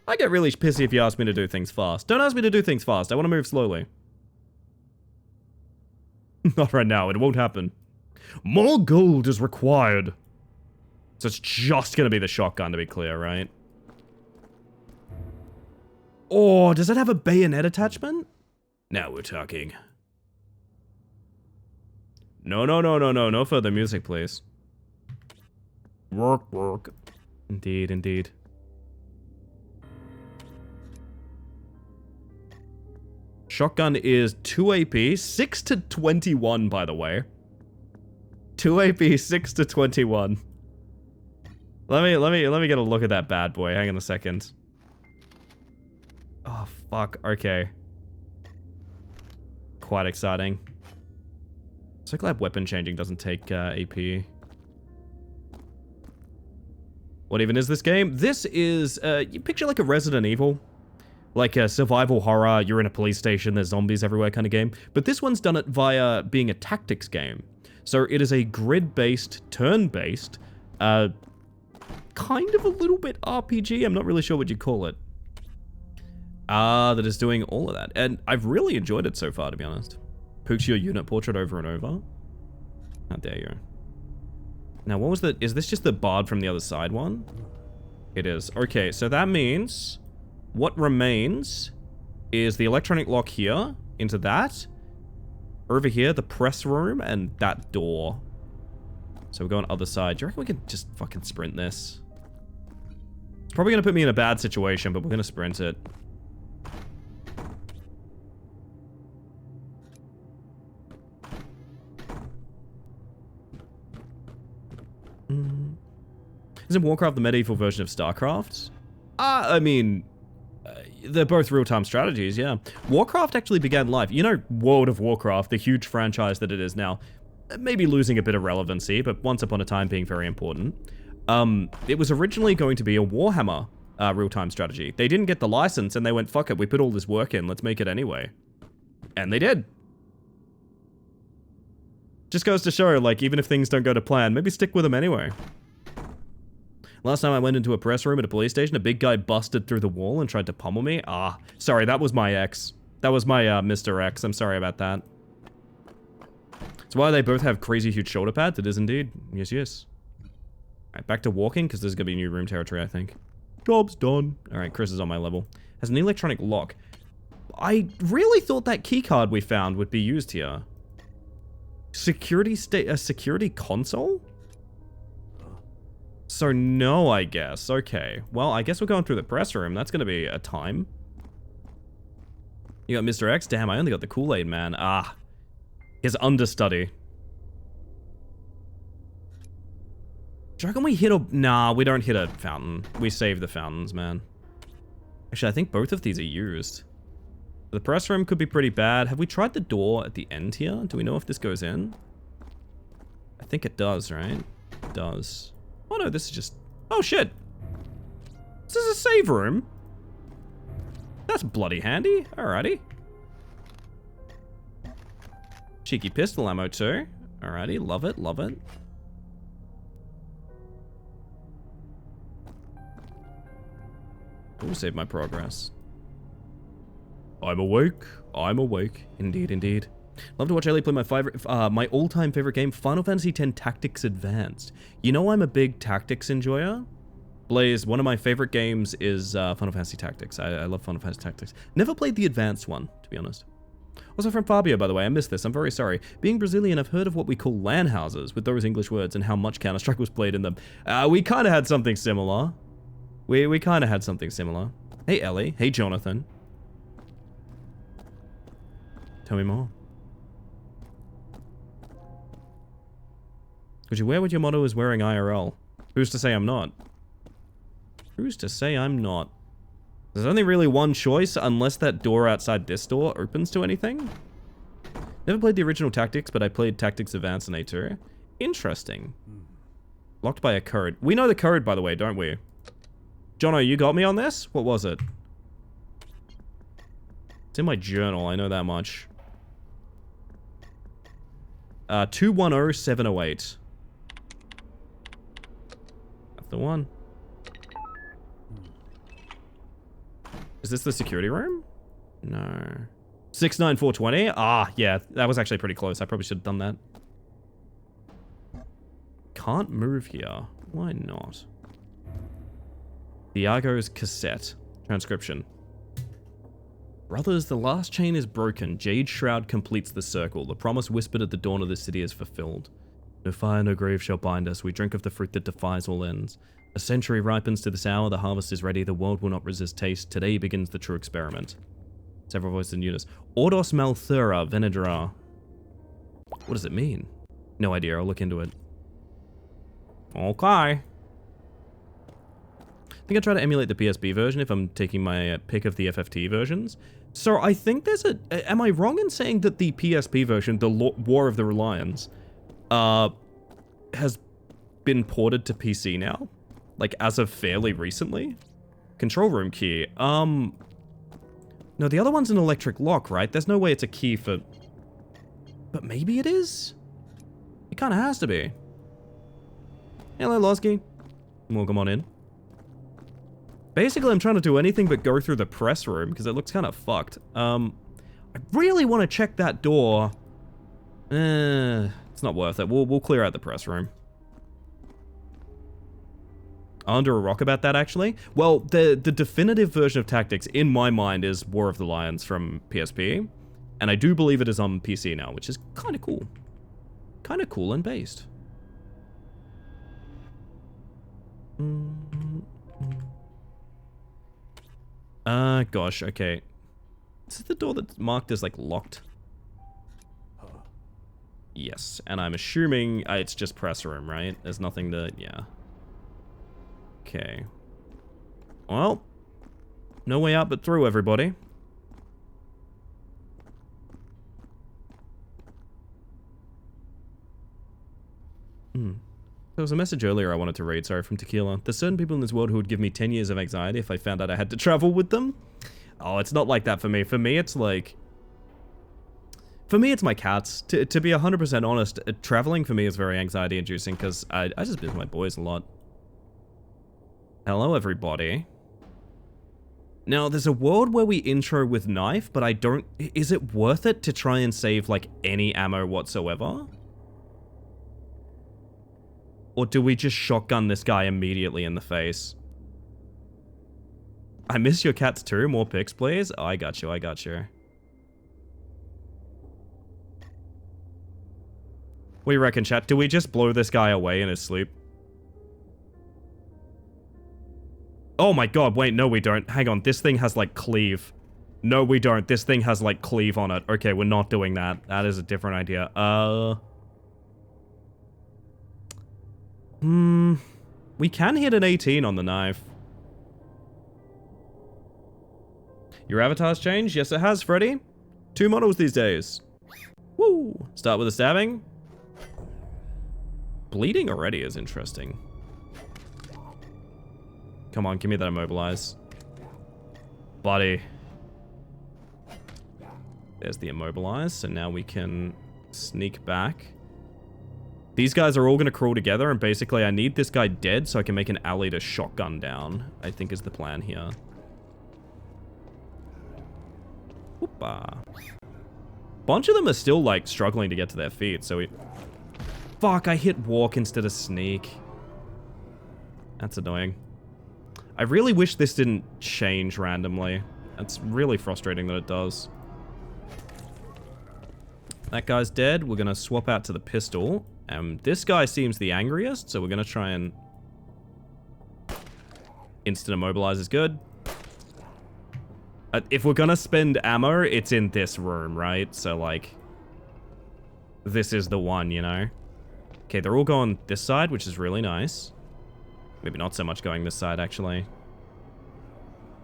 I get really pissy if you ask me to do things fast. Don't ask me to do things fast. I want to move slowly. Not right now. It won't happen. More gold is required. So it's just going to be the shotgun, to be clear, right? Oh, does it have a bayonet attachment? Now we're talking. No, no, no, no, no. No further music, please. Work, work. Indeed, indeed. Shotgun is 2 AP, 6 to 21, by the way. 2 AP, 6 to 21. Let me get a look at that bad boy. Hang on a second. Oh, fuck. Okay. Quite exciting. So glad weapon changing doesn't take AP. What even is this game? This is, you picture like a Resident Evil. Like a survival horror, you're in a police station, there's zombies everywhere kind of game. But this one's done it via being a tactics game. So it is a grid-based, turn-based, kind of a little bit RPG, I'm not really sure what you call it. That is doing all of that. And I've really enjoyed it so far, to be honest. Pooks your unit portrait over and over. How dare you. Now, what was the... Is this just the bard from the other side one? It is. Okay, so that means... What remains is the electronic lock here, into that. Over here, the press room, and that door. So we're going other side. Do you reckon we can just fucking sprint this? It's probably going to put me in a bad situation, but we're going to sprint it. Isn't Warcraft the medieval version of StarCraft? I mean... they're both real-time strategies, yeah. Warcraft actually began life. You know, World of Warcraft, the huge franchise that it is now, maybe losing a bit of relevancy, but once upon a time being very important. It was originally going to be a Warhammer real-time strategy. They didn't get the license, and they went, fuck it, we put all this work in, let's make it anyway. And they did. Just goes to show, like, even if things don't go to plan, maybe stick with them anyway. Last time I went into a press room at a police station, a big guy busted through the wall and tried to pummel me. Ah, sorry, that was my ex. That was my Mr. X. I'm sorry about that. That's why they both have crazy huge shoulder pads. It is indeed. Yes, yes. Alright, back to walking, because this is going to be new room territory, I think. Job's done. Alright, Chris is on my level. Has an electronic lock. I really thought that keycard we found would be used here. A security console? So no, I guess. Okay. Well, I guess we're going through the press room. That's going to be a time. You got Mr. X? Damn, I only got the Kool-Aid man. Ah. His understudy. Do you reckon we hit a... Nah, we don't hit a fountain. We save the fountains, man. Actually, I think both of these are used. The press room could be pretty bad. Have we tried the door at the end here? Do we know if this goes in? I think it does, right? It does. Oh no, this is just... Oh shit! This is a save room? That's bloody handy. Alrighty. Cheeky pistol ammo too. Alrighty, love it, love it. Ooh, save my progress. I'm awake. I'm awake. Indeed, indeed. Love to watch Ellie play my all-time favorite game, Final Fantasy X Tactics Advanced. You know I'm a big tactics enjoyer. Blaze, one of my favorite games is Final Fantasy Tactics. I love Final Fantasy Tactics. Never played the advanced one, to be honest. Also from Fabio, by the way, I missed this. I'm very sorry. Being Brazilian, I've heard of what we call LAN houses with those English words and how much Counter-Strike was played in them. We kind of had something similar. We kind of had something similar. Hey, Ellie. Hey, Jonathan. Tell me more. Could you wear what your motto is wearing IRL? Who's to say I'm not? Who's to say I'm not? There's only really one choice, unless that door outside this door opens to anything. Never played the original Tactics, but I played Tactics Advance and A2. Interesting. Locked by a code. We know the code, by the way, don't we? Jono, you got me on this? What was it? It's in my journal, I know that much. 210708. That's the one. Is this the security room? No. 69420? Ah, yeah, that was actually pretty close. I probably should have done that. Can't move here. Why not? Diago's cassette. Transcription. Brothers, the last chain is broken. Jade Shroud completes the circle. The promise whispered at the dawn of the city is fulfilled. No fire, no grave shall bind us. We drink of the fruit that defies all ends. A century ripens to this hour. The harvest is ready. The world will not resist taste. Today begins the true experiment. Several voices in unison. Ordos Malthura Venedra. What does it mean? No idea. I'll look into it. Okay. I think I try to emulate the PSP version if I'm taking my pick of the FFT versions. So I think there's a... Am I wrong in saying that the PSP version, the War of the Reliance, has been ported to PC now? Like, as of fairly recently? Control room key. No, the other one's an electric lock, right? There's no way it's a key for... But maybe it is? It kind of has to be. Hello, Losky. Welcome on in. Basically, I'm trying to do anything but go through the press room, because it looks kind of fucked. I really want to check that door. It's not worth it. We'll clear out the press room. Under a rock about that, actually. Well, the definitive version of Tactics, in my mind, is War of the Lions from PSP. And I do believe it is on PC now, which is kind of cool. Kind of cool and based. Gosh, okay. Is it the door that's marked as, like, locked? Yes, and I'm assuming it's just press room, right? There's nothing to... yeah. Okay. Well, no way out but through, everybody. There was a message earlier I wanted to read, sorry, from Tequila. There's certain people in this world who would give me 10 years of anxiety if I found out I had to travel with them. Oh, it's not like that for me. For me, it's like... For me, it's my cats. To be 100% honest, traveling for me is very anxiety-inducing because I just miss my boys a lot. Hello, everybody. Now, there's a world where we intro with knife, but I don't... Is it worth it to try and save, like, any ammo whatsoever? Or do we just shotgun this guy immediately in the face? I miss your cats too. More pics, please. Oh, I got you. I got you. What do you reckon, chat? Do we just blow this guy away in his sleep? Oh my god, wait, no we don't. Hang on, this thing has, like, cleave. No, we don't. This thing has, like, cleave on it. Okay, we're not doing that. That is a different idea. We can hit an 18 on the knife. Your avatar's changed? Yes, it has, Freddy. 2 models these days. Woo! Start with a stabbing. Bleeding already is interesting. Come on, give me that immobilize. Buddy. There's the immobilize, so now we can sneak back. These guys are all going to crawl together, and basically I need this guy dead so I can make an alley to shotgun down, I think is the plan here. Whoopa. Bunch of them are still, like, struggling to get to their feet, so we... Fuck, I hit walk instead of sneak. That's annoying. I really wish this didn't change randomly. It's really frustrating that it does. That guy's dead. We're going to swap out to the pistol. This guy seems the angriest, so we're going to try and... Instant immobilize is good. If we're going to spend ammo, it's in this room, right? So, like... This is the one, you know? Okay, they're all going this side, which is really nice. Maybe not so much going this side, actually.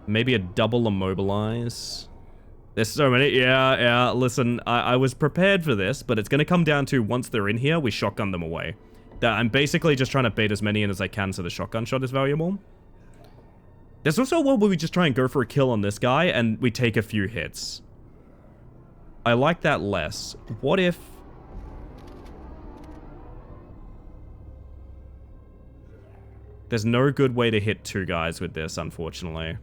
Maybe a double immobilize. There's so many. Yeah. Listen, I was prepared for this, but it's going to come down to once they're in here, we shotgun them away. I'm basically just trying to bait as many in as I can so the shotgun shot is valuable. There's also a world where we just try and go for a kill on this guy and we take a few hits. I like that less. What if... There's no good way to hit two guys with this, unfortunately.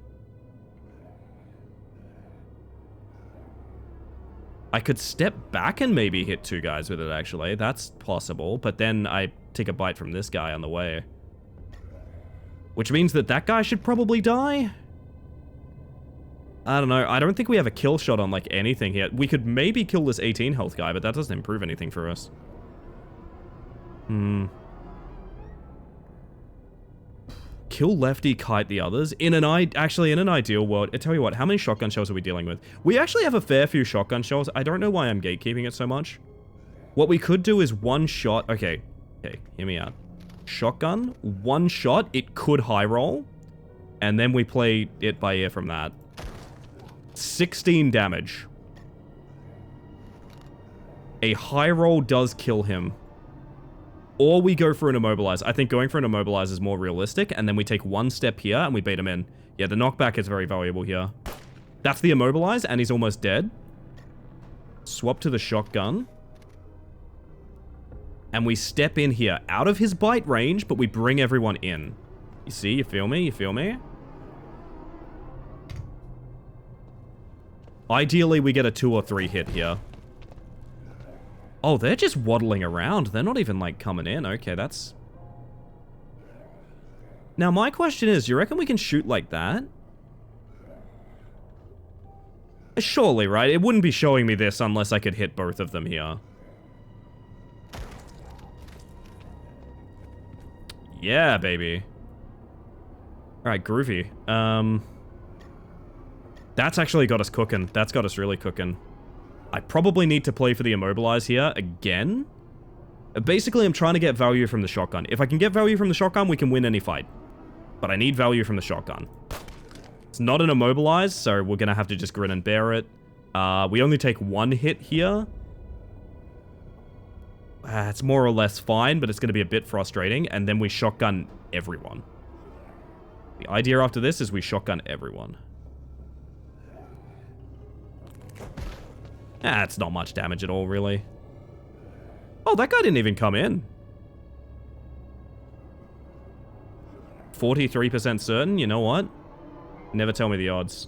I could step back and maybe hit two guys with it, actually. That's possible, but then I take a bite from this guy on the way. Which means that that guy should probably die? I don't know. I don't think we have a kill shot on, like, anything here. We could maybe kill this 18 health guy, but that doesn't improve anything for us. Kill lefty, kite the others. Actually, in an ideal world, I tell you what, how many shotgun shells are we dealing with? We actually have a fair few shotgun shells. I don't know why I'm gatekeeping it so much. What we could do is one shot. Okay, hear me out. Shotgun, one shot, it could high roll, and then we play it by ear from that. 16 damage. A high roll does kill him. Or we go for an immobilize. I think going for an immobilize is more realistic, and then we take one step here and we bait him in. Yeah, the knockback is very valuable here. That's the immobilize, and he's almost dead. Swap to the shotgun. And we step in here, out of his bite range, but we bring everyone in. You see? You feel me? You feel me? Ideally, we get a 2 or 3 hit here. Oh, they're just waddling around. They're not even, like, coming in. Okay, that's... Now, my question is, you reckon we can shoot like that? Surely, right? It wouldn't be showing me this unless I could hit both of them here. Yeah, baby. Alright, groovy. That's actually got us cooking. That's got us really cooking. I probably need to play for the immobilize here again. Basically, I'm trying to get value from the shotgun. If I can get value from the shotgun, we can win any fight. But I need value from the shotgun. It's not an immobilize, so we're going to have to just grin and bear it. We only take 1 hit here. It's more or less fine, but it's going to be a bit frustrating. And then we shotgun everyone. The idea after this is we shotgun everyone. It's not much damage at all, really. Oh, that guy didn't even come in. 43% certain? You know what? Never tell me the odds.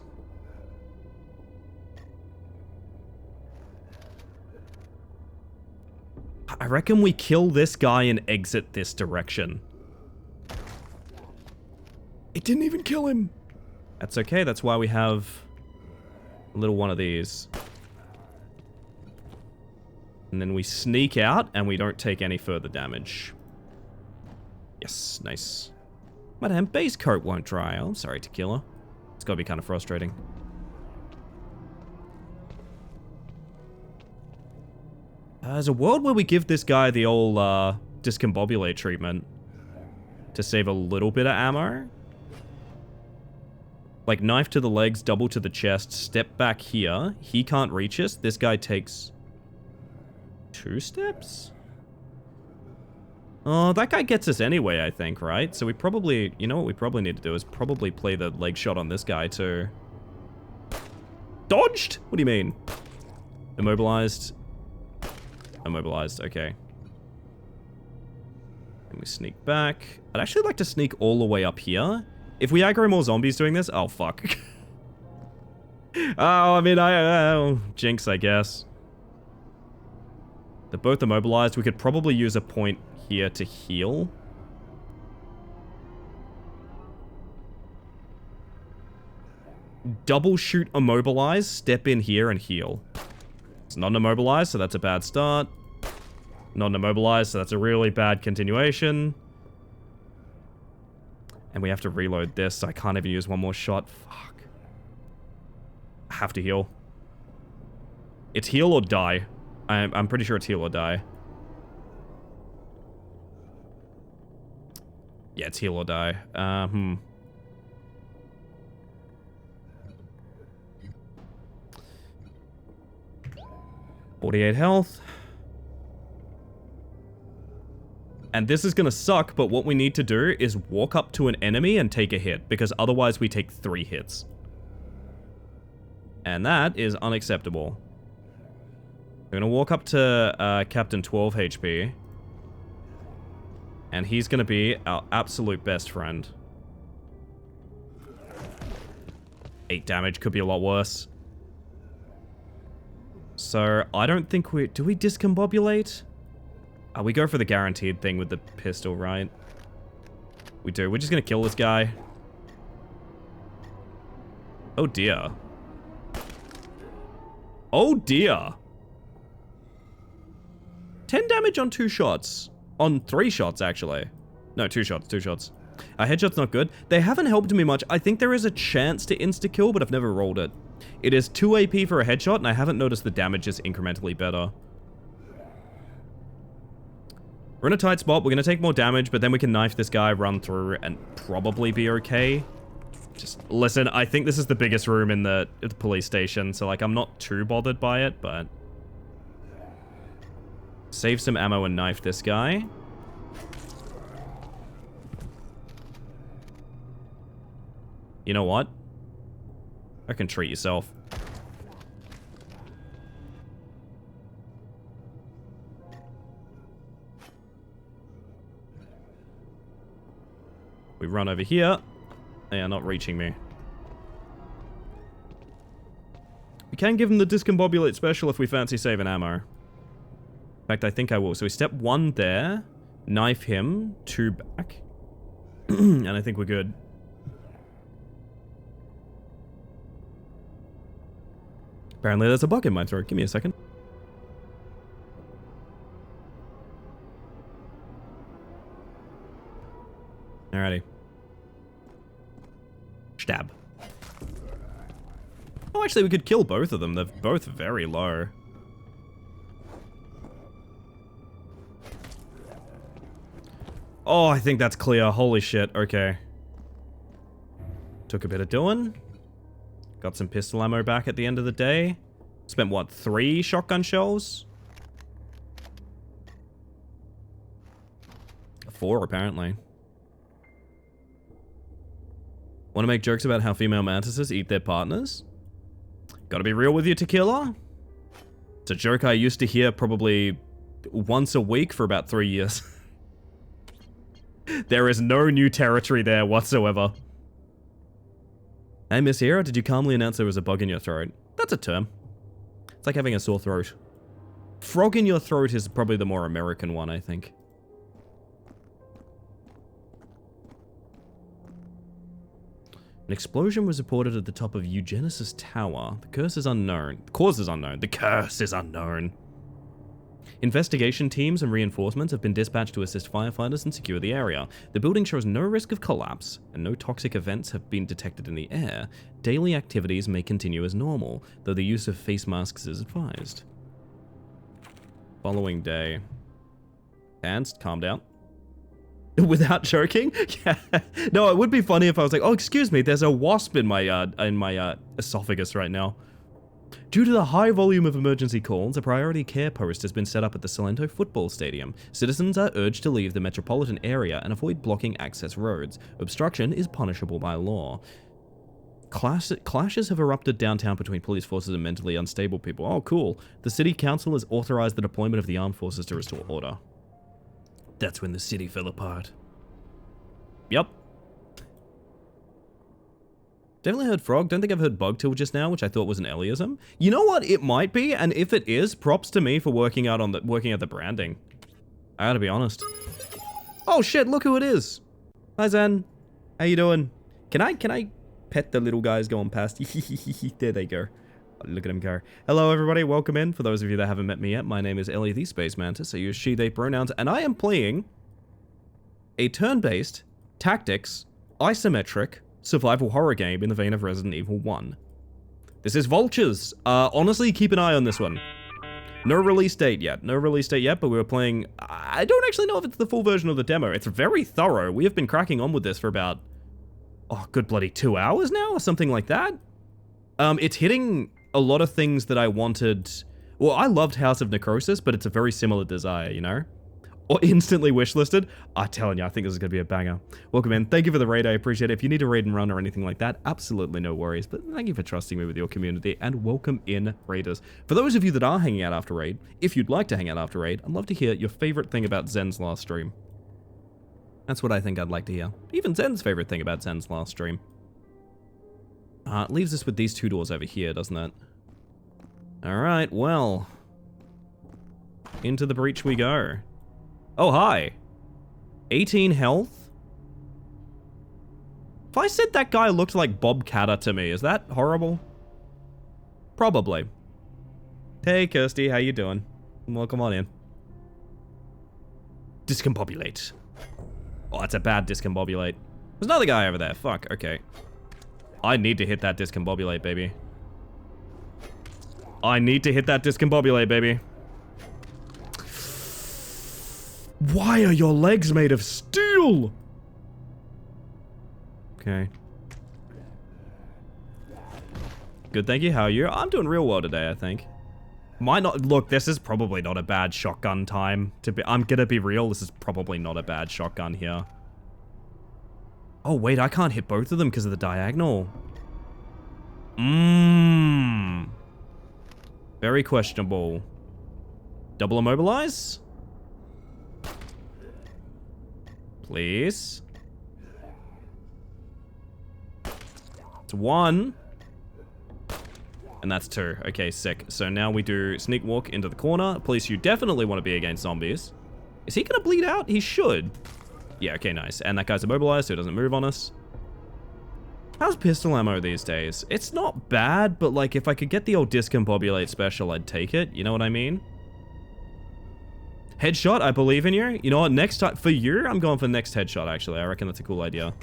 I reckon we kill this guy and exit this direction. It didn't even kill him. That's okay. That's why we have a little one of these. And then we sneak out, and we don't take any further damage. Yes, nice. My damn base coat won't dry. I'm sorry, Tequila. It's gotta be kind of frustrating. There's a world where we give this guy the old discombobulate treatment to save a little bit of ammo. Like knife to the legs, double to the chest, step back here. He can't reach us. This guy takes 2 steps? Oh, that guy gets us anyway, I think, right? So we probably, you know what we probably need to do is probably play the leg shot on this guy too. Dodged? What do you mean? Immobilized. Immobilized, okay. And we sneak back. I'd actually like to sneak all the way up here. If we aggro more zombies doing this, oh fuck. Oh, I mean, jinx, I guess. They're both immobilized. We could probably use a point here to heal. double shoot immobilize, step in here and heal. It's not an immobilize, so that's a bad start. Not an immobilize, so that's a really bad continuation. And we have to reload this, so I can't even use one more shot. Fuck. I have to heal. It's heal or die. I'm pretty sure it's heal or die. Yeah, it's heal or die. 48 health. And this is gonna suck, but what we need to do is walk up to an enemy and take a hit, because otherwise we take 3 hits. And that is unacceptable. We're gonna walk up to Captain 12 HP. And he's gonna be our absolute best friend. 8 damage, could be a lot worse. So, I don't think we... Do we discombobulate? We go for the guaranteed thing with the pistol, right? We do. We're just gonna kill this guy. Oh dear. Oh dear. 10 damage on 2 shots. On 3 shots, actually. No, 2 shots, 2 shots. Headshot's not good. They haven't helped me much. I think there is a chance to insta-kill, but I've never rolled it. It is 2 AP for a headshot, and I haven't noticed the damage is incrementally better. We're in a tight spot. We're going to take more damage, but then we can knife this guy, run through, and probably be okay. Just, listen, I think this is the biggest room in the police station, so, like, I'm not too bothered by it, but... Save some ammo and knife this guy. You know what? I can treat yourself. We run over here. They are not reaching me. We can give them the discombobulate special if we fancy saving ammo. In fact, I think I will. So we step 1 there. Knife him. 2 back. And I think we're good. Apparently there's a bug in my throat. Give me a second. Alrighty. Stab. Oh, actually, we could kill both of them. They're both very low. Oh, I think that's clear. Holy shit. Okay. Took a bit of doing. Got some pistol ammo back at the end of the day. Spent, what, 3 shotgun shells? 4, apparently. Want to make jokes about how female mantises eat their partners? Gotta be real with you, Tequila? It's a joke I used to hear probably once a week for about 3 years. There is no new territory there whatsoever. Hey, Miss Hero, did you calmly announce there was a bug in your throat? That's a term. It's like having a sore throat. Frog in your throat is probably the more American one, I think. An explosion was reported at the top of Eugenesis Tower. The curse is unknown. The cause is unknown. The curse is unknown. Investigation teams and reinforcements have been dispatched to assist firefighters and secure the area. The building shows no risk of collapse, and no toxic events have been detected in the air. Daily activities may continue as normal, though the use of face masks is advised. Following day. And calm down. Without choking? Yeah. No, it would be funny if I was like, oh, excuse me, there's a wasp in my esophagus right now. Due to the high volume of emergency calls, a priority care post has been set up at the Salento Football Stadium. Citizens are urged to leave the metropolitan area and avoid blocking access roads. Obstruction is punishable by law. Clashes have erupted downtown between police forces and mentally unstable people. Oh, cool. The city council has authorized the deployment of the armed forces to restore order. That's when the city fell apart. Yep. Definitely heard frog. Don't think I've heard bug till just now, which I thought was an Eliasm. You know what? It might be, and if it is, props to me for working out the branding. I gotta be honest. Oh shit! Look who it is. Hi Zen. How you doing? Can I Pet the little guys going past. There they go. Look at him go. Hello, everybody. Welcome in. For those of you that haven't met me yet, my name is Ellie the Space Mantis. I use she, they pronouns, and I am playing a turn-based, tactics, isometric, survival horror game in the vein of Resident Evil 1. This is Vultures. Honestly, keep an eye on this one. No release date yet. No release date yet, but we were playing... I don't actually know if it's the full version of the demo. It's very thorough. We have been cracking on with this for about... oh, good bloody 2 hours now, or something like that. It's hitting a lot of things that I wanted. Well, I loved House of Necrosis, but it's a very similar desire, you know? Or instantly wishlisted. I'm telling you, I think this is going to be a banger. Welcome in. Thank you for the raid. I appreciate it. If you need a raid and run or anything like that, absolutely no worries. But thank you for trusting me with your community, and welcome in, raiders. For those of you that are hanging out after raid, if you'd like to hang out after raid, I'd love to hear your favorite thing about Zen's last stream. That's what I think I'd like to hear. Even Zen's favorite thing about Zen's last stream. It leaves us with these two doors over here, doesn't it? Alright, well. Into the breach we go. Oh, hi. 18 health? If I said that guy looked like Bob Catter to me, is that horrible? Probably. Hey, Kirsty, how you doing? Welcome on in. Discombobulate. Oh, that's a bad discombobulate. There's another guy over there. Fuck, okay. I need to hit that discombobulate, baby. I need to hit that discombobulate, baby. Why are your legs made of steel? Okay. Good, thank you. How are you? I'm doing real well today, I think. Might not... look, this is probably not a bad shotgun time. I'm gonna be real, this is probably not a bad shotgun here. Oh, wait, I can't hit both of them because of the diagonal. Very questionable. Double immobilize? Please. It's 1. And that's 2. Okay, sick. So now we do sneak walk into the corner. Police, you definitely want to be against zombies. Is he gonna bleed out? He should. Yeah, okay, nice. And that guy's immobilized, so he doesn't move on us. How's pistol ammo these days? It's not bad, but like, if I could get the old discombobulate special, I'd take it. You know what I mean? Headshot, I believe in you. You know what, next time, for you, I'm going for next headshot, actually. I reckon that's a cool idea.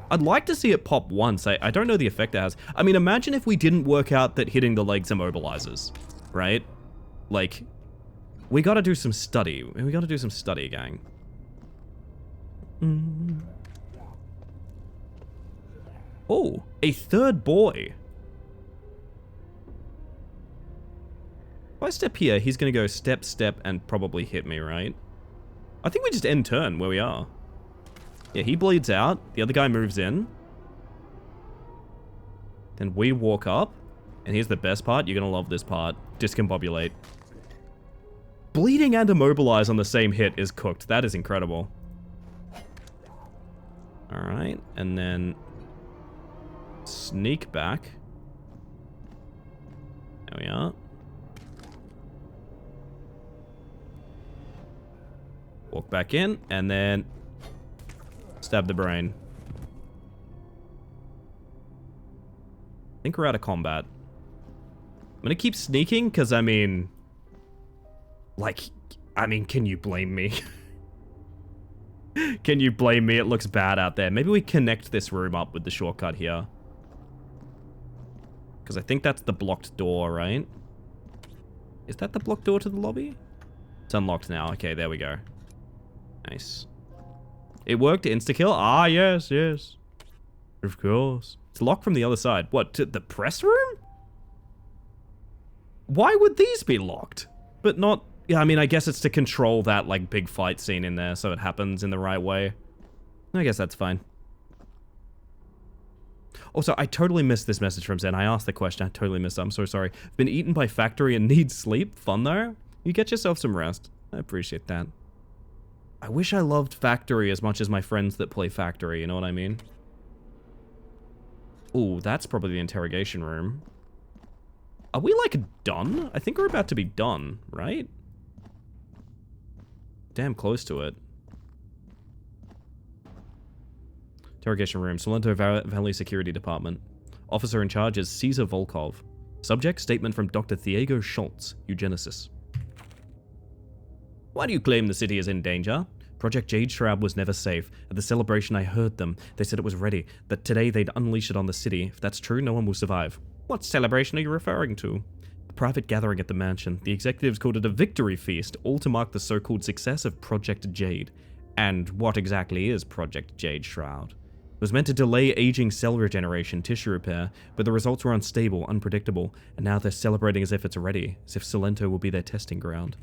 I'd like to see it pop once. I don't know the effect it has. I mean, imagine if we didn't work out that hitting the legs immobilizes, right? Like, we gotta do some study. We gotta do some study, gang. Oh, a third boy. If I step here, he's gonna go step, step, and probably hit me, right? I think we just end turn where we are. Yeah, he bleeds out. The other guy moves in. Then we walk up. And here's the best part. You're gonna love this part. Discombobulate. Bleeding and immobilize on the same hit is cooked. That is incredible. Alright, and then sneak back. There we are. Walk back in, and then stab the brain. I think we're out of combat. I'm gonna keep sneaking, because, I mean... can you blame me? Can you blame me? It looks bad out there. Maybe we connect this room up with the shortcut here. Because I think that's the blocked door, right? Is that the blocked door to the lobby? It's unlocked now. Okay, there we go. Nice. It worked insta-kill? Ah, yes, yes. Of course. It's locked from the other side. What, to the press room? Why would these be locked? But not... yeah, I mean, I guess it's to control that, like, big fight scene in there so it happens in the right way. I guess that's fine. Also, I totally missed this message from Zen. I asked the question. I totally missed it. I'm so sorry. Been eaten by factory and need sleep. Fun, though. You get yourself some rest. I appreciate that. I wish I loved factory as much as my friends that play factory. You know what I mean? Ooh, that's probably the interrogation room. Are we, like, done? I think we're about to be done, right? Damn close to it. Interrogation room. Salento Valley Security Department. Officer in charge is Caesar Volkov. Subject, statement from Dr. Thiago Schultz, eugenicist. Why do you claim the city is in danger? Project Jade Shroud was never safe. At the celebration, I heard them. They said it was ready, that today they'd unleash it on the city. If that's true, no one will survive. What celebration are you referring to? A private gathering at the mansion. The executives called it a victory feast, all to mark the so-called success of Project Jade. And what exactly is Project Jade Shroud? It was meant to delay aging cell regeneration, tissue repair, but the results were unstable, unpredictable, and now they're celebrating as if it's ready, as if Salento will be their testing ground.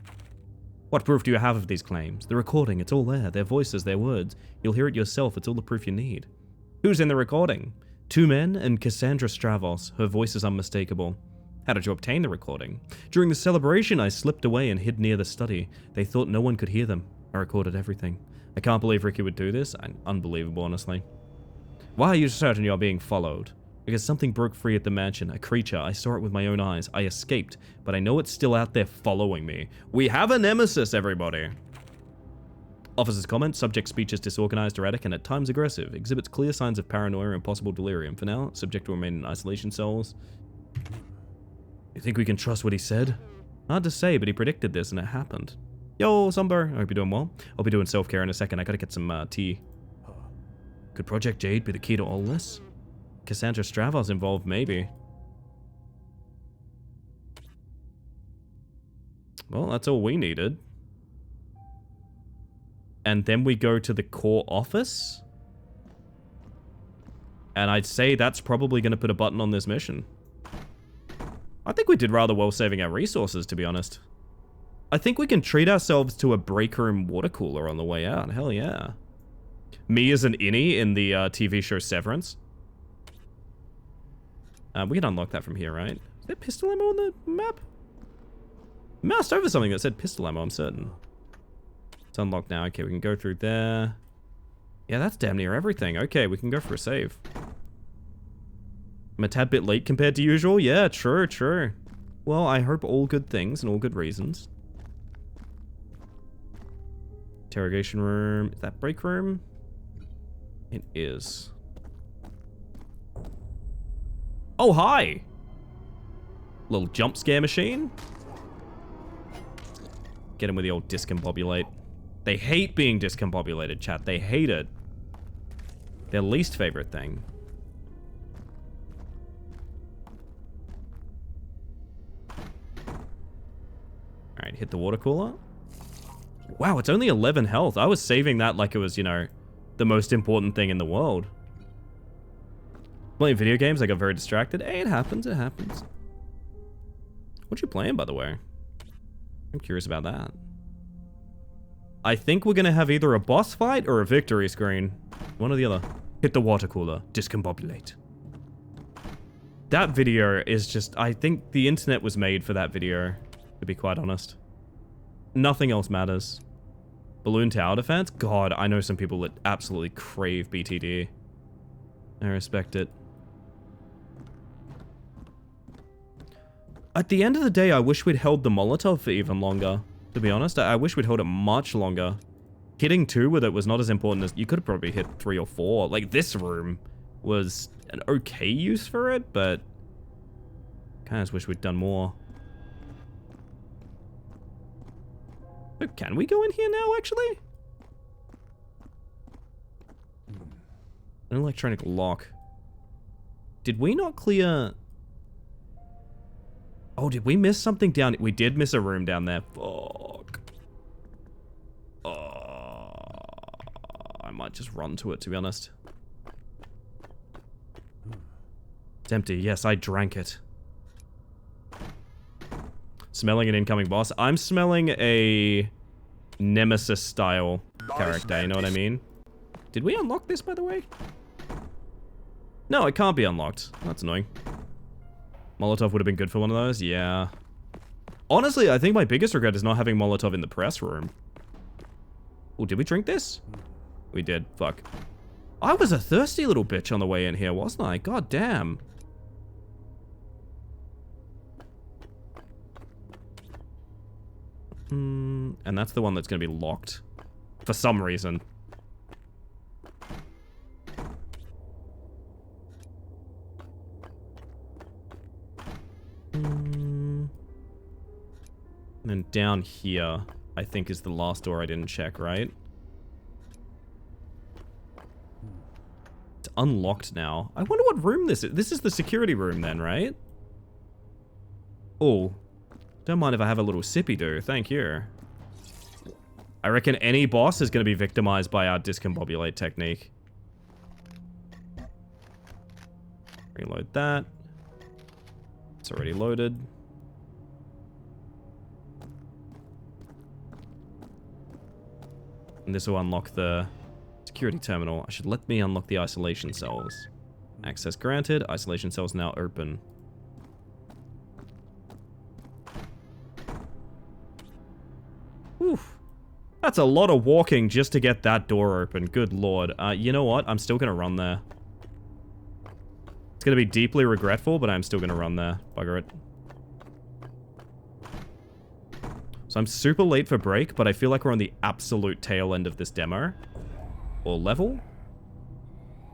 What proof do you have of these claims? The recording, it's all there, their voices, their words. You'll hear it yourself, it's all the proof you need. Who's in the recording? 2 men and Cassandra Stravos, her voice is unmistakable. How did you obtain the recording? During the celebration, I slipped away and hid near the study. They thought no one could hear them. I recorded everything. I can't believe Ricky would do this. Unbelievable, honestly. Why are you certain you're being followed? Because something broke free at the mansion, a creature. I saw it with my own eyes. I escaped, but I know it's still out there following me. We have a nemesis, everybody. Officer's comment, subject speech is disorganized, erratic, and at times aggressive. Exhibits clear signs of paranoia and possible delirium. For now, subject will remain in isolation cells. You think we can trust what he said? Hard to say, but he predicted this and it happened. Yo, Somber, I hope you're doing well. I'll be doing self-care in a second. I gotta get some tea. Could Project Jade be the key to all this? Cassandra Stravos involved, maybe. Well, that's all we needed. And then we go to the core office. And I'd say that's probably going to put a button on this mission. I think we did rather well saving our resources, to be honest. I think we can treat ourselves to a break room water cooler on the way out. Hell yeah. Me as an innie in the TV show Severance. We can unlock that from here, right? Is there pistol ammo on the map? I moused over something that said pistol ammo, I'm certain. It's unlocked now. Okay, we can go through there. Yeah, that's damn near everything. Okay, we can go for a save. I'm a tad bit late compared to usual. Yeah, true, true. Well, I hope all good things and all good reasons. Interrogation room. Is that break room? It is. Oh, hi! Little jump scare machine. Get him with the old discombobulate. They hate being discombobulated, chat. They hate it. Their least favorite thing. Alright, hit the water cooler. Wow, it's only 11 health. I was saving that like it was, you know, the most important thing in the world. Playing video games, I got very distracted. Hey, it happens, it happens. What you playing, by the way? I'm curious about that. I think we're gonna have either a boss fight or a victory screen. One or the other. Hit the water cooler. Discombobulate. That video is just... I think the internet was made for that video, to be quite honest. Nothing else matters. Balloon Tower Defense? God, I know some people that absolutely crave BTD. I respect it. At the end of the day, I wish we'd held the Molotov for even longer. To be honest, I wish we'd held it much longer. Hitting 2 with it was not as important as... You could have probably hit 3 or 4. Like, this room was an okay use for it, but... kind of just wish we'd done more. Oh, can we go in here now, actually? An electronic lock. Did we not clear... Oh, did we miss something down... We did miss a room down there. Fuck. I might just run to it, to be honest. It's empty. Yes, I drank it. Smelling an incoming boss. I'm smelling a Nemesis-style character, you know what I mean? Did we unlock this, by the way? No, it can't be unlocked. That's annoying. Molotov would have been good for one of those. Yeah. Honestly, I think my biggest regret is not having Molotov in the press room. Oh, did we drink this? We did. Fuck. I was a thirsty little bitch on the way in here, wasn't I? God damn. And that's the one that's going to be locked. For some reason. down here, I think, is the last door I didn't check, right? It's unlocked now. I wonder what room this is. This is the security room then, right? Oh. Don't mind if I have a little sippy-doo. Thank you. I reckon any boss is going to be victimized by our discombobulate technique. Reload that. It's already loaded. And this will unlock the security terminal. I should let me unlock the isolation cells. Access granted. Isolation cells now open. Oof. That's a lot of walking just to get that door open. Good lord. You know what? I'm still going to run there. It's going to be deeply regretful, but I'm still going to run there. Bugger it. So I'm super late for break, but I feel like we're on the absolute tail end of this demo. Or level.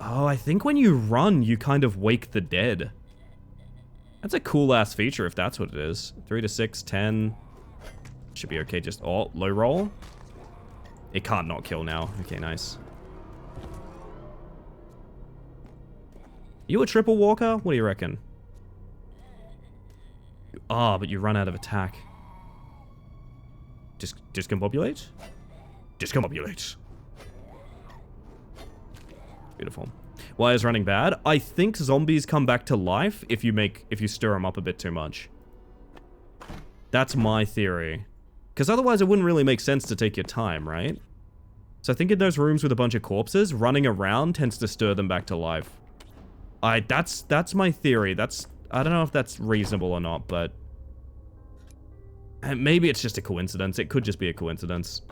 Oh, I think when you run, you kind of wake the dead. That's a cool-ass feature if that's what it is. 3 to 6, 10. Should be okay, just... Oh, low roll. It can't not kill now. Okay, nice. You a triple walker? What do you reckon? Ah, but you run out of attack. Discombobulate? Discombobulate. Beautiful. Why is running bad? I think zombies come back to life if you stir them up a bit too much. That's my theory. Because otherwise it wouldn't really make sense to take your time, right? So I think in those rooms with a bunch of corpses, running around tends to stir them back to life. That's my theory. I don't know if that's reasonable or not, but maybe it's just a coincidence. It could just be a coincidence.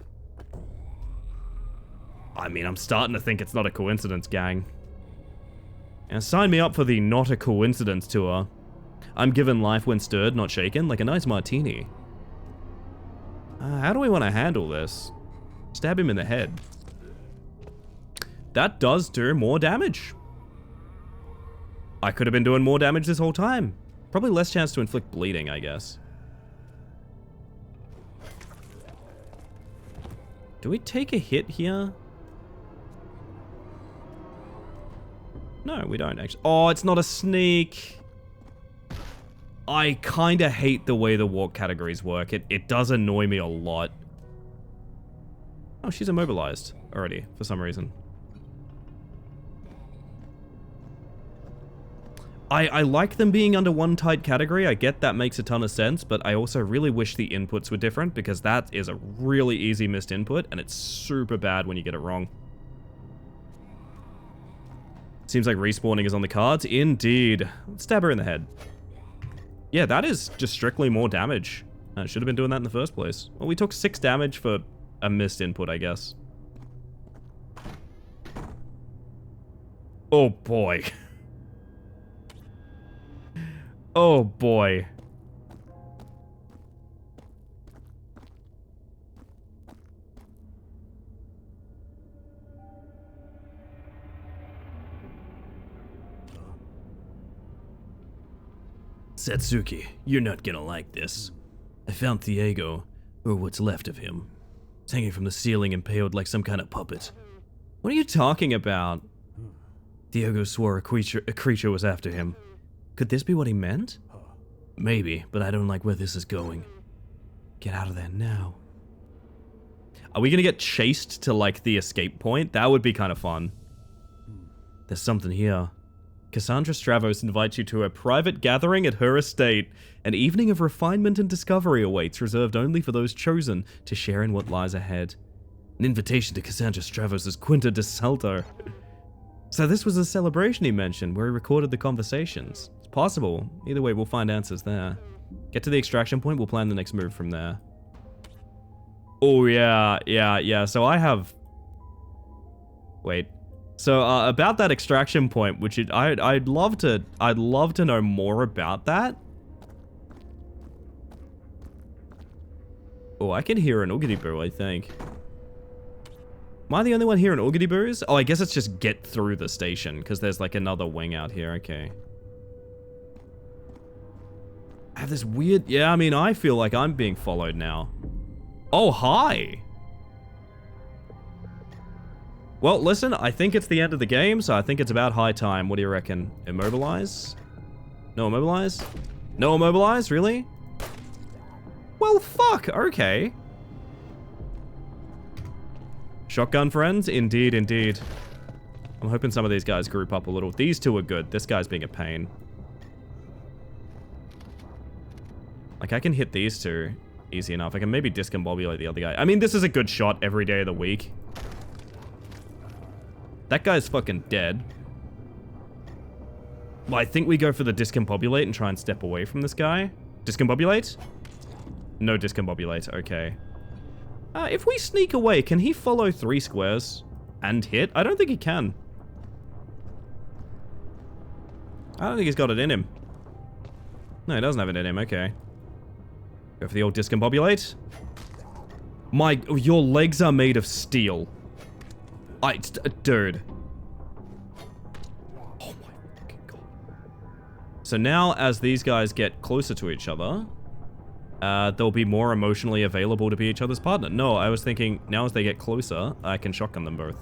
I mean, I'm starting to think it's not a coincidence, gang. And sign me up for the not a coincidence tour. I'm given life when stirred, not shaken, like a nice martini. How do we want to handle this? Stab him in the head. That does do more damage. I could have been doing more damage this whole time. Probably less chance to inflict bleeding, I guess. Do we take a hit here? No, we don't actually. Oh, it's not a sneak. I kinda hate the way the walk categories work. It does annoy me a lot. Oh, she's immobilized already, for some reason. I like them being under one tight category. I get that makes a ton of sense, but I also really wish the inputs were different because that is a really easy missed input, and it's super bad when you get it wrong. Seems like respawning is on the cards. Indeed. Let's stab her in the head. Yeah, that is just strictly more damage. Should have been doing that in the first place. Well, we took 6 damage for a missed input, I guess. Oh, boy. Oh, boy. Satsuki, you're not gonna like this. I found Thiago, or what's left of him. It's hanging from the ceiling impaled like some kind of puppet. What are you talking about? Thiago swore a creature was after him. Could this be what he meant? Maybe, but I don't like where this is going. Get out of there now. Are we gonna get chased to, like, the escape point? That would be kind of fun. There's something here. Cassandra Stravos invites you to a private gathering at her estate. An evening of refinement and discovery awaits, reserved only for those chosen to share in what lies ahead. An invitation to Cassandra Stravos' Quinta de Salto. So this was a celebration he mentioned, where he recorded the conversations. It's possible. Either way, we'll find answers there. Get to the extraction point, we'll plan the next move from there. Oh, yeah. So I have... Wait. So, about that extraction point, which I'd love to know more about that. Oh, I can hear an oogity boo, I think. Am I the only one hearing oogity boos? Oh, I guess it's just get through the station, because there's like another wing out here, okay. have this weird... Yeah, I mean, I feel like I'm being followed now. Oh, hi! Well, listen, I think it's the end of the game, so I think it's about high time. What do you reckon? Immobilize? No immobilize? No immobilize? Really? Well, fuck. Okay. Shotgun friends? Indeed, indeed. I'm hoping some of these guys group up a little. These two are good. This guy's being a pain. Like, I can hit these two easy enough. I can maybe discombobulate the other guy. I mean, this is a good shot every day of the week. That guy's fucking dead. Well, I think we go for the discombobulate and try and step away from this guy. Discombobulate? No discombobulate. Okay. If we sneak away, can he follow 3 squares and hit? I don't think he can. I don't think he's got it in him. No, he doesn't have it in him. Okay. Go for the old discombobulate. Your legs are made of steel. Dude. Oh my fucking god. So now, as these guys get closer to each other, they'll be more emotionally available to be each other's partner. No, I was thinking, now as they get closer, I can shotgun them both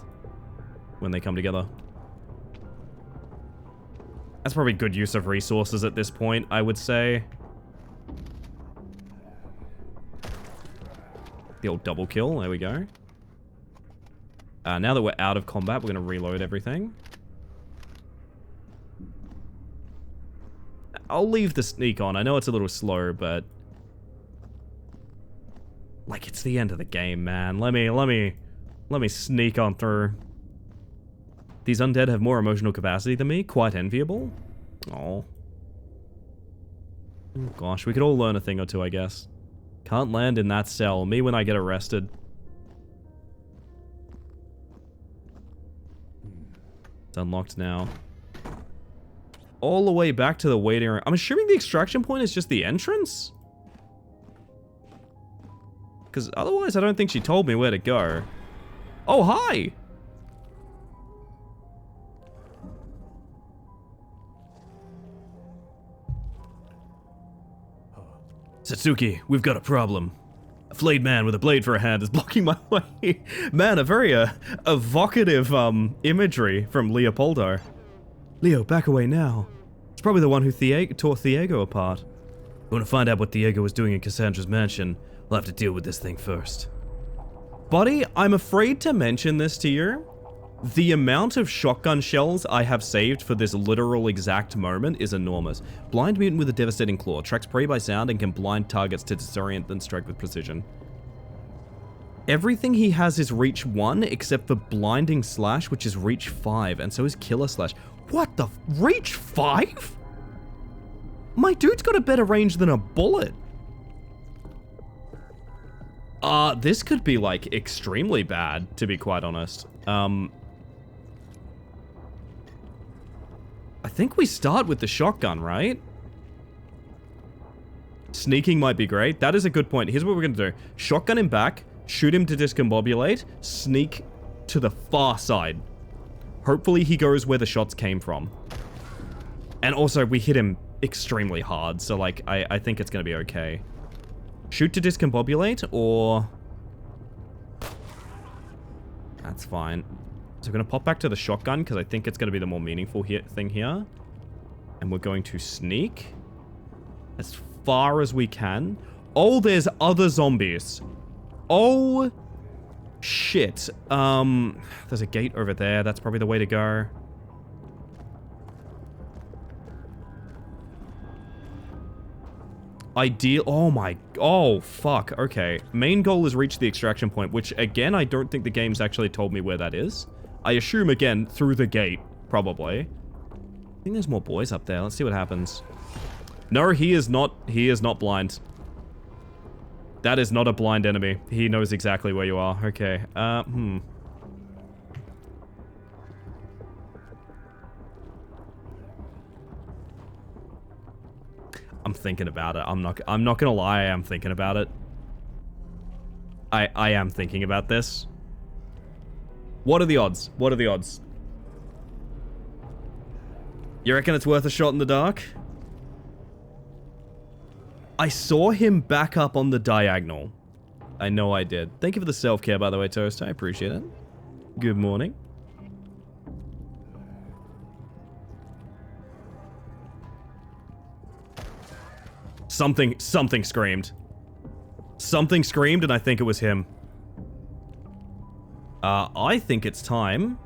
when they come together. That's probably good use of resources at this point, I would say. The old double kill, there we go. Now that we're out of combat, we're going to reload everything. I'll leave the sneak on. I know it's a little slow, but... like, it's the end of the game, man. Let me sneak on through. These undead have more emotional capacity than me. Quite enviable. Oh. Oh gosh, we could all learn a thing or two, I guess. Can't land in that cell. Me when I get arrested. It's unlocked now. All the way back to the waiting room. I'm assuming the extraction point is just the entrance? Because otherwise I don't think she told me where to go. Oh, hi! Satsuki, we've got a problem. A flayed man with a blade for a hand is blocking my way. Man, a very evocative imagery from Leopoldo. Leo, back away now. It's probably the one who tore Thiago apart. I want to find out what Thiago was doing in Cassandra's mansion. We'll have to deal with this thing first. Buddy, I'm afraid to mention this to you. The amount of shotgun shells I have saved for this literal exact moment is enormous. Blind mutant with a devastating claw. Tracks prey by sound and can blind targets to disorient then strike with precision. Everything he has is reach 1 except for blinding slash, which is reach 5, and so is killer slash. What the reach 5? My dude's got a better range than a bullet. This could be like extremely bad, to be quite honest. I think we start with the shotgun, right? Sneaking might be great. That is a good point. Here's what we're going to do. Shotgun him back, shoot him to discombobulate, sneak to the far side. Hopefully he goes where the shots came from. And also, we hit him extremely hard, so like, I think it's going to be okay. Shoot to discombobulate, or... that's fine. So we're going to pop back to the shotgun, because I think it's going to be the more meaningful thing here. And we're going to sneak as far as we can. Oh, there's other zombies. Oh, shit. There's a gate over there. That's probably the way to go. Ideal. Oh my. Oh, fuck. Okay. Main goal is reach the extraction point, which, again, I don't think the game's actually told me where that is. I assume, again, through the gate, probably. I think there's more boys up there. Let's see what happens. No, he is not blind. That is not a blind enemy. He knows exactly where you are. Okay. I'm thinking about it. I'm not gonna lie, I am thinking about it. I am thinking about this. What are the odds? What are the odds? You reckon it's worth a shot in the dark? I saw him back up on the diagonal. I know I did. Thank you for the self-care, by the way, Toast. I appreciate it. Good morning. Something screamed. Something screamed, and I think it was him. I think it's time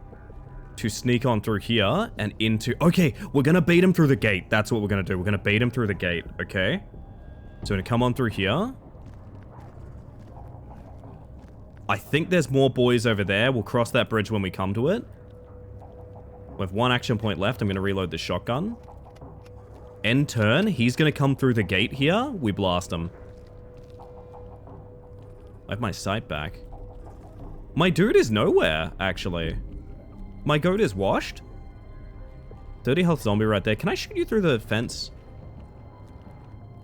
to sneak on through here and into... Okay, we're gonna bait him through the gate. That's what we're gonna do. We're gonna bait him through the gate, okay? So we're gonna come on through here. I think there's more boys over there. We'll cross that bridge when we come to it. We have 1 action point left. I'm gonna reload the shotgun. End turn. He's gonna come through the gate here. We blast him. I have my sight back. My dude is nowhere, actually. My goat is washed. 30 health zombie right there. Can I shoot you through the fence?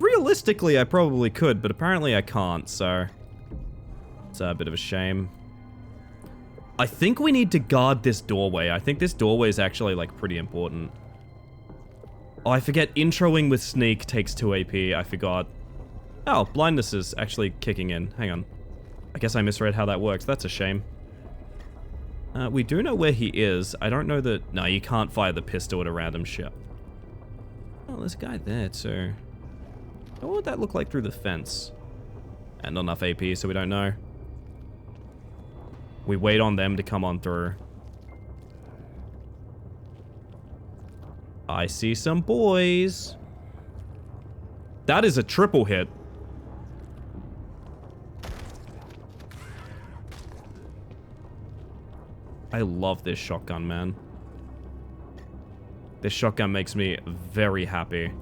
Realistically, I probably could, but apparently I can't, so... It's a bit of a shame. I think we need to guard this doorway. I think this doorway is actually, like, pretty important. Oh, I forget. Introing with sneak takes 2 AP. I forgot. Oh, blindness is actually kicking in. Hang on. I guess I misread how that works. That's a shame. We do know where he is. I don't know that... No, you can't fire the pistol at a random ship. Oh, there's a guy there, too. What would that look like through the fence? And not enough AP, so we don't know. We wait on them to come on through. I see some boys. That is a triple hit. I love this shotgun, man. This shotgun makes me very happy.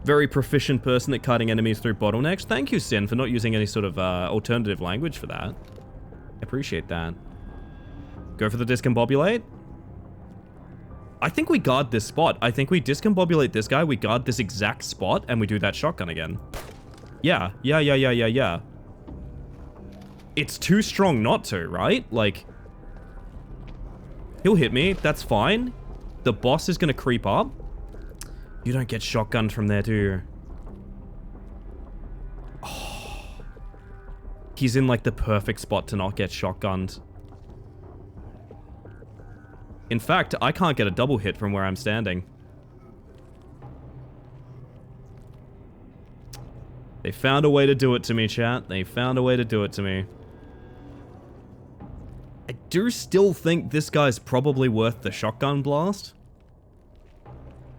Very proficient person at cutting enemies through bottlenecks. Thank you, Sin, for not using any sort of alternative language for that. I appreciate that. Go for the discombobulate. I think we guard this spot. I think we discombobulate this guy, we guard this exact spot, and we do that shotgun again. Yeah. It's too strong not to, right? Like, he'll hit me. That's fine. The boss is going to creep up. You don't get shotgunned from there, do you? Oh. He's in, like, the perfect spot to not get shotgunned. In fact, I can't get a double hit from where I'm standing. They found a way to do it to me, chat. They found a way to do it to me. I do still think this guy's probably worth the shotgun blast.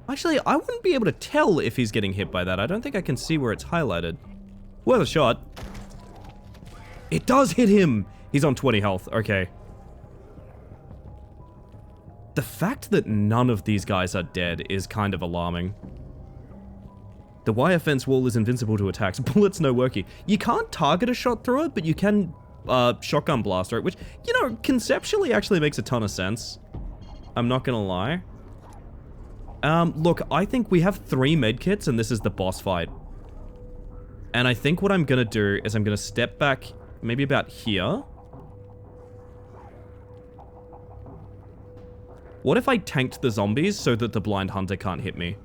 Actually, I wouldn't be able to tell if he's getting hit by that. I don't think I can see where it's highlighted. Worth a shot. It does hit him! He's on 20 health. Okay. The fact that none of these guys are dead is kind of alarming. The wire fence wall is invincible to attacks. Bullets no worky. You can't target a shot through it, but you can shotgun blaster it, which, you know, conceptually actually makes a ton of sense. I'm not gonna lie. Look, I think we have 3 medkits and this is the boss fight. And I think what I'm gonna do is I'm gonna step back maybe about here. What if I tanked the zombies so that the blind hunter can't hit me?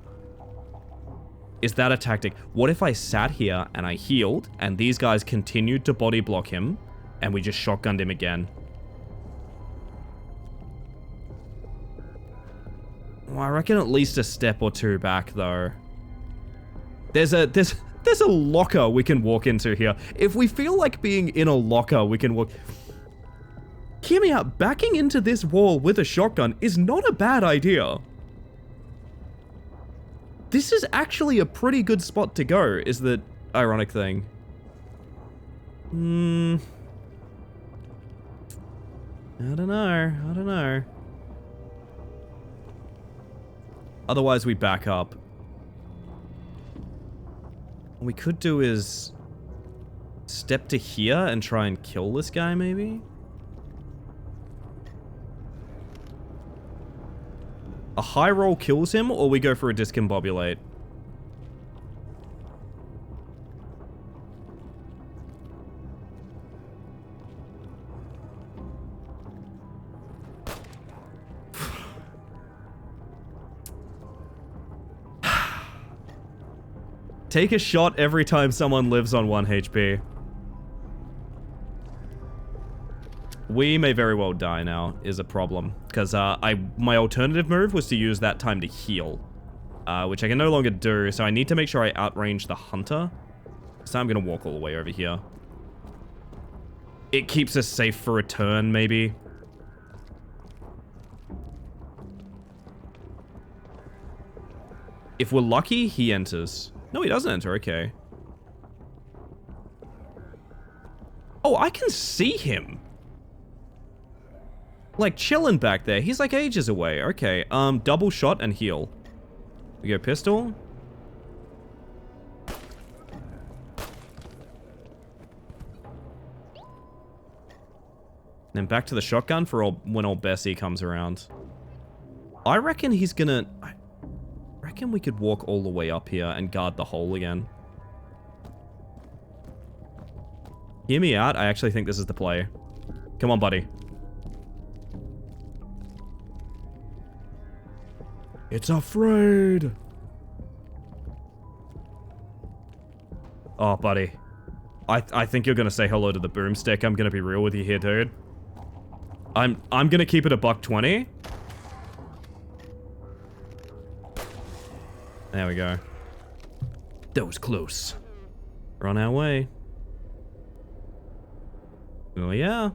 Is that a tactic? What if I sat here and I healed and these guys continued to body block him and we just shotgunned him again? Well, I reckon at least a step or 2 back though. There's a locker we can walk into here. If we feel like being in a locker, we can walk... Hear me out, backing into this wall with a shotgun is not a bad idea. This is actually a pretty good spot to go, is the ironic thing. I don't know. Otherwise, we back up. What we could do is step to here and try and kill this guy, maybe? A high roll kills him, or we go for a discombobulate? Take a shot every time someone lives on 1 HP. We may very well die now, is a problem. Because my alternative move was to use that time to heal. Which I can no longer do, so I need to make sure I outrange the hunter. So I'm going to walk all the way over here. It keeps us safe for a turn, maybe. If we're lucky, he enters. No, he doesn't enter, okay. Oh, I can see him. Like, chilling back there. He's like ages away. Okay, double shot and heal. We go pistol. Then back to the shotgun for when old Bessie comes around. I reckon he's gonna... I reckon we could walk all the way up here and guard the hole again. Hear me out. I actually think this is the play. Come on, buddy. It's afraid. Oh, buddy. I think you're gonna say hello to the boomstick. I'm gonna be real with you here, dude. I'm gonna keep it a $120. There we go. That was close. We're on our way. Oh yeah.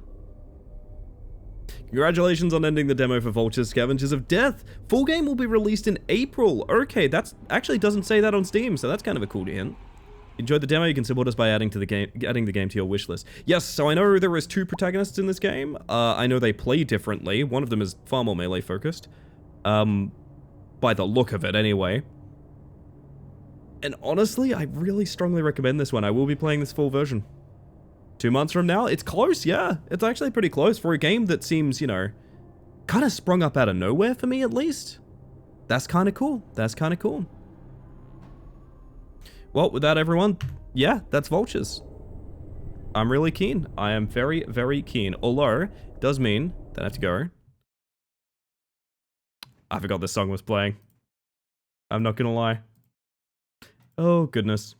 Congratulations on ending the demo for Vulture Scavengers of Death. Full game will be released in April. Okay, that's actually doesn't say that on Steam, so that's kind of a cool hint. Enjoyed the demo, you can support us by adding the game to your wish list. Yes, so I know there is 2 protagonists in this game. I know they play differently. One of them is far more melee focused. By the look of it, anyway. And honestly, I really strongly recommend this one. I will be playing this full version. 2 months from now? It's close, yeah. It's actually pretty close for a game that seems, you know, kind of sprung up out of nowhere for me, at least. That's kind of cool. That's kind of cool. Well, with that, everyone, yeah, that's Vultures. I'm really keen. I am very, very keen. Although, it does mean that I have to go. I forgot this song was playing. I'm not gonna lie. Oh, goodness.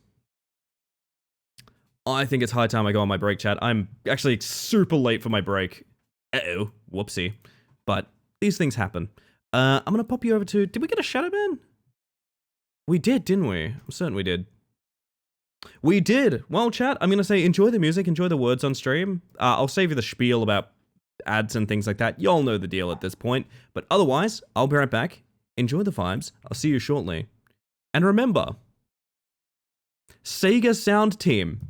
I think it's high time I go on my break, chat. I'm actually super late for my break. Uh-oh. Whoopsie. But these things happen. I'm gonna pop you over to... Did we get a Shadow Man? We did, didn't we? I'm certain we did. We did. Well, chat, I'm gonna say enjoy the music, enjoy the words on stream. I'll save you the spiel about ads and things like that. Y'all know the deal at this point. But otherwise, I'll be right back. Enjoy the vibes. I'll see you shortly. And remember, Sega Sound Team.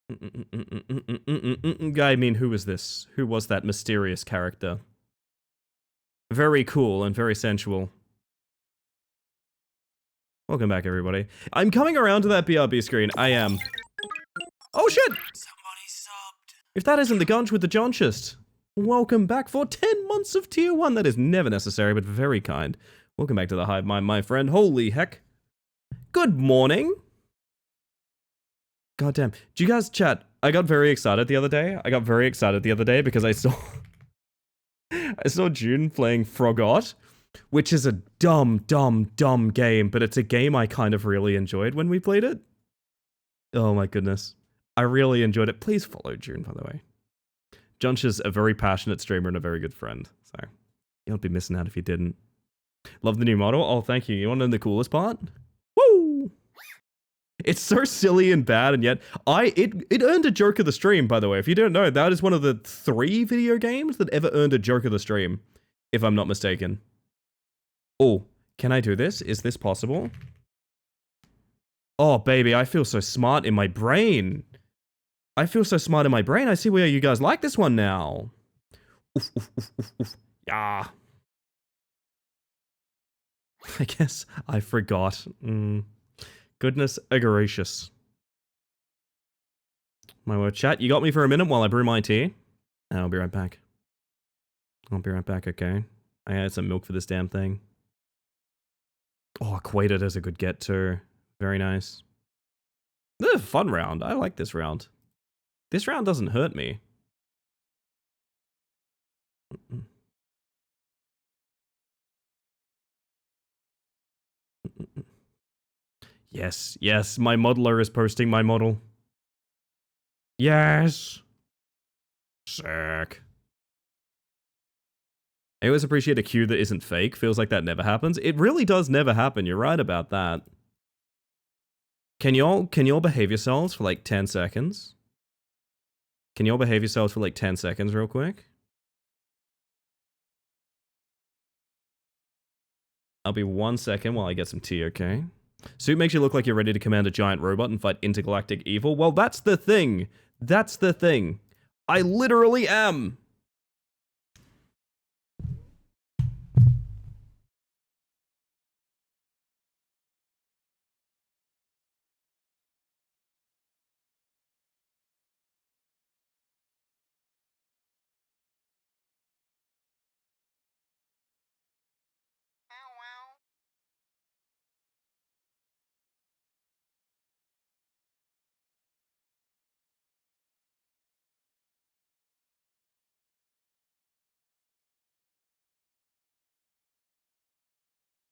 I mean, who was this? Who was that mysterious character? Very cool and very sensual. Welcome back, everybody. I'm coming around to that BRB screen. I am. Oh, shit! Somebody subbed. If that isn't the Gunch with the Jonchist. Welcome back for 10 months of tier 1. That is never necessary, but very kind. Welcome back to the Hive Mind, my friend. Holy heck. Good morning. Goddamn. Do you guys chat? I got very excited the other day. Because I saw June playing Frogot, which is a dumb game, but it's a game I kind of really enjoyed when we played it. Oh my goodness. I really enjoyed it. Please follow June, by the way. Junch is a very passionate streamer and a very good friend, so you won't be missing out if you didn't. Love the new model. Oh, thank you. You want to know the coolest part? Woo! It's so silly and bad, and yet it earned a joke of the stream, by the way. If you don't know, that is one of the 3 video games that ever earned a joke of the stream, if I'm not mistaken. Oh, can I do this? Is this possible? Oh, baby, I feel so smart in my brain. I see where you guys like this one now. Oof, oof, oof, oof, oof. Yeah. I guess I forgot. Goodness gracious. My word, chat, you got me for a minute while I brew my tea. I'll be right back. Okay. I had some milk for this damn thing. Oh, equated as a good get too. Very nice. This is a fun round. I like this round. This round doesn't hurt me. Yes, my modeler is posting my model. Yes. Sick. I always appreciate a queue that isn't fake. Feels like that never happens. It really does never happen. You're right about that. Can y'all behave yourselves for like 10 seconds? Can y'all behave yourselves for like 10 seconds real quick? I'll be 1 second while I get some tea, okay? Suit makes you look like you're ready to command a giant robot and fight intergalactic evil. Well, that's the thing. I literally am.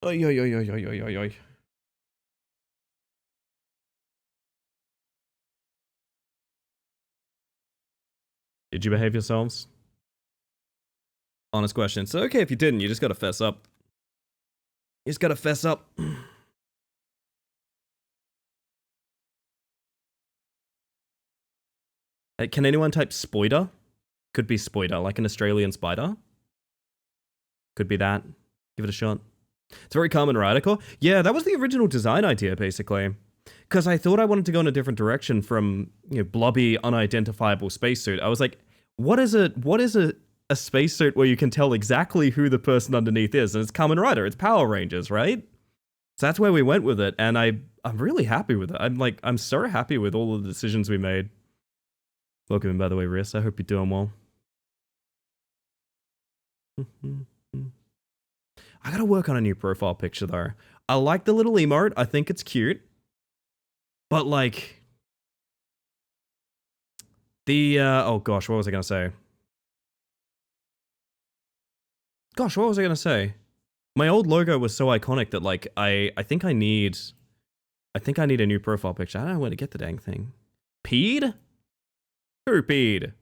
Oi, oi, oi, oi, oi, oi, oi, oi. Did you behave yourselves? Honest question. So, okay, if you didn't, you just gotta fess up. Can anyone type spoiler? Could be spoiler, like an Australian spider. Could be that. Give it a shot. It's very common, right? Yeah, that was the original design idea, basically. Because I thought I wanted to go in a different direction from, blobby, unidentifiable spacesuit. I was like, what is a spacesuit where you can tell exactly who the person underneath is? And it's Kamen Rider, it's Power Rangers, right? So that's where we went with it, and I'm really happy with it. I'm so happy with all the decisions we made. Welcome in, by the way, Riss. I hope you're doing well. I gotta work on a new profile picture, though. I like the little emote. I think it's cute. But, like... oh gosh, what was I gonna say? My old logo was so iconic that, like, I think I need a new profile picture. I don't know where to get the dang thing. Peed? Who peed?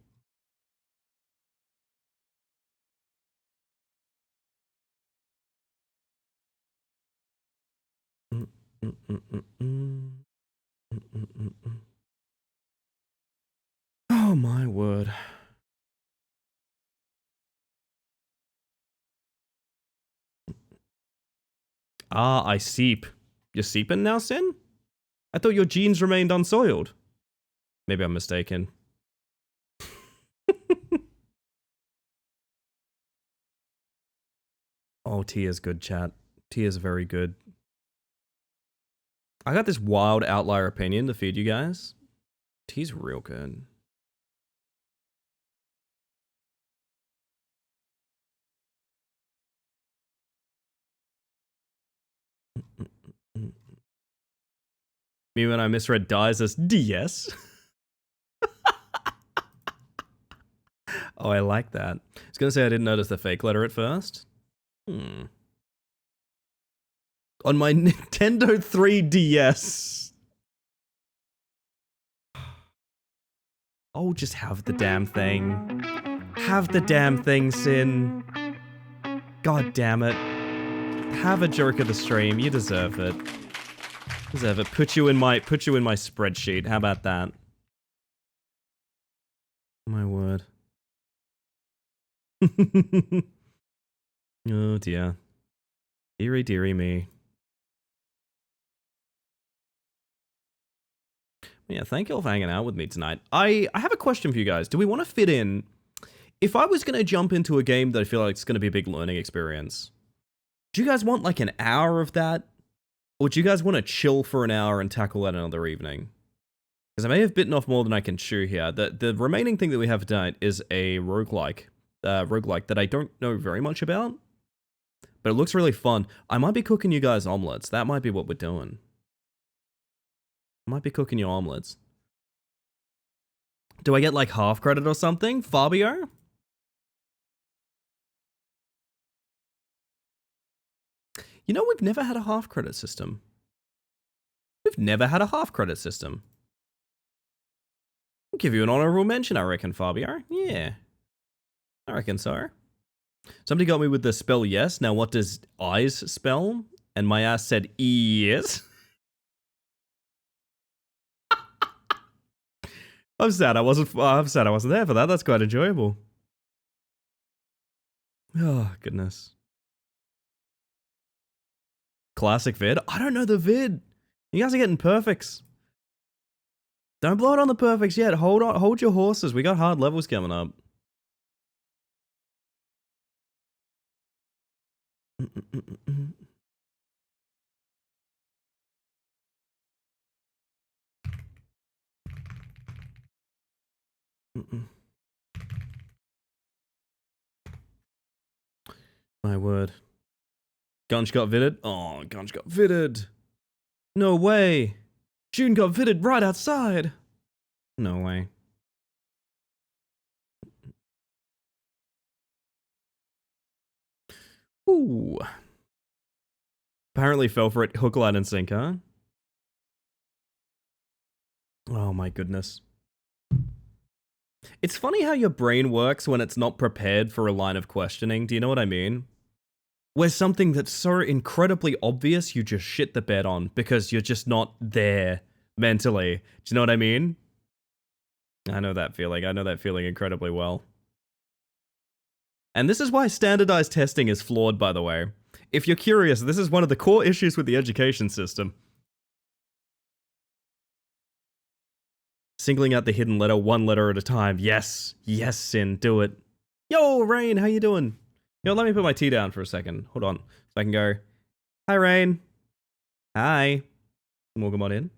Oh my word. Ah, I seep. You're seeping now, Sin? I thought your genes remained unsoiled. Maybe I'm mistaken. Oh, tea is good, chat. Tea is very good. I got this wild outlier opinion to feed you guys. Tea's real good. Me when I misread dies as DS. Oh, I like that. I was gonna say I didn't notice the fake letter at first. On my Nintendo 3DS. Oh, just have the damn thing. Have the damn thing, Sin. God damn it. Have a jerk of the stream. You deserve it. Deserve it. Put you in my spreadsheet. How about that? My word. Oh dear. Deary deary me. Yeah, thank you all for hanging out with me tonight. I have a question for you guys. Do we want to fit in... If I was going to jump into a game that I feel like it's going to be a big learning experience, do you guys want like an hour of that? Or do you guys want to chill for an hour and tackle that another evening? Because I may have bitten off more than I can chew here. The remaining thing that we have tonight is a roguelike that I don't know very much about. But it looks really fun. I might be cooking you guys omelets. That might be what we're doing. I might be cooking you omelets. Do I get like half credit or something? Fabio? You know, we've never had a half credit system. We've never had a half credit system. I'll give you an honorable mention, I reckon, Fabio. Yeah. I reckon so. Somebody got me with the spell yes. Now what does eyes spell? And my ass said yes. I'm sad I wasn't there for that. That's quite enjoyable. Oh, goodness. Classic vid? I don't know the vid. You guys are getting perfects. Don't blow it on the perfects yet. Hold on, hold your horses. We got hard levels coming up. My word. Gunch got vitted? Oh, Gunch got vitted. No way. June got vitted right outside. No way. Ooh. Apparently fell for it hook, line, and sinker. Oh my goodness. It's funny how your brain works when it's not prepared for a line of questioning. Do you know what I mean? Where something that's so incredibly obvious, you just shit the bed on because you're just not there mentally. Do you know what I mean? I know that feeling. I know that feeling incredibly well. And this is why standardized testing is flawed, by the way. If you're curious, this is one of the core issues with the education system. Singling out the hidden letter one letter at a time. Yes. Yes, Sin. Do it. Yo, Rain, how you doing? Yo, let me put my tea down for a second. Hold on. So I can go, hi, Rain. Hi. Welcome on in.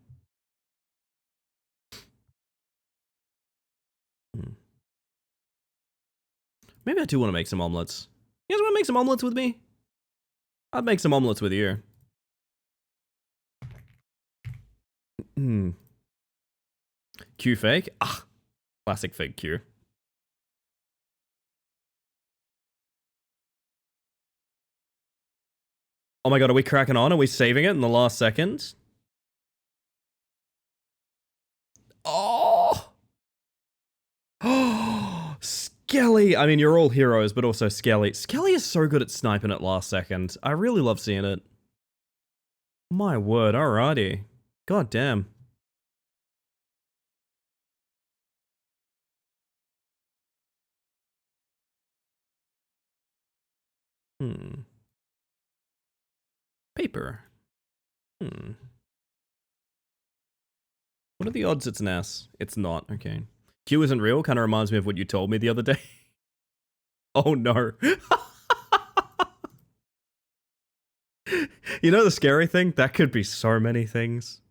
Maybe I do want to make some omelets. You guys want to make some omelets with me? I'd make some omelets with you. Q fake? Ah, classic fake Q. Oh my god, are we cracking on? Are we saving it in the last second? Oh! Oh! Skelly! I mean, you're all heroes, but also Skelly. Skelly is so good at sniping at last second. I really love seeing it. My word, alrighty. God damn. Paper. What are the odds it's an S? It's not. Okay. Q isn't real. Kind of reminds me of what you told me the other day. Oh no. You know the scary thing? That could be so many things.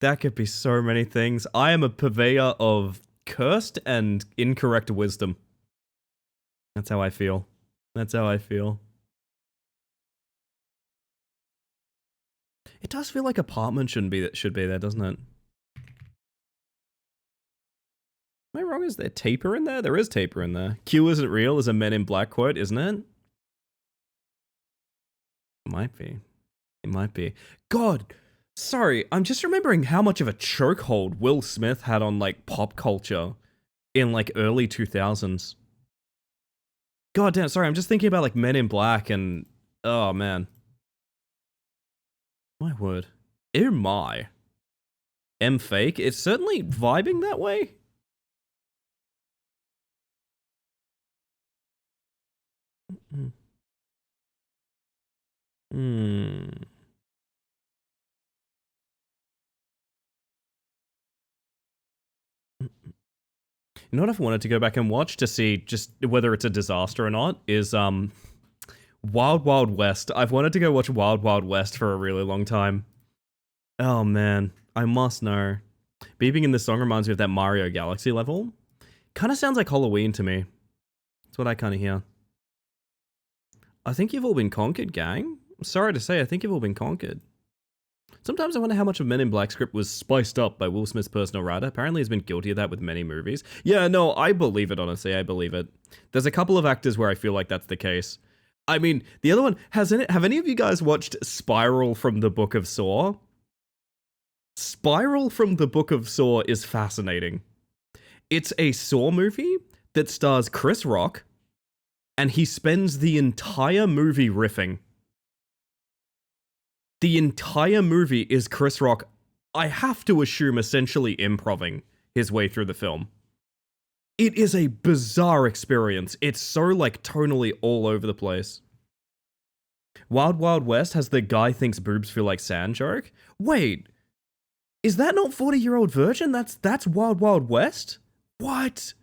That could be so many things. I am a purveyor of cursed and incorrect wisdom. That's how I feel. That's how I feel. It does feel like apartment should be there, doesn't it? Am I wrong? Is there taper in there? There is taper in there. Q isn't real is a Men in Black quote, isn't it? It might be. It might be. God, sorry, I'm just remembering how much of a chokehold Will Smith had on, like, pop culture in, like, early 2000s. God damn, sorry, I'm just thinking about, like, Men in Black and... Oh, man. My word. Oh my. M fake? It's certainly vibing that way. Hmm. You know what I've wanted to go back and watch to see just whether it's a disaster or not is Wild Wild West. I've wanted to go watch Wild Wild West for a really long time. Oh man, I must know. Beeping in this song reminds me of that Mario Galaxy level. Kind of sounds like Halloween to me. That's what I kind of hear. I think you've all been conquered, gang. I'm sorry to say, I think you've all been conquered. Sometimes I wonder how much of Men in Black script was spiced up by Will Smith's personal writer. Apparently he's been guilty of that with many movies. Yeah, no, I believe it, honestly. I believe it. There's a couple of actors where I feel like that's the case. I mean, the other one, have any of you guys watched Spiral from the Book of Saw? Spiral from the Book of Saw is fascinating. It's a Saw movie that stars Chris Rock, and he spends the entire movie riffing. The entire movie is Chris Rock, I have to assume, essentially improving his way through the film. It is a bizarre experience. It's so, like, tonally all over the place. Wild Wild West has the guy thinks boobs feel like sand joke. Wait, is that not 40-Year-Old Virgin? That's Wild Wild West? What?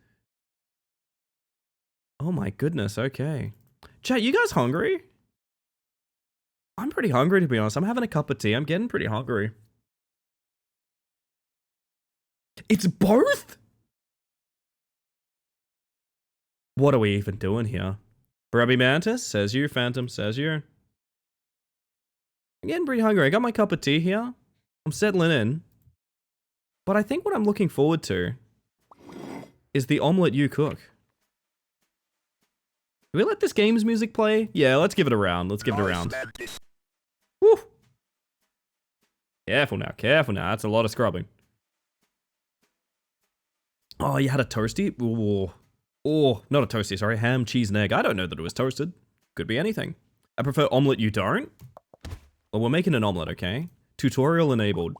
Oh my goodness, okay. Chat, you guys hungry? I'm pretty hungry, to be honest. I'm having a cup of tea. I'm getting pretty hungry. It's both? What are we even doing here? Grubby Mantis, says you. Phantom, says you. I'm getting pretty hungry. I got my cup of tea here. I'm settling in. But I think what I'm looking forward to is the omelet you cook. Do we let this game's music play? Yeah, let's give it a round. Let's give it a round. Woo! Careful now, careful now. That's a lot of scrubbing. Oh, you had a toasty? Ooh. Oh, not a toasty, sorry. Ham, cheese, and egg. I don't know that it was toasted. Could be anything. I prefer omelet, you don't? Well, we're making an omelet, okay? Tutorial enabled.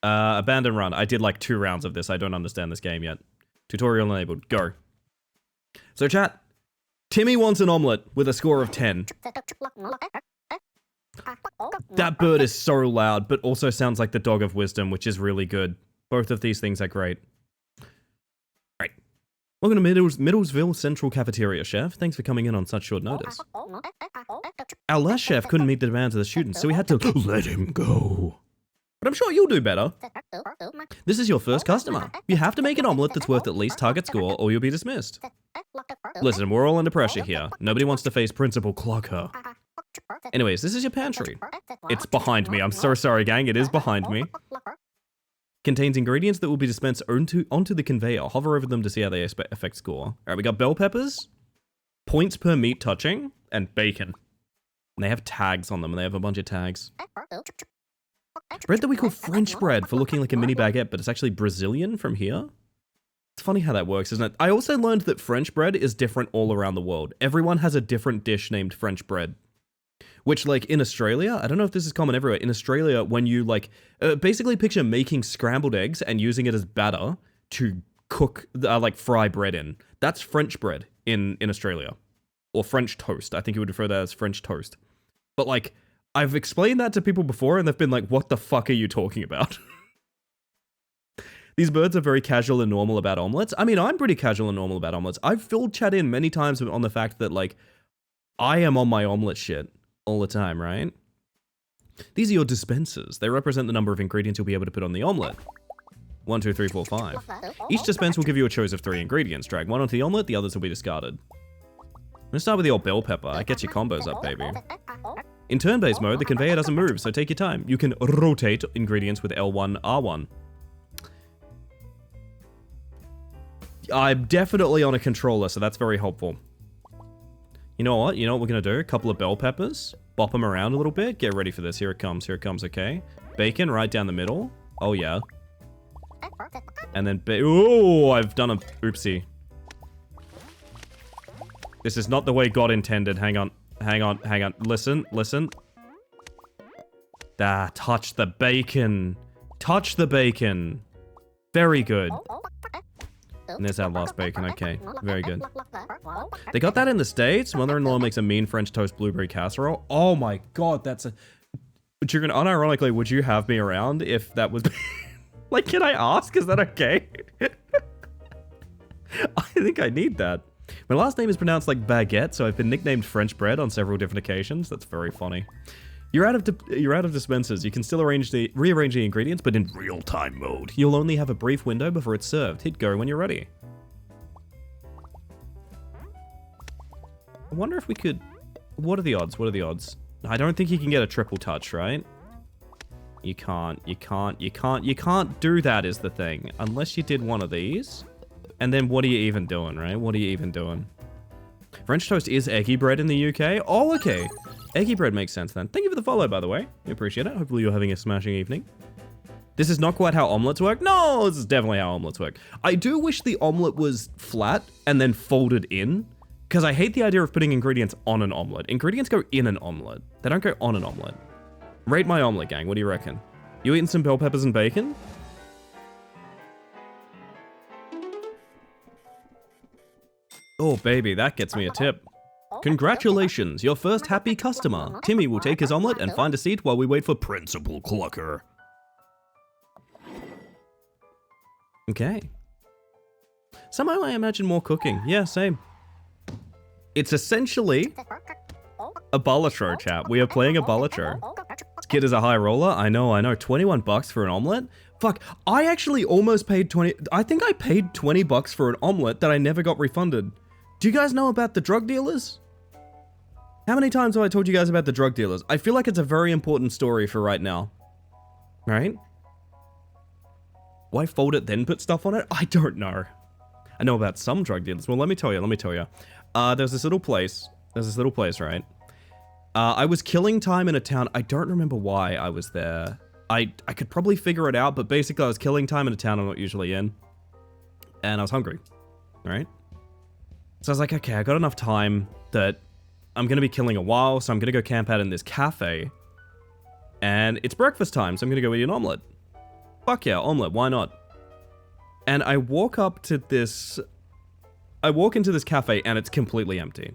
Abandon run. I did like 2 rounds of this. I don't understand this game yet. Tutorial enabled. Go. So, chat. Timmy wants an omelet with a score of 10. That bird is so loud, but also sounds like the dog of wisdom, which is really good. Both of these things are great. Right. Welcome to Middlesville Central Cafeteria, Chef. Thanks for coming in on such short notice. Our last chef couldn't meet the demands of the students, so we had to let him go. But I'm sure you'll do better. This is your first customer. You have to make an omelet that's worth at least target score, or you'll be dismissed. Listen, we're all under pressure here. Nobody wants to face Principal Clocker. Anyways, this is your pantry. It's behind me. I'm so sorry, gang. It is behind me. Contains ingredients that will be dispensed onto the conveyor. Hover over them to see how they affect score. Alright, we got bell peppers, points per meat touching, and bacon. And they have tags on them, and they have a bunch of tags. Bread that we call French bread for looking like a mini baguette, but it's actually Brazilian from here. It's funny how that works, isn't it? I also learned that French bread is different all around the world. Everyone has a different dish named French bread. Which, like, in Australia, I don't know if this is common everywhere. In Australia, when you, like, basically picture making scrambled eggs and using it as batter to cook, like, fry bread in. That's French bread in Australia. Or French toast. I think you would refer to that as French toast. But, like, I've explained that to people before, and they've been like, what the fuck are you talking about? These birds are very casual and normal about omelets. I mean, I'm pretty casual and normal about omelets. I've filled chat in many times on the fact that, like, I am on my omelet shit all the time, right? These are your dispensers. They represent the number of ingredients you'll be able to put on the omelet. 1, 2, 3, 4, 5. Each dispense will give you a choice of 3 ingredients. Drag one onto the omelet, the others will be discarded. Let's start with the old bell pepper. It gets your combos up, baby. In turn-based mode, the conveyor doesn't move, so take your time. You can rotate ingredients with L1, R1. I'm definitely on a controller, so that's very helpful. You know what? You know what we're going to do? A couple of bell peppers. Bop them around a little bit. Get ready for this. Here it comes. Here it comes, okay? Bacon right down the middle. Oh, yeah. And then... Oh, I've done a... Oopsie. This is not the way God intended. Hang on. Hang on. Hang on. Listen. Listen. Ah, touch the bacon. Touch the bacon. Very good. And there's our last bacon. Okay. Very good. They got that in the States. Mother-in-law makes a mean French toast blueberry casserole. Oh my God, that's a... But you're gonna... Unironically, would you have me around if that was... Like, can I ask? Is that okay? I think I need that. My last name is pronounced like baguette, so I've been nicknamed French bread on several different occasions. That's very funny. You're out of dispensers. You can still rearrange the ingredients, but in real-time mode. You'll only have a brief window before it's served. Hit go when you're ready. I wonder if we could... What are the odds? What are the odds? I don't think you can get a triple touch, right? You can't do that is the thing. Unless you did one of these. And then what are you even doing, right? What are you even doing? French toast is eggy bread in the UK? Oh, okay. Eggy bread makes sense then. Thank you for the follow, by the way. I appreciate it. Hopefully you're having a smashing evening. This is not quite how omelets work. No, this is definitely how omelets work. I do wish the omelet was flat and then folded in, because I hate the idea of putting ingredients on an omelet. Ingredients go in an omelet. They don't go on an omelet. Rate my omelet, gang. What do you reckon? You eating some bell peppers and bacon? Oh, baby, that gets me a tip. Congratulations, your first happy customer. Timmy will take his omelet and find a seat while we wait for Principal Clucker. Okay. Somehow I imagine more cooking. Yeah, same. It's essentially a Vulture chat. We are playing a Vulture. This kid is a high roller. I know. 21 bucks for an omelet? Fuck, I actually almost paid 20... I think I paid 20 bucks for an omelet that I never got refunded. Do you guys know about the drug dealers? How many times have I told you guys about the drug dealers? I feel like it's a very important story for right now. Right? Why fold it then put stuff on it? I don't know. I know about some drug dealers. Well, let me tell you. There's this little place, right? I was killing time in a town. I don't remember why I was there. I could probably figure it out, but basically I was killing time in a town I'm not usually in. And I was hungry, right? So I was like, okay, I got enough time that I'm going to be killing a while, so I'm going to go camp out in this cafe. And it's breakfast time, so I'm going to go eat an omelet. Fuck yeah, omelet, why not? And I walk up to this... I walk into this cafe and it's completely empty.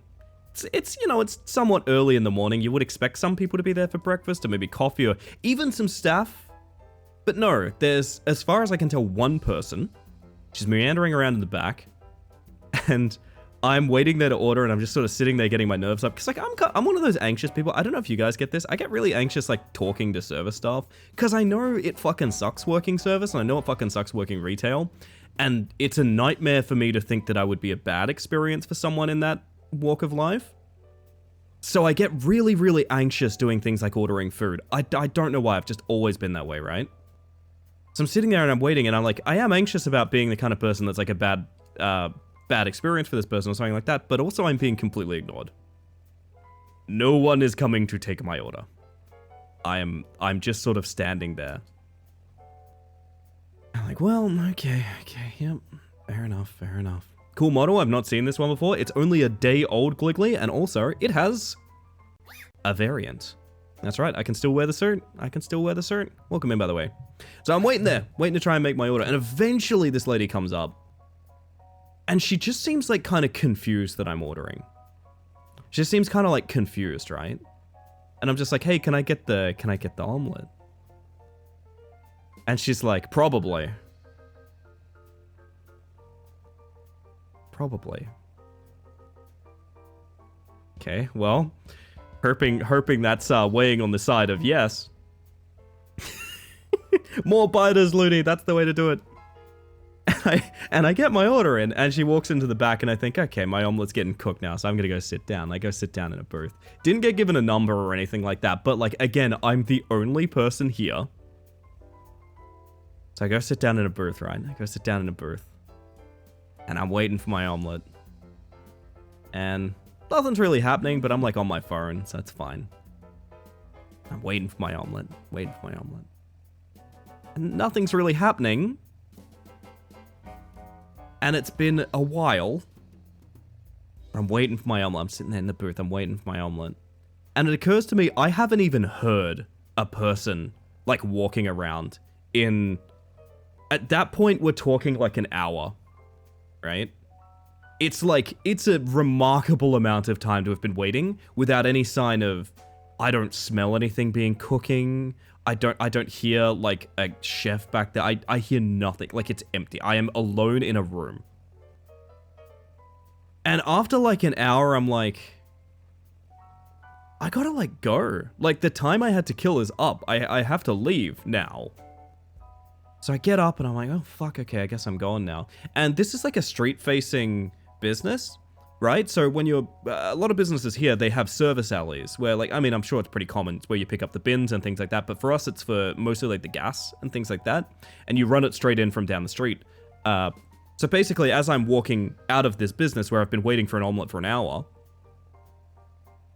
It's you know, it's somewhat early in the morning. You would expect some people to be there for breakfast, or maybe coffee, or even some staff. But no, there's, as far as I can tell, one person. She's meandering around in the back. And I'm waiting there to order, and I'm just sort of sitting there getting my nerves up. Because, like, I'm one of those anxious people. I don't know if you guys get this. I get really anxious, like, talking to service staff. Because I know it fucking sucks working service, and I know it fucking sucks working retail. And it's a nightmare for me to think that I would be a bad experience for someone in that walk of life. So I get really, really anxious doing things like ordering food. I don't know why. I've just always been that way, right? So I'm sitting there and I'm waiting, and I'm like, I am anxious about being the kind of person that's like a bad experience for this person or something like that, but also I'm being completely ignored. No one is coming to take my order. I'm just sort of standing there. I'm like, well, okay, yep, fair enough. Cool model, I've not seen this one before. It's only a day old, Gliggly, and also it has a variant. That's right, I can still wear the suit. Welcome in, by the way. So I'm waiting there, waiting to try and make my order, and eventually this lady comes up. And she just seems like kind of confused that I'm ordering. She just seems kind of like confused, right? And I'm just like, hey, can I get the omelet? And she's like, probably. probably. Okay, well, hoping that's weighing on the side of yes. More biters, Looney. That's the way to do it. And I get my order in, and she walks into the back, and I think, okay, my omelet's getting cooked now, so I'm gonna go sit down. I go sit down in a booth. Didn't get given a number or anything like that, but like, again, I'm the only person here. So I go sit down in a booth, right? I go sit down in a booth. And I'm waiting for my omelet. And nothing's really happening, but I'm like on my phone, so that's fine. I'm waiting for my omelet, waiting for my omelet. And nothing's really happening. And it's been a while. I'm waiting for my omelet. I'm sitting there in the booth. I'm waiting for my omelet. And it occurs to me, I haven't even heard a person, like, walking around in... At that point, we're talking, like, an hour. Right? It's, like, it's a remarkable amount of time to have been waiting without any sign of... I don't smell anything being cooking. I don't hear, like, a chef back there. I hear nothing. Like, it's empty. I am alone in a room. And after, like, an hour, I'm like... I gotta, like, go. Like, the time I had to kill is up. I have to leave now. So I get up, and I'm like, oh, fuck, okay, I guess I'm going now. And this is, like, a street-facing business. Right? So when you're, a lot of businesses here, they have service alleys where, like, I mean, I'm sure it's pretty common. It's where you pick up the bins and things like that. But for us, it's for mostly like the gas and things like that. And you run it straight in from down the street. So basically, as I'm walking out of this business where I've been waiting for an omelet for an hour,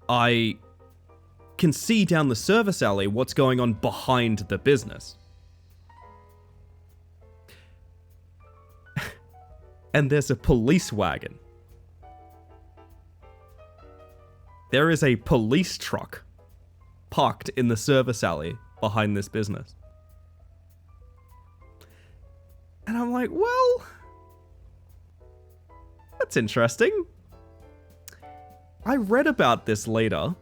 I can see down the service alley what's going on behind the business. And there's a police wagon. There is a police truck parked in the service alley behind this business. And I'm like, well, that's interesting. I read about this later.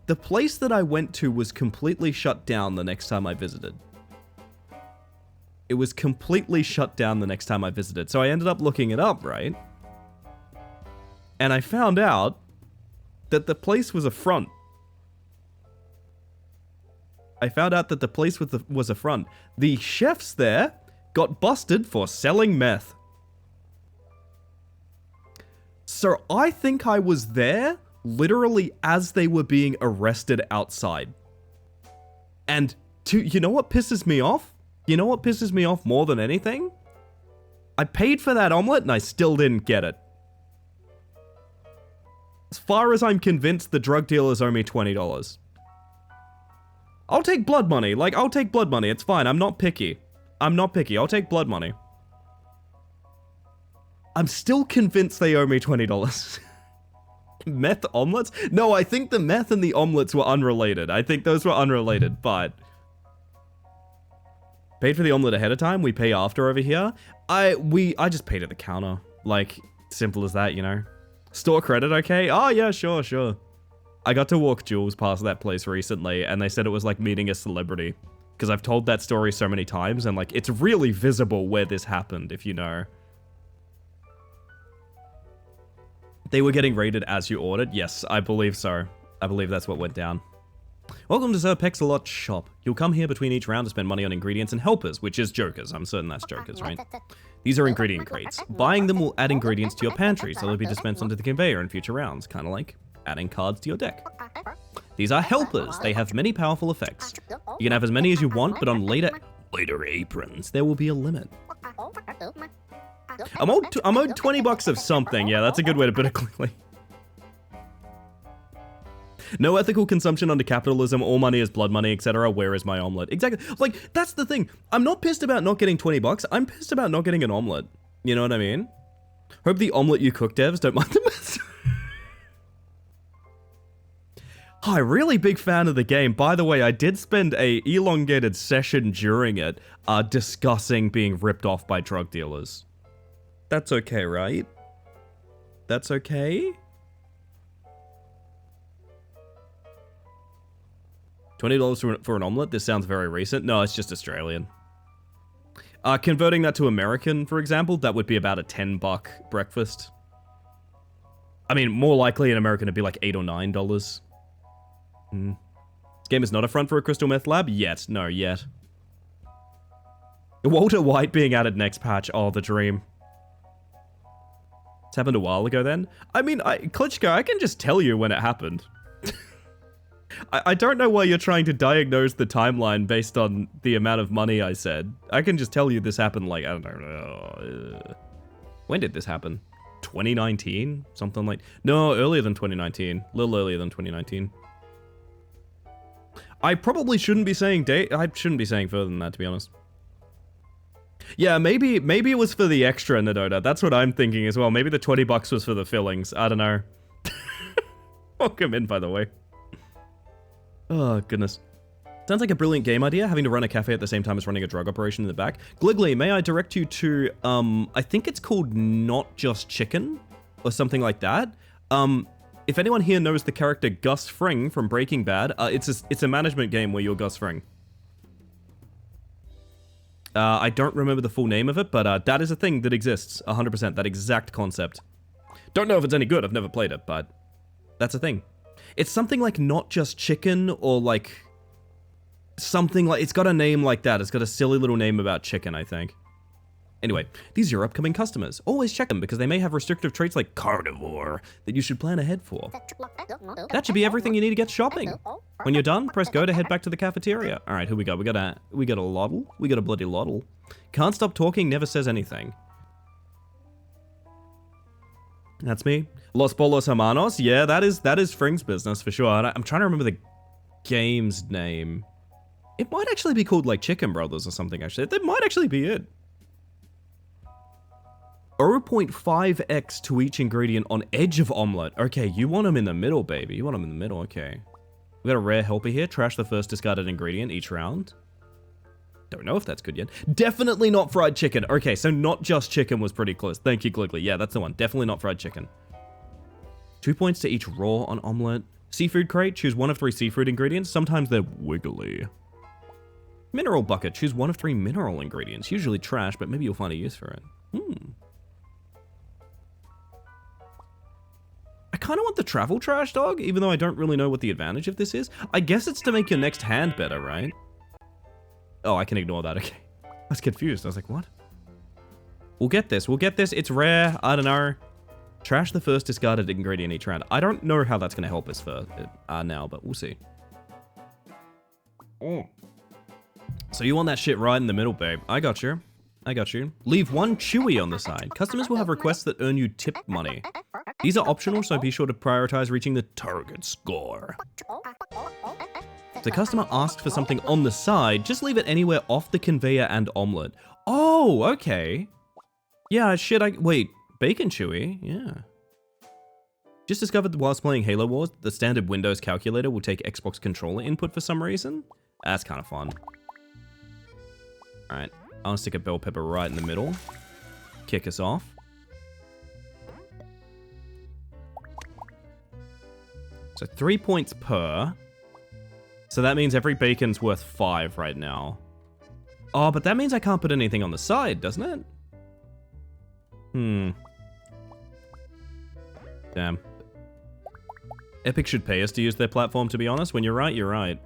The place that I went to was completely shut down the next time I visited. It was completely shut down the next time I visited. So I ended up looking it up, right? And I found out that the place was a front. I found out that the place was a front. The chefs there got busted for selling meth. So I think I was there literally as they were being arrested outside. And you know what pisses me off? You know what pisses me off more than anything? I paid for that omelet and I still didn't get it. As far as I'm convinced, the drug dealers owe me $20. I'll take blood money. Like, I'll take blood money. It's fine. I'm not picky. I'm not picky. I'll take blood money. I'm still convinced they owe me $20. Meth omelets? No, I think the meth and the omelets were unrelated. I think those were unrelated, but... Paid for the omelet ahead of time. We pay after over here. I just paid at the counter. Like, simple as that, you know? Store credit, okay? Oh, yeah, sure. I got to walk Jules past that place recently, and they said it was like meeting a celebrity. Because I've told that story so many times, and like, it's really visible where this happened, if you know. They were getting rated as you ordered? Yes, I believe so. I believe that's what went down. Welcome to Sir Pexalot's shop. You'll come here between each round to spend money on ingredients and helpers, which is jokers. I'm certain that's jokers, right? These are ingredient crates. Buying them will add ingredients to your pantry, so they'll be dispensed onto the conveyor in future rounds, kind of like adding cards to your deck. These are helpers. They have many powerful effects. You can have as many as you want, but on later aprons, there will be a limit. I'm owed $20 of something. Yeah, that's a good way to put it quickly. No ethical consumption under capitalism, all money is blood money, etc. Where is my omelet? Exactly. Like, that's the thing. I'm not pissed about not getting $20. I'm pissed about not getting an omelet. You know what I mean? Hope the omelet you cook, devs, don't mind the mess. Hi, really big fan of the game. By the way, I did spend a elongated session during it discussing being ripped off by drug dealers. That's okay, right? That's okay? $20 for an omelet? This sounds very recent. No, it's just Australian. Converting that to American, for example, that would be about a $10 breakfast. I mean, more likely in American it'd be like $8 or $9. This game is not a front for a crystal meth lab? Yet. No, yet. Walter White being added next patch. Oh, the dream. It's happened a while ago then. I mean, Klitschko, I can just tell you when it happened. I don't know why you're trying to diagnose the timeline based on the amount of money I said. I can just tell you this happened like, I don't know. When did this happen? 2019? Something like... No, earlier than 2019. A little earlier than 2019. I probably shouldn't be saying date. I shouldn't be saying further than that, to be honest. Yeah, maybe it was for the extra Nadota. That's what I'm thinking as well. Maybe the $20 was for the fillings. I don't know. Welcome in, by the way. Oh, goodness. Sounds like a brilliant game idea, having to run a cafe at the same time as running a drug operation in the back. Gliggly, may I direct you to, I think it's called Not Just Chicken, or something like that. If anyone here knows the character Gus Fring from Breaking Bad, it's a management game where you're Gus Fring. I don't remember the full name of it, but that is a thing that exists, 100%, that exact concept. Don't know if it's any good, I've never played it, but that's a thing. It's something like Not Just Chicken, or like... something like... It's got a name like that. It's got a silly little name about chicken, I think. Anyway, these are your upcoming customers. Always check them, because they may have restrictive traits like carnivore that you should plan ahead for. That should be everything you need to get shopping. When you're done, press go to head back to the cafeteria. Alright, who we got? We got a Loddle. We got a bloody Loddle. Can't stop talking, never says anything. That's me. Los Polos Hermanos? Yeah, that is Fring's business for sure. I'm trying to remember the game's name. It might actually be called like Chicken Brothers or something, actually. That might actually be it. 0.5x to each ingredient on edge of omelet. Okay, you want them in the middle, baby. You want them in the middle, okay. We got a rare helper here. Trash the first discarded ingredient each round. Don't know if that's good yet. Definitely not fried chicken. Okay, so Not Just Chicken was pretty close. Thank you, Gliggly. Yeah, that's the one. Definitely not fried chicken. 2 points to each raw on omelet. Seafood crate. Choose one of 3 seafood ingredients. Sometimes they're wiggly. Mineral bucket. Choose one of 3 mineral ingredients. Usually trash, but maybe you'll find a use for it. I kind of want the travel trash dog, even though I don't really know what the advantage of this is. I guess it's to make your next hand better, right? Oh, I can ignore that. Okay. I was confused. I was like, what? We'll get this. We'll get this. It's rare. I don't know. Trash the first discarded ingredient each round. I don't know how that's going to help us for now, but we'll see. Oh. So you want that shit right in the middle, babe. I got you. I got you. Leave one chewy on the side. Customers will have requests that earn you tip money. These are optional, so be sure to prioritize reaching the target score. If the customer asks for something on the side, just leave it anywhere off the conveyor and omelet. Oh, okay. Yeah, shit, wait, bacon chewy? Yeah. Just discovered that whilst playing Halo Wars, the standard Windows calculator will take Xbox controller input for some reason. That's kind of fun. Alright, I'll stick a bell pepper right in the middle. Kick us off. So 3 points per. So that means every bacon's worth 5 right now. Oh, but that means I can't put anything on the side, doesn't it? Damn. Epic should pay us to use their platform, to be honest. When you're right, you're right.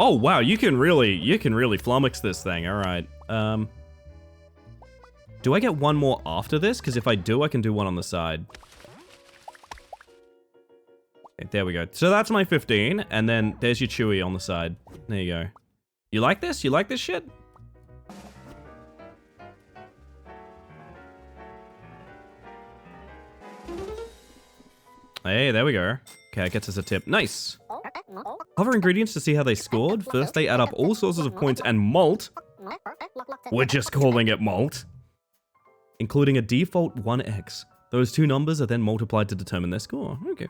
Oh, wow, you can really flummox this thing. All right. Do I get one more after this? Because if I do, I can do one on the side. Okay, there we go. So that's my 15, and then there's your chewy on the side. There you go. You like this? You like this shit? Hey, there we go. Okay, it gets us a tip. Nice. Hover ingredients to see how they scored. First, they add up all sources of points and malt. We're just calling it malt. Including a default 1x. Those two numbers are then multiplied to determine their score. Okay.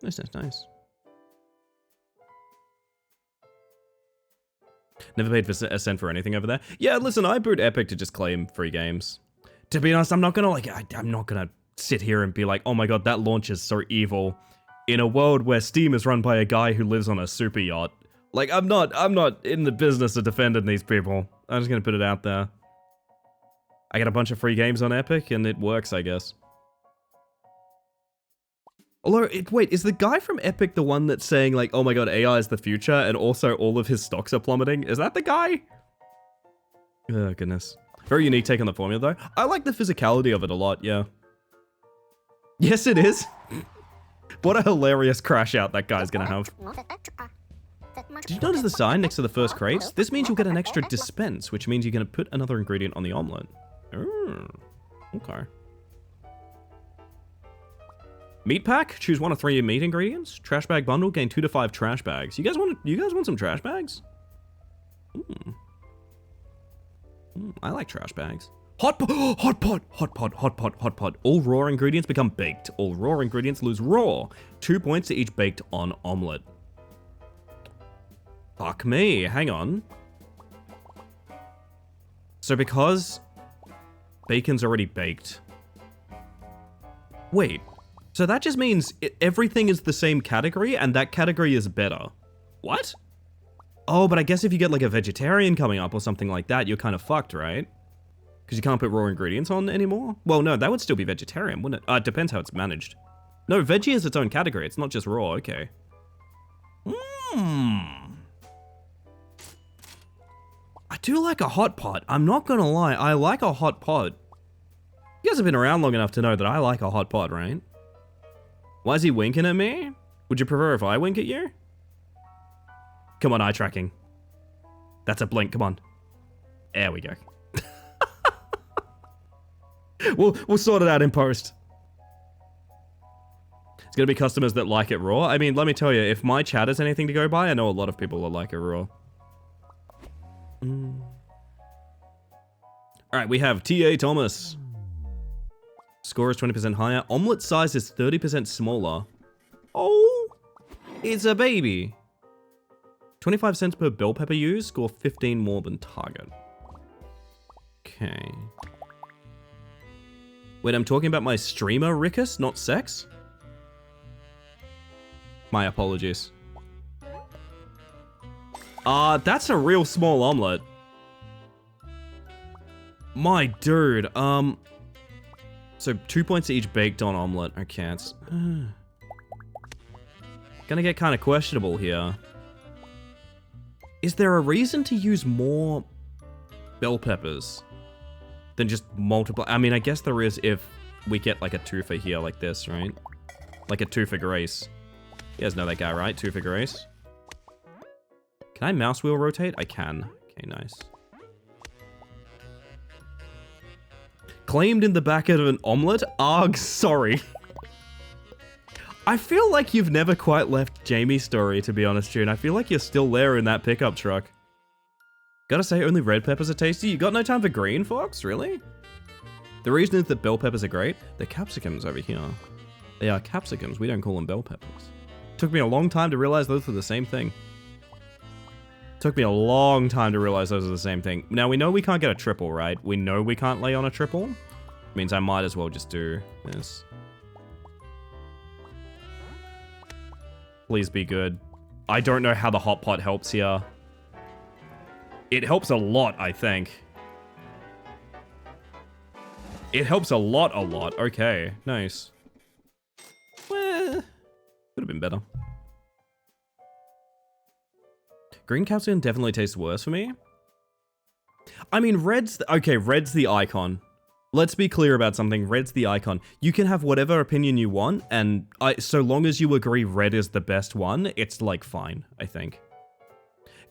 Nice, nice, nice. Never paid for a cent for anything over there. Yeah, listen, I boot Epic to just claim free games. To be honest, I'm not gonna I'm not gonna sit here and be like, oh my god, that launch is so evil. In a world where Steam is run by a guy who lives on a super yacht. Like, I'm not in the business of defending these people. I'm just gonna put it out there. I get a bunch of free games on Epic, and it works, I guess. Although, wait, is the guy from Epic the one that's saying, like, oh my god, AI is the future, and also all of his stocks are plummeting? Is that the guy? Oh, goodness. Very unique take on the formula, though. I like the physicality of it a lot, yeah. Yes, it is. What a hilarious crash out that guy's gonna have. Did you notice the sign next to the first crates? This means you'll get an extra dispense, which means you're gonna put another ingredient on the omelet. Okay. Meat pack? Choose 1 of 3 meat ingredients. Trash bag bundle. Gain 2 to 5 trash bags. You guys want some trash bags? I like trash bags. Hot pot. All raw ingredients become baked. All raw ingredients lose raw. 2 points to each baked on omelet. Fuck me. Hang on. So because bacon's already baked. Wait. So that just means everything is the same category and that category is better. What? Oh, but I guess if you get like a vegetarian coming up or something like that, you're kind of fucked, right? Because you can't put raw ingredients on anymore? Well, no, that would still be vegetarian, wouldn't it? It depends how it's managed. No, veggie is its own category. It's not just raw. Okay. I do like a hot pot. I'm not gonna lie. I like a hot pot. You guys have been around long enough to know that I like a hot pot, right? Why is he winking at me? Would you prefer if I wink at you? Come on, eye tracking. That's a blink. Come on. There we go. We'll sort it out in post. It's gonna be customers that like it raw. I mean, let me tell you, if my chat is anything to go by, I know a lot of people will like it raw. Alright, we have T.A. Thomas. Score is 20% higher. Omelet size is 30% smaller. Oh, it's a baby. 25 cents per bell pepper used. Score 15 more than target. Okay. Wait, I'm talking about my streamer Rickus, not sex? My apologies. That's a real small omelet. My dude, so 2 points each baked on omelet. Okay, it's gonna get kind of questionable here. Is there a reason to use more bell peppers than just multiple? I mean, I guess there is if we get like a 2 for here like this, right? Like a 2 for Grace. You guys know that guy, right? 2 for Grace. Can I mouse wheel rotate? I can. Okay, nice. Claimed in the back of an omelet? Arg, sorry. I feel like you've never quite left Jamie's story, to be honest, June. I feel like you're still there in that pickup truck. Gotta say, only red peppers are tasty? You got no time for green, Fox? Really? The reason is that bell peppers are great. They're capsicums over here. They are capsicums. We don't call them bell peppers. Took me a long time to realize those were the same thing. Took me a long time to realize those are the same thing. Now, we know we can't get a triple, right? We know we can't lay on a triple. Means I might as well just do this. Please be good. I don't know how the hot pot helps here. It helps a lot, I think. It helps a lot. Okay, nice. Well, could have been better. Green capsicum definitely tastes worse for me. I mean, red's the icon. Let's be clear about something. Red's the icon. You can have whatever opinion you want, and so long as you agree red is the best one, it's like fine, I think.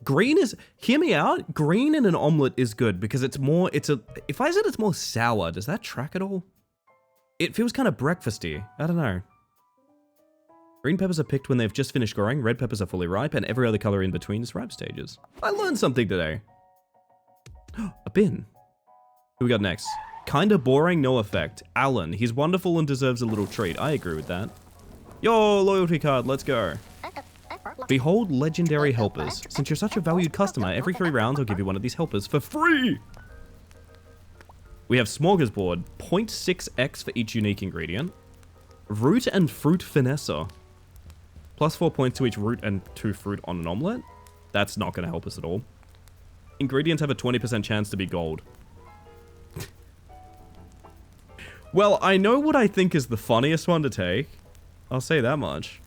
Green is, hear me out, green in an omelet is good because it's more, if I said it's more sour, does that track at all? It feels kind of breakfasty. I don't know. Green peppers are picked when they've just finished growing, red peppers are fully ripe, and every other color in between is ripe stages. I learned something today. A bin. Who we got next? Kinda boring, no effect. Alan. He's wonderful and deserves a little treat. I agree with that. Yo, loyalty card, let's go. Behold legendary helpers. Since you're such a valued customer, every 3 rounds I'll give you one of these helpers for free! We have smorgasbord, 0.6x for each unique ingredient. Root and fruit finesser. Plus 4 points to each root and 2 fruit on an omelet. That's not going to help us at all. Ingredients have a 20% chance to be gold. Well, I know what I think is the funniest one to take. I'll say that much.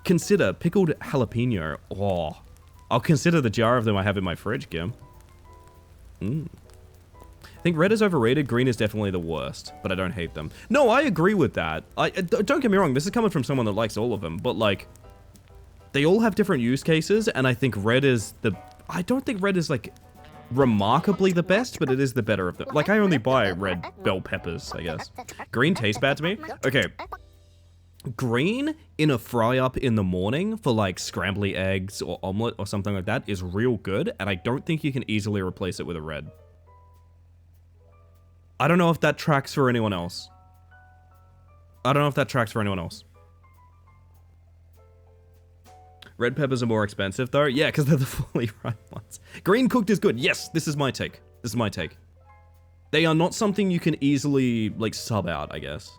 Consider pickled jalapeno. Oh, I'll consider the jar of them I have in my fridge, Gim. I think red is overrated, green is definitely the worst, but I don't hate them. No, I agree with that. Don't get me wrong, this is coming from someone that likes all of them, but like, they all have different use cases, and I think red is the... I don't think red is like remarkably the best, but it is the better of them. Like, I only buy red bell peppers, I guess. Green tastes bad to me. Okay. Green in a fry up in the morning for like scrambly eggs or omelet or something like that is real good, and I don't think you can easily replace it with a red. I don't know if that tracks for anyone else. Red peppers are more expensive though. Yeah, because they're the fully ripe ones. Green cooked is good. Yes, this is my take. They are not something you can easily like sub out, I guess.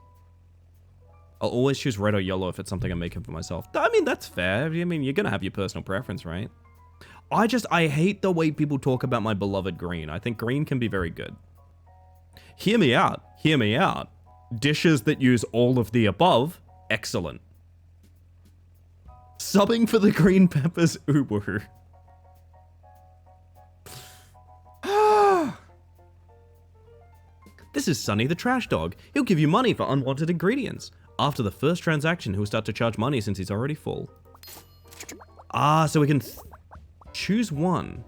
I'll always choose red or yellow if it's something I'm making for myself. I mean, that's fair. I mean, you're gonna have your personal preference, right? I hate the way people talk about my beloved green. I think green can be very good. Hear me out. Dishes that use all of the above, excellent. Subbing for the green peppers, uwu. This is Sunny the Trash Dog. He'll give you money for unwanted ingredients. After the first transaction, he'll start to charge money since he's already full. So we can choose one.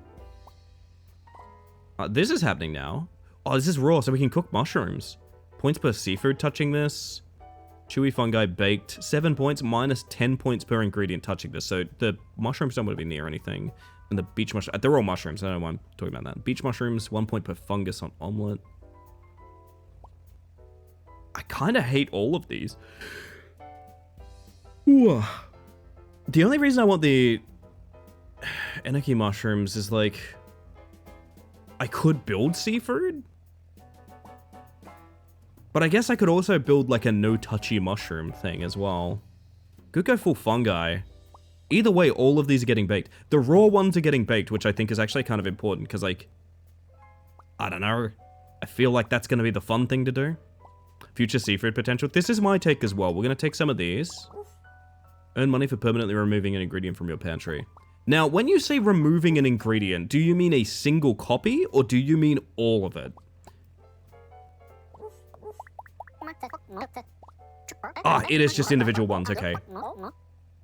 This is happening now. Oh, this is raw, so we can cook mushrooms. Points per seafood touching this. Chewy fungi baked. 7 points minus 10 points per ingredient touching this. So the mushrooms don't want to be near anything. And the beach mushrooms, they're all mushrooms. I don't know why I'm talking about that. Beach mushrooms, 1 point per fungus on omelet. I kind of hate all of these. Ooh. The only reason I want the Enoki mushrooms is like, I could build seafood, but I guess I could also build like a no-touchy mushroom thing as well. Could go full fungi. Either way, all of these are getting baked. The raw ones are getting baked, which I think is actually kind of important because, like, I don't know. I feel like that's going to be the fun thing to do. Future seafood potential. This is my take as well. We're going to take some of these. Earn money for permanently removing an ingredient from your pantry. Now, when you say removing an ingredient, do you mean a single copy or do you mean all of it? It is just individual ones, okay.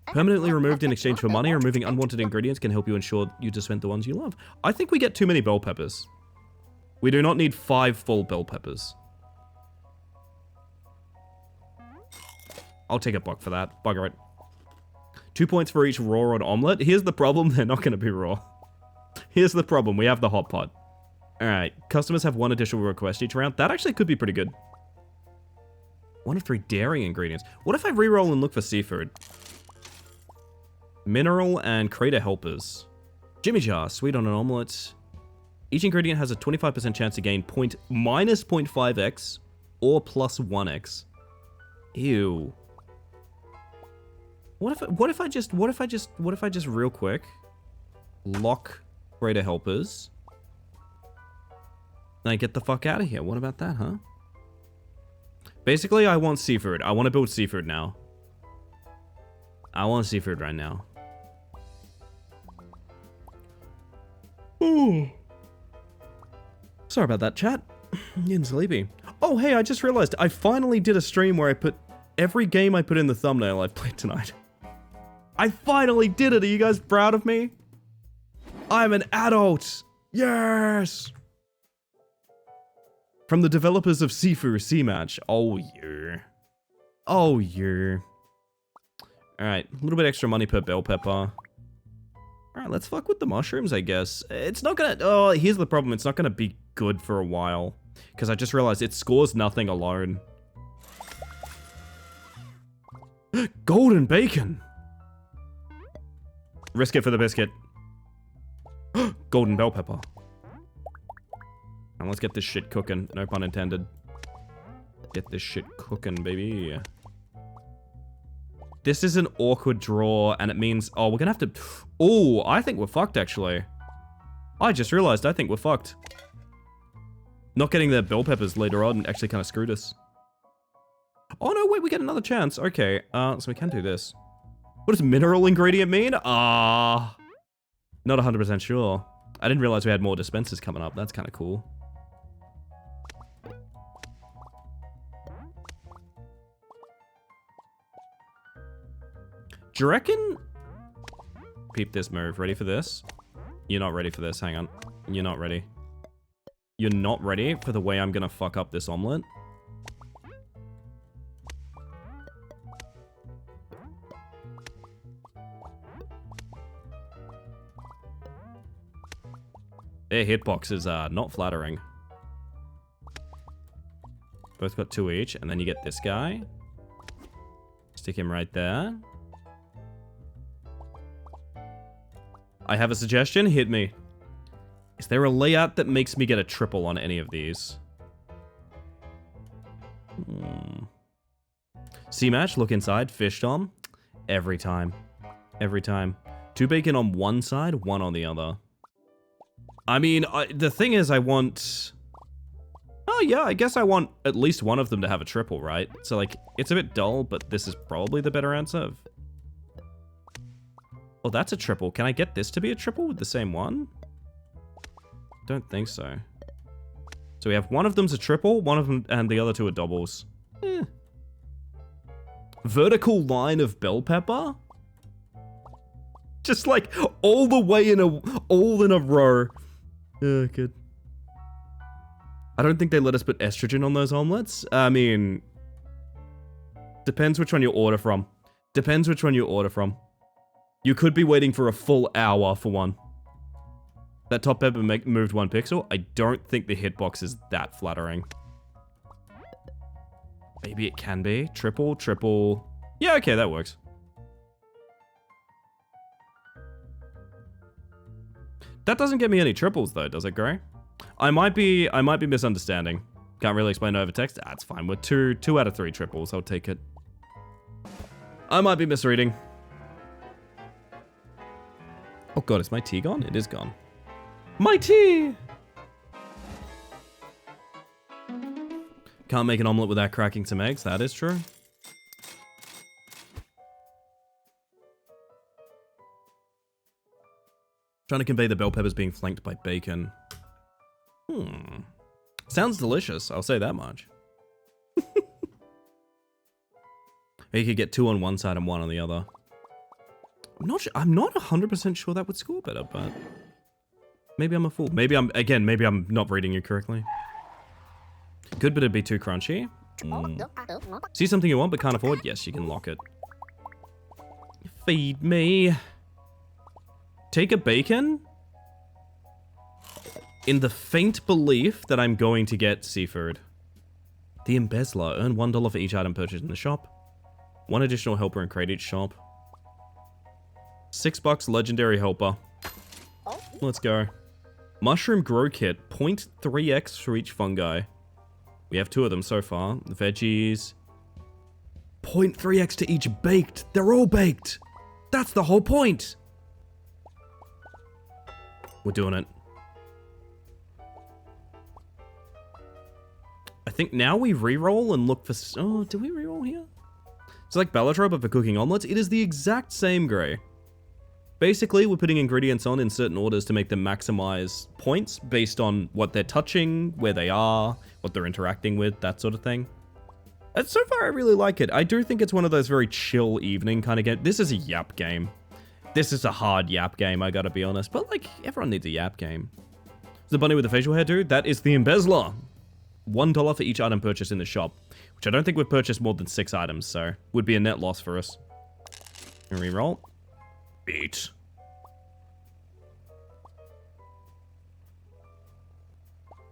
Permanently removed in exchange for money, removing unwanted ingredients can help you ensure you dispense the ones you love. I think we get too many bell peppers. We do not need 5 full bell peppers. I'll take a buck for that. Bugger it. 2 points for each raw on omelet. Here's the problem, they're not going to be raw. Here's the problem, we have the hot pot. Alright, customers have 1 additional request each round. That actually could be pretty good. 1 of 3 dairy ingredients. What if I reroll and look for seafood? Mineral and crater helpers. Jimmy jar, sweet on an omelet. Each ingredient has a 25% chance to gain minus 0.5x or plus 1x. Ew. What if I just real quick lock crater helpers and I get the fuck out of here? What about that, huh? Basically, I want seafood. I want to build seafood now. I want seafood right now. Ooh. Sorry about that, chat. I'm getting sleepy. Oh, hey, I just realized I finally did a stream where I put every game I put in the thumbnail I've played tonight. I finally did it. Are you guys proud of me? I'm an adult. Yes. From the developers of Sifu C-Match. Oh, yeah. Oh, yeah. Alright, a little bit extra money per bell pepper. Alright, let's fuck with the mushrooms, I guess. It's not gonna... Oh, here's the problem. It's not gonna be good for a while. Because I just realized it scores nothing alone. Golden bacon! Risk it for the biscuit. Golden bell pepper. And let's get this shit cooking. No pun intended. Get this shit cooking, baby. This is an awkward draw, and it means... Oh, we're gonna have to... Oh, I think we're fucked, actually. I just realized I think we're fucked. Not getting the bell peppers later on actually kind of screwed us. Oh, no, wait, we get another chance. Okay, so we can do this. What does mineral ingredient mean? Not 100% sure. I didn't realize we had more dispensers coming up. That's kind of cool. Do you reckon... Peep this move. Ready for this? You're not ready for this. Hang on. You're not ready. You're not ready for the way I'm gonna fuck up this omelet? Their hitboxes are not flattering. Both got 2 each, and then you get this guy. Stick him right there. I have a suggestion, hit me. Is there a layout that makes me get a triple on any of these? C-match, look inside, fish tom. Every time. Every time. 2 bacon on one side, 1 on the other. I mean, the thing is I want... Oh yeah, I guess I want at least one of them to have a triple, right? So like, it's a bit dull, but this is probably the better answer. Oh, that's a triple. Can I get this to be a triple with the same one? Don't think so. So we have one of them's a triple, one of them, and the other 2 are doubles. Vertical line of bell pepper? Just like all the way in a row. Good. I don't think they let us put estrogen on those omelets. I mean, depends which one you order from. Depends which one you order from. You could be waiting for a full hour for one. That top pepper moved 1 pixel. I don't think the hitbox is that flattering. Maybe it can be. Triple, triple. Yeah, okay, that works. That doesn't get me any triples though, does it, Gray? I might be misunderstanding. Can't really explain over text. That's fine. We're 2 out of 3 triples. I'll take it. I might be misreading. Oh god, is my tea gone? It is gone. My tea! Can't make an omelet without cracking some eggs. That is true. Trying to convey the bell peppers being flanked by bacon. Sounds delicious, I'll say that much. You could get 2 on one side and 1 on the other. I'm not 100% sure that would score better, but... Maybe I'm a fool. Maybe I'm not reading you correctly. Good, but it'd be too crunchy. See something you want but can't afford? Yes, you can lock it. Feed me. Take a bacon? In the faint belief that I'm going to get seafood. The Embezzler. Earn $1 for each item purchased in the shop. 1 additional helper in crate each shop. $6 legendary helper. Let's go. Mushroom grow kit. 0.3x for each fungi. We have 2 of them so far. Veggies. 0.3x to each baked. They're all baked. That's the whole point. We're doing it. I think now we re-roll and look for... Oh, do we re-roll here? It's like Bellatrop, but for cooking omelets. It is the exact same, Gray. Basically, we're putting ingredients on in certain orders to make them maximize points based on what they're touching, where they are, what they're interacting with, that sort of thing. And so far, I really like it. I do think it's one of those very chill evening kind of game. This is a yap game. This is a hard yap game, I gotta be honest. But, like, everyone needs a yap game. The bunny with the facial hair, dude? That is the Embezzler. $1 for each item purchased in the shop. Which I don't think we've purchased more than 6 items, so would be a net loss for us. And reroll. Beat.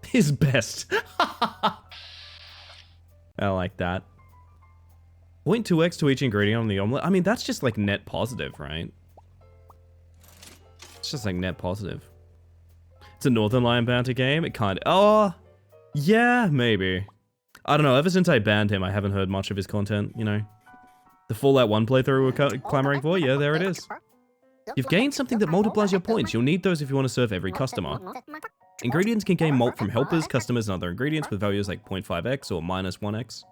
His best. I like that. 0.2x to each ingredient on the omelet. I mean, that's just like net positive, right? It's just like net positive. It's a Northern Lion Banter game. It kind of... Oh, yeah, maybe. I don't know. Ever since I banned him, I haven't heard much of his content, you know. The Fallout 1 playthrough we're clamoring for? Yeah, there it is. You've gained something that multiplies your points. You'll need those if you want to serve every customer. Ingredients can gain malt from helpers, customers, and other ingredients with values like 0.5x or minus 1x.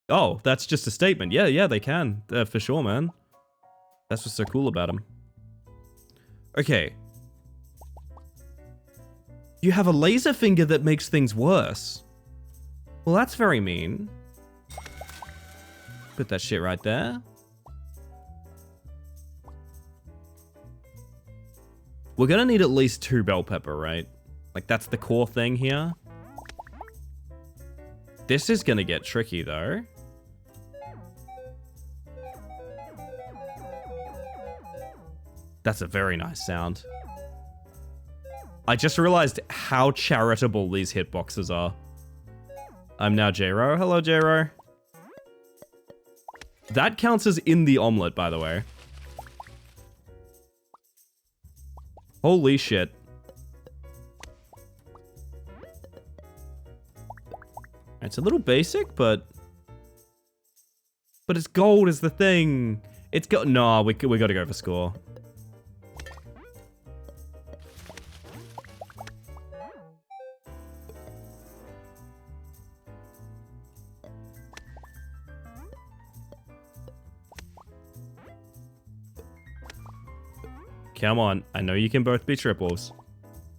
Oh, that's just a statement. Yeah, they can. For sure, man. That's what's so cool about them. Okay. You have a laser finger that makes things worse. Well, that's very mean. Put that shit right there. We're gonna need at least 2 bell pepper, right? Like, that's the core thing here. This is gonna get tricky, though. That's a very nice sound. I just realized how charitable these hitboxes are. I'm now J-Ro. Hello, J-Ro. That counts as in the omelet, by the way. Holy shit. It's a little basic, but it's gold is the thing. It's got no. We got to go for score. Come on, I know you can both be triples.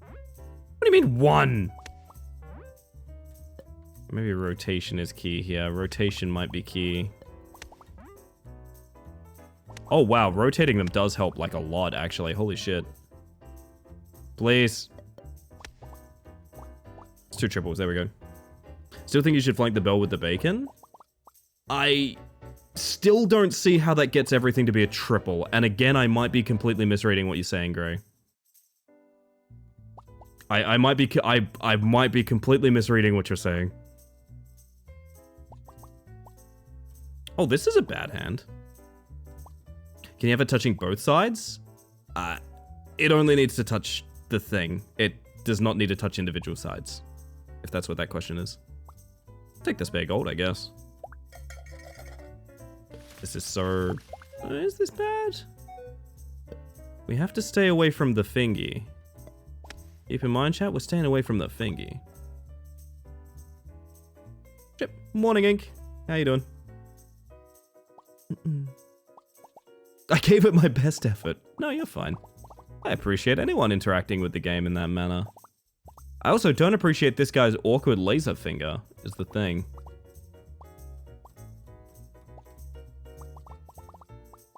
What do you mean 1? Maybe rotation is key here. Rotation might be key. Oh wow, rotating them does help like a lot actually. Holy shit. Please. It's 2 triples, there we go. Still think you should flank the bell with the bacon? I still don't see how that gets everything to be a triple. And again, I might be completely misreading what you're saying, Gray. I might be completely misreading what you're saying. Oh, this is a bad hand. Can you have it touching both sides? It only needs to touch the thing. It does not need to touch individual sides. If that's what that question is. Take the spare gold, I guess. This is so... Is this bad? We have to stay away from the fingy. Keep in mind, chat, we're staying away from the fingy. Chip. Morning, Ink. How you doing? I gave it my best effort. No, you're fine. I appreciate anyone interacting with the game in that manner. I also don't appreciate this guy's awkward laser finger, is the thing.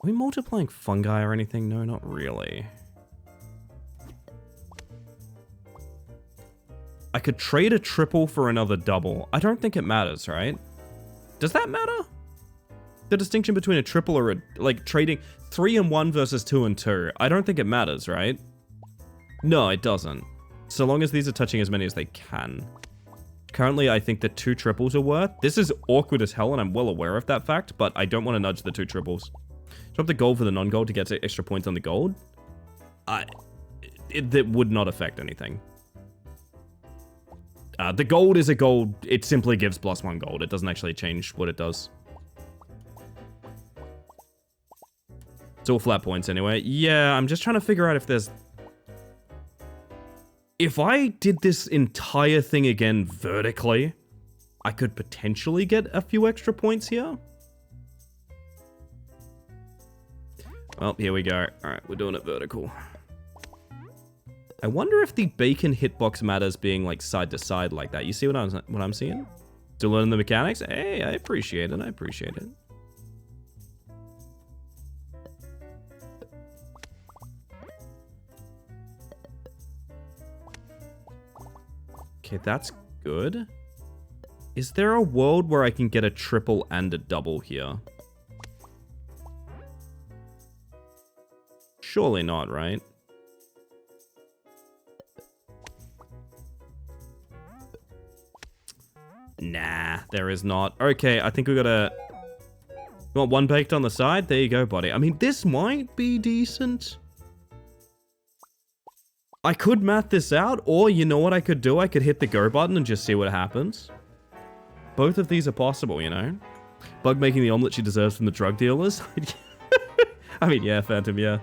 Are we multiplying fungi or anything? No, not really. I could trade a triple for another double. I don't think it matters, right? Does that matter? The distinction between a triple or like trading 3 and 1 versus 2 and 2. I don't think it matters, right? No, it doesn't. So long as these are touching as many as they can. Currently, I think the 2 triples are worth. This is awkward as hell, and I'm well aware of that fact, but I don't want to nudge the 2 triples. Drop the gold for the non-gold to get extra points on the gold. That would not affect anything. The gold is a gold. It simply gives +1 gold. It doesn't actually change what it does. It's all flat points anyway. Yeah, I'm just trying to figure out if there's... If I did this entire thing again vertically, I could potentially get a few extra points here. Well, here we go. Alright, we're doing it vertical. I wonder if the bacon hitbox matters being like side to side like that. You see what I'm seeing? Still learning the mechanics? Hey, I appreciate it. I appreciate it. Okay, that's good. Is there a world where I can get a triple and a double here? Surely not, right? Nah, there is not. Okay, I think we gotta... You want 1 baked on the side? There you go, buddy. I mean, this might be decent. I could math this out, or you know what I could do? I could hit the go button and just see what happens. Both of these are possible, you know? Bug making the omelet she deserves from the drug dealers. I mean, yeah, Phantom, yeah.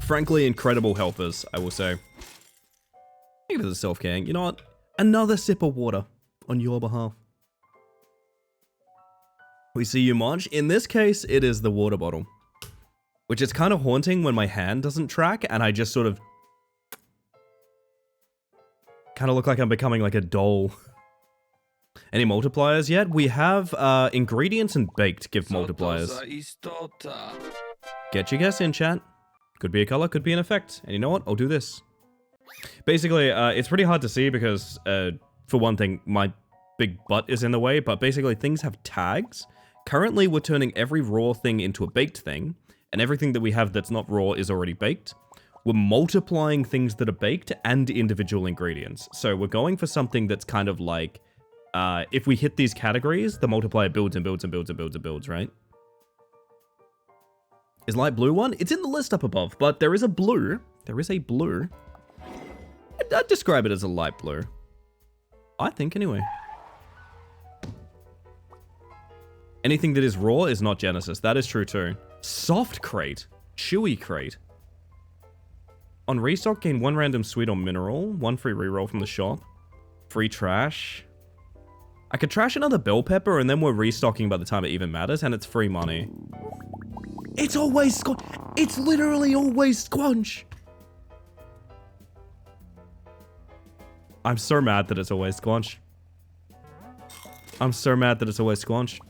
Frankly, incredible helpers, I will say. Thank you for the self-care. You know what? Another sip of water on your behalf. We see you, Marge. In this case, it is the water bottle. Which is kind of haunting when my hand doesn't track and I just sort of... kind of look like I'm becoming like a doll. Any multipliers yet? We have ingredients and baked give multipliers. Get your guess in, chat. Could be a color, could be an effect. And you know what? I'll do this. Basically, it's pretty hard to see because, for one thing, my big butt is in the way, but basically things have tags. Currently, we're turning every raw thing into a baked thing, and everything that we have that's not raw is already baked. We're multiplying things that are baked and individual ingredients. So we're going for something that's kind of like, if we hit these categories, the multiplier builds and builds and builds and builds and builds, right? Is light blue one? It's in the list up above, but there is a blue. There is a blue. I'd describe it as a light blue. I think, anyway. Anything that is raw is not Genesis. That is true, too. Soft crate. Chewy crate. On restock, gain 1 random sweet or mineral. 1 free reroll from the shop. Free trash. I could trash another bell pepper, and then we're restocking by the time it even matters, and it's free money. It's always squanch. It's literally always squanch. I'm so mad that it's always squanch. I'm so mad that it's always squanch.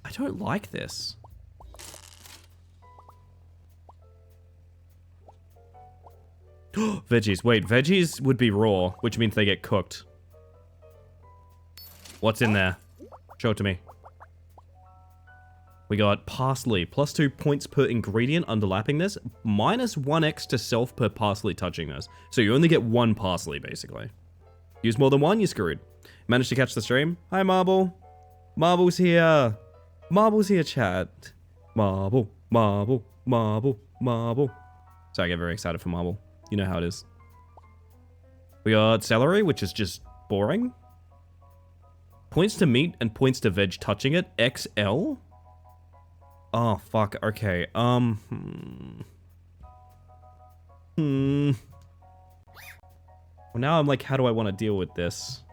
I don't like this. Veggies. Wait, veggies would be raw, which means they get cooked. What's in there? Show it to me. We got parsley, plus 2 points per ingredient underlapping this, minus 1x to self per parsley touching this. So you only get 1 parsley, basically. Use more than 1, you're screwed. Managed to catch the stream? Hi, Marble. Marble's here. Marble's here, chat. Marble, Marble, Marble, Marble. So I get very excited for Marble. You know how it is. We got celery, which is just boring. Points to meat and points to veg touching it. XL? Oh, fuck. Okay. Well, now I'm like, how do I want to deal with this?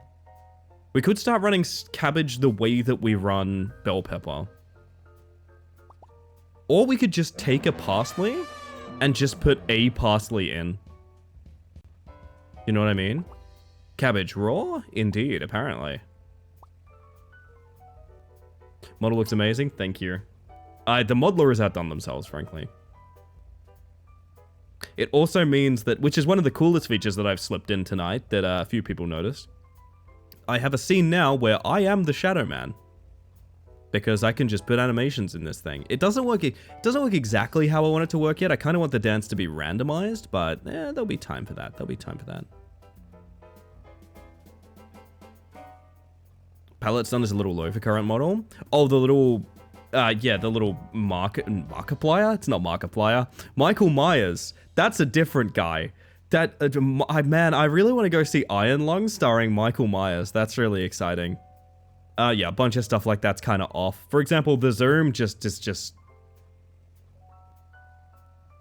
We could start running cabbage the way that we run bell pepper. Or we could just take a parsley and just put a parsley in. You know what I mean? Cabbage raw? Indeed, apparently. Model looks amazing. Thank you. The modelers outdone themselves, frankly. It also means that, which is one of the coolest features that I've slipped in tonight that a few people noticed. I have a scene now where I am the Shadow Man. Because I can just put animations in this thing. It doesn't work exactly how I want it to work yet. I kind of want the dance to be randomized, but there'll be time for that. There'll be time for that. Pallette's done is a little low for current model. Oh, the little... yeah, the little Markiplier? It's not Markiplier. Michael Myers. That's a different guy. That, man, I really want to go see Iron Lung starring Michael Myers. That's really exciting. Yeah, a bunch of stuff like that's kind of off. For example, the zoom is just...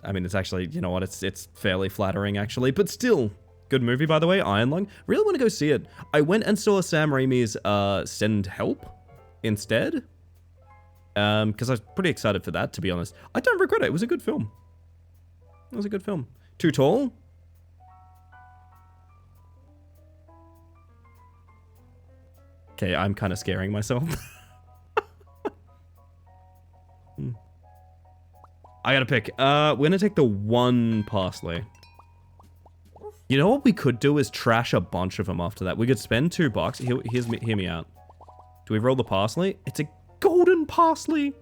I mean, it's actually, you know what, it's fairly flattering, actually. But still, good movie, by the way, Iron Lung. Really want to go see it. I went and saw Sam Raimi's Send Help instead. Because I was pretty excited for that, to be honest. I don't regret it. It was a good film. It was a good film. Too tall? Okay, I'm kind of scaring myself. I gotta pick. We're gonna take the 1 parsley. You know what we could do is trash a bunch of them after that. We could spend $2. Hear me out. Do we roll the parsley? It's a golden parsley.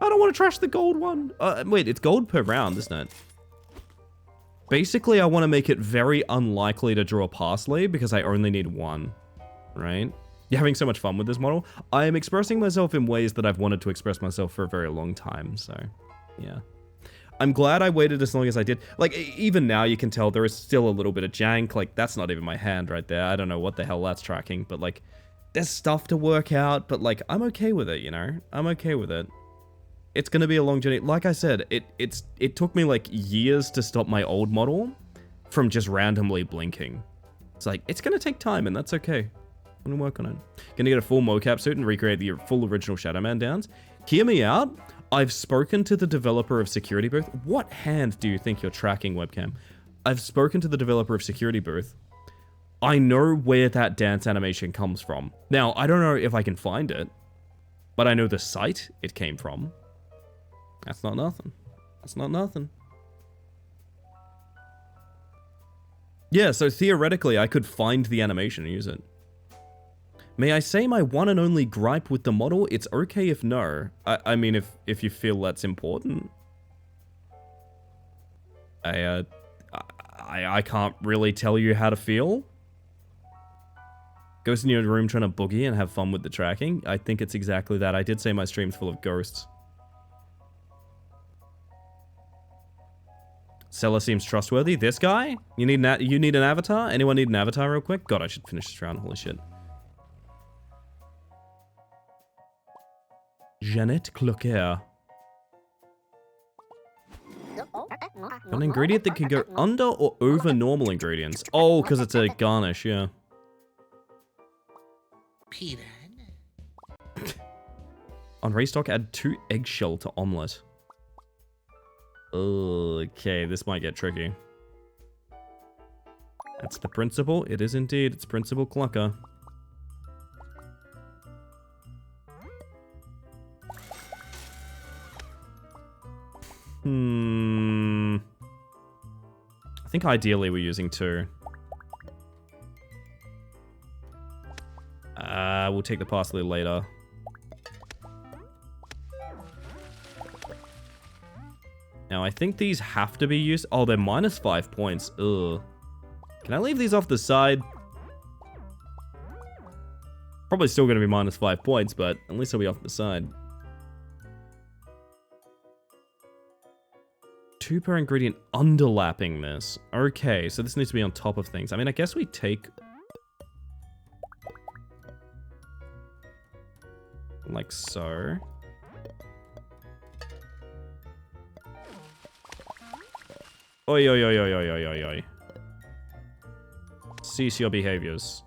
I don't want to trash the gold one. Wait, it's gold per round, isn't it? Basically, I want to make it very unlikely to draw parsley because I only need 1. Right? You're having so much fun with this model. I am expressing myself in ways that I've wanted to express myself for a very long time, so yeah. I'm glad I waited as long as I did. Like, even now you can tell there is still a little bit of jank. Like, that's not even my hand right there. I don't know what the hell that's tracking, but like, there's stuff to work out, but like, I'm okay with it, you know? I'm okay with it. It's gonna be a long journey. Like I said, it took me like years to stop my old model from just randomly blinking. It's like, it's gonna take time, and that's okay. I'm gonna work on it. Gonna get a full mocap suit and recreate the full original Shadow Man downs. Hear me out. I've spoken to the developer of Security Booth. What hand do you think you're tracking, webcam? I've spoken to the developer of Security Booth. I know where that dance animation comes from. Now, I don't know if I can find it, but I know the site it came from. That's not nothing. That's not nothing. Yeah, so theoretically, I could find the animation and use it. May I say my one and only gripe with the model? It's okay if no. I mean, if you feel that's important. I can't really tell you how to feel. Ghost in your room trying to boogie and have fun with the tracking. I think it's exactly that. I did say my stream's full of ghosts. Seller seems trustworthy. This guy? You need an avatar? Anyone need an avatar real quick? God, I should finish this round. Holy shit. Jeanette Cloquer. An ingredient that can go under or over normal ingredients. Oh, because it's a garnish, yeah. On restock, add 2 eggshell to omelet. Okay, this might get tricky. That's the principle. It is indeed. It's Principal Clucker. I think ideally we're using 2. We'll take the parsley later. Now, I think these have to be used. Oh, they're minus 5 points. Ugh. Can I leave these off the side? Probably still going to be minus 5 points, but at least they'll be off the side. 2 per ingredient underlapping this. Okay, so this needs to be on top of things. I mean, I guess we take... like so. Oi, oi, oi, oi, oi, oi, oi, oi. Cease your behaviors.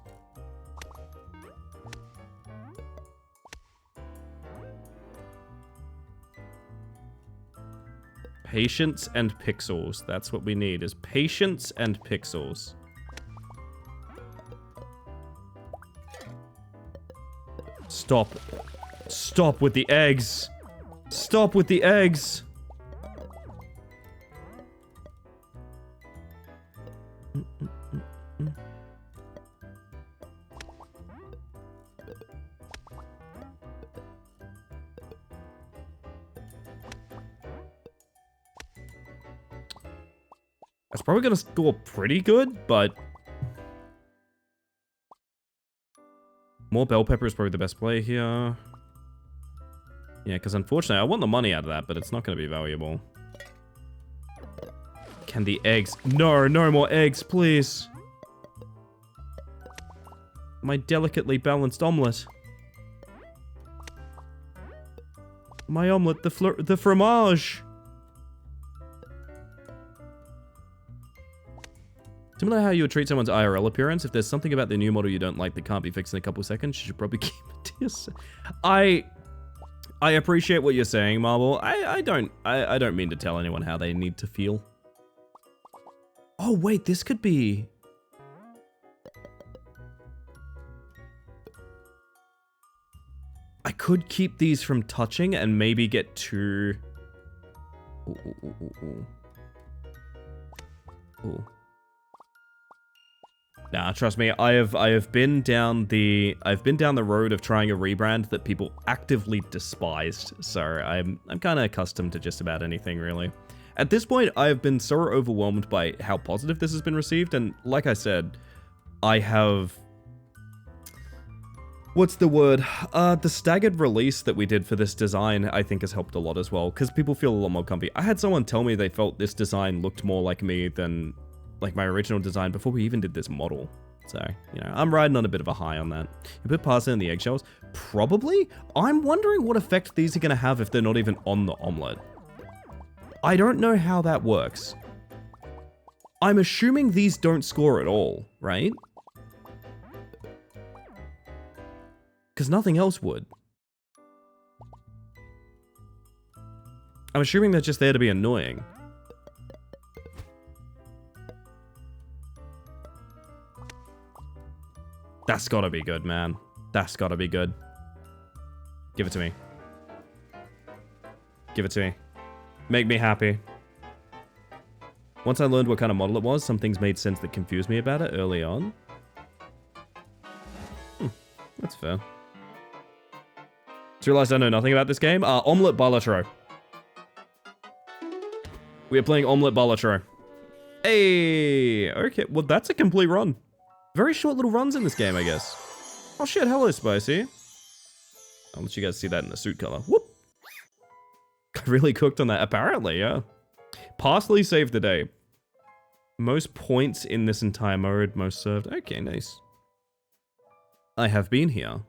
Patience and pixels. That's what we need, is patience and pixels. Stop. Stop with the eggs. Stop with the eggs. That's probably gonna score pretty good, but more bell pepper is probably the best play here. Yeah, because unfortunately, I want the money out of that, but it's not going to be valuable. Can the eggs... No, no more eggs, please. My delicately balanced omelet. My omelet, the fromage. Similar to how you would treat someone's IRL appearance, if there's something about the new model you don't like that can't be fixed in a couple seconds, you should probably keep it to yourself. I appreciate what you're saying, Marble. I don't mean to tell anyone how they need to feel. Oh wait, this could be... I could keep these from touching and maybe get 2... Ooh. Nah, trust me, I have been down the road of trying a rebrand that people actively despised, so I'm kind of accustomed to just about anything, really. At this point, I have been so overwhelmed by how positive this has been received, and like I said, I have What's the word? The staggered release that we did for this design, I think has helped a lot as well, because people feel a lot more comfy. I had someone tell me they felt this design looked more like me than like my original design before we even did this model. So, you know, I'm riding on a bit of a high on that. You put pasta in the eggshells? Probably? I'm wondering what effect these are going to have if they're not even on the omelet. I don't know how that works. I'm assuming these don't score at all, right? Because nothing else would. I'm assuming they're just there to be annoying. That's gotta be good, man. That's gotta be good. Give it to me. Give it to me. Make me happy. Once I learned what kind of model it was, some things made sense that confused me about it early on. That's fair. Just realized I know nothing about this game. Omelet Balatro. We are playing Omelet Balatro. Hey! Okay, well that's a complete run. Very short little runs in this game, I guess. Oh shit, hello Spicy. I'll let you guys see that in the suit color. Whoop! I really cooked on that, apparently, yeah. Parsley saved the day. Most points in this entire mode, most served. Okay, nice. I have been here.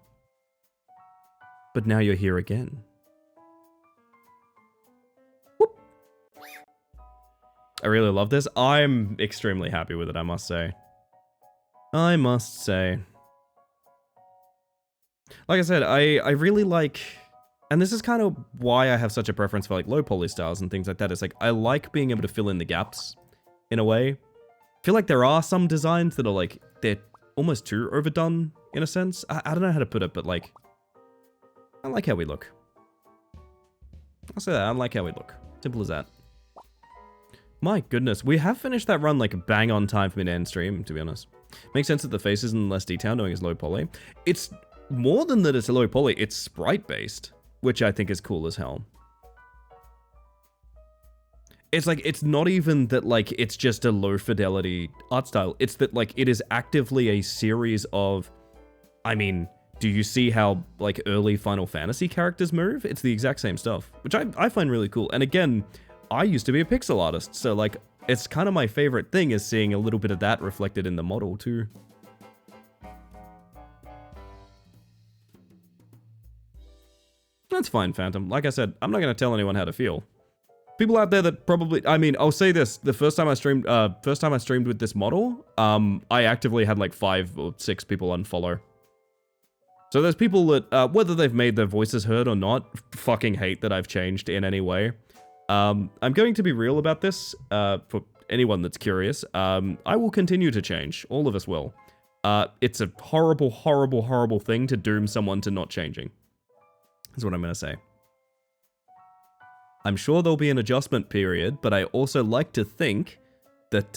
But now you're here again. Whoop. I really love this. I'm extremely happy with it, I must say. I must say. Like I said, I really like... And this is kind of why I have such a preference for like low poly styles and things like that. It's like, I like being able to fill in the gaps, in a way. I feel like there are some designs that are like, they're almost too overdone, in a sense. I don't know how to put it, but like, I like how we look. I'll say that, I like how we look. Simple as that. My goodness, we have finished that run like bang on time for me to end stream, to be honest. Makes sense that the faces in less detail knowing it's low poly. It's more than that it's a low poly, it's sprite based, which I think is cool as hell. It's like, it's not even that like, it's just a low fidelity art style. It's that like, it is actively a series of, I mean, do you see how like early Final Fantasy characters move? It's the exact same stuff, which I find really cool. And again, I used to be a pixel artist, so like, it's kind of my favorite thing is seeing a little bit of that reflected in the model too. That's fine, Phantom. Like I said, I'm not going to tell anyone how to feel. People out there that probably, I mean, I'll say this, the first time I streamed with this model, I actively had like 5 or 6 people unfollow. So there's people that, whether they've made their voices heard or not, fucking hate that I've changed in any way. I'm going to be real about this, for anyone that's curious. I will continue to change. All of us will. It's a horrible, horrible, horrible thing to doom someone to not changing. That's what I'm going to say. I'm sure there'll be an adjustment period, but I also like to think that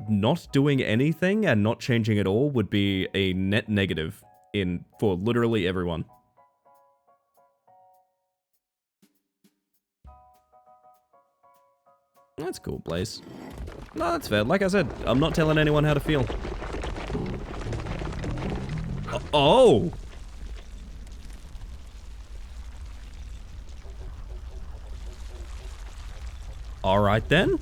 not doing anything and not changing at all would be a net negative for literally everyone. That's cool, Blaze. No, that's fair. Like I said, I'm not telling anyone how to feel. Oh! Alright then.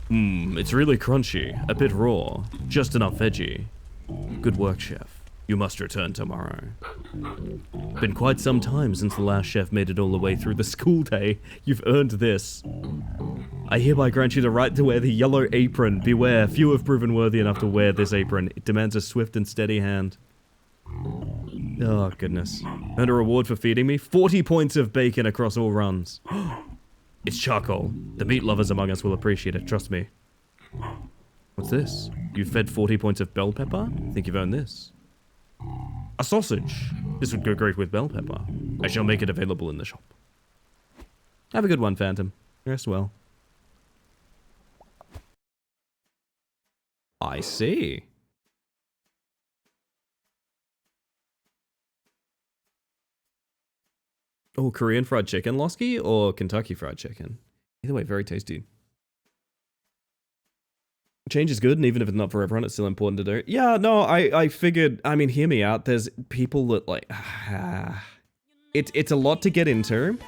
It's really crunchy, a bit raw, just enough veggie. Good work, chef. You must return tomorrow. Been quite some time since the last chef made it all the way through the school day. You've earned this. I hereby grant you the right to wear the yellow apron. Beware, few have proven worthy enough to wear this apron. It demands a swift and steady hand. Oh, goodness. Earned a reward for feeding me? 40 points of bacon across all runs. It's charcoal. The meat lovers among us will appreciate it, trust me. What's this? You fed 40 points of bell pepper? Think you've earned this. A sausage. This would go great with bell pepper. I shall make it available in the shop. Have a good one, Phantom. Rest well. I see. Oh, Korean fried chicken, Losky, or Kentucky fried chicken? Either way, very tasty. Change is good, and even if it's not for everyone, it's still important to do. Yeah, no, I figured, I mean, hear me out. There's people that, like, it's a lot to get into.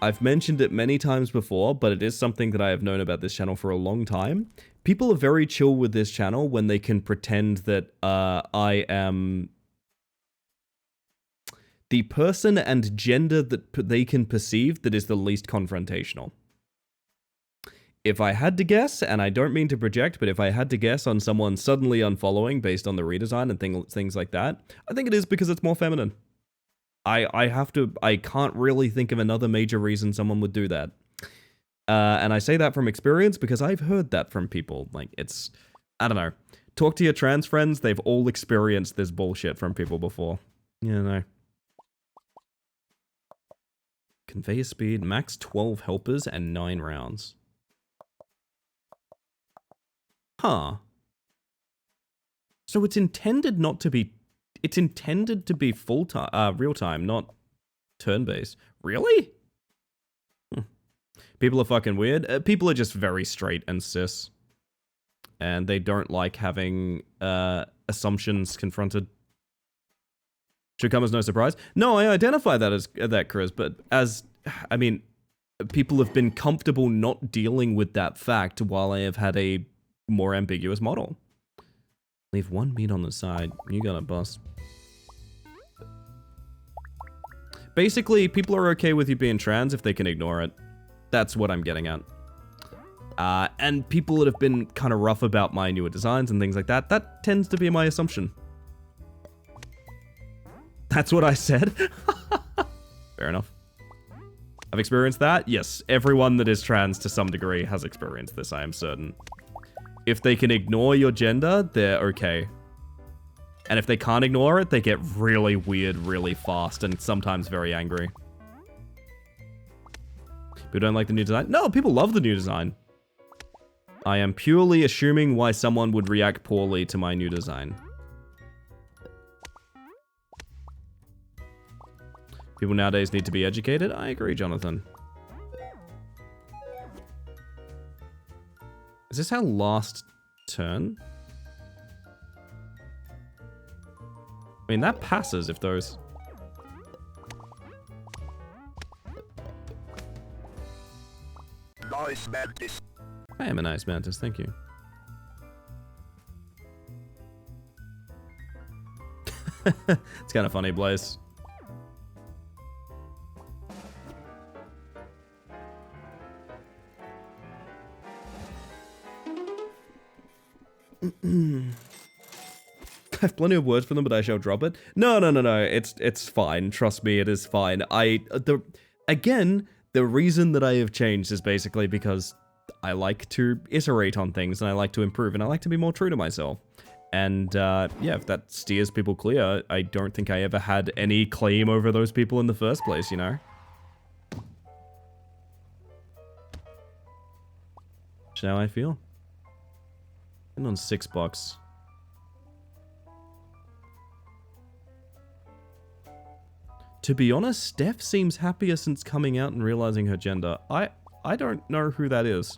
I've mentioned it many times before, but it is something that I have known about this channel for a long time. People are very chill with this channel when they can pretend that I am the person and gender that they can perceive that is the least confrontational. If I had to guess, and I don't mean to project, but if I had to guess on someone suddenly unfollowing based on the redesign and things like that, I think it is because it's more feminine. I can't really think of another major reason someone would do that. And I say that from experience because I've heard that from people. Like, it's, I don't know. Talk to your trans friends, they've all experienced this bullshit from people before. You know. Conveyor speed, max 12 helpers and 9 rounds. Huh. So it's intended not to be... It's intended to be full-time, real-time, not turn-based. Really? People are fucking weird. People are just very straight and cis. And they don't like having assumptions confronted. Should come as no surprise. No, I identify that as that, Chris, but as... I mean, people have been comfortable not dealing with that fact while I have had a more ambiguous model. Leave 1 meat on the side. You got a bus. Basically, people are okay with you being trans if they can ignore it. That's what I'm getting at. And people that have been kind of rough about my newer designs and things like that, that tends to be my assumption. That's what I said. Fair enough. I've experienced that. Yes, everyone that is trans to some degree has experienced this, I am certain. If they can ignore your gender, they're okay. And if they can't ignore it, they get really weird really fast and sometimes very angry. People don't like the new design? No, people love the new design. I am purely assuming why someone would react poorly to my new design. People nowadays need to be educated? I agree, Jonathan. Is this our last turn? I mean, that passes if those... Nice mantis. I am a nice mantis, thank you. It's kind of funny, Blaze. I have plenty of words for them, but I shall drop it. No. It's fine. Trust me, it is fine. Again, the reason that I have changed is basically because I like to iterate on things and I like to improve and I like to be more true to myself. And yeah, if that steers people clear, I don't think I ever had any claim over those people in the first place, you know? That's how I feel. And on $6. To be honest, Steph seems happier since coming out and realizing her gender. I don't know who that is.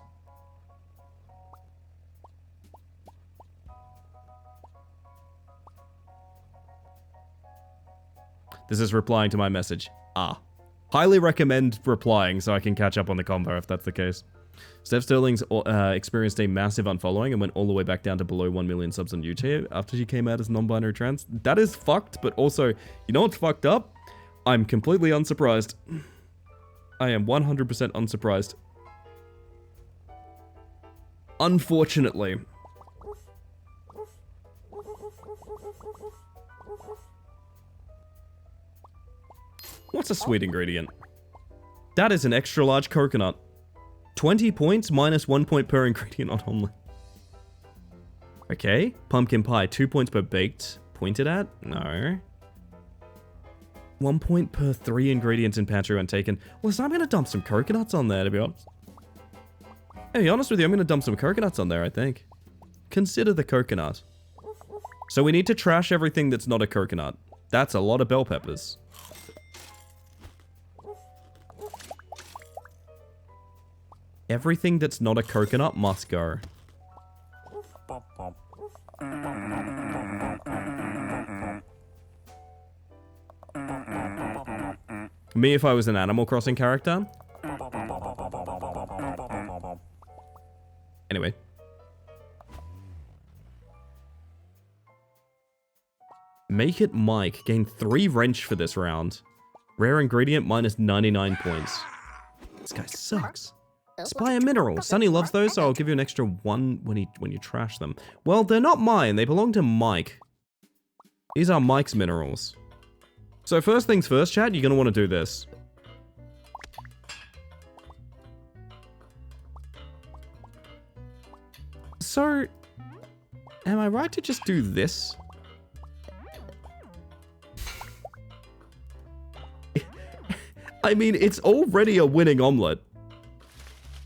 This is replying to my message. Ah. Highly recommend replying so I can catch up on the combo if that's the case. Steph Sterling's experienced a massive unfollowing and went all the way back down to below 1 million subs on YouTube after she came out as non-binary trans. That is fucked, but also, you know what's fucked up? I'm completely unsurprised. I am 100% unsurprised. Unfortunately. What's a sweet ingredient? That is an extra large coconut. 20 points minus 1 point per ingredient on omelet. Okay. Pumpkin pie, 2 points per baked. Pointed at? No. 1 point per 3 ingredients in pantry when taken. Well, so I'm going to dump some coconuts on there, to be honest. To be honest with you, I'm going to dump some coconuts on there, I think. Consider the coconut. So we need to trash everything that's not a coconut. That's a lot of bell peppers. Everything that's not a coconut must go. Me if I was an Animal Crossing character. Anyway. Make it Mike. Gain 3 wrench for this round. Rare ingredient minus 99 points. This guy sucks. Spy a mineral. Sunny loves those, so I'll give you an extra 1 when you trash them. Well, they're not mine. They belong to Mike. These are Mike's minerals. So first things first, chat, you're going to want to do this. So, am I right to just do this? I mean, it's already a winning omelet.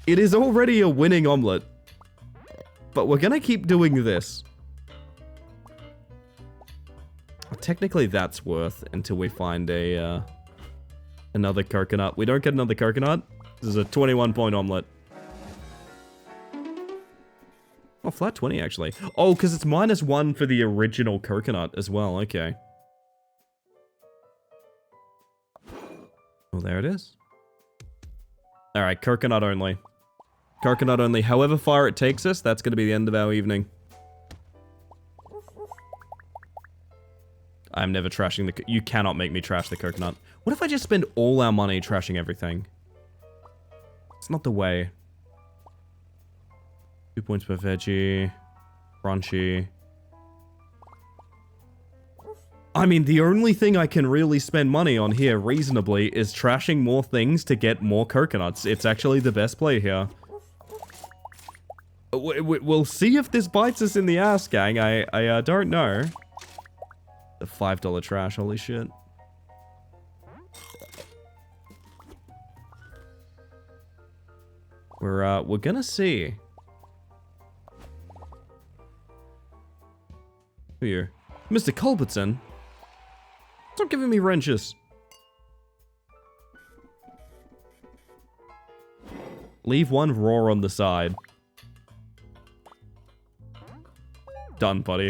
It is already a winning omelet. But we're gonna keep doing this. Technically, that's worth until we find a, another coconut. We don't get another coconut. This is a 21-point omelet. Oh, flat 20, actually. Oh, because it's -1 for the original coconut as well. Okay. Well, there it is. Alright, coconut only. Coconut only. However far it takes us, that's going to be the end of our evening. I'm never trashing the... You cannot make me trash the coconut. What if I just spend all our money trashing everything? It's not the way. 2 points per veggie. Crunchy. I mean, the only thing I can really spend money on here reasonably is trashing more things to get more coconuts. It's actually the best play here. We'll see if this bites us in the ass, gang. I don't know. The $5 trash, holy shit. We're gonna see. Who are you? Mr. Culbertson? Stop giving me wrenches. Leave 1 raw on the side. Done, buddy.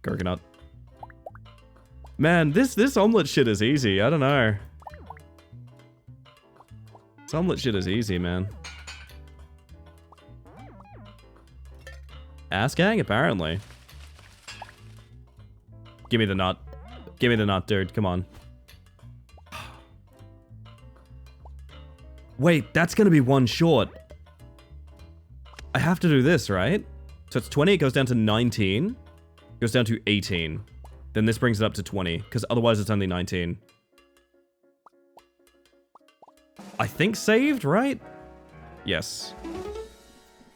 Coconut. Man, this omelet shit is easy. I don't know. This omelet shit is easy, man. Ass gang, apparently. Give me the nut. Give me the nut, dude. Come on. Wait, that's gonna be 1 short. I have to do this, right? So it's 20, it goes down to 19. It goes down to 18. Then this brings it up to 20, because otherwise it's only 19. I think saved, right? Yes.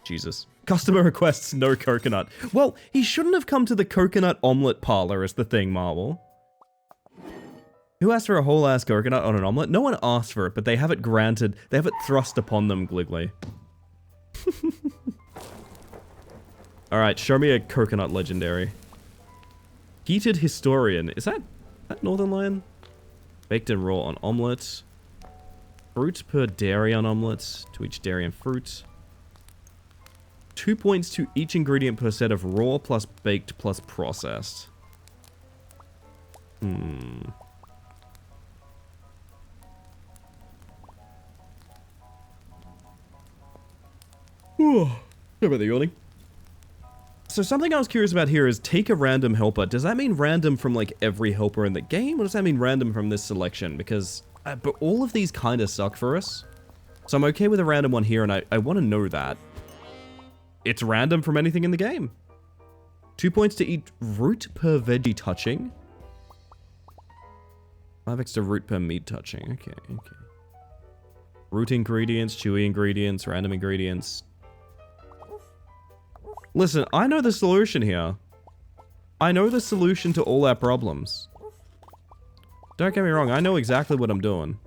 Jesus. Customer requests no coconut. Well, he shouldn't have come to the coconut omelet parlor is the thing, Marvel. Who asked for a whole ass coconut on an omelet? No one asked for it, but they have it granted. They have it thrust upon them, Gliggly. Alright, show me a coconut legendary. Heated Historian. Is that Northern Lion? Baked and raw on omelets. Fruit per dairy on omelets. To each dairy and fruit. 2 points to each ingredient per set of raw plus baked plus processed. Sorry about the yawning. So something I was curious about here is take a random helper. Does that mean random from like every helper in the game? Or does that mean random from this selection? Because but all of these kind of suck for us. So I'm okay with a random one here and I want to know that. It's random from anything in the game. 2 points to eat root per veggie touching. 5 extra root per meat touching. Okay, okay. Root ingredients, chewy ingredients, random ingredients. Listen, I know the solution here. I know the solution to all our problems. Don't get me wrong, I know exactly what I'm doing.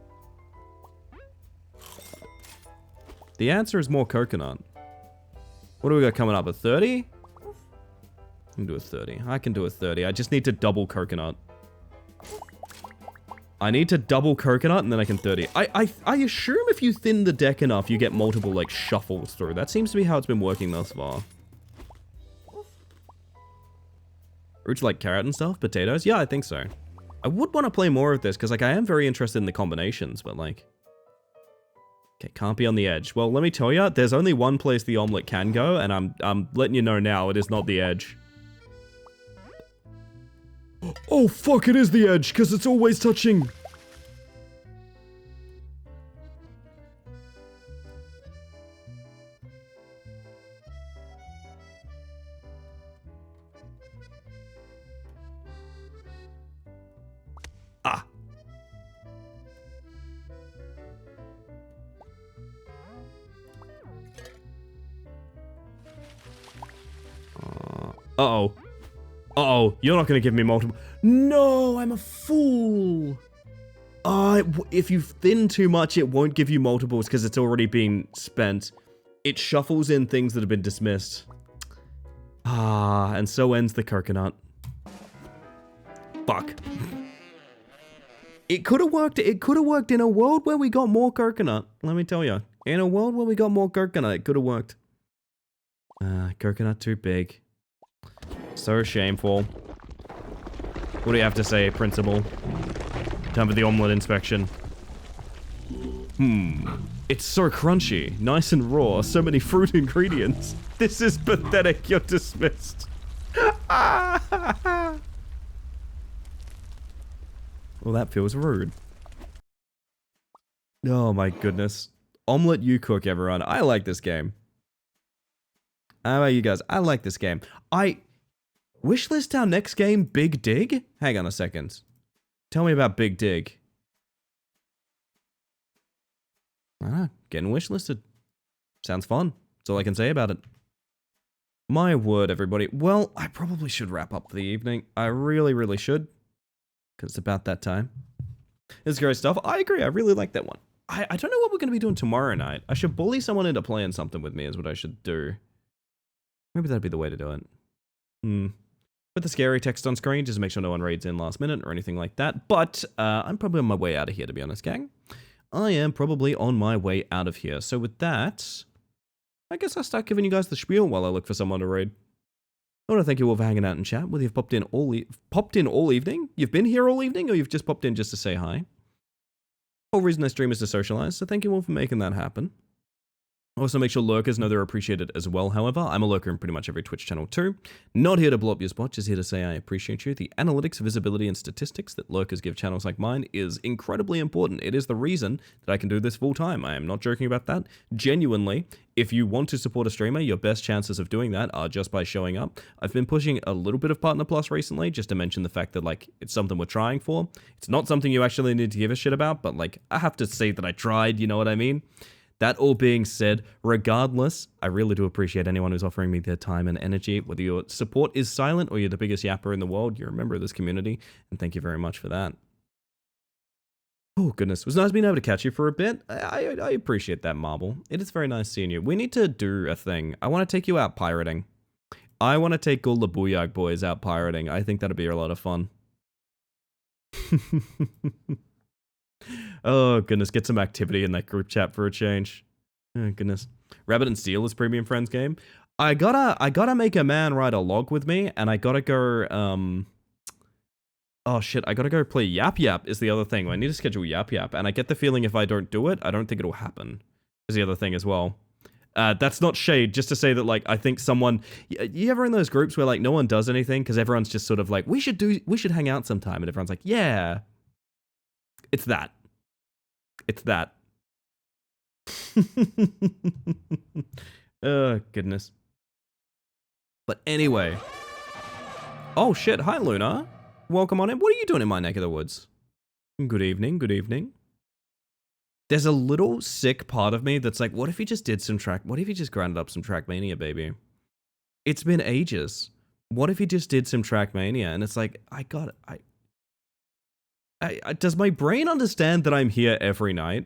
The answer is more coconut. What do we got coming up? A 30? I can do a 30. I can do a 30. I just need to double coconut. I need to double coconut and then I can 30. I assume if you thin the deck enough, you get multiple, like, shuffles through. That seems to be how it's been working thus far. Fruits like carrot and stuff, potatoes. Yeah, I think so. I would want to play more of this because like I am very interested in the combinations, but like, okay, can't be on the edge. Well, let me tell you, there's only one place the omelet can go, and I'm letting you know now, it is not the edge. Oh fuck, it is the edge because it's always touching. Ah. Uh-oh. Uh-oh. You're not going to give me multiple... No, I'm a fool. If you thin too much, it won't give you multiples because it's already been spent. It shuffles in things that have been dismissed. Ah, and so ends the coconut. Fuck. It could have worked. It could have worked in a world where we got more coconut. Let me tell you. In a world where we got more coconut, it could have worked. Coconut too big. So shameful. What do you have to say, Principal? Time for the omelet inspection. It's so crunchy, nice and raw, so many fruit ingredients. This is pathetic, you're dismissed. Well, that feels rude. Oh my goodness. Omelet you cook, everyone. I like this game. How about you guys? I like this game. Wishlist our next game, Big Dig? Hang on a second. Tell me about Big Dig. Getting wishlisted. Sounds fun. That's all I can say about it. My word, everybody. Well, I probably should wrap up the evening. I really, really should. Because it's about that time. It's great stuff. I agree. I really like that one. I don't know what we're going to be doing tomorrow night. I should bully someone into playing something with me is what I should do. Maybe that'd be the way to do it. Put the scary text on screen just to make sure no one raids in last minute or anything like that. But I'm probably on my way out of here, to be honest, gang. I am probably on my way out of here. So with that, I guess I'll start giving you guys the spiel while I look for someone to raid. I want to thank you all for hanging out and chat, whether you've popped in all evening, you've been here all evening, or you've just popped in just to say hi. The whole reason I stream is to socialize, so thank you all for making that happen. Also, make sure lurkers know they're appreciated as well, however. I'm a lurker in pretty much every Twitch channel too. Not here to blow up your spot, just here to say I appreciate you. The analytics, visibility, and statistics that lurkers give channels like mine is incredibly important. It is the reason that I can do this full time. I am not joking about that. Genuinely, if you want to support a streamer, your best chances of doing that are just by showing up. I've been pushing a little bit of Partner Plus recently, just to mention the fact that, like, it's something we're trying for. It's not something you actually need to give a shit about, but, like, I have to say that I tried, you know what I mean? That all being said, regardless, I really do appreciate anyone who's offering me their time and energy. Whether your support is silent or you're the biggest yapper in the world, you're a member of this community, and thank you very much for that. Oh, goodness. It was nice being able to catch you for a bit. I appreciate that, Marble. It is very nice seeing you. We need to do a thing. I want to take you out pirating. I want to take all the Booyag boys out pirating. I think that'd be a lot of fun. Oh, goodness. Get some activity in that group chat for a change. Oh, goodness. Rabbit and Steel is Premium Friends game. I gotta make a man ride a log with me, and I gotta go, oh, shit. I gotta go play Yap Yap is the other thing. I need to schedule Yap Yap, and I get the feeling if I don't do it, I don't think it'll happen. Is the other thing as well. That's not shade, just to say that, like, I think someone... You ever in those groups where, like, no one does anything because everyone's just sort of like, we should hang out sometime, and everyone's like, yeah. It's that. It's that. Oh, goodness. But anyway. Oh, shit. Hi, Luna. Welcome on in. What are you doing in my neck of the woods? Good evening. Good evening. There's a little sick part of me that's like, what if he just did some track... What if he just grinded up some Trackmania, baby? It's been ages. What if he just did some Trackmania? And it's like, does my brain understand that I'm here every night?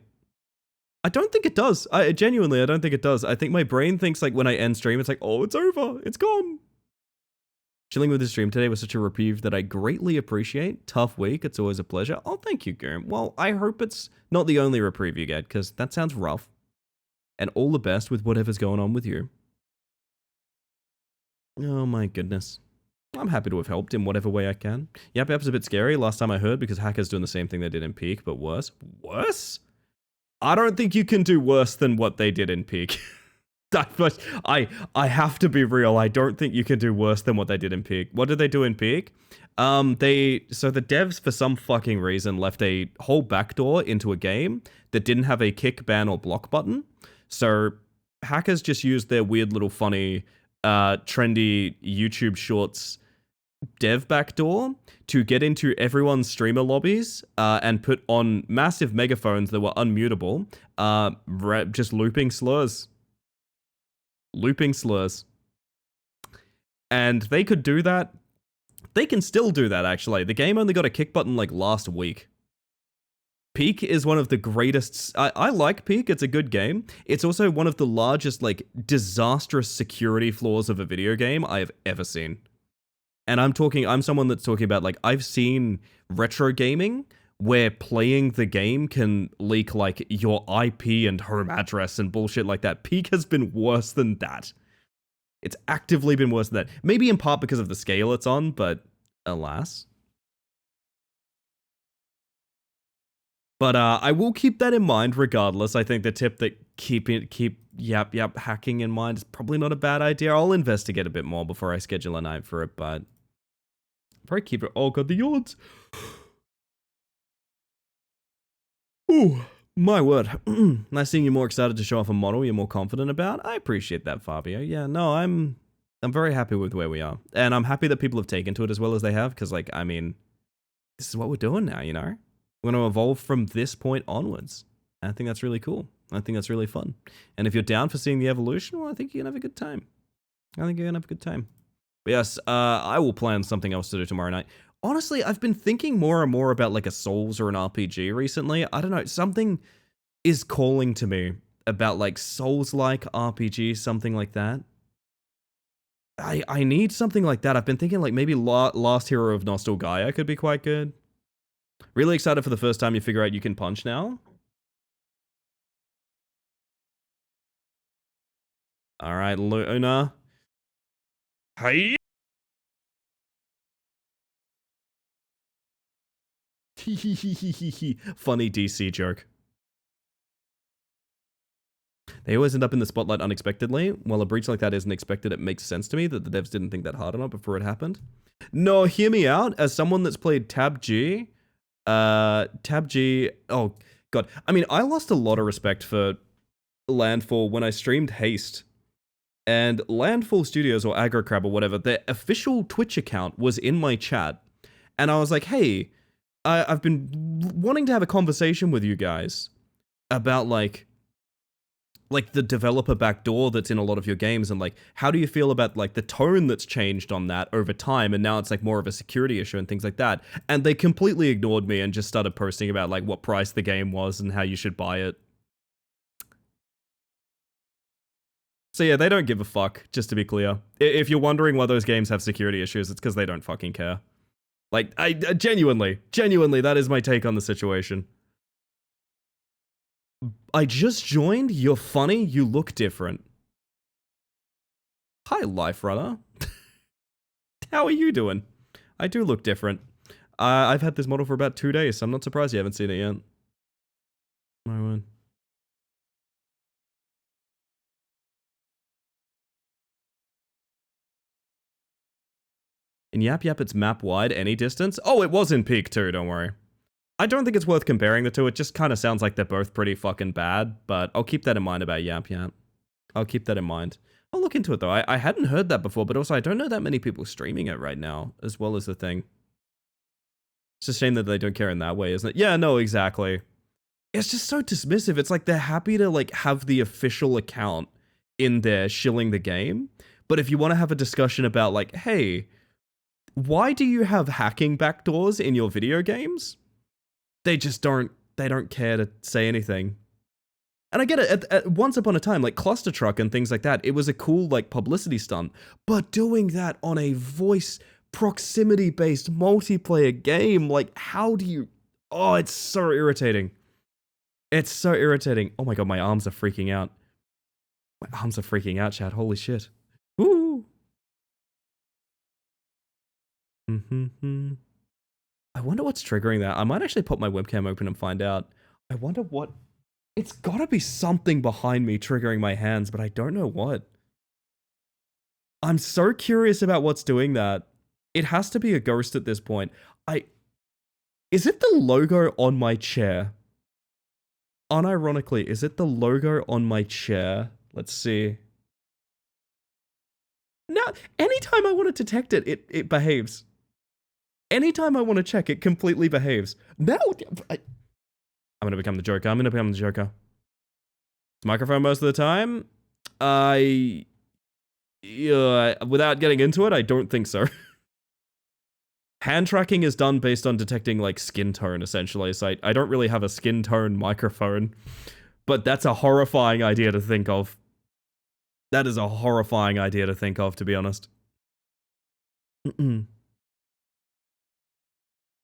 I don't think it does. I don't think it does. I think my brain thinks, like, when I end stream, it's like, oh, it's over. It's gone. Chilling with the stream today was such a reprieve that I greatly appreciate. Tough week. It's always a pleasure. Oh, thank you, Goom. Well, I hope it's not the only reprieve you get, because that sounds rough. And all the best with whatever's going on with you. Oh, my goodness. I'm happy to have helped in whatever way I can. Yep, Yap's a bit scary last time I heard because hackers doing the same thing they did in Peak, but worse. Worse? I don't think you can do worse than what they did in Peak. I have to be real. I don't think you can do worse than what they did in Peak. What did they do in Peak? So the devs for some fucking reason left a whole backdoor into a game that didn't have a kick, ban, or block button. So hackers just used their weird little funny, trendy YouTube Shorts dev backdoor to get into everyone's streamer lobbies and put on massive megaphones that were unmutable, just looping slurs. And they could do that. They can still do that, actually. The game only got a kick button like last week. Peak is one of the greatest... I like Peak, it's a good game. It's also one of the largest, like, disastrous security flaws of a video game I have ever seen. And I'm someone that's talking about, like, I've seen retro gaming where playing the game can leak, like, your IP and home address and bullshit like that. Peak has been worse than that. It's actively been worse than that. Maybe in part because of the scale it's on, but alas. But I will keep that in mind regardless. I think the tip that keep yap hacking in mind is probably not a bad idea. I'll investigate a bit more before I schedule a night for it, but probably keep it. Oh god, the yawns. Ooh, my word. Nice seeing you more excited to show off a model you're more confident about. I appreciate that, Fabio. Yeah, no, I'm very happy with where we are. And I'm happy that people have taken to it as well as they have, because, like, I mean, this is what we're doing now, you know? We're going to evolve from this point onwards. And I think that's really cool. I think that's really fun. And if you're down for seeing the evolution, well, I think you're going to have a good time. But yes, I will plan something else to do tomorrow night. Honestly, I've been thinking more and more about, like, a Souls or an RPG recently. I don't know, something is calling to me about, like, Souls-like RPG, something like that. I need something like that. I've been thinking, like, maybe Last Hero of Nostalgaia could be quite good. Really excited for the first time you figure out you can punch now. Alright, Luna. Hey! Funny DC joke. They always end up in the spotlight unexpectedly. While a breach like that isn't expected, it makes sense to me that the devs didn't think that hard enough before it happened. No, hear me out. As someone that's played Tab G, oh god. I mean, I lost a lot of respect for Landfall when I streamed Haste. And Landfall Studios, or AgroCrab or whatever, their official Twitch account was in my chat. And I was like, hey, I've been wanting to have a conversation with you guys about, like the developer backdoor that's in a lot of your games, and, like, how do you feel about, like, the tone that's changed on that over time, and now it's, like, more of a security issue and things like that. And they completely ignored me and just started posting about, like, what price the game was and how you should buy it. So yeah, they don't give a fuck, just to be clear. If you're wondering why those games have security issues, it's because they don't fucking care. Like, I genuinely, that is my take on the situation. I just joined. You're funny. You look different. Hi, Life Runner. How are you doing? I do look different. I've had this model for about 2 days, so I'm not surprised you haven't seen it yet. My word. In Yap Yap, it's map wide, any distance. Oh, it was in Peak too, don't worry. I don't think it's worth comparing the two. It just kind of sounds like they're both pretty fucking bad, but I'll keep that in mind about Yap Yap. I'll keep that in mind. I'll look into it though. I hadn't heard that before, but also I don't know that many people streaming it right now, as well as the thing. It's a shame that they don't care in that way, isn't it? Yeah, no, exactly. It's just so dismissive. It's like they're happy to, like, have the official account in there shilling the game. But if you want to have a discussion about, like, hey, why do you have hacking backdoors in your video games? They just don't care to say anything. And I get it, at once upon a time, like Cluster Truck and things like that, it was a cool, like, publicity stunt. But doing that on a voice proximity-based multiplayer game, like, how do you... Oh, it's so irritating. It's so irritating. Oh my god, my arms are freaking out. My arms are freaking out, chat. Holy shit. Woo! I wonder what's triggering that. I might actually pop my webcam open and find out. I wonder what... It's gotta be something behind me triggering my hands, but I don't know what. I'm so curious about what's doing that. It has to be a ghost at this point. Is it the logo on my chair? Unironically, is it the logo on my chair? Let's see. No, anytime I want to detect it, it behaves. Anytime I want to check, it completely behaves. No, I'm gonna become the Joker. I'm gonna become the Joker. Microphone most of the time? Without getting into it, I don't think so. Hand tracking is done based on detecting, like, skin tone, essentially. So I don't really have a skin tone microphone. But that's a horrifying idea to think of. That is a horrifying idea to think of, to be honest.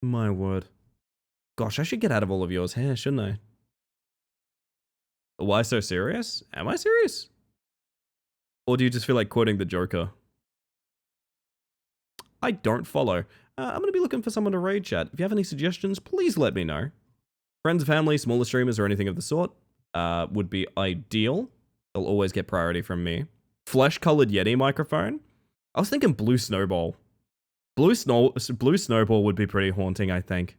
My word. Gosh, I should get out of all of yours hair, shouldn't I? Why so serious? Am I serious? Or do you just feel like quoting the Joker? I don't follow. I'm going to be looking for someone to raid chat. If you have any suggestions, please let me know. Friends, family, smaller streamers, or anything of the sort would be ideal. They'll always get priority from me. Flesh-colored Yeti microphone? I was thinking blue snowball. Blue snowball would be pretty haunting, I think.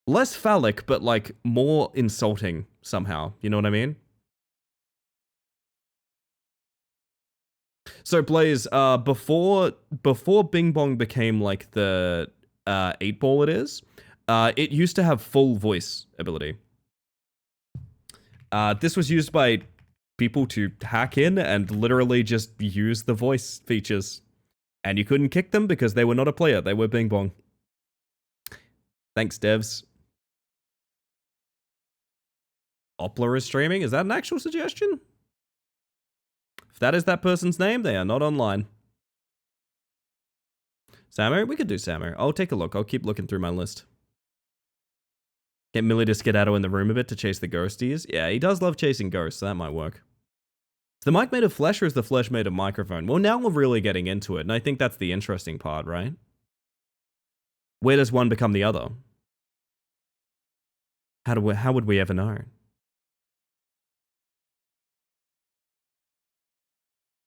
Less phallic, but like more insulting somehow. You know what I mean? So Blaze, before Bing Bong became like the 8-ball it is, it used to have full voice ability. This was used by people to hack in and literally just use the voice features. And you couldn't kick them because they were not a player, they were Bing Bong. Thanks, devs. Opla is streaming? Is that an actual suggestion? If that is that person's name, they are not online. Samo? We could do Samo. I'll take a look. I'll keep looking through my list. Get Millie to skedaddle in the room a bit to chase the ghosties. Yeah, he does love chasing ghosts, so that might work. Is the mic made of flesh or is the flesh made of microphone? Well, now we're really getting into it, and I think that's the interesting part, right? Where does one become the other? How would we ever know?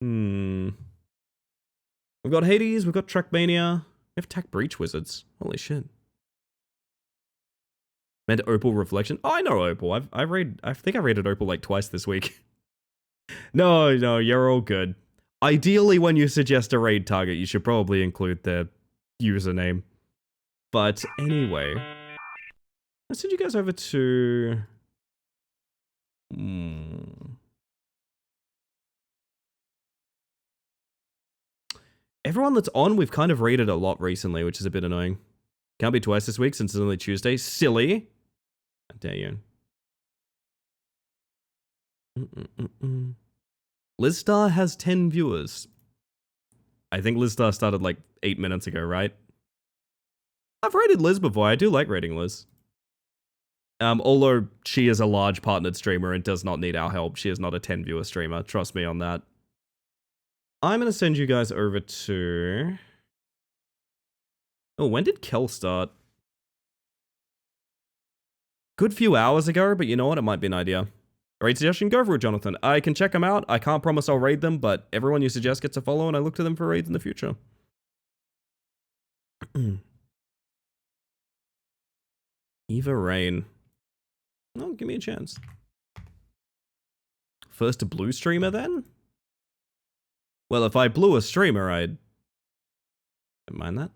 We've got Hades, we've got Trackmania, we have Tech Breach Wizards. Holy shit. Meant Opal Reflection. Oh, I know Opal. I think I rated Opal like twice this week. No, you're all good. Ideally, when you suggest a raid target, you should probably include their username. But anyway, let's send you guys over to... Everyone that's on, we've kind of raided a lot recently, which is a bit annoying. Can't be twice this week since it's only Tuesday. Silly. How dare you. Lizstar has 10 viewers. I think Lizstar started like 8 minutes ago, right? I've raided Liz before. I do like raiding Liz. Although she is a large partnered streamer and does not need our help. She is not a 10 viewer streamer. Trust me on that. I'm going to send you guys over to... Oh, when did Kel start? Good few hours ago, but you know what? It might be an idea. Raid suggestion? Go for it, Jonathan. I can check them out. I can't promise I'll raid them, but everyone you suggest gets a follow, and I look to them for raids in the future. Eva Rain. Oh, give me a chance. First a blue streamer, then? Well, if I blew a streamer, I'd... Don't mind that.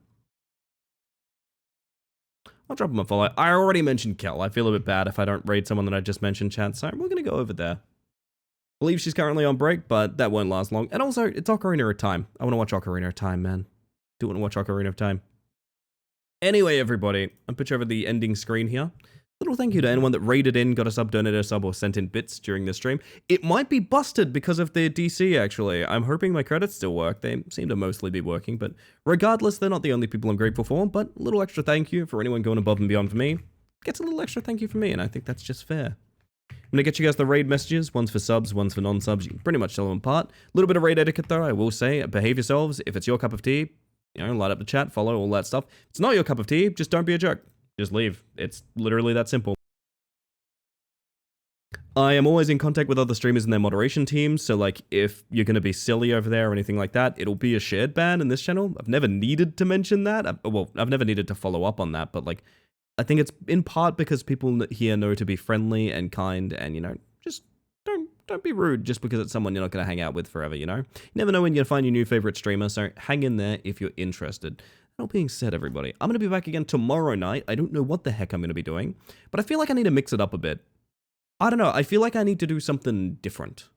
I'll drop him a follow. I already mentioned Kel. I feel a bit bad if I don't raid someone that I just mentioned, chat, so we're going to go over there. I believe she's currently on break, but that won't last long. And also, it's Ocarina of Time. I want to watch Ocarina of Time, man. Do want to watch Ocarina of Time. Anyway, everybody, I'll put you over the ending screen here. Little thank you to anyone that raided in, got a sub, donated a sub, or sent in bits during the stream. It might be busted because of their DC, actually. I'm hoping my credits still work. They seem to mostly be working, but regardless, they're not the only people I'm grateful for, but a little extra thank you for anyone going above and beyond for me. Gets a little extra thank you from me, and I think that's just fair. I'm gonna get you guys the raid messages. One's for subs, one's for non-subs. You can pretty much tell them apart. A little bit of raid etiquette, though, I will say. Behave yourselves. If it's your cup of tea, You know, light up the chat, follow, all that stuff. If it's not your cup of tea, just don't be a jerk. Just leave. It's literally that simple. I am always in contact with other streamers and their moderation teams, so like if you're going to be silly over there or anything like that, it'll be a shared ban in this channel. I've never needed to mention that. I've never needed to follow up on that, but like I think it's in part because people here know to be friendly and kind and, you know, just don't be rude just because it's someone you're not going to hang out with forever, you know? You never know when you'll find your new favorite streamer, so hang in there if you're interested. That all being said, everybody, I'm going to be back again tomorrow night. I don't know what the heck I'm going to be doing, but I feel like I need to mix it up a bit. I don't know, I feel like I need to do something different.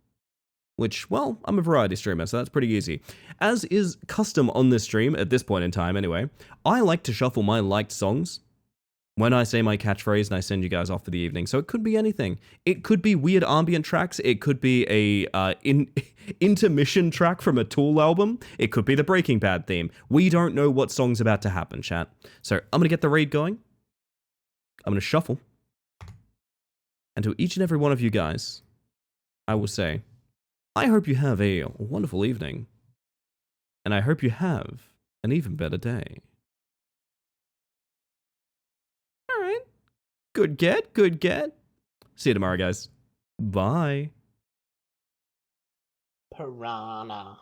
Which, well, I'm a variety streamer, so that's pretty easy. As is custom on this stream, at this point in time anyway, I like to shuffle my liked songs when I say my catchphrase and I send you guys off for the evening. So it could be anything. It could be weird ambient tracks. It could be a intermission track from a Tool album. It could be the Breaking Bad theme. We don't know what song's about to happen, chat. So I'm going to get the raid going. I'm going to shuffle. And to each and every one of you guys, I will say, I hope you have a wonderful evening. And I hope you have an even better day. Alright. Good get, good get. See you tomorrow, guys. Bye. Piranha.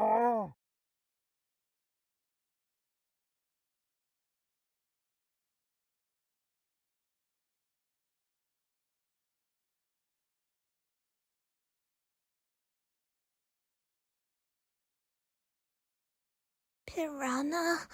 Oh. Piranha.